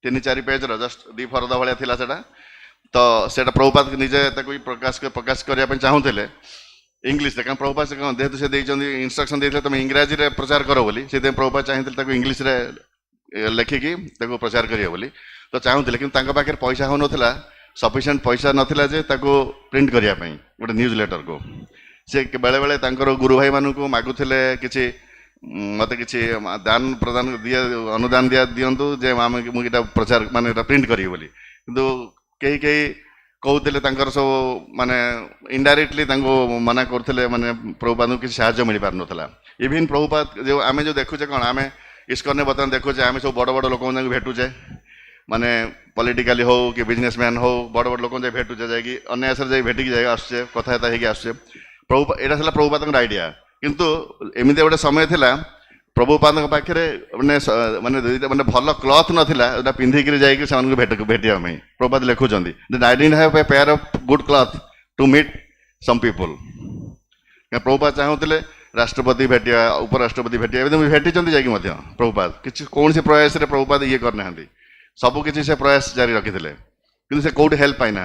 3-4 पेज जस्ट 2 फरद भाया से तो सेटा प्रभुपाद निजे प्रकाश करने चाहूले इंग्लीश कारण प्रभुपाद से जेहतु से इंस्ट्रक्शन देते तुम इंग्राजी रे प्रचार करो बोली से प्रभुपाद चाहते इंग्लीश रे लिखिकी प्रचार करिए बोली तो चाहूले कि पाखे पैसा हो नाला सफिशिएंट पैसा नाला जे प्रिंट करने गोटे न्यूज लेटर को से बेले बेले गुरु भाई मानू मागुले किसी मत किसी दान प्रदान दिया अनुदान दिंतु जे आम मुझे प्रचार माने प्रिंट करी बोली किंतु कई कई कहते सब माने इनडायरेक्टली मना करते माने प्रभुपाद को किसी साहाय्य मिल पार नाला इवन प्रभुपाद जो आम जो देखुचे कौन आम इस्कन बर्तमान देखुचे आम सब बड़ बड़ लोक भेटुचे माने पॉलिटिकली हो कि बिजनेसमैन हो बड़ बड़ लोक भेटुचे जाकि अन्यास भेटिक जाए आसुचे कथबार्ता होगी आसुचे प्रभु यहाँ प्रभुपाद आइडिया किंतु एमती गोटे समय थिला प्रभुपाद पाखे मैंने मैंने भल क्लथ नाला पिंधिक जाकि भेटिया प्रभुपाद लिखुं I didn't have a pair of good cloth to meet some people Prabhupada चाहूले राष्ट्रपति भेटिया उपराष्ट्रपति भेटिया भेटी जाकि प्रभुपाद किसी कौन से प्रयास रे प्रभुपाद ये करना सबू किसी से प्रयास जारी रखी कि से कौट हेल्प पाई ना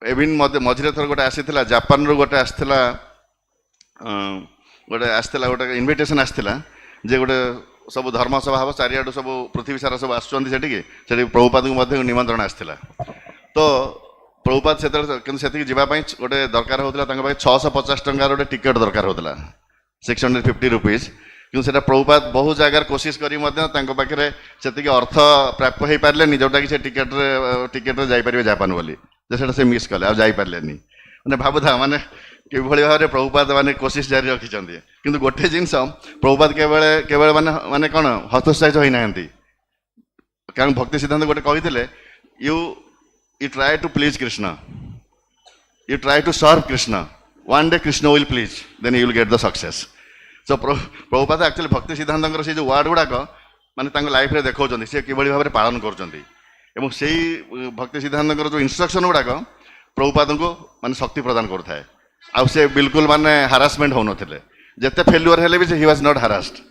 एविन मझे थर गोटे आसी जापान रू गोटे आसला गोटे आसला गोटे इनविटेशन आसला जे गोटे सब धर्म सभा हम चारिआडू सब पृथ्वी सारा सब आसुँचे प्रभुपाद को निमंत्रण आसला तो प्रभुपाद से जावाई गोटे दरकार होता 650 टंकार गोटे टिकेट दरकार होता 650 रुपीज कि प्रभुपाद बहुत जगार कोशिश करी पाखे से अर्थ प्राप्त हो पारे जोटा कि टिकेट जापर जापान बोली से मिस कले आईपारे मैंने भावुता माने कि भाव में प्रभुपाद माने कोशिश जारी रखिंट कि गोटे जिनस प्रभुपाद केवल माने माने कौन हतोत्साहित होना कारण भक्ति सिद्धांत गोटे कही you try to please Krishna you try to serve Krishna one day Krishna will please then you will get the success so Prabhupada actually Bhakti Siddhanta से जो वार्ड गुड़ाक माने लाइफ रे देखा सी कि भाव में पालन कर भक्ति सिद्धांत जो इन्स्ट्रक्शन गुड़ाक प्रभुपाद को माने शक्ति प्रदान करता है बिल्कुल माने हारासमेंट हो नथिले जेते फेल्युअर हेले भी ही वाज नॉट हारास्ड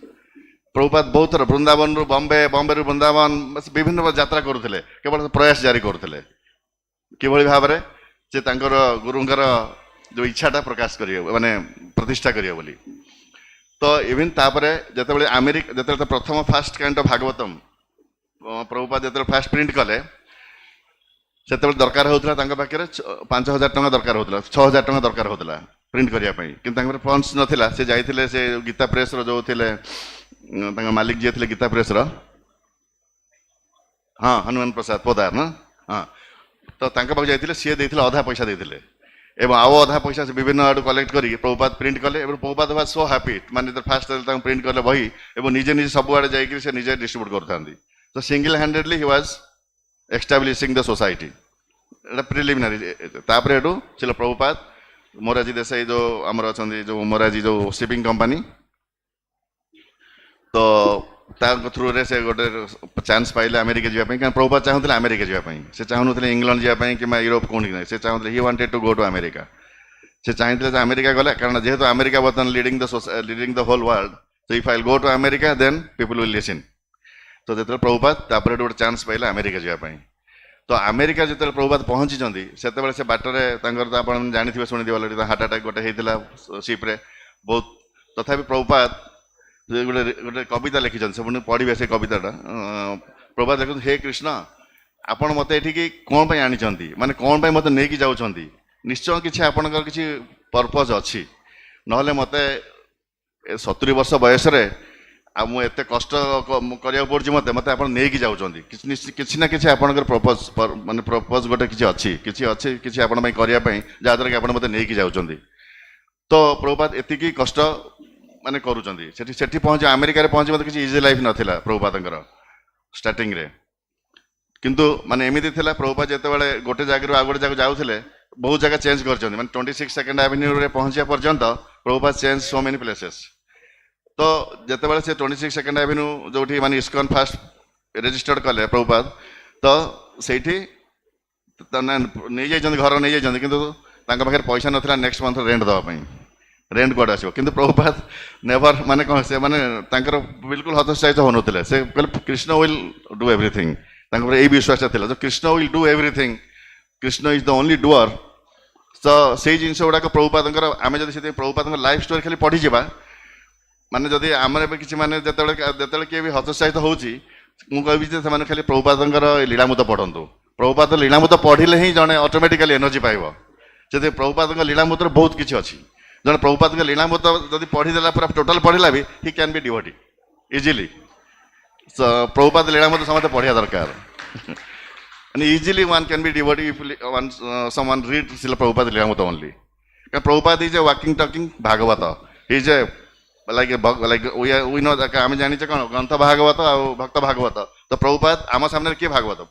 प्रभुपाद बहुत थर वृंदावन रु बॉम्बे बॉम्बे रु वृंदावन विभिन्न यात्रा करुले केवल प्रयास जारी करुले किभଳି भाବରେ से तांकर गुरुंकर जो इच्छाटा प्रकाश करियो माने प्रतिष्ठा करियो बोली तो इवन तापरे जतबेले अमेरिका जतबेले प्रथम first kind of Bhagavatam Prabhupada जतबेले फास्ट प्रिंट कले सेतबेले दरकार होतला तांका पाखरे 5000 टका दरकार होतला 6000 टका दरकार होतला प्रिंट करिया पई कि तांकर फंड्स नथिला से जाइथिले से गीता प्रेस रो जो थिले तांका मालिक जे थिले गीता प्रेस रो हां हनुमान प्रसाद पोदार ना हां तो तांका पाख जाइथिले से देथिले आधा पैसा देथिले एवं आओ आधा पैसा से विभिन्न आड़ कलेक्ट करी प्रभुपाद प्रिंट कले प्रभुपाद वाज सो हैप्पी माने फास्ट प्रिंट कले बही एवं निजे निजे सब आड़े जाइकि से निजे डिस्ट्रीब्यूट करथांदी तो single handedly he was establishing the society preliminary तापर एटू चलो प्रभुपाद मोरारजी देसाई जो आमर अच्छा जो मोरारजी जो शिपिंग कंपनी तो थ्रू रे से गोटे चांस पाइले अमेरिका जावाई क्या प्रभुपाद चाहूले अमेरिका जावाई से चाहून इंग्लैंड जावाई कि यूरोप कौन ना से चाहूले he wanted to go to America से चाहते अमेरिका गला कारण जेहेतु अमेरिका बर्तमान leading the whole world so if I go to America then people will listen तो जो प्रभुपाद तापर गोटे चांस पाइले अमेरिका जावाई तो अमेरिका जो प्रभुपाद पहुँची से बाटर तो आप जानी शुणी अलरेडी हार्ट अटैक गोटे होता शिप्रे बहुत तथापि प्रभुपाद गोटे गोटे कविता लिखिं से पुणी पढ़े से कविताटा प्रभुपाद लिखुं हे कृष्ण आपण मत ये कौन पर आनी माने कौन पर मत नहीं जाऊँच निश्चय किसी आपणकर किसी पर्पज अच्छी ना मत 70 वर्ष बयस मुझे कष्ट करा पड़ी मत मत आप नहीं जाऊँच किसी ना कि आपंकर प्रपोज माने प्रपोज गोटे किसी अच्छी किसी आपण करने जहाँद्वारा कि आप मत नहीं जाऊँच तो प्रभुपाद एति कष्ट माने करुँच पहुँचे अमेरिका पहुँचे मत किसी इजी लाइफ नाला प्रभुपाद स्टार्टिंग रे किंतु माने एमती थिला प्रभुपाद जिते गोटे जगह आ गोटे जगह जाऊे बहुत जगह चेंज कर माने 26 सेकेंड एवेन्यू रे पहुँचा पर्यंत Prabhupada change so many places तो जिते से 26 सेकेंड एवेन्यू जो माने इस्कॉन फास्ट रजिस्टर्ड कले प्रभुपाद तो सेठी नहीं जाइछन घर नहीं जाइछन किंतु तांका पाखे पैसा नथिला नेक्स्ट मंथ रेंट दवाई रेंट कौट आसो किंतु प्रभुपाद नेवर माने कौन से माने तांकर बिल्कुल हतोत्साहित हो नथिले से कहले कृष्ण विल डू एवरीथिंग तांकर ए विश्वास था जो Krishna will do everything Krishna is the only doer तो से जिनस गुड़ाक प्रभुपाद आम जब प्रभुपाद लाइफ स्टोरी खाली पढ़ी जावा माने जदि आम किसी माने जिते किए भी हतोत्साहित होची मु कहबी खाली प्रभुपाद लीलामृत पढ़तु प्रभुपाद लीलामृत पढ़िले ही जड़े ऑटोमेटिकली एनर्जी पाइब से प्रभुपाद लीलामृत बहुत किसी अच्छी जन प्रभुपाद के लीलामृत जब पढ़ीदेला पूरा टोटाल पढ़ला भी he can be devotee easily. Prabhupada Lilamrita समस्त पढ़िया दरकार and easily one can be devotee if someone read Srila Prabhupada Leelamrita only. Because Prabhupada is a walking talking Bhagavata. He is a like we know that आम जानी कौन ग्रंथ भागवत और भक्त भागवत। तो प्रभुपाद आम सामने किए भागवत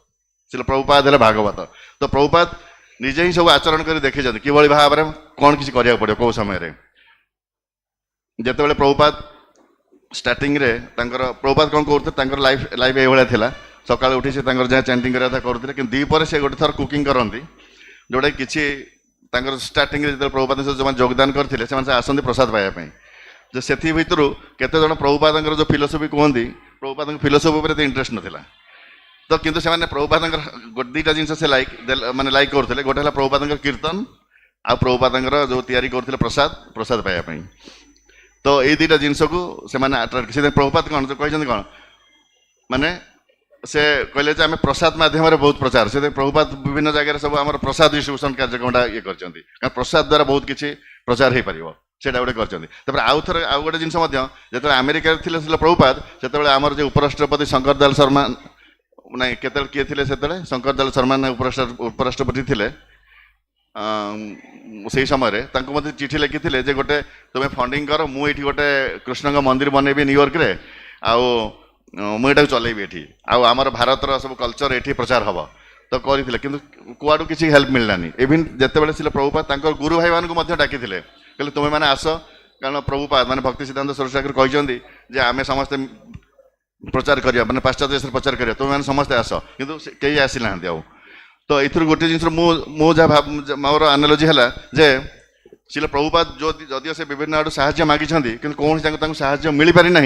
श्रील प्रभुपाद है भागवत। तो प्रभुपाद निजे ही सब आचरण कर देखी कि भाव में कौन किसी करा पड़ो कौ समय जिते प्रभुपाद स्टार्टिंग रे प्रभुपाद कौन करते लाइफ लाइफ ये था सकाल उठी से जहाँ चैंटिंग करा करते कि दीपर से गोटे थर कुकिंग करती जोटा कि स्टार्टिंग जो प्रभुपाद जो योगदान करते आसती प्रसाद पाइबापी जो से भितर केते जन प्रभुपाद जो फिलोसफी कहती प्रभुपाद फिलोसफी पर इंटरेस्ट नाला। तो किंतु से प्रभुपाद दुईटा जिन से लाइक माने लाइक करते गोटे है प्रभुपाद कीर्तन आ प्रभुपाद जो तैयारी करते प्रसाद प्रसाद पाइबापी। तो ये दुईटा जिनस को अट्राक्ट से प्रभुपाद कौन कहते कौन माने से कहले आम प्रसाद मध्यम बहुत प्रचार से प्रभुपाद विभिन्न जगह सब आम प्रसाद डिस्ट्रीब्यूशन कार्यक्रम ये कर प्रसाद द्वारा बहुत किसी प्रचार हो पार से गोटे कर आउ थे आउ गोटे जिन जो अमेरिका थे प्रभुपाद से आमर जो उपराष्ट्रपति शंकर दयाल शर्मा ना किए थे से शंकर दयाल शर्मा ने उपराष्ट्रपति थे से समय मत चिठी लिखी जे गोटे तुम्हें फंडिंग कर मुझे गोटे कृष्ण मंदिर बनैबी न्यूयॉर्क रे मुझे चलैबी ये आमर भारतर सब कल्चर ये प्रचार हम तो करते कि कुआड़ू किसी हेल्प मिललानी। इवन जिते से प्रभुपाद गुरु भाई मानक डाकी कहले तुम्हें मैंने आस कारण प्रभुपाद माने भक्ति सिद्धांत सरस्वती ठाकुर कहते जे आम समस्ते प्रचार करिया माने पाश्चात्य देश प्रचार करिया तुम्हें मैंने समस्ते आस किंतु कई आसी ना आउ। तो ये गोटे जिन मो जहाँ मोर एनालॉजी है जे श्रील प्रभुपाद जो जदिव से विभिन्न आड़ साहाय्य मागी कि कौन साहाय्य मिल पारि ना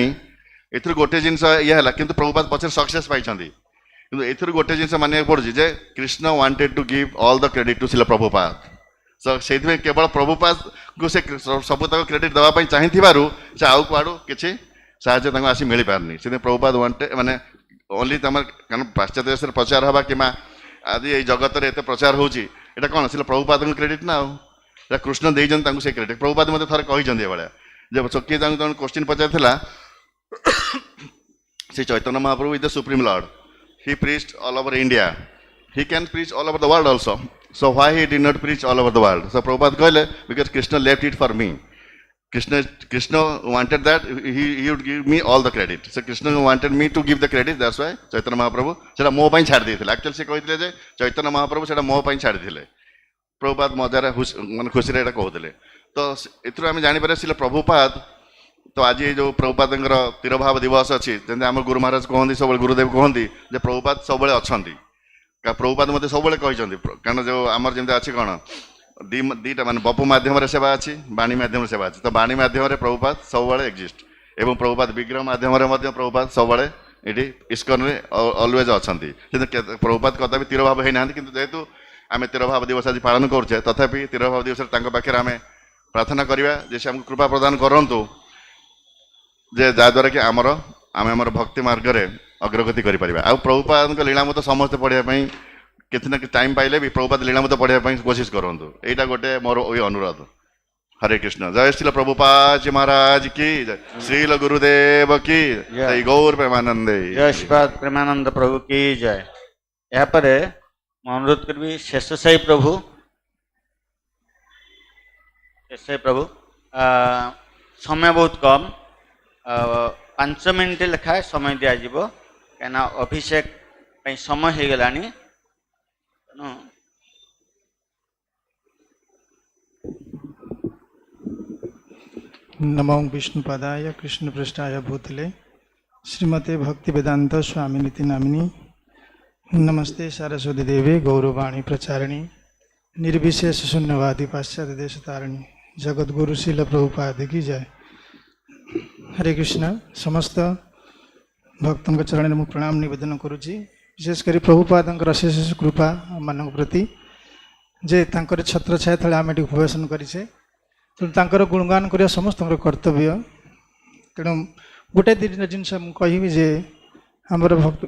एथुर गोटे जिनस ये है कि प्रभुपाद पचर सक्सेस पाई कि एथुर गोटे जिनस मानिया पड़ुଛି जे Krishna wanted to give all the credit to Srila Prabhupada. So से केवल प्रभुपाद को से सब तक क्रेडिट देवाई चाहिए से आउ कुआड़ू किसी साहाय्य आसी मिल पारनी से प्रभुपाद वांटे माने ओनली कारण पाश्चात्य देश प्रचार हवा कि आज ये जगत में एत प्रचार होची कौन श्रील प्रभुपाद क्रेडिट ना आउ कृष्ण देते से क्रेडिट। प्रभुपाद मत थे कहते भाया जब चौकी जन question Pachar Shri Chaitanya Mahaprabhu is the supreme Lord he preached all over India he can preach all over the world also, so why he did not preach all over the world? So Prabhupada कहले because Krishna left it for me. Krishna wanted that he would give me all the credit, so Krishna wanted me to give the credit, that's why Chaitanya Mahaprabhu सेटा मो पई छाड़ देथिले। Actually से कहथिले जे चैतन्य महाप्रभु सेटा मो पई छाड़ दिले, प्रभुपाद मजारे माने खुशी रे एटा कहथिले। तो एथरो हम जानि पारे सिले प्रभुपाद तो आज ये जो प्रभुपाद तिरभाव दिवस अच्छी जैसे आम गुरु महाराज कहते सब गुरुदेव कहते जे प्रभुपाद सब अच्छा प्रभुपाद मत सब कहते कारण जो आमर जमी अच्छी कौन दीटा मान बपु मध्यम सेवा अच्छी बाणी मध्यम सेवा अच्छी। तो बाणी मध्यम प्रभुपाद सब एक्जिस्ट एवं प्रभुपाद विग्रह मध्यम प्रभुपाद सब ये इस्कन अलवेज अच्छा प्रभुपाद कदा भी तिरभाव होना कि जेहेतु आम तिरभाव दिवस आज पालन करुचे तथापि तिरभाव दिवस पाखे आम प्रार्थना करवा जैसे आमको कृपा प्रदान करूँ जे जहाद्वारा कि आमर भक्ति मार्ग में अग्रगति करें। आ प्रभुपाद लीलामृत समस्त पढ़ाई कितना टाइम पाइले भी प्रभुपाद लीलामृत पढ़ाई कोशिश करूँ यहाँ गोटे मोर अनुरोध। हरे कृष्ण। जय श्रील प्रभुपाद जी महाराज की जय, श्रील गुरुदेव की जय, गौर प्रेमानंदे जय, श्रीपाद प्रेमानंद प्रभु की जय। यहाँ पर अनुरोध करी शेष साई प्रभु समय बहुत कम 5 मिनट लेखाए समय दिज्व कहीं अभिषेक समय हो गलानी। नमो विष्णुपदाय कृष्ण पृष्ठाय भूतले श्रीमते भक्तिवेदांत स्वामिनिति नामिनी नमस्ते सरस्वती देवी गौरवाणी प्रचारिणी निर्विशेष शून्यवादी पाश्चात्य देश तारिणी जगद्गुरु श्रील प्रभुपाद की जय। हरे कृष्ण। समस्त भक्तों के चरण में प्रणाम निवेदन करुच्ची विशेषकर प्रभुपाद अशेष कृपा मान प्रति जे तांकर छत्र छाया तले आम ये उपवेशन करें तो गुणगान करने समस्त कर्तव्य। तेणु गोटे दिन जिनस कहि जे आमर भक्त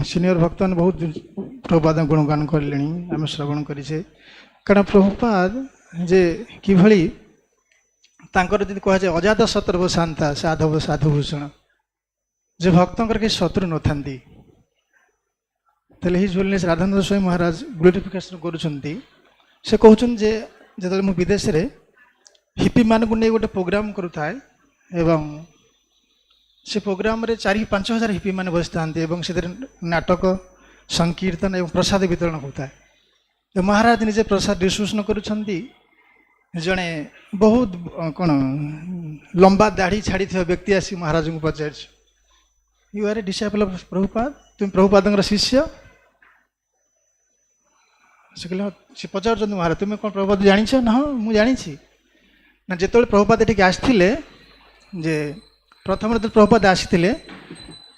सीनियर भक्त मैंने बहुत प्रभुपाद गुणगान कले आम श्रवण करें कारण प्रभुपाद जे कि तांकर जदि कह जाए अजात शत्रु शांता साधव साधुभूषण जे भक्तंकर के शत्रु न थांती तेल his holiness Radhanand Swami Maharaj glorification करूछंती से कहउछन जे जदल मु विदेश रे हिप्पी मान को नहीं गोटे प्रोग्राम करूथाय एवं से प्रोग्राम रे 4-5 हजार हिप्पी मान बसतांती एवं से नाटक संकीर्तन एवं प्रसाद वितरण होता है। महाराज निजे प्रसाद डिस्ट्रीब्यूशन करूछंती जड़े बहुत कौन लंबा दाढ़ी छाड़ी थे व्यक्ति आसी महाराज को पचार you are a disciple of Prabhupada तुम प्रभुपाद शिष्य से कहले से पचार महाराज तुम कौन प्रभुपाद जानी ना हाँ मुझे जानी ना जो प्रभुपाद ये आसते जे प्रथम जो प्रभुपाद आसी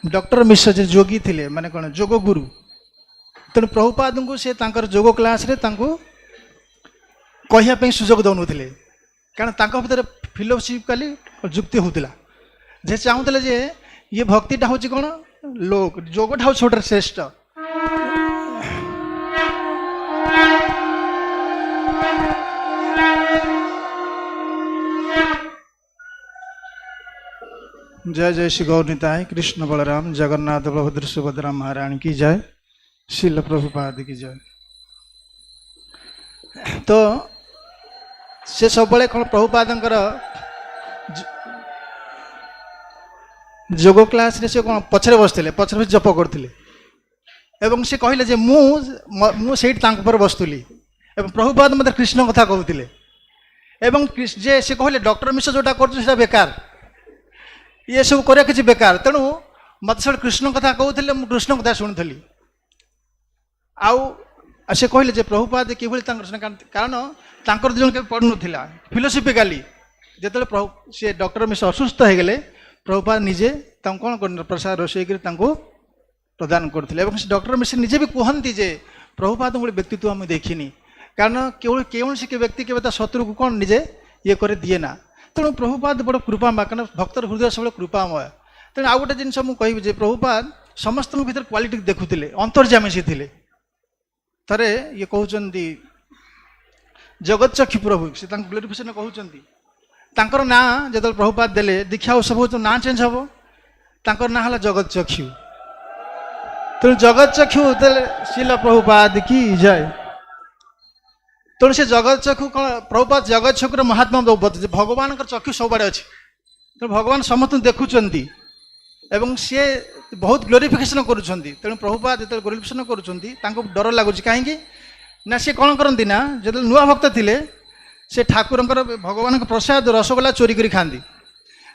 डॉक्टर मिश्र जो जोगी थे माने कौन जोग गुरु तेणु प्रभुपाद को से जोग क्लास रे कहवाई सुजोग दौन थे कारण भर फिलोसफिकाली जुक्ति होता जे चाहूले जे ये भक्तिटा हूँ कौन लोक जोगटा हूँ छोटे श्रेष्ठ जय जय श्री गौर निताय कृष्ण बलराम जगन्नाथ बलभद्र सुभद्रा महारानी की जय श्रील प्रभुपाद की जय। तो से सब कौन प्रभुपादंकर जोग क्लास रे से कौन पछरे बसते पछरे जप करते एवं से कहले जे मु पर बसुली एवं प्रभुपाद मत कृष्ण कथा कहते एवं जे से कहले डॉक्टर मिश्र जोटा कर बेकार ये सब कर किसी बेकार तेणु मत सब कृष्ण कथा कहते मुझे कृष्ण कथा शुणी आउ से कहले जे प्रभुपाद कि कारण तांकर जन के पढ़ु नथिला फिलोसफिकाली जेतले प्रभु से डॉक्टर मिश्र असुस्थ हो गले प्रभुपाद निजे कौन कर प्रसाद रोषे प्रदान करते डॉक्टर मिश्र निजे भी कहती जे प्रभुपाद गोटे व्यक्तित्व आम देखनी कारण केवल कौन से व्यक्ति के शत्रु को कौन निजे ये कर दिए ना तेणु प्रभुपाद बड़ कृपामय कारण भक्तर हृदय सब कृपामय तेणु आउ गोटे जिन मुझे प्रभुपाद समस्त भर क्वालिटी देखुले अंतर्जामी से थे थे ये कहते जगतचक्षु प्रभु से ग्लोरिफिकेशन कहते ना जो प्रभुपाद देले दीक्षा उत्सव हो ना चेंज हम तांकर ना है जगतचक्षु तेणु जगतचक्षु शिल प्रभुपाद की जय तेणु से जगतचक्षु कौन प्रभुपाद जगतचक्षुर महात्मा भगवान चक्षु सब आड़े अच्छे तेणु भगवान समस्त देखुंट एवं सी बहुत ग्लोरिफिकेशन करुँच तेणु प्रभुपाद जो ग्लोरिफिकेशन करुँच डर लगुच कहीं ना सी कौन करती ना जो नुआ भक्त थे से ठाकुर भगवान प्रसाद रसगोला चोरी कर खाती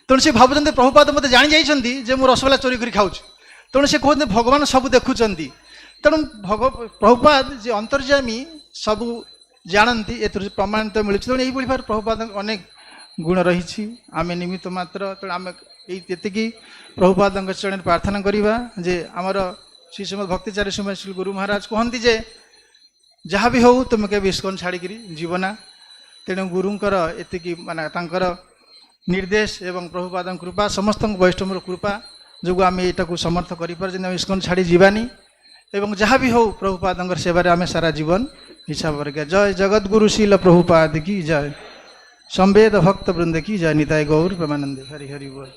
तेणु से भावुं प्रभुपाद मत जानी जाइए मुझे रसगोला चोरी कर खाऊँ तेणु से कहते भगवान सब देखुंट तेणु प्रभुपाद जे अंतर्जामी सब जानती ए प्रमाणित मिली तेणु यही भाव प्रभुपाद अनेक गुण रही आम निमित्त मात्र तेणु आम ये प्रभुपाद चरण प्रार्थना करवा जे आमर श्री श्रीमद भक्तिचार्य श्री गुरु महाराज कहती जे जहाँ भी हो तुम के ISKCON छाड़िक जीवना तेणु गुरुंकर एति माने तांकर निर्देश एवं प्रभुपाद कृपा समस्त वैष्णव कृपा जो आम यहाँ समर्थ कर ISKCON छाड़ी जीवानी एवं जहाँ भी हो प्रभुपाद सेवार आम सारा जीवन हिसाब करके जय जगत गुरु शील प्रभुपाद की जय संवेद भक्त वृंद की जय निताय गौर प्रेमानंद हरि हरि बोल।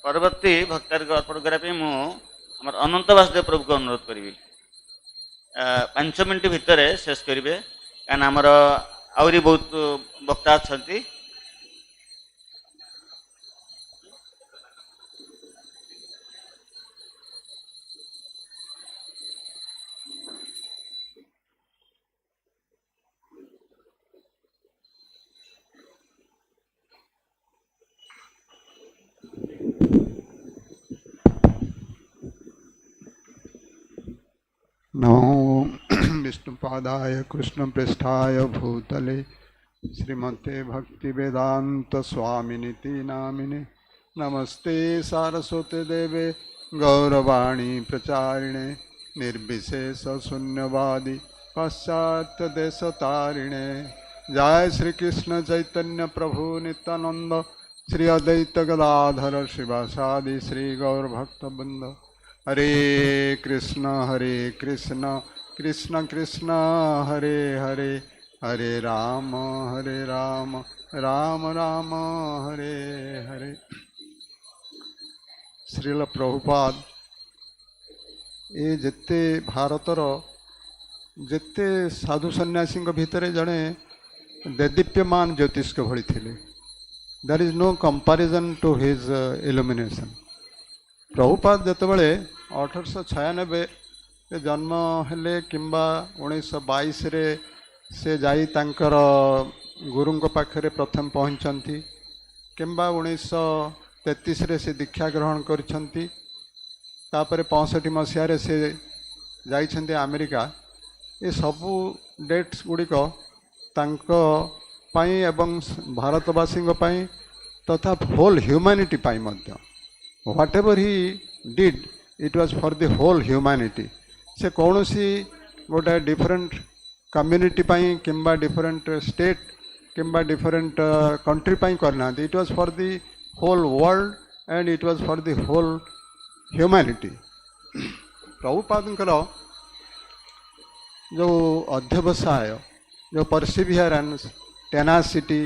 परवर्ती भक्तार्घ अर्पण करने आमर अनंत वासुदेव प्रभु को अनुरोध करी 5 मिनट भितर शेष करेंगे क्या आमर आहरी बहुत वक्ता अच्छा नमो विष्णुपादाय कृष्णपृष्ठाय भूतले श्रीमते भक्तिवेदांत स्वामिनिति नामिने नमस्ते सारस्वते देवे गौरवाणी प्रचारिणे निर्विशेष शून्यवादी पाश्चात्य देशतारिणे जय श्री कृष्ण चैतन्य प्रभु नित्यानंद श्री अद्वैत गदाधर शिवासादि श्री गौर भक्तवृंद हरे कृष्ण कृष्ण कृष्ण हरे हरे हरे राम राम राम हरे हरे। श्रील प्रभुपाद ये जेते भारतर जेते साधु सन्यासी भितर जड़े देदीप्यमान ज्योतिष भली थिले। There is no comparison to his illumination. Prabhupada जितेबाला 1896 जन्म हेले किंबा 1922 रे से जाई तांकर गुरुंग पाखरे प्रथम पहुँचती किंबा 1933 रे से दीक्षा ग्रहण करछंती। तापर 65 मसीह से जाइछंती अमेरिका। ये सबू डेट्स गुड़िक तांको पाई एवं भारतवासी पाई तथा होल ह्यूमैनिटी पाई मध्य whatever he did it was for the whole humanity. से कौन सी गोटे डिफरेंट कम्युनिटी पाई किंबा डिफरेंट स्टेट किंबा डिफरेंट कंट्री पाई करना। It was for the whole world and it was for the whole humanity. प्रभुपादंकर जो अध्यवसाय जो परसिवियरेंस टेनासिटी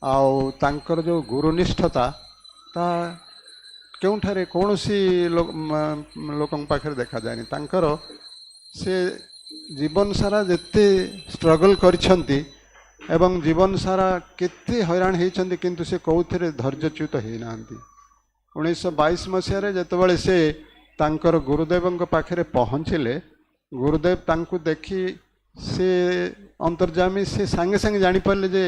आउ तांकर जो गुरुनिष्ठता ता क्योंठारे कौन सी लोकं पाखरे देखा जाए। तांकर से जीवन सारा जेते स्ट्रगल करिछंती एवं जीवन सारा केते हैरान होइछंती किंतु से कौथिरे धैर्यच्युत होई नांती। 1922 मसीह जेतेबेले से तांकर गुरुदेवंक पाखरे पहुँचिले गुरुदेव तांकु देखी से अंतर्जामी से सांगे सांगे जानी पारले जे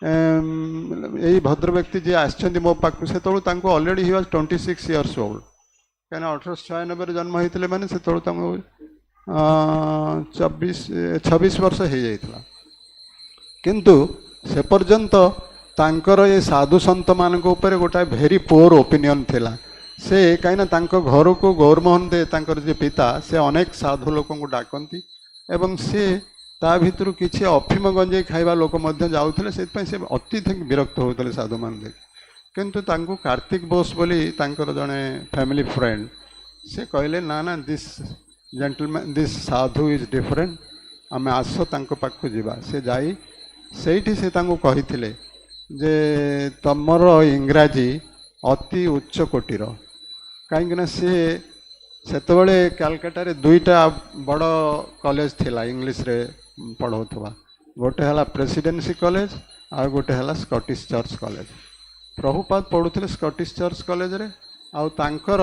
यही भद्र व्यक्ति जी आछंती मो पाखु। से already he was 26 years old क्या 1896 जन्म होते मैंने से 26 वर्ष हो जाता। किंतु से पर्यंत तांकर ये साधु संत मान ऊपर गोटाए भेरी पुअर ओपिनियन थिला। से कहीं घर को गौरमोहन दे तांकर जे पिता से अनेक साधु लोक डाकती एवं से ता भितर किसी अफिम गंजे खाइबा लोक जाऊे से अत्यधिक विरक्त होते साधु मान देख। किंतु तांको कार्तिक बोस बोली तांकर जड़े फैमिली फ्रेंड से कहले ना ना this gentleman this Sadhu is different आम आस तांको पाखु जीवा। से जाई सेठी से तांको कहिथिले जे तमर इंग्राजी अति उच्च कोटीर कहीं सी सेतबले कलकत्ता रे दुईटा बड़ कॉलेज थिला इंग्लिश रे पढ़ाउथवा। गोटे हला प्रेसिडेंसी कॉलेज आ गोटे हला स्कॉटिश चर्च कॉलेज। प्रभुपाद पढ़ुଥିଲେ स्कॉटिश चर्च कॉलेज रे आ तांकर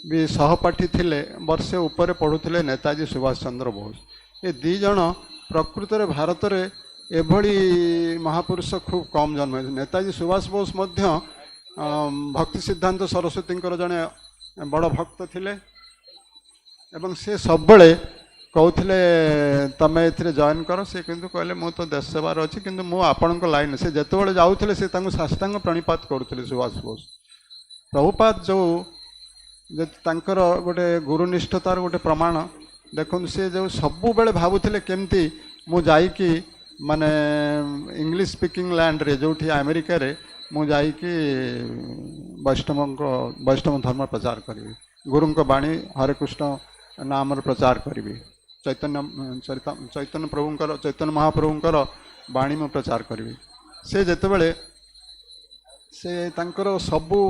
भी सहपाठी थिले वर्षे ऊपर पढ़ुଥିଲେ नेताजी सुभाष चंद्र बोस। ये दी जण प्रकृत रे भारत रे एभली महापुरुष खूब कम जन्म। नेताजी सुभाष बोस मध्य भक्ति सिद्धांत सरस्वती जड़े बड़ भक्त थिले एवं से सब बड़े कहते तमें ए जॉइन कर। से किंतु कहले मु तो देश सेवार अच्छी किंतु मु आपण लाइन से जिते जाऊे से साष्टांग प्रणिपात करुले सुभाष बोस। प्रभुपाद जो तांकर गोटे गुरुनिष्ठतार गोटे प्रमाण देखो से जो सबु बेले भावुले केमती मु जाइकी माने इंग्लिश स्पीकिंग लैंड रे जो अमेरिका रे मु जाइकी वैष्णव धर्म प्रचार करी गुरुंक बाणी हरे कृष्ण नाम प्रचार करी चैतन्य प्रभुंकर चैतन्य महाप्रभुंकर बाणी में प्रचार करी। से जेतेबेले से तांकर सबू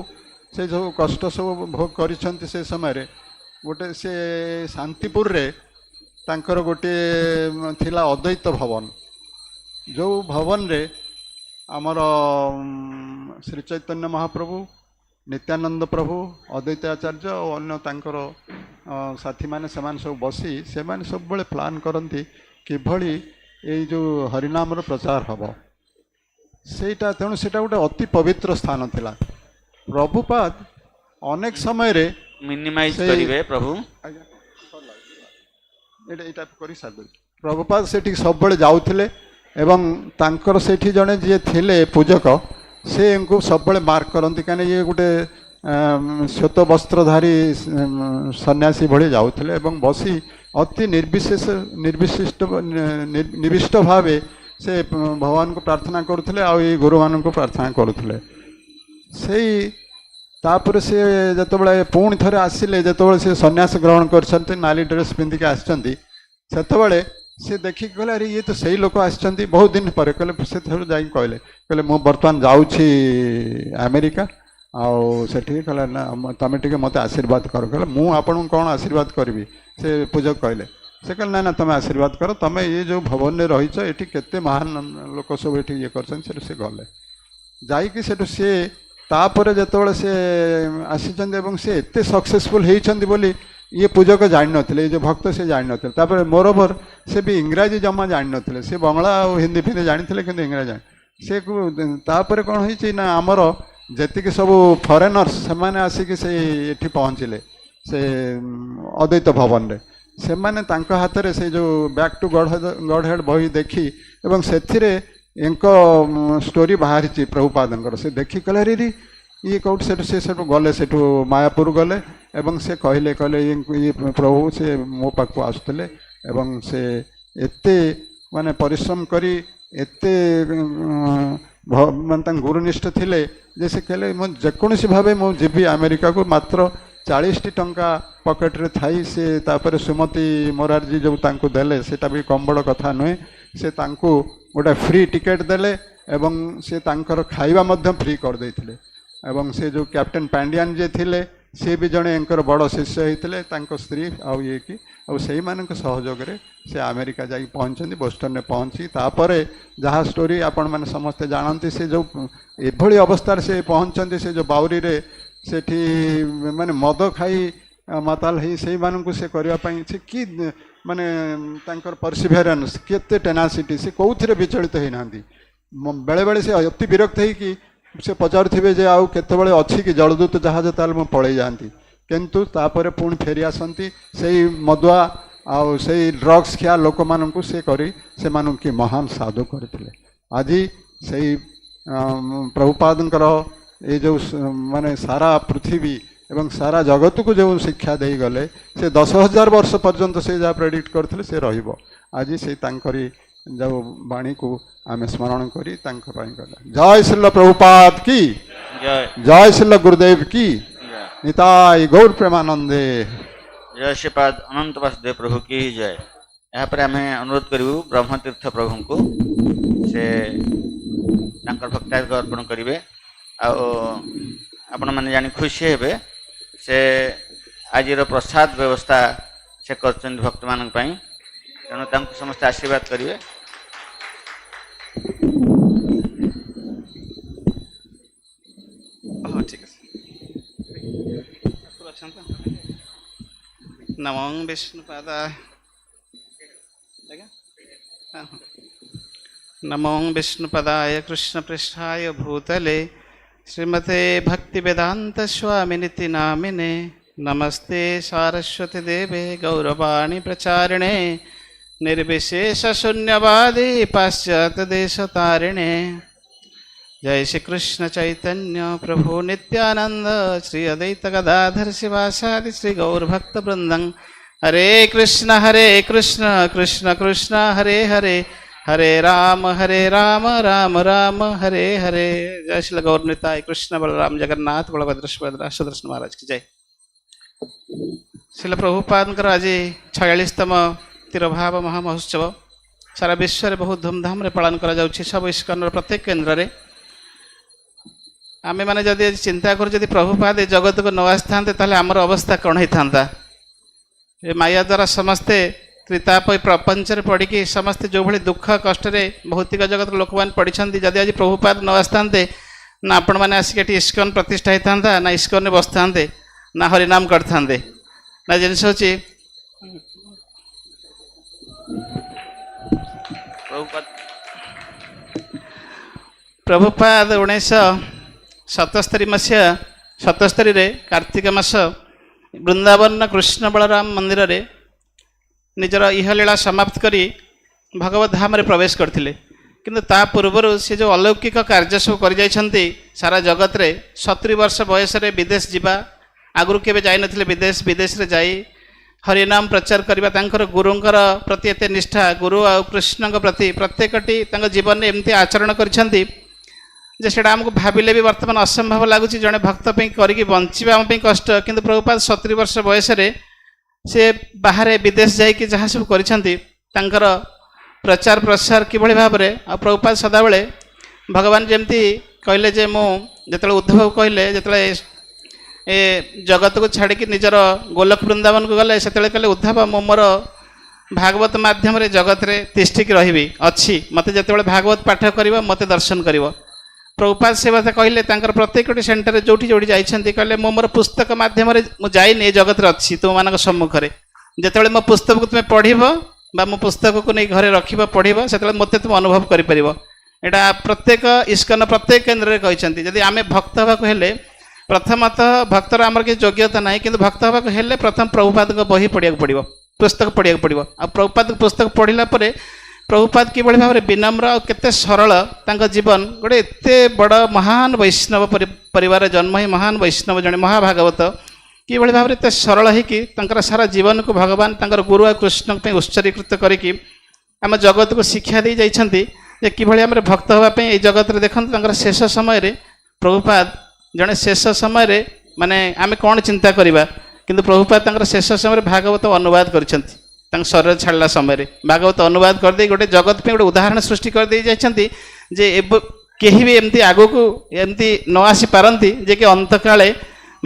से जो कष्ट सब भोग करिसेंती से समय रे गोटे से शांतिपुर रे तांकर गोटे थिला अद्वैत भवन जो भवन रे आमर श्री चैतन्य महाप्रभु नित्यानंद प्रभु अद्वैत आचार्य और अन्य तांकर साथी माने सब बसी से सब बड़े प्लान करती किभली ये जो हरिनाम प्रचार हम सेटा तेणु सेटा गोटे अति पवित्र स्थान थिला। प्रभुपाद अनेक समय रे मिनिमाइज करिवे प्रभु एटा करि सादु प्रभुपाद सेठी सब बड़े जाउथिले एवं तांकर सेठी जने जे थिले पूजक से इनको सब बड़े मार्क करती कहीं ये गोटे श्वेत वस्त्रधारी सन्यासी भली जाउथिले एवं बसी अति निर्विशिष्ट निविष्ट भावे से भगवान को प्रार्थना करुले आ गुरु मान को प्रार्थना करुले। से तापर से जितेबाला पुणी थे आसिले जितेबाला से सन्यास ग्रहण कर नाली ड्रेस पिंधिक आसते से देखिक कहले अरे ये तो सही लोक आसछन्ती बहुत दिन पर कहले से थोड़ा जाई कहले कहले मु वर्तमान जाउछि अमेरिका आउ सेठी कहले ना तमे टिके मते आशीर्वाद कर कहले मु आपन कोन आशीर्वाद करबी से पूजक कहले से कहले ना ना तमे आशीर्वाद कर तमे ये जो भवन में रहिछ एठी केते महान लोक सब एठी ये करछन से गले जाई कि सेठु से तापर जेतबेले से आसीचंदी एवं से एते सक्सेसफुल हेइचंदी बोली ये पूजक जान नथिले जो भक्त से जान नथिले तापर मोरओवर से भी इंग्राजी जमा जान नथिले से बंगला और हिंदी फिंदी जानिथिले किंतु इंग्राजी जान से तापर कोन होइछि ना हमर जेतिक सब फॉरेनर्स से माने आसिक से एठी पहुँचले से अद्वैत भवन रे से माने तांको हाथ रे से जो बैक टू गॉड हेड बही देखी एवं सेथिरे एंको स्टोरी बाहरी प्रभुपादंकर से देखी कहले रे ये कौट से गले से मायापुर गले एवं से कहले कहले ये प्रभु से मो पाक आसुले एवं से एते माने परिश्रम करी एते माने गुरुनिष्ठ थिले जैसे कहले मो जेकोसी भावे मो जीवी अमेरिका को मात्र 40 टंका पॉकेट रे थाई से तापर सुमति मोरारजी जो तांको देले सेटा भी कम बड़ कथा नुहे से तांको गोटे फ्री टिकेट देले एवं से तांकर खाइबा मध्य फ्री कर देथिले एवं से जो कैप्टेन पांडियान जे थिले से भी जड़े एंकर बड़ शिष्य होते तांको स्त्री आउ ये कि आउ से मानक सहयोग रे से अमेरिका जाई पहुंचती बोस्टन में पहुंची तापर जहाँ स्टोरी आपण मैंने समस्ते जानती से जो एभली अवस्था से पहुंचती से जो बाउरी रे सेठी माने मद खाई माताल ही से मानक से करने से कि माने तांकर परसिभेरेंस केते टेनासिटी से कौथिरे विचलित होना बेले बेले से अति विरक्त है कि से पचारे जे आउ केतबेले अच्छी कि जलदूत जहाज ताल मु पड़े जाती किंतु तापर पुणी फेरी आसती से मदुआ आउ से ड्रग्स खिया लोक मानू से करी से मानू कि महान साधु करते आज से प्रभुपादंकर ये जो माने सारा पृथ्वी एवं सारा जगत को जो शिक्षा दे गले से 10,000 वर्ष पर्यंत से जहाँ प्रेडिक्ट करते से रहिबो आज से तांकरी जो वाणी को आम स्मरण करी जय श्रील प्रभुपाद की जय श्रील गुरुदेव की निताय गौर प्रेमानंदे जय श्रीपाद अनंत वासुदेव प्रभु की जय। यहाँ पर आम अनुरोध करूँ ब्रह्मतीर्थ प्रभु को से भक्ति अर्पण करेंगे आपण मैंने जानी खुशी हे से आज प्रसाद व्यवस्था से कर भक्त मान तेणु समस्त आशीर्वाद करेंगे। नमो विष्णुपादाय नमो विष्णुपदाय कृष्ण पृष्ठाय भूतले श्रीमते भक्तिवेदांत स्वामिनिति नामिने नमस्ते सारस्वती देवे गौरवाणी प्रचारिणे निर्विशेष शून्यवादी पाश्चात्य देश तारिणे जय श्री कृष्ण चैतन्य प्रभु नित्यानंद श्री अद्वैत गदाधर शिवासादि श्री गौर भक्त वृंदं हरे कृष्ण कृष्ण कृष्ण हरे हरे हरे राम राम राम हरे हरे। जय श्री गौर निताय कृष्ण बलराम जगन्नाथ बलभद्र सुभद्रा सुदर्शन महाराज की जय। श्रील प्रभुपादंकर आज 46तम तिरभाव महामहोत्सव सारा विश्व में बहुत धूमधाम पालन करा जाउछि सब इस्कन प्रत्येक केन्द्र में आमे माने जदि चिंता कर जदि प्रभुपाद जगत को न आसते ताहले आमर अवस्था कौन होता ये माया द्वारा समस्ते त्रिताप प्रपंच पड़ी समस्ते जो भाई दुख कष्ट भौतिक जगत लोक मैंने पढ़ी जदि आज प्रभुपाद न आसते ना आपण मैंने आसिक इस्कन प्रतिष्ठा होता ना इस्कन में बसता ना हरिनाम करते ना जिनस हूँ प्रभुपाद 1977 मसीहा 77 कार्तिक मास वृंदावन कृष्ण बलराम मंदिर रे निजर इहलीला समाप्त करी भगवत धाम रे प्रवेश करथिले किंतु ता पूर्वर से जो अलौकिक कार्य सब कर जाइछन्ति सारा जगत रे 70 वर्ष बयस रे विदेश जिबा आगुरु केबे जाय नथिले विदेश रे जाई हरिनाम प्रचार करबा तांकर गुरुंकर प्रति एते निष्ठा गुरु आ कृष्णଙ୍କ प्रति प्रत्येकटी तांग जीवन में एमती आचरण करछन्ति जे सेटा हमको भाबिले भी वर्तमान असंभव लगुच जड़े भक्त करी बंचा कष्ट किंतु प्रभुपाद 70 वर्ष बयस से बाहर विदेश जाकि जहाँ सब कर ତାଙ୍କର ପ୍ରଚାର ପ୍ରସାର କିଭଳି ଭାବରେ ଆଉ ପ୍ରଭୁପାଦ ସଦାବେଳେ ଭଗବାନ ଯେମିତି କହିଲେ ଯେ ମୁଁ ଯେତେବେଳେ ଉଦ୍ଧବ କହିଲେ ଯେତେବେଳେ ଏ ଜଗତକୁ ଛାଡ଼ିକି ନିଜର ଗୋଲକ ବୃନ୍ଦାବନକୁ ଗଲେ ସେତେବେଳେ କହିଲେ ଉଦ୍ଧବ ମୁଁ ମୋର ଭାଗବତ ମାଧ୍ୟମରେ ଜଗତରେ ତିଷ୍ଠିକି ରହିବି ଅଛି ମୋତେ ଯେତେବେଳେ ଭାଗବତ ପାଠ କରିବ ମୋତେ ଦର୍ଶନ କରିବ। ପ୍ରଭୁପାଦ ସେ କଥା କହିଲେ ତାଙ୍କର ପ୍ରତ୍ୟେକଟି ସେଣ୍ଟରରେ ଯୋଉଠି ଯୋଉଠି ଯାଇଛନ୍ତି କହିଲେ ମୁଁ ମୋର ପୁସ୍ତକ ମାଧ୍ୟମରେ ମୁଁ ଯାଇନି ଏ ଜଗତରେ ଅଛି ତୁମମାନଙ୍କ ସମ୍ମୁଖରେ ଯେତେବେଳେ ମୋ ପୁସ୍ତକକୁ ତୁମେ ପଢ଼ିବ ବା ମୋ ପୁସ୍ତକକୁ ନେଇ ଘରେ ରଖିବ ପଢ଼ିବ ସେତେବେଳେ ମୋତେ ତୁମେ ଅନୁଭବ କରିପାରିବ। ଏଇଟା ପ୍ରତ୍ୟେକ ଇସ୍କନ ପ୍ରତ୍ୟେକ କେନ୍ଦ୍ରରେ କହିଛନ୍ତି ଯଦି ଆମେ ଭକ୍ତ ହେବାକୁ ହେଲେ ପ୍ରଥମତଃ ଭକ୍ତର ଆମର କିଛି ଯୋଗ୍ୟତା ନାହିଁ କିନ୍ତୁ ଭକ୍ତ ହେବାକୁ ହେଲେ ପ୍ରଥମ ପ୍ରଭୁପାଦଙ୍କ ବହି ପଢ଼ିବାକୁ ପଡ଼ିବ ପୁସ୍ତକ ପଢ଼ିବାକୁ ପଡ଼ିବ ଆଉ ପ୍ରଭୁପାଦଙ୍କ ପୁସ୍ତକ ପଢ଼ିଲା ପରେ ପ୍ରଭୁପାଦ କିଭଳି ଭାବରେ ବିନମ୍ର ଆଉ କେତେ ସରଳ ତାଙ୍କ ଜୀବନ ଗୋଟେ ଏତେ ବଡ଼ ମହାନ ବୈଷ୍ଣବ ପରିବାରରେ ଜନ୍ମ ହିଁ ମହାନ ବୈଷ୍ଣବ ଜଣେ ମହାଭାଗବତ କିଭଳି ଭାବରେ ଏତେ ସରଳ ହେଇକି ତାଙ୍କର ସାରା ଜୀବନକୁ ଭଗବାନ ତାଙ୍କର ଗୁରୁ ଆଉ କୃଷ୍ଣଙ୍କ ପାଇଁ ଉତ୍ସର୍ଗୀକୃତ କରିକି ଆମ ଜଗତକୁ ଶିକ୍ଷା ଦେଇ ଯାଇଛନ୍ତି ଯେ କିଭଳି ଆମର ଭକ୍ତ ହେବା ପାଇଁ ଏଇ ଜଗତରେ ଦେଖନ୍ତୁ ତାଙ୍କର ଶେଷ ସମୟରେ ପ୍ରଭୁପାଦ ଜଣେ ଶେଷ ସମୟରେ ମାନେ ଆମେ କ'ଣ ଚିନ୍ତା କରିବା କିନ୍ତୁ ପ୍ରଭୁପାଦ ତାଙ୍କର ଶେଷ ସମୟରେ ଭାଗବତ ଅନୁବାଦ କରିଛନ୍ତି ତାଙ୍କ ଶରୀର ଛାଡ଼ିଲା ସମୟରେ ଭାଗବତ ଅନୁବାଦ କରିଦେଇ ଗୋଟେ ଜଗତ ପାଇଁ ଗୋଟେ ଉଦାହରଣ ସୃଷ୍ଟି କରିଦେଇ ଯାଇଛନ୍ତି ଯେ ଏବେ କେହି ବି ଏମିତି ଆଗକୁ ଏମିତି ନ ଆସିପାରନ୍ତି ଯେ କି ଅନ୍ତକାଳେ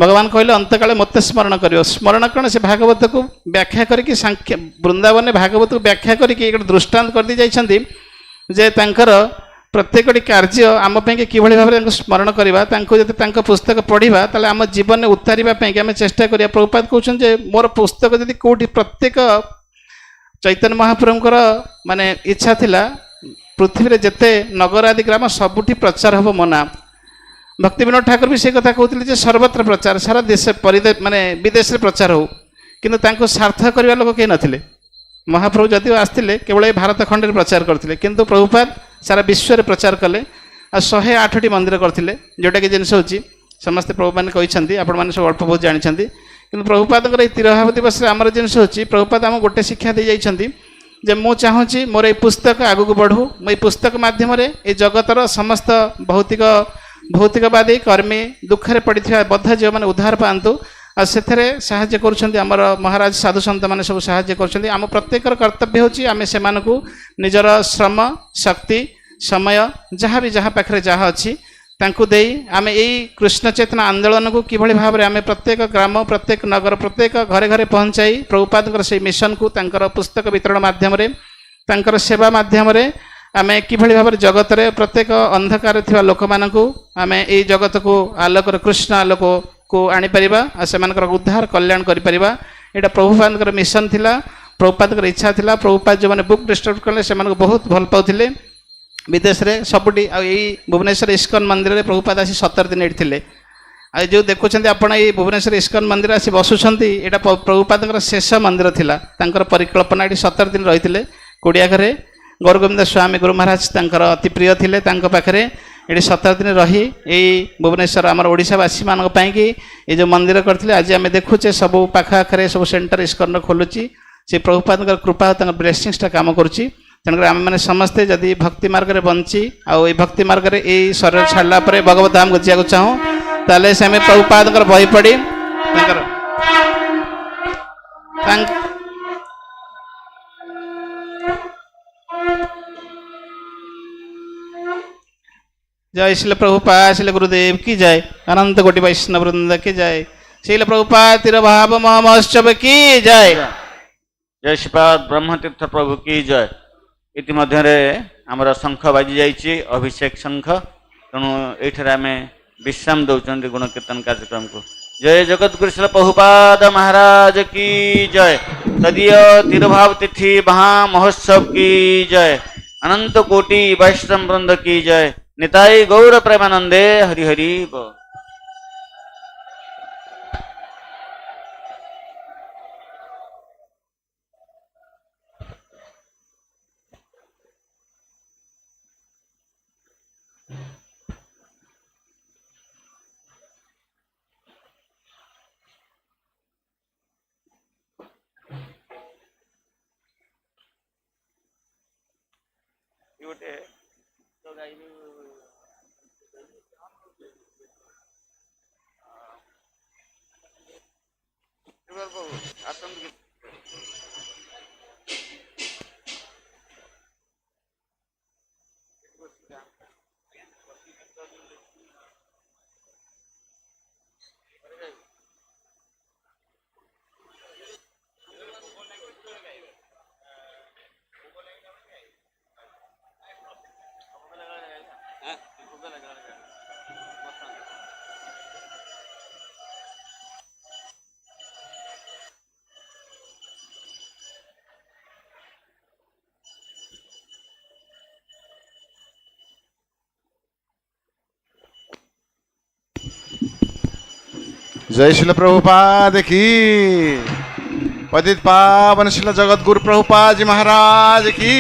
ଭଗବାନ କହିଲେ ଅନ୍ତକାଳେ ମୋତେ ସ୍ମରଣ କରିବ ସ୍ମରଣ କ'ଣ ସେ ଭାଗବତକୁ ବ୍ୟାଖ୍ୟା କରିକି ବୃନ୍ଦାବନରେ ଭାଗବତକୁ ବ୍ୟାଖ୍ୟା କରିକି ଗୋଟେ ଦୃଷ୍ଟାନ୍ତ କରିଦେଇ ଯାଇଛନ୍ତି ଯେ ତାଙ୍କର ପ୍ରତ୍ୟେକଟି କାର୍ଯ୍ୟ ଆମ ପାଇଁକି କିଭଳି ଭାବରେ ତାଙ୍କୁ ସ୍ମରଣ କରିବା ତାଙ୍କୁ ଯଦି ତାଙ୍କ ପୁସ୍ତକ ପଢ଼ିବା ତାହେଲେ ଆମ ଜୀବନରେ ଉତାରିବା ପାଇଁକି ଆମେ ଚେଷ୍ଟା କରିବା। ପ୍ରଭୁପାଦ କହୁଛନ୍ତି ଯେ ମୋର ପୁସ୍ତକ ଯଦି କେଉଁଠି ପ୍ରତ୍ୟେକ ଚୈତନ୍ୟ ମହାପ୍ରଭୁଙ୍କର ମାନେ ଇଚ୍ଛା ଥିଲା ପୃଥିବୀରେ ଯେତେ ନଗର ଆଦି ଗ୍ରାମ ସବୁଠି ପ୍ରଚାର ହେବ ମୋ ନାଁ। ଭକ୍ତିବିନୋଦ ଠାକୁର ବି ସେ କଥା କହୁଥିଲେ ଯେ ସର୍ବତ୍ର ପ୍ରଚାର ସାରା ଦେଶ ମାନେ ବିଦେଶରେ ପ୍ରଚାର ହଉ କିନ୍ତୁ ତାଙ୍କୁ ସାର୍ଥକ କରିବା ଲୋକ କେହି ନଥିଲେ। ମହାପ୍ରଭୁ ଯଦିଓ ଆସିଥିଲେ କେବଳ ଏ ଭାରତ ଖଣ୍ଡରେ ପ୍ରଚାର କରିଥିଲେ କିନ୍ତୁ ପ୍ରଭୁପାଦ ସାରା ବିଶ୍ୱରେ ପ୍ରଚାର କଲେ ଆଉ 108ଟି ମନ୍ଦିର କରିଥିଲେ ଯେଉଁଟାକି ଜିନିଷ ହେଉଛି ସମସ୍ତେ ପ୍ରଭୁମାନେ କହିଛନ୍ତି ଆପଣମାନେ ସବୁ ଅଳ୍ପ ବହୁତ ଜାଣିଛନ୍ତି କିନ୍ତୁ ପ୍ରଭୁପାଦଙ୍କର ଏଇ ତିରୋଭାବ ଦିବସରେ ଆମର ଜିନିଷ ହେଉଛି ପ୍ରଭୁପାଦ ଆମକୁ ଗୋଟେ ଶିକ୍ଷା ଦେଇଯାଇଛନ୍ତି ଯେ ମୁଁ ଚାହୁଁଛି ମୋର ଏଇ ପୁସ୍ତକ ଆଗକୁ ବଢ଼ୁ ମୁଁ ଏଇ ପୁସ୍ତକ ମାଧ୍ୟମରେ ଏଇ ଜଗତର ସମସ୍ତ ଭୌତିକବାଦୀ କର୍ମୀ ଦୁଃଖରେ ପଡ଼ିଥିବା ବଦ୍ଧ ଯେଉଁମାନେ ଉଦ୍ଧାର ପାଆନ୍ତୁ ଆଉ ସେଥିରେ ସାହାଯ୍ୟ କରୁଛନ୍ତି ଆମର ମହାରାଜ ସାଧୁ ସନ୍ତମାନେ ସବୁ ସାହାଯ୍ୟ କରୁଛନ୍ତି। ଆମ ପ୍ରତ୍ୟେକର କର୍ତ୍ତବ୍ୟ ହେଉଛି ଆମେ ସେମାନଙ୍କୁ ନିଜର ଶ୍ରମ ଶକ୍ତି ସମୟ ଯାହା ପାଖରେ ଯାହା ଅଛି ତାଙ୍କୁ ଦେଇ ଆମେ ଏଇ କୃଷ୍ଣ ଚେତନା ଆନ୍ଦୋଳନକୁ କିଭଳି ଭାବରେ ଆମେ ପ୍ରତ୍ୟେକ ଗ୍ରାମ ପ୍ରତ୍ୟେକ ନଗର ପ୍ରତ୍ୟେକ ଘରେ ଘରେ ପହଞ୍ଚାଇ ପ୍ରଭୁପାଦଙ୍କର ସେଇ ମିଶନକୁ ତାଙ୍କର ପୁସ୍ତକ ବିତରଣ ମାଧ୍ୟମରେ ତାଙ୍କର ସେବା ମାଧ୍ୟମରେ ଆମେ କିଭଳି ଭାବରେ ଜଗତରେ ପ୍ରତ୍ୟେକ ଅନ୍ଧକାରରେ ଥିବା ଲୋକମାନଙ୍କୁ ଆମେ ଏଇ ଜଗତକୁ ଆଲୋକର କୃଷ୍ଣ ଆଲୋକକୁ ଆଣିପାରିବା ଆଉ ସେମାନଙ୍କର ଉଦ୍ଧାର କଲ୍ୟାଣ କରିପାରିବା ଏଇଟା ପ୍ରଭୁପାଦଙ୍କର ମିଶନ ଥିଲା ପ୍ରଭୁପାଦଙ୍କର ଇଚ୍ଛା ଥିଲା। ପ୍ରଭୁପାଦ ଯେଉଁମାନେ ବୁକ୍ ଡିଷ୍ଟ୍ରିବ୍ୟୁଟ୍ କଲେ ସେମାନଙ୍କୁ ବହୁତ ଭଲ ପାଉଥିଲେ ବିଦେଶରେ ସବୁଠି ଆଉ ଏଇ ଭୁବନେଶ୍ୱର ଇସ୍କନ ମନ୍ଦିରରେ ପ୍ରଭୁପାଦ ଆସି 17 ଦିନ ଏଠି ଥିଲେ ଆଉ ଯେଉଁ ଦେଖୁଛନ୍ତି ଆପଣ ଏଇ ଭୁବନେଶ୍ୱର ଇସ୍କନ ମନ୍ଦିର ଆସି ବସୁଛନ୍ତି ଏଇଟା ପ୍ରଭୁପାଦଙ୍କର ଶେଷ ମନ୍ଦିର ଥିଲା ତାଙ୍କର ପରିକଳ୍ପନା ଏଠି 17 ଦିନ ରହିଥିଲେ କୋଡ଼ିଆ ଘରେ ଗୌରଗୋବିନ୍ଦ ସ୍ୱାମୀ ଗୁରୁ ମହାରାଜ ତାଙ୍କର ଅତି ପ୍ରିୟ ଥିଲେ ତାଙ୍କ ପାଖରେ ଏଠି 17 ଦିନ ରହି ଏଇ ଭୁବନେଶ୍ୱର ଆମର ଓଡ଼ିଶାବାସୀମାନଙ୍କ ପାଇଁକି ଏ ଯେଉଁ ମନ୍ଦିର କରିଥିଲେ ଆଜି ଆମେ ଦେଖୁଛେ ସବୁ ପାଖ ଆଖରେ ସବୁ ସେଣ୍ଟର ଇସ୍କନର ଖୋଲୁଛି ସେ ପ୍ରଭୁପାଦଙ୍କର କୃପା ତାଙ୍କ ବ୍ଲେସିଂସଟା କାମ କରୁଛି ତେଣୁକରି ଆମେମାନେ ସମସ୍ତେ ଯଦି ଭକ୍ତି ମାର୍ଗରେ ବଞ୍ଚି ଆଉ ଏଇ ଭକ୍ତି ମାର୍ଗରେ ଏଇ ଶରୀର ଛାଡ଼ିଲା ପରେ ଭଗବତ ଧାମକୁ ଯିବାକୁ ଚାହୁଁ ତାହେଲେ ସେ ଆମେ ପ୍ରଭୁପାଦଙ୍କର ବହି ପଢ଼ି ତାଙ୍କର जय श्रील प्रभुपाद श्रील गुरुदेव की जय अनंत कोटि वैष्णव वृंद की जय श्रील प्रभुपाद तिरुभाव महोत्सव की जय जय श्रीपाद ब्रह्मतीर्थ प्रभु की जय। इतिमध्य आमर शंख बाजी जाइए अभिषेक शंख तेणु ये आम विश्राम दौरान गुण कीर्तन कार्यक्रम को जय जगत गुरु श्रील प्रभुपाद महाराज की जय। तदीय तिरुभाव तिथि महा महोत्सव की जय। अनंत कोटि वैष्णव वृंद की जय। निताई गौर प्रेमानंदे हरि हरि बोल। जय शिल प्रभुपाद की, पतित पावन शिल जगत गुरु प्रभुपाद जी महाराज की।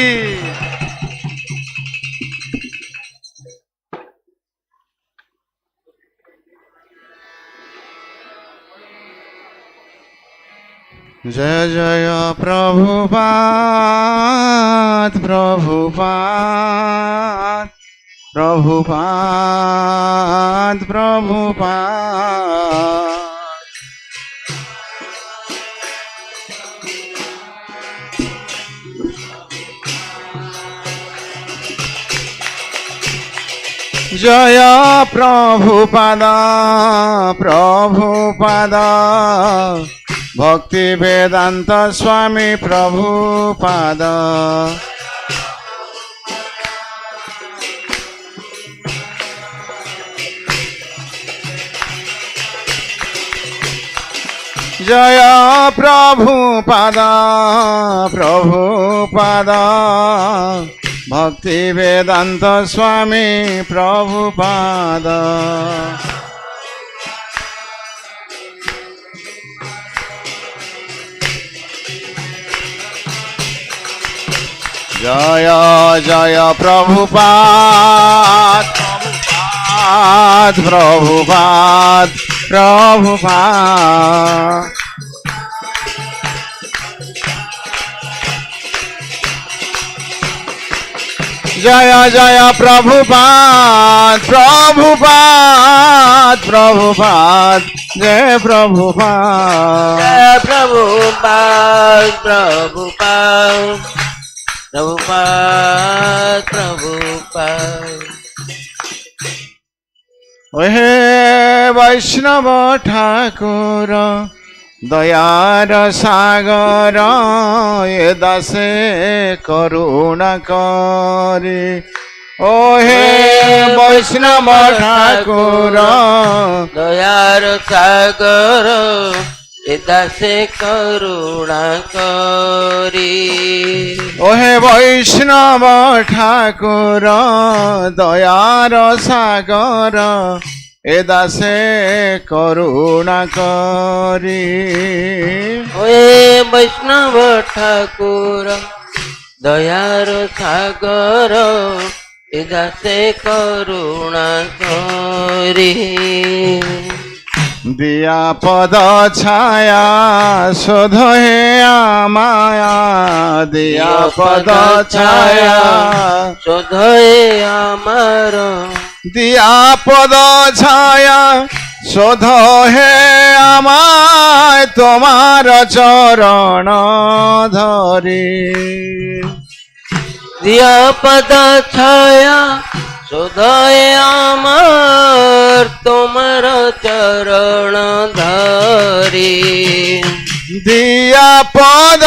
जय जय प्रभुपाद प्रभुपाद प्रभुपाद प्रभुपाद। जय प्रभुपाद प्रभुपाद भक्तिवेदांत स्वामी प्रभुपाद। जय प्रभुपाद प्रभुपाद भक्तिवेदांत स्वामी प्रभुपाद। जय जय प्रभुपाद प्रभुपाद प्रभुपाद प्रभुपाद। जय जय प्रभुपाद प्रभुपाद प्रभुपाद जय प्रभुपाद। जय प्रभुपाद प्रभुपाद प्रभुपाद प्रभुपाद। ओहे वैष्णव ठाकुर दयार सागर ये दासे करुणा करे। ओहे वैष्णव ठाकुर दयार सागर ये दासे करुणा करे। ओहे वैष्णव ठाकुर दयार सागर ए दासे करुणा करी। ओए वैष्णव ठाकुर दयार सागर ए दासे करुणा करी। दिया पद छाया शोध हे माया। दिया पद छाया शोध हे आमार। दिया पद छाया शोध हे आमाय तुम्हार चरण धरी। दिया पद छाया शोध हे आमार तुम्हार चरण धरी। दिया पद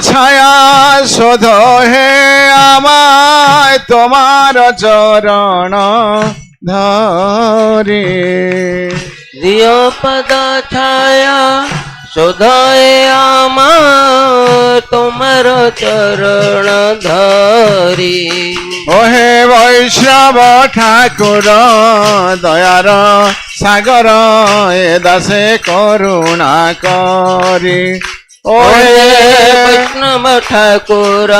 छाया शोध हे आमाय तुम्हार चरण धरी। दिया पद छाया शोध हे आमार तुम्हार चरण धरी। ओहे वैष्णव ठाकुर दयार सागर ए दासे करुणा करी। ओहे वैष्णव ठाकुर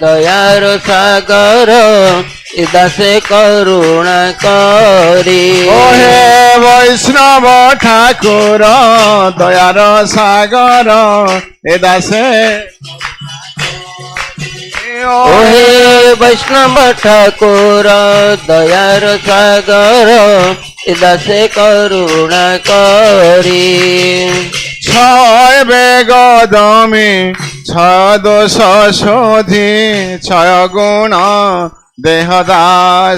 दयार सागर ए दासे करुणा करी। ओहे वैष्णव ठाकुर दयार सागर ए दासे। ओहे वैष्णव ठाकुर दयार सागर ए दासे करुणा करी। छय बेग दमी छय दोष शोधी छय गुण देहदास